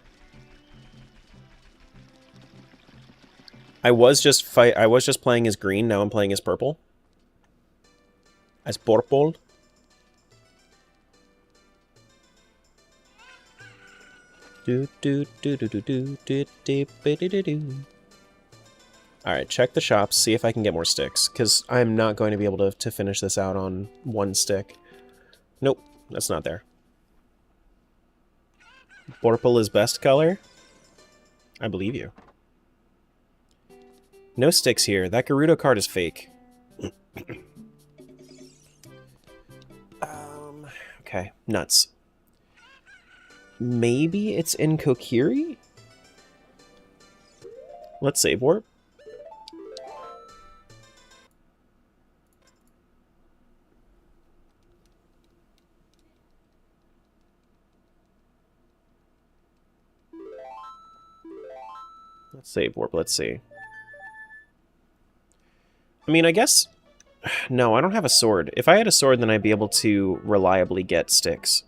I was just playing as green, now I'm playing as purple. As purple. Alright, check the shops, see if I can get more sticks, because I'm not going to be able to finish this out on one stick. Nope, that's not there. Purple is best color? I believe you. No sticks here. That Gerudo card is fake. Okay, nuts. Maybe it's in Kokiri? Let's save warp. Let's save warp, let's see. I mean, I guess... No, I don't have a sword. If I had a sword, then I'd be able to reliably get sticks.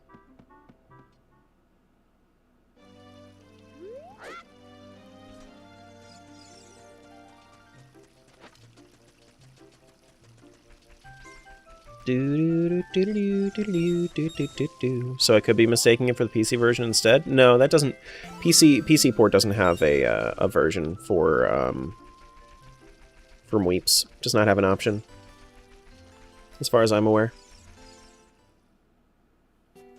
So I could be mistaking it for the PC version instead? No, that doesn't... PC port doesn't have a version for Weeps. Does not have an option. As far as I'm aware.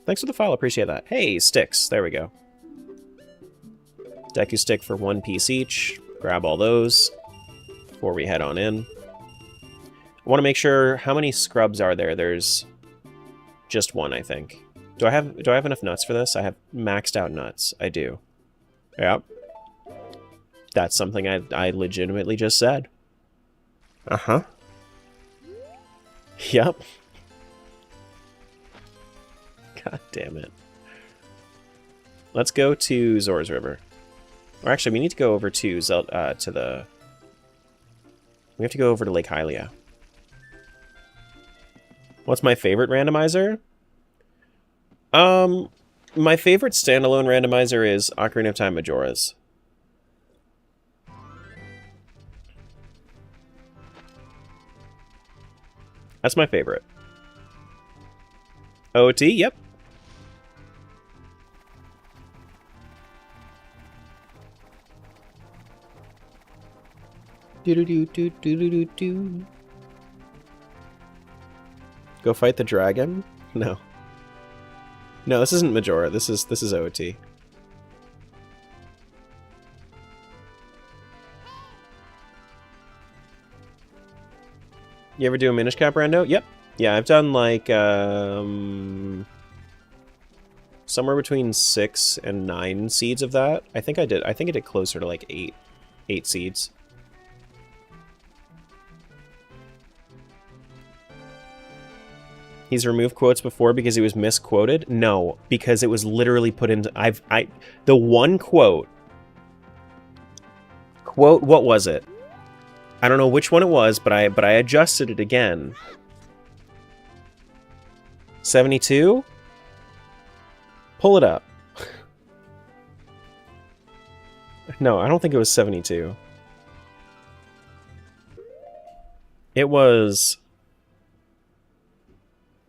Thanks for the file, appreciate that. Hey, sticks. There we go. Deku stick for 1 piece each. Grab all those before we head on in. I want to make sure, how many scrubs are there? There's just 1, I think. Do I have enough nuts for this? I have maxed out nuts. I do. Yep. That's something I legitimately just said. Uh-huh. Yep. God damn it. Let's go to Zora's River. Or actually, we need to go over to zelda, we have to go over to Lake Hylia. What's my favorite randomizer? My favorite standalone randomizer is Ocarina of Time Majora's. That's my favorite. OoT, yep. Do-do-do-do-do-do-do. Go fight the dragon? No. No, this isn't Majora. This is OoT. You ever do a Minish Cap rando? Yep. Yeah, I've done like somewhere between 6 and 9 seeds of that. I think I did closer to like 8 seeds. He's removed quotes before because he was misquoted? No, because it was literally put into the one quote, what was it? I don't know which one it was, but I adjusted it again. 72? Pull it up. No, I don't think it was 72. It was...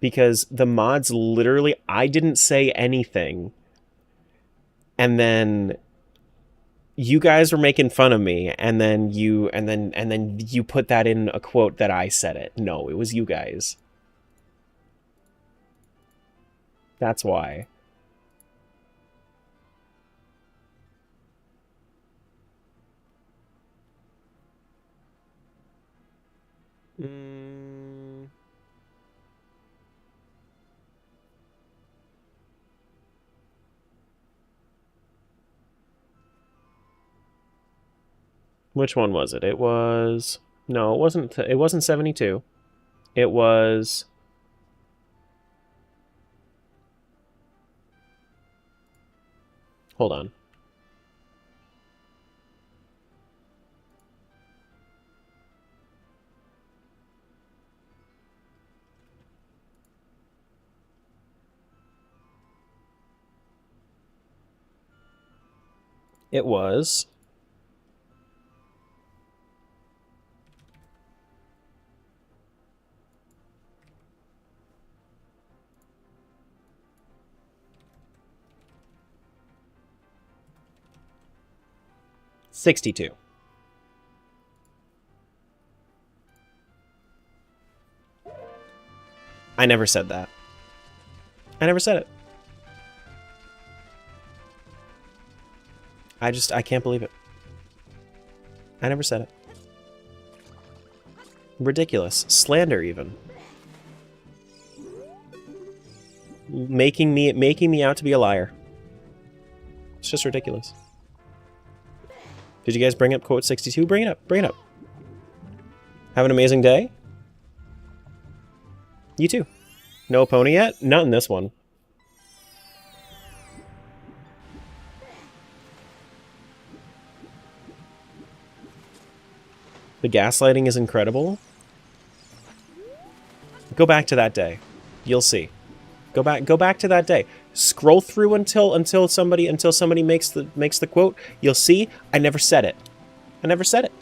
Because the mods literally... I didn't say anything. And then... You guys were making fun of me, and then you put that in a quote that I said it. No, it was you guys. That's why. Which one was it? It was... No, it wasn't 72. It was... Hold on. It was... $62. I never said that. I never said it. I can't believe it. I never said it. Ridiculous. Slander, even. Making me out to be a liar. It's just ridiculous. Did you guys bring up quote 62? Bring it up. Bring it up. Have an amazing day. You too. No pony yet? Not in this one. The gaslighting is incredible. Go back to that day. You'll see. Go back to that day. Scroll through until somebody makes the quote. You'll see I never said it. I never said it.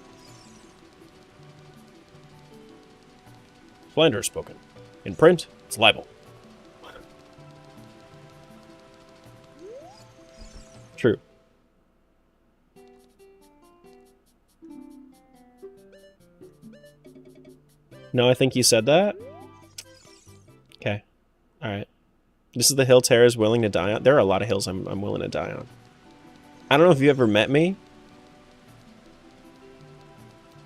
Slander is spoken. In print, it's libel. True. No, I think you said that. Okay. All right. This is the hill Terra is willing to die on. There are a lot of hills I'm willing to die on. I don't know if you ever met me,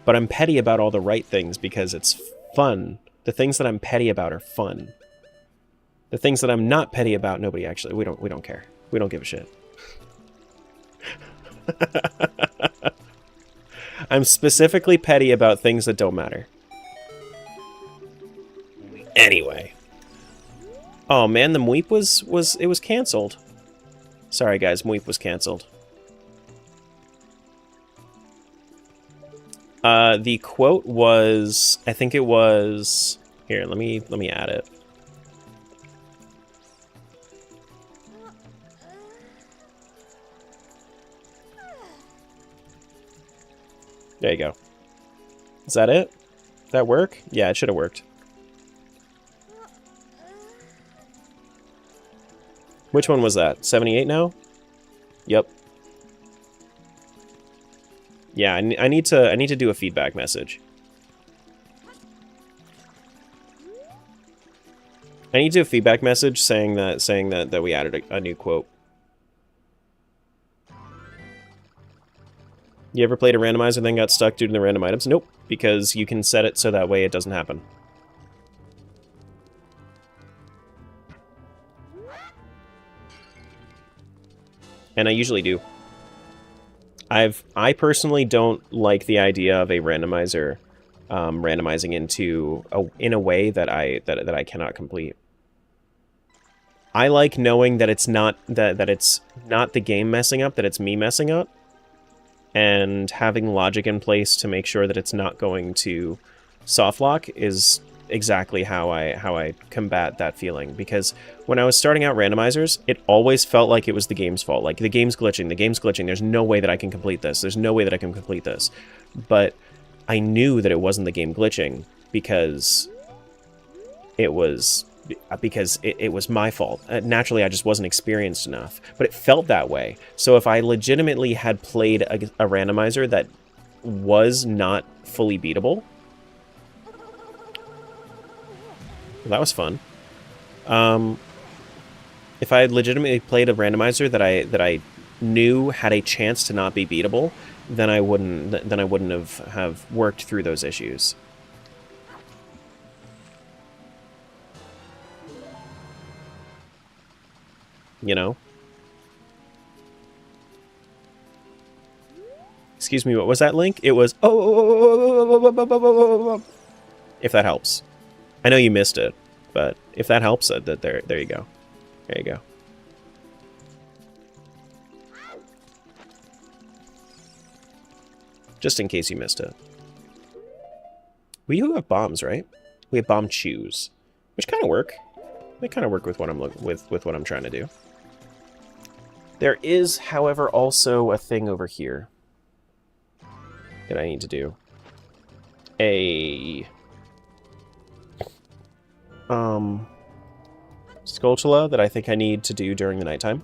but I'm petty about all the right things because it's fun. The things that I'm petty about are fun. The things that I'm not petty about, nobody actually. We don't care. We don't give a shit. I'm specifically petty about things that don't matter. Anyway. Oh man, the Mweep was canceled. Sorry guys, Mweep was canceled. The quote was, I think it was, here, let me add it. There you go. Is that it? Did that work? Yeah, it should have worked. Which one was that? 78 now? Yep. Yeah, I need to do a feedback message. I need to do a feedback message saying that we added a new quote. You ever played a randomizer then got stuck due to the random items? Nope, because you can set it so that way it doesn't happen. And I usually do. I personally don't like the idea of a randomizer randomizing in a way that I cannot complete. I like knowing that it's not that it's not the game messing up, that it's me messing up, and having logic in place to make sure that it's not going to softlock is exactly how I combat that feeling. Because when I was starting out randomizers, it always felt like it was the game's fault. Like, the game's glitching, there's no way that I can complete this, But I knew that it wasn't the game glitching because it was my fault. Naturally, I just wasn't experienced enough, but it felt that way. So if I legitimately had played a randomizer that was not fully beatable, well, that was fun. If I had legitimately played a randomizer that I knew had a chance to not be beatable, then I wouldn't have worked through those issues. You know? Excuse me, what was that, Link? It was if that helps. I know you missed it, but if that helps, there you go. There you go. Just in case you missed it. We do have bombs, right? We have bomb chews, which kind of work. They kind of work with what I'm with what I'm trying to do. There is, however, also a thing over here that I need to do. A Skulltula that I think I need to do during the nighttime.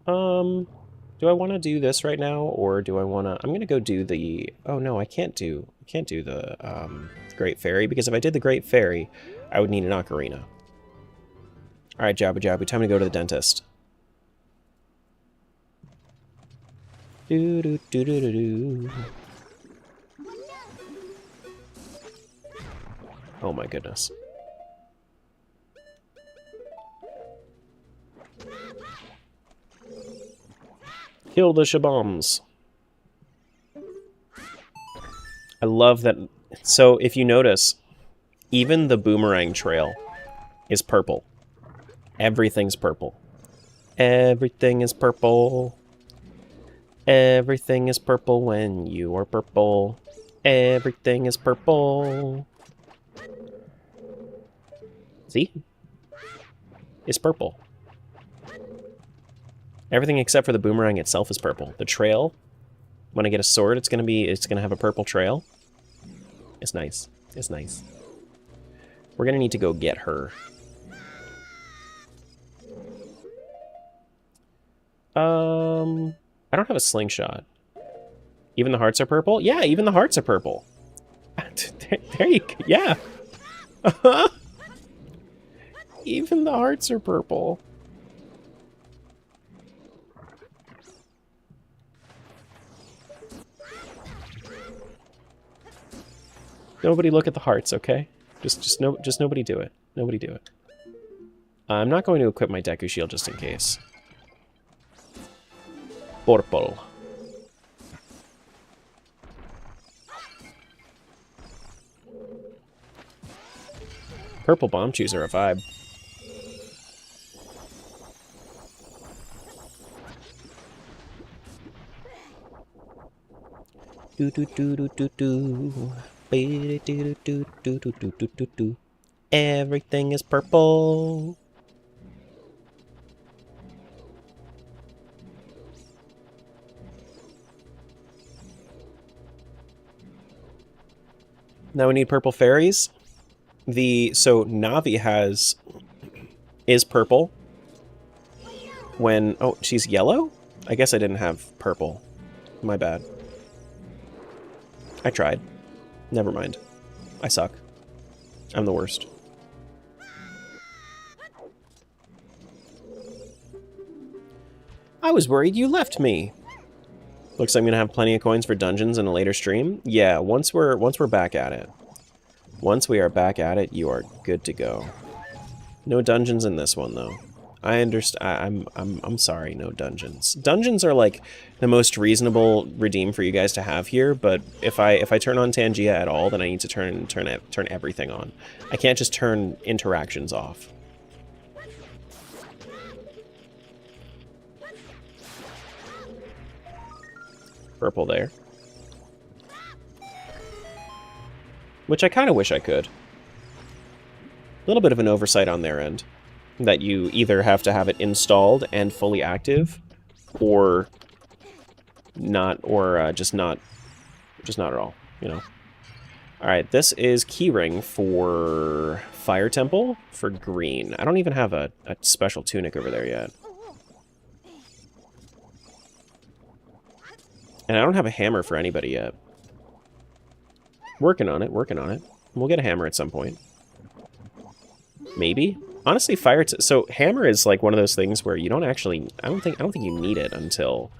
Do I want to do this right now, or do I want to... I'm going to go do the... Oh, no, I can't do the Great Fairy, because if I did the Great Fairy, I would need an ocarina. Alright, Jabu Jabu, time to go to the dentist. Do-do-do-do-do-do. Oh my goodness. Kill the shaboms. I love that. So if you notice, even the boomerang trail is purple. Everything's purple. Everything is purple. Everything is purple when you are purple. Everything is purple. See? It's purple. Everything except for the boomerang itself is purple. The trail, when I get a sword, it's gonna have a purple trail. It's nice. It's nice. We're gonna need to go get her. I don't have a slingshot. Even the hearts are purple? Yeah, even the hearts are purple. There you go. Yeah. Even the hearts are purple. Nobody look at the hearts, okay? Just nobody do it. Nobody do it. I'm not going to equip my Deku Shield just in case. Purple. Purple bomb chews are a vibe. Do do do do do do. Everything is purple. Now we need purple fairies. So Navi is purple. Oh, she's yellow? I guess I didn't have purple. My bad. I tried. Never mind. I suck. I'm the worst. I was worried you left me. Looks like I'm gonna have plenty of coins for dungeons in a later stream. Yeah, once we're back at it. Once we are back at it, you are good to go. No dungeons in this one though. I understand. I'm sorry, no dungeons. Dungeons are like the most reasonable redeem for you guys to have here, but if I turn on Tangia at all, then I need to turn everything on. I can't just turn interactions off. Purple there. Which I kind of wish I could. A little bit of an oversight on their end. That you either have to have it installed and fully active, or not, or just not at all, you know. Alright, this is keyring for Fire Temple for green. I don't even have a special tunic over there yet. And I don't have a hammer for anybody yet. Working on it, working on it. We'll get a hammer at some point. Maybe? Honestly, so hammer is like one of those things where you don't actually... I don't think you need it until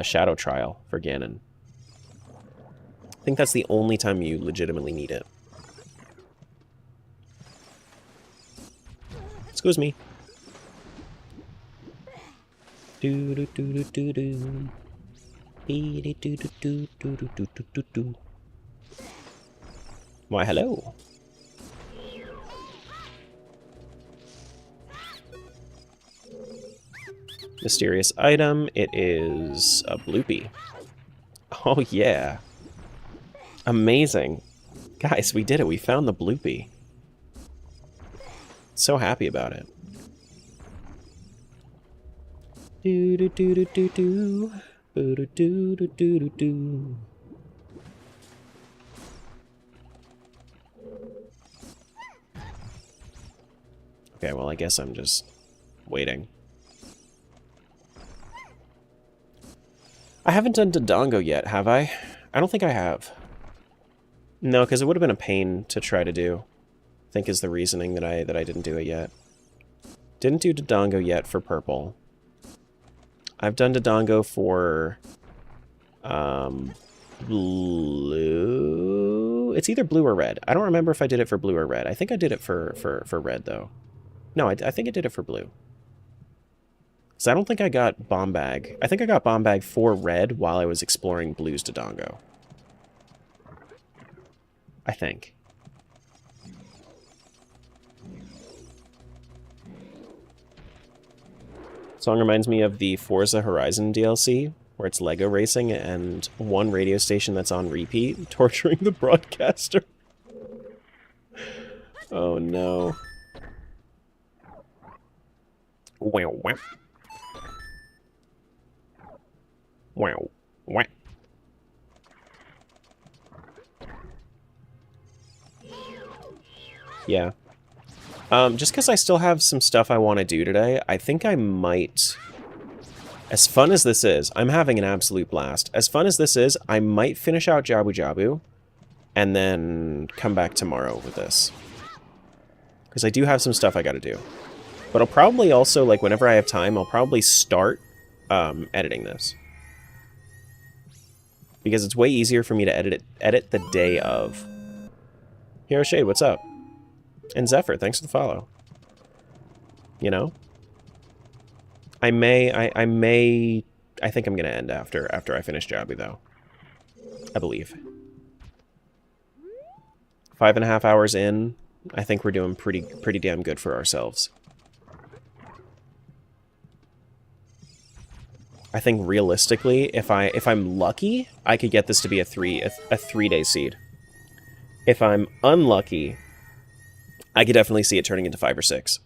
Shadow Trial for Ganon. I think that's the only time you legitimately need it. Excuse me. Do do do do do do. Do do do do do do do do. Why, hello. Mysterious item. It is a bloopy. Oh, yeah. Amazing. Guys, we did it. We found the bloopy. So happy about it. Do do do do do do. Do do do do do do. Okay, well, I guess I'm just waiting. I haven't done Dodongo yet, have I? I don't think I have. No, because it would have been a pain to try to do. I think is the reasoning that I didn't do it yet. Didn't do Dodongo yet for purple. I've done Dodongo for blue. It's either blue or red. I don't remember if I did it for blue or red. I think I did it for red though. No, I think I did it for blue. So I don't think I got Bomb Bag. I think I got Bomb Bag for red while I was exploring blue's Dodongo. I think. Song reminds me of the Forza Horizon DLC, where it's Lego racing and one radio station that's on repeat, torturing the broadcaster. Oh no. Wow, wow. Wow, wow. Yeah. Just because I still have some stuff I want to do today, I think I might... As fun as this is, I'm having an absolute blast. As fun as this is, I might finish out Jabu Jabu, and then come back tomorrow with this. Because I do have some stuff I gotta do. But I'll probably also, like, whenever I have time, I'll probably start editing this. Because it's way easier for me to edit the day of. Hero Shade, what's up? And Zephyr, thanks for the follow. You know? I think I'm gonna end after I finish Jabu, though. I believe. 5.5 hours in, I think we're doing pretty damn good for ourselves. I think realistically, if I'm lucky, I could get this to be a 3-day seed. If I'm unlucky, I could definitely see it turning into 5 or 6.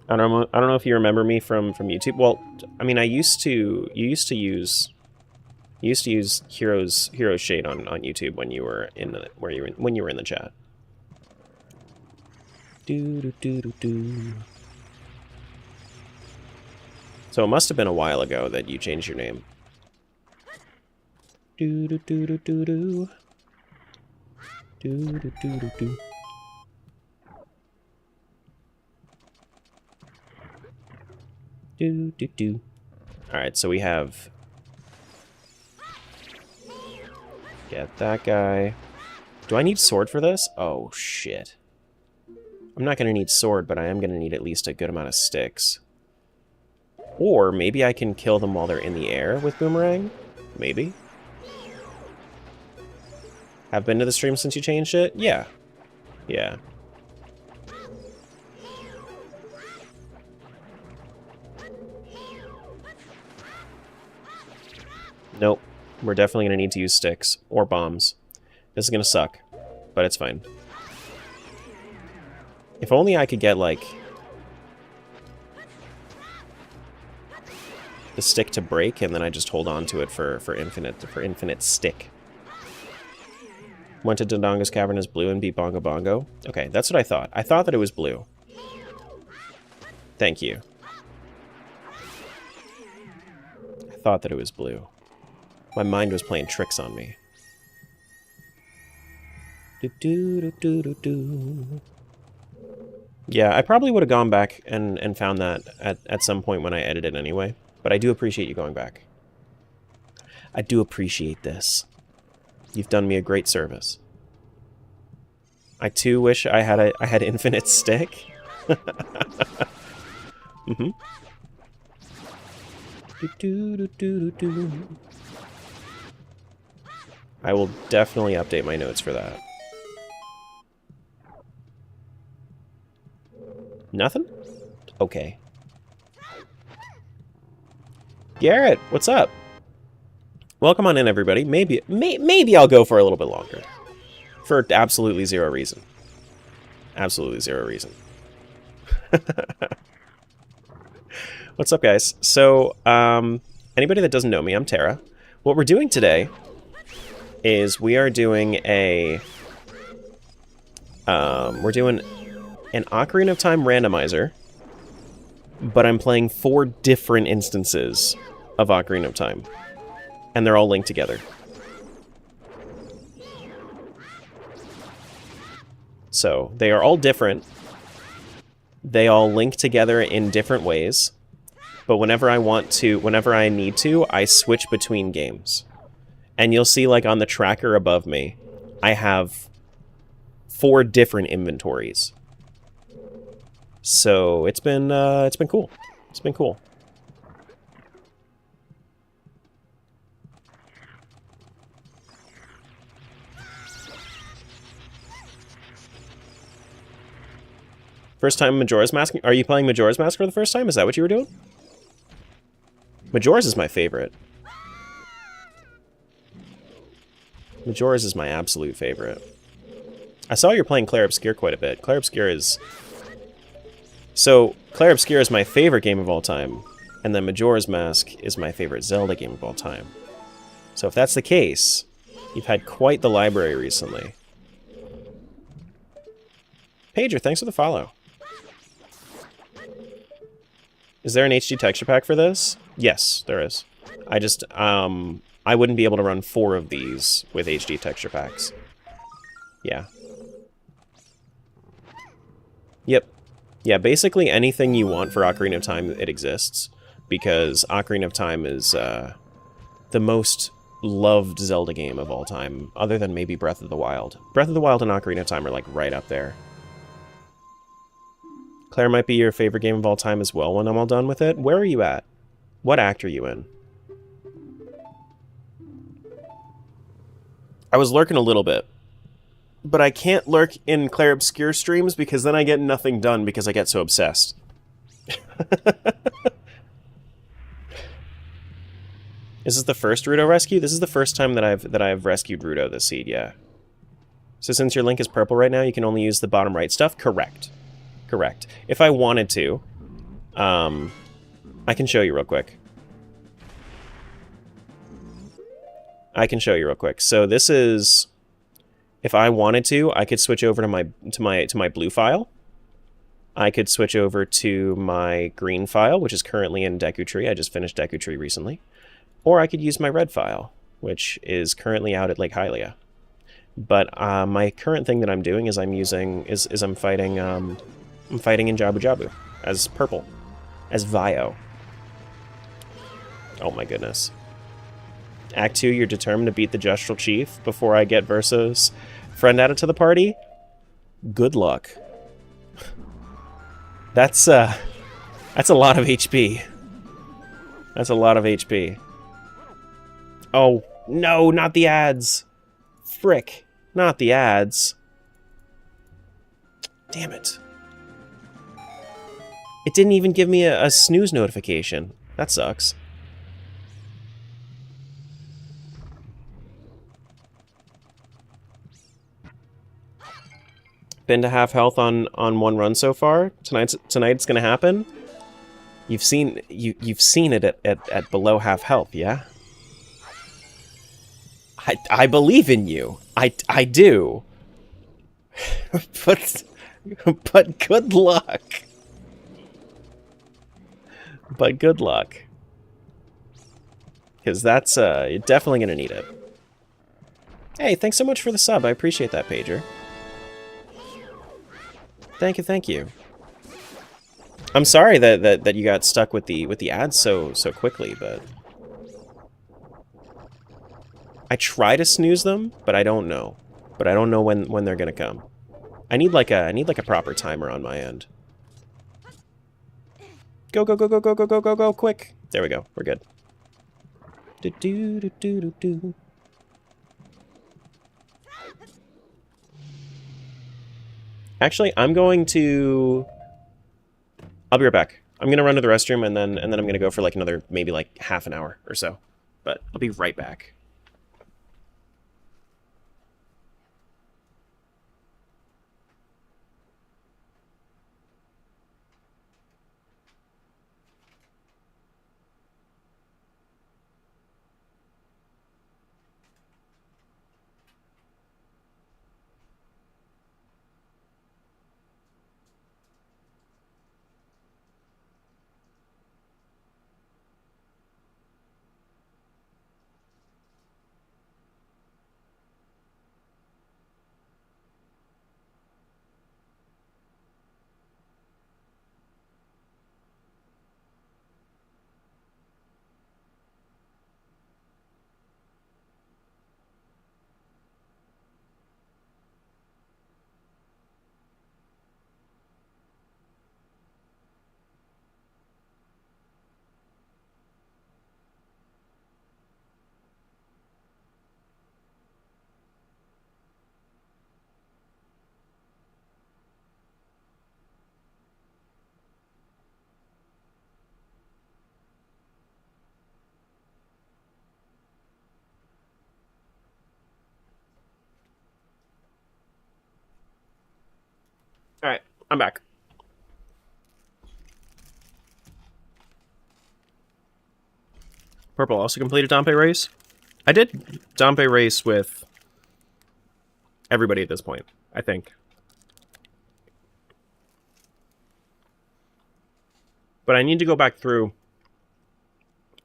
I don't know if you remember me from YouTube. Well, I mean, you used to use Heroes Shade on YouTube when you were in the when you were in the chat. Do do do do do. So it must have been a while ago that you changed your name. Do do do do do do. Do do do do do. Do do do. All right, so we have. Get that guy. Do I need sword for this? Oh shit. I'm not gonna need sword, but I am gonna need at least a good amount of sticks. Or maybe I can kill them while they're in the air with Boomerang? Maybe. Have been to the stream since you changed it? Yeah. Yeah. Nope. We're definitely going to need to use sticks. Or bombs. This is going to suck. But it's fine. If only I could get, like, the stick to break, and then I just hold on to it for infinite stick. Went to Dodongo's Cavern as blue and beat Bongo Bongo. Okay, that's what I thought. I thought that it was blue. Thank you. I thought that it was blue. My mind was playing tricks on me. Yeah, I probably would have gone back and found that at some point when I edited anyway. But I do appreciate you going back. I do appreciate this. You've done me a great service. I too wish I had infinite stick. Mm-hmm. I will definitely update my notes for that. Nothing? Okay. Garrett, what's up? Welcome on in, everybody. Maybe I'll go for a little bit longer. For absolutely zero reason. Absolutely zero reason. What's up, guys? So, anybody that doesn't know me, I'm Tara. What we're doing today is we are doing a... we're doing an Ocarina of Time randomizer, but I'm playing 4 different instances of Ocarina of Time. And they're all linked together. So, they are all different. They all link together in different ways. But whenever I need to, I switch between games. And you'll see, like, on the tracker above me, I have 4 different inventories. So, it's been cool. It's been cool. First time Majora's Mask? Are you playing Majora's Mask for the first time? Is that what you were doing? Majora's is my favorite. Majora's is my absolute favorite. I saw you're playing Clair Obscur quite a bit. Clair Obscur is... So, Clair Obscur is my favorite game of all time, and then Majora's Mask is my favorite Zelda game of all time. So if that's the case, you've had quite the library recently. Pager, thanks for the follow. Is there an HD texture pack for this? Yes, there is. I just, I wouldn't be able to run 4 of these with HD texture packs. Yeah. Yep. Yeah, basically anything you want for Ocarina of Time, it exists. Because Ocarina of Time is, the most loved Zelda game of all time, other than maybe Breath of the Wild. Breath of the Wild and Ocarina of Time are, like, right up there. Claire might be your favorite game of all time as well when I'm all done with it. Where are you at? What act are you in? I was lurking a little bit. But I can't lurk in Clair Obscur streams because then I get nothing done because I get so obsessed. Is this the first Ruto rescue? This is the first time that I've rescued Ruto this seed, yeah. So since your link is purple right now, you can only use the bottom right stuff? Correct. Correct. If I wanted to, I can show you real quick. So this is, if I wanted to, I could switch over to my blue file. I could switch over to my green file, which is currently in Deku Tree. I just finished Deku Tree recently. Or I could use my red file, which is currently out at Lake Hylia. But my current thing that I'm doing is I'm fighting in Jabu Jabu as purple, as Vio. Oh my goodness. Act 2, you're determined to beat the Gestral Chief before I get Verso's friend added to the party? Good luck. That's a lot of HP. That's a lot of HP. Oh, no, not the ads. Frick, not the ads. Damn it. It didn't even give me a snooze notification. That sucks. Been to half health on one run so far. Tonight it's gonna happen. You've seen it at below half health, yeah? I believe in you. I do. but good luck. But good luck. Because that's you're definitely gonna need it. Hey, thanks so much for the sub. I appreciate that, Pager. Thank you. I'm sorry that you got stuck with the ads so quickly, but I try to snooze them, but I don't know. But I don't know when they're gonna come. I need like a proper timer on my end. Go quick. There we go. We're good. Do. Actually, I'll be right back. I'm gonna run to the restroom and then I'm gonna go for like another maybe like half an hour or so. But I'll be right back. Alright, I'm back. Purple also completed Dompe race. I did Dompe race with everybody at this point, I think. But I need to go back through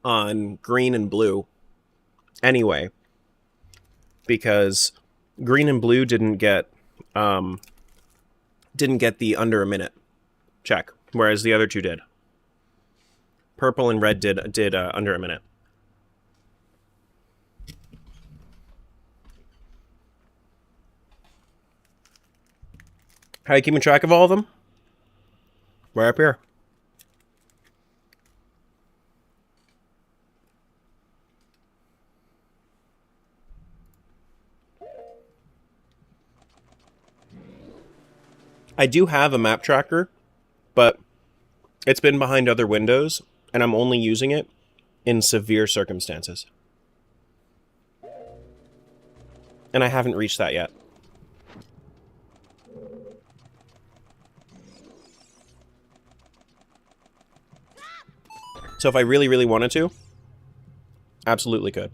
on green and blue anyway, because green and blue didn't get the under a minute check, whereas the other two did. Purple and red did under a minute. How are you keeping track of all of them? Right up here. I do have a map tracker, but it's been behind other windows, and I'm only using it in severe circumstances. And I haven't reached that yet. So if I really, really wanted to, absolutely could.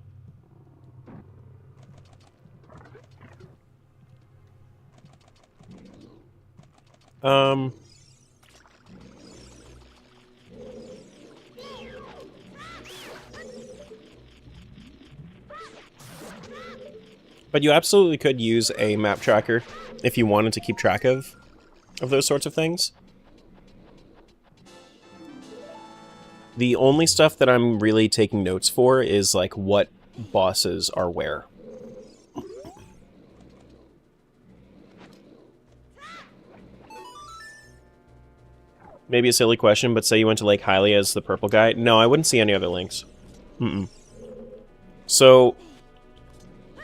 But you absolutely could use a map tracker if you wanted to keep track of those sorts of things. The only stuff that I'm really taking notes for is, like, what bosses are where. Maybe a silly question, but say you went to Lake Hylia as the purple guy. No, I wouldn't see any other links. So,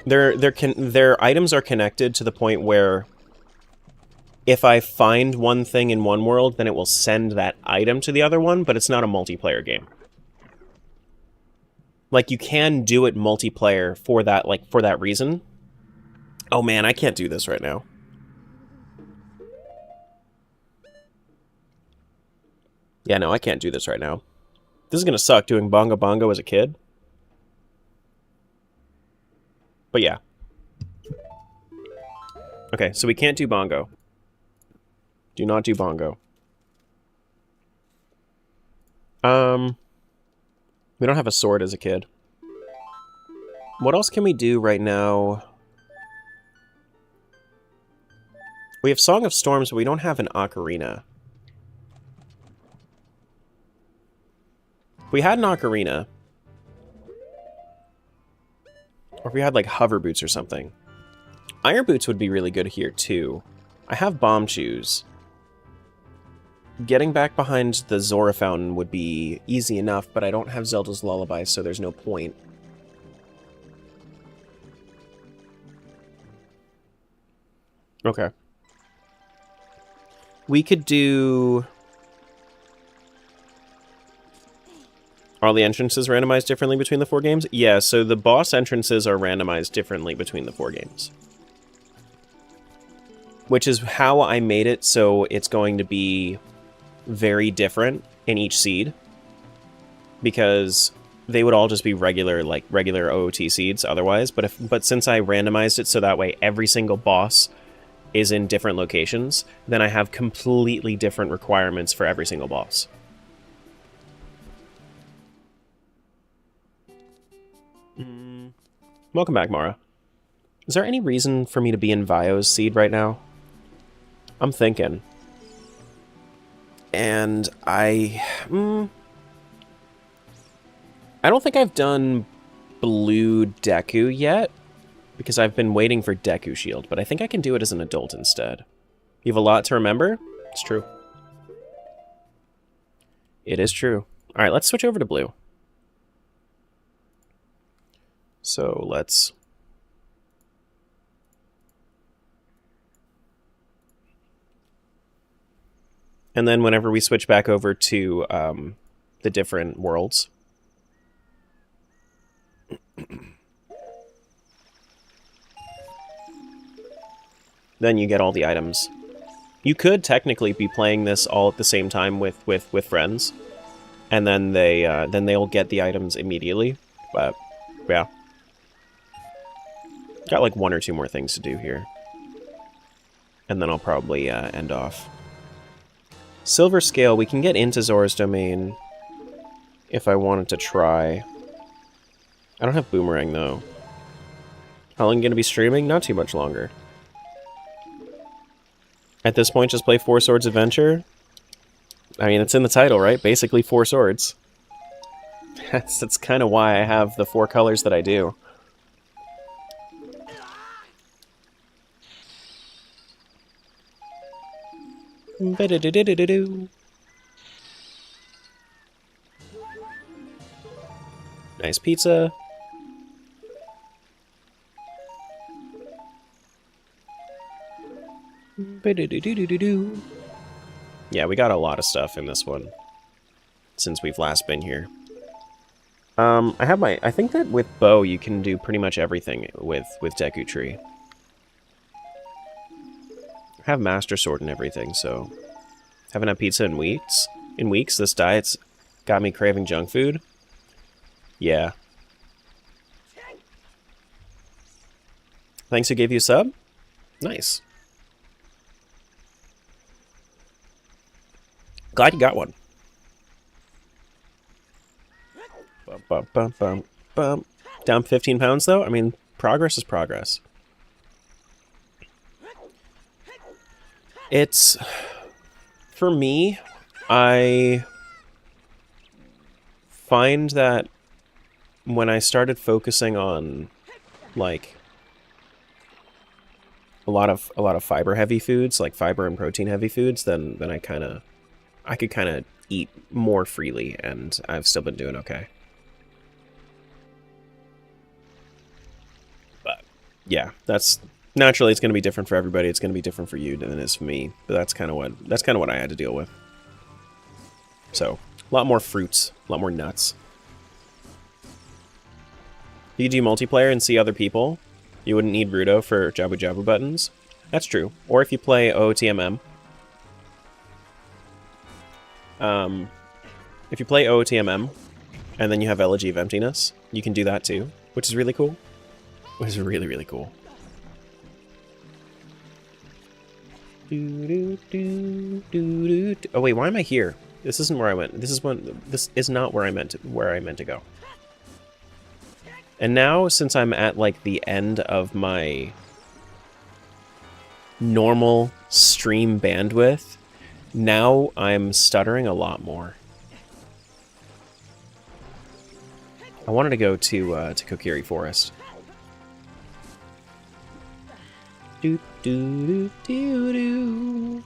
their items are connected to the point where if I find one thing in one world, then it will send that item to the other one, but it's not a multiplayer game. Like, you can do it multiplayer for that, like, for that reason. Oh man, I can't do this right now. Yeah, no, I can't do this right now. This is gonna suck doing Bongo Bongo as a kid. But yeah. Okay, so we can't do Bongo. Do not do Bongo. We don't have a sword as a kid. What else can we do right now? We have Song of Storms, but we don't have an ocarina. If we had an ocarina, or if we had, like, hover boots or something. Iron boots would be really good here, too. I have bomb shoes. Getting back behind the Zora fountain would be easy enough, but I don't have Zelda's Lullaby, so there's no point. Okay. We could do... Are the entrances randomized differently between the 4 games? Yeah, so the boss entrances are randomized differently between the 4 games. Which is how I made it so it's going to be very different in each seed. Because they would all just be regular, like, regular OoT seeds otherwise. But since I randomized it so that way every single boss is in different locations, then I have completely different requirements for every single boss. Welcome back, Mara. Is there any reason for me to be in Vio's seed right now? I'm thinking. And I don't think I've done Blue Deku yet, because I've been waiting for Deku Shield, but I think I can do it as an adult instead. You have a lot to remember? It's true. It is true. Alright, let's switch over to Blue. So let's... And then whenever we switch back over to the different worlds... then you get all the items. You could technically be playing this all at the same time with friends, and then they'll get the items immediately. But yeah, got like 1 or 2 more things to do here, and then I'll probably end off. Silver Scale, we can get into Zora's Domain if I wanted to try. I don't have Boomerang though. How long are you gonna be streaming? Not too much longer. At this point, just play 4 Swords Adventure? I mean, it's in the title, right? Basically 4 swords. That's kind of why I have the 4 colors that I do. Nice pizza. Yeah, we got a lot of stuff in this one since we've last been here. I think that with Bow you can do pretty much everything with Deku Tree. I have Master Sword and everything, so haven't had pizza in weeks. This diet's Got me craving junk food? Yeah. Thanks who gave you a sub? Nice. Glad you got one. Bum, bum, bum, bum, bum. Down 15 pounds, though? I mean, progress is progress. It's... For me, I find that when I started focusing on, like, a lot of fiber heavy foods, like fiber and protein heavy foods, then I could kind of eat more freely, and I've still been doing okay. But yeah, that's naturally it's going to be different for everybody. It's going to be different for you than it is for me. But that's kind of what I had to deal with. So a lot more fruits, a lot more nuts. If you do multiplayer and see other people, you wouldn't need Rudo for Jabu Jabu buttons. That's true. Or if you play OOTMM. If you play OOTMM, and then you have Elegy of Emptiness, you can do that too, which is really cool. Which is really, really cool. Oh wait, why am I here? This isn't where I went. This is not where I meant to go. And now, since I'm at, like, the end of my normal stream bandwidth, now I'm stuttering a lot more. I wanted to go to Kokiri Forest. Do do do do do.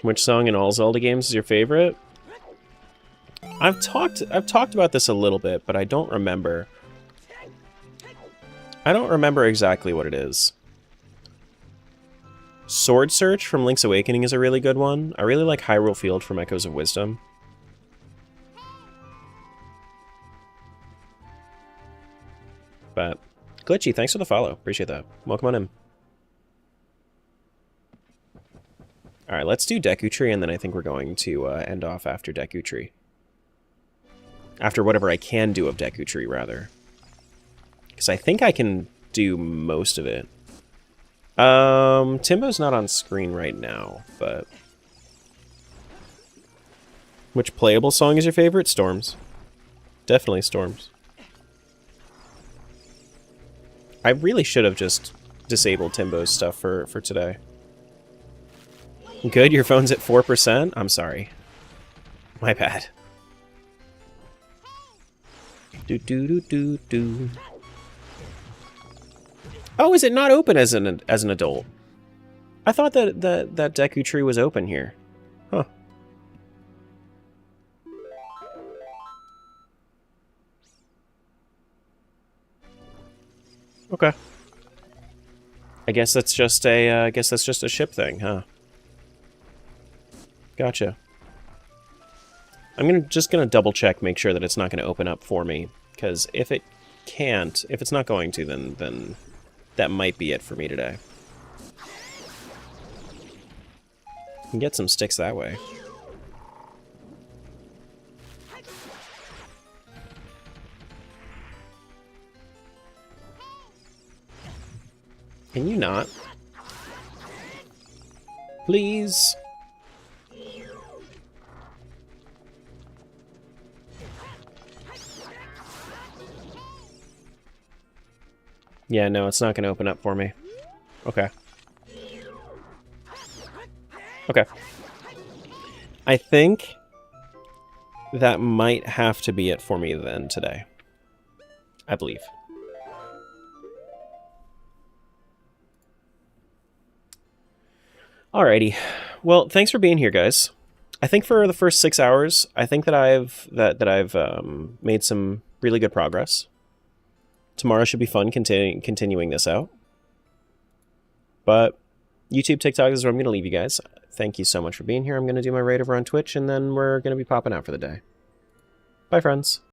Which song in all Zelda games is your favorite? I've talked about this a little bit, but I don't remember. I don't remember exactly what it is. Sword Search from Link's Awakening is a really good one. I really like Hyrule Field from Echoes of Wisdom. But Glitchy, thanks for the follow. Appreciate that. Welcome on in. Alright, let's do Deku Tree, and then I think we're going to end off after Deku Tree. After whatever I can do of Deku Tree, rather. Because I think I can do most of it. Timbo's not on screen right now, but... Which playable song is your favorite? Storms. Definitely Storms. I really should have just disabled Timbo's stuff for today. Good, your phone's at 4%? I'm sorry. My bad. Do do do do do. Oh, is it not open as an adult? I thought that Deku Tree was open here. Huh. Okay. I guess that's just a ship thing, huh? Gotcha. I'm just gonna double check, make sure that it's not gonna open up for me, because if it can't, if it's not going to, then that might be it for me today. Can get some sticks that way. Can you not? Please. Yeah, no, it's not going to open up for me. Okay. Okay. I think that might have to be it for me then today. I believe. Alrighty. Well, thanks for being here, guys. I think for the first 6 hours, I think that I've made some really good progress. Tomorrow should be fun continuing this out. But YouTube, TikTok is where I'm going to leave you guys. Thank you so much for being here. I'm going to do my raid over on Twitch, and then we're going to be popping out for the day. Bye, friends.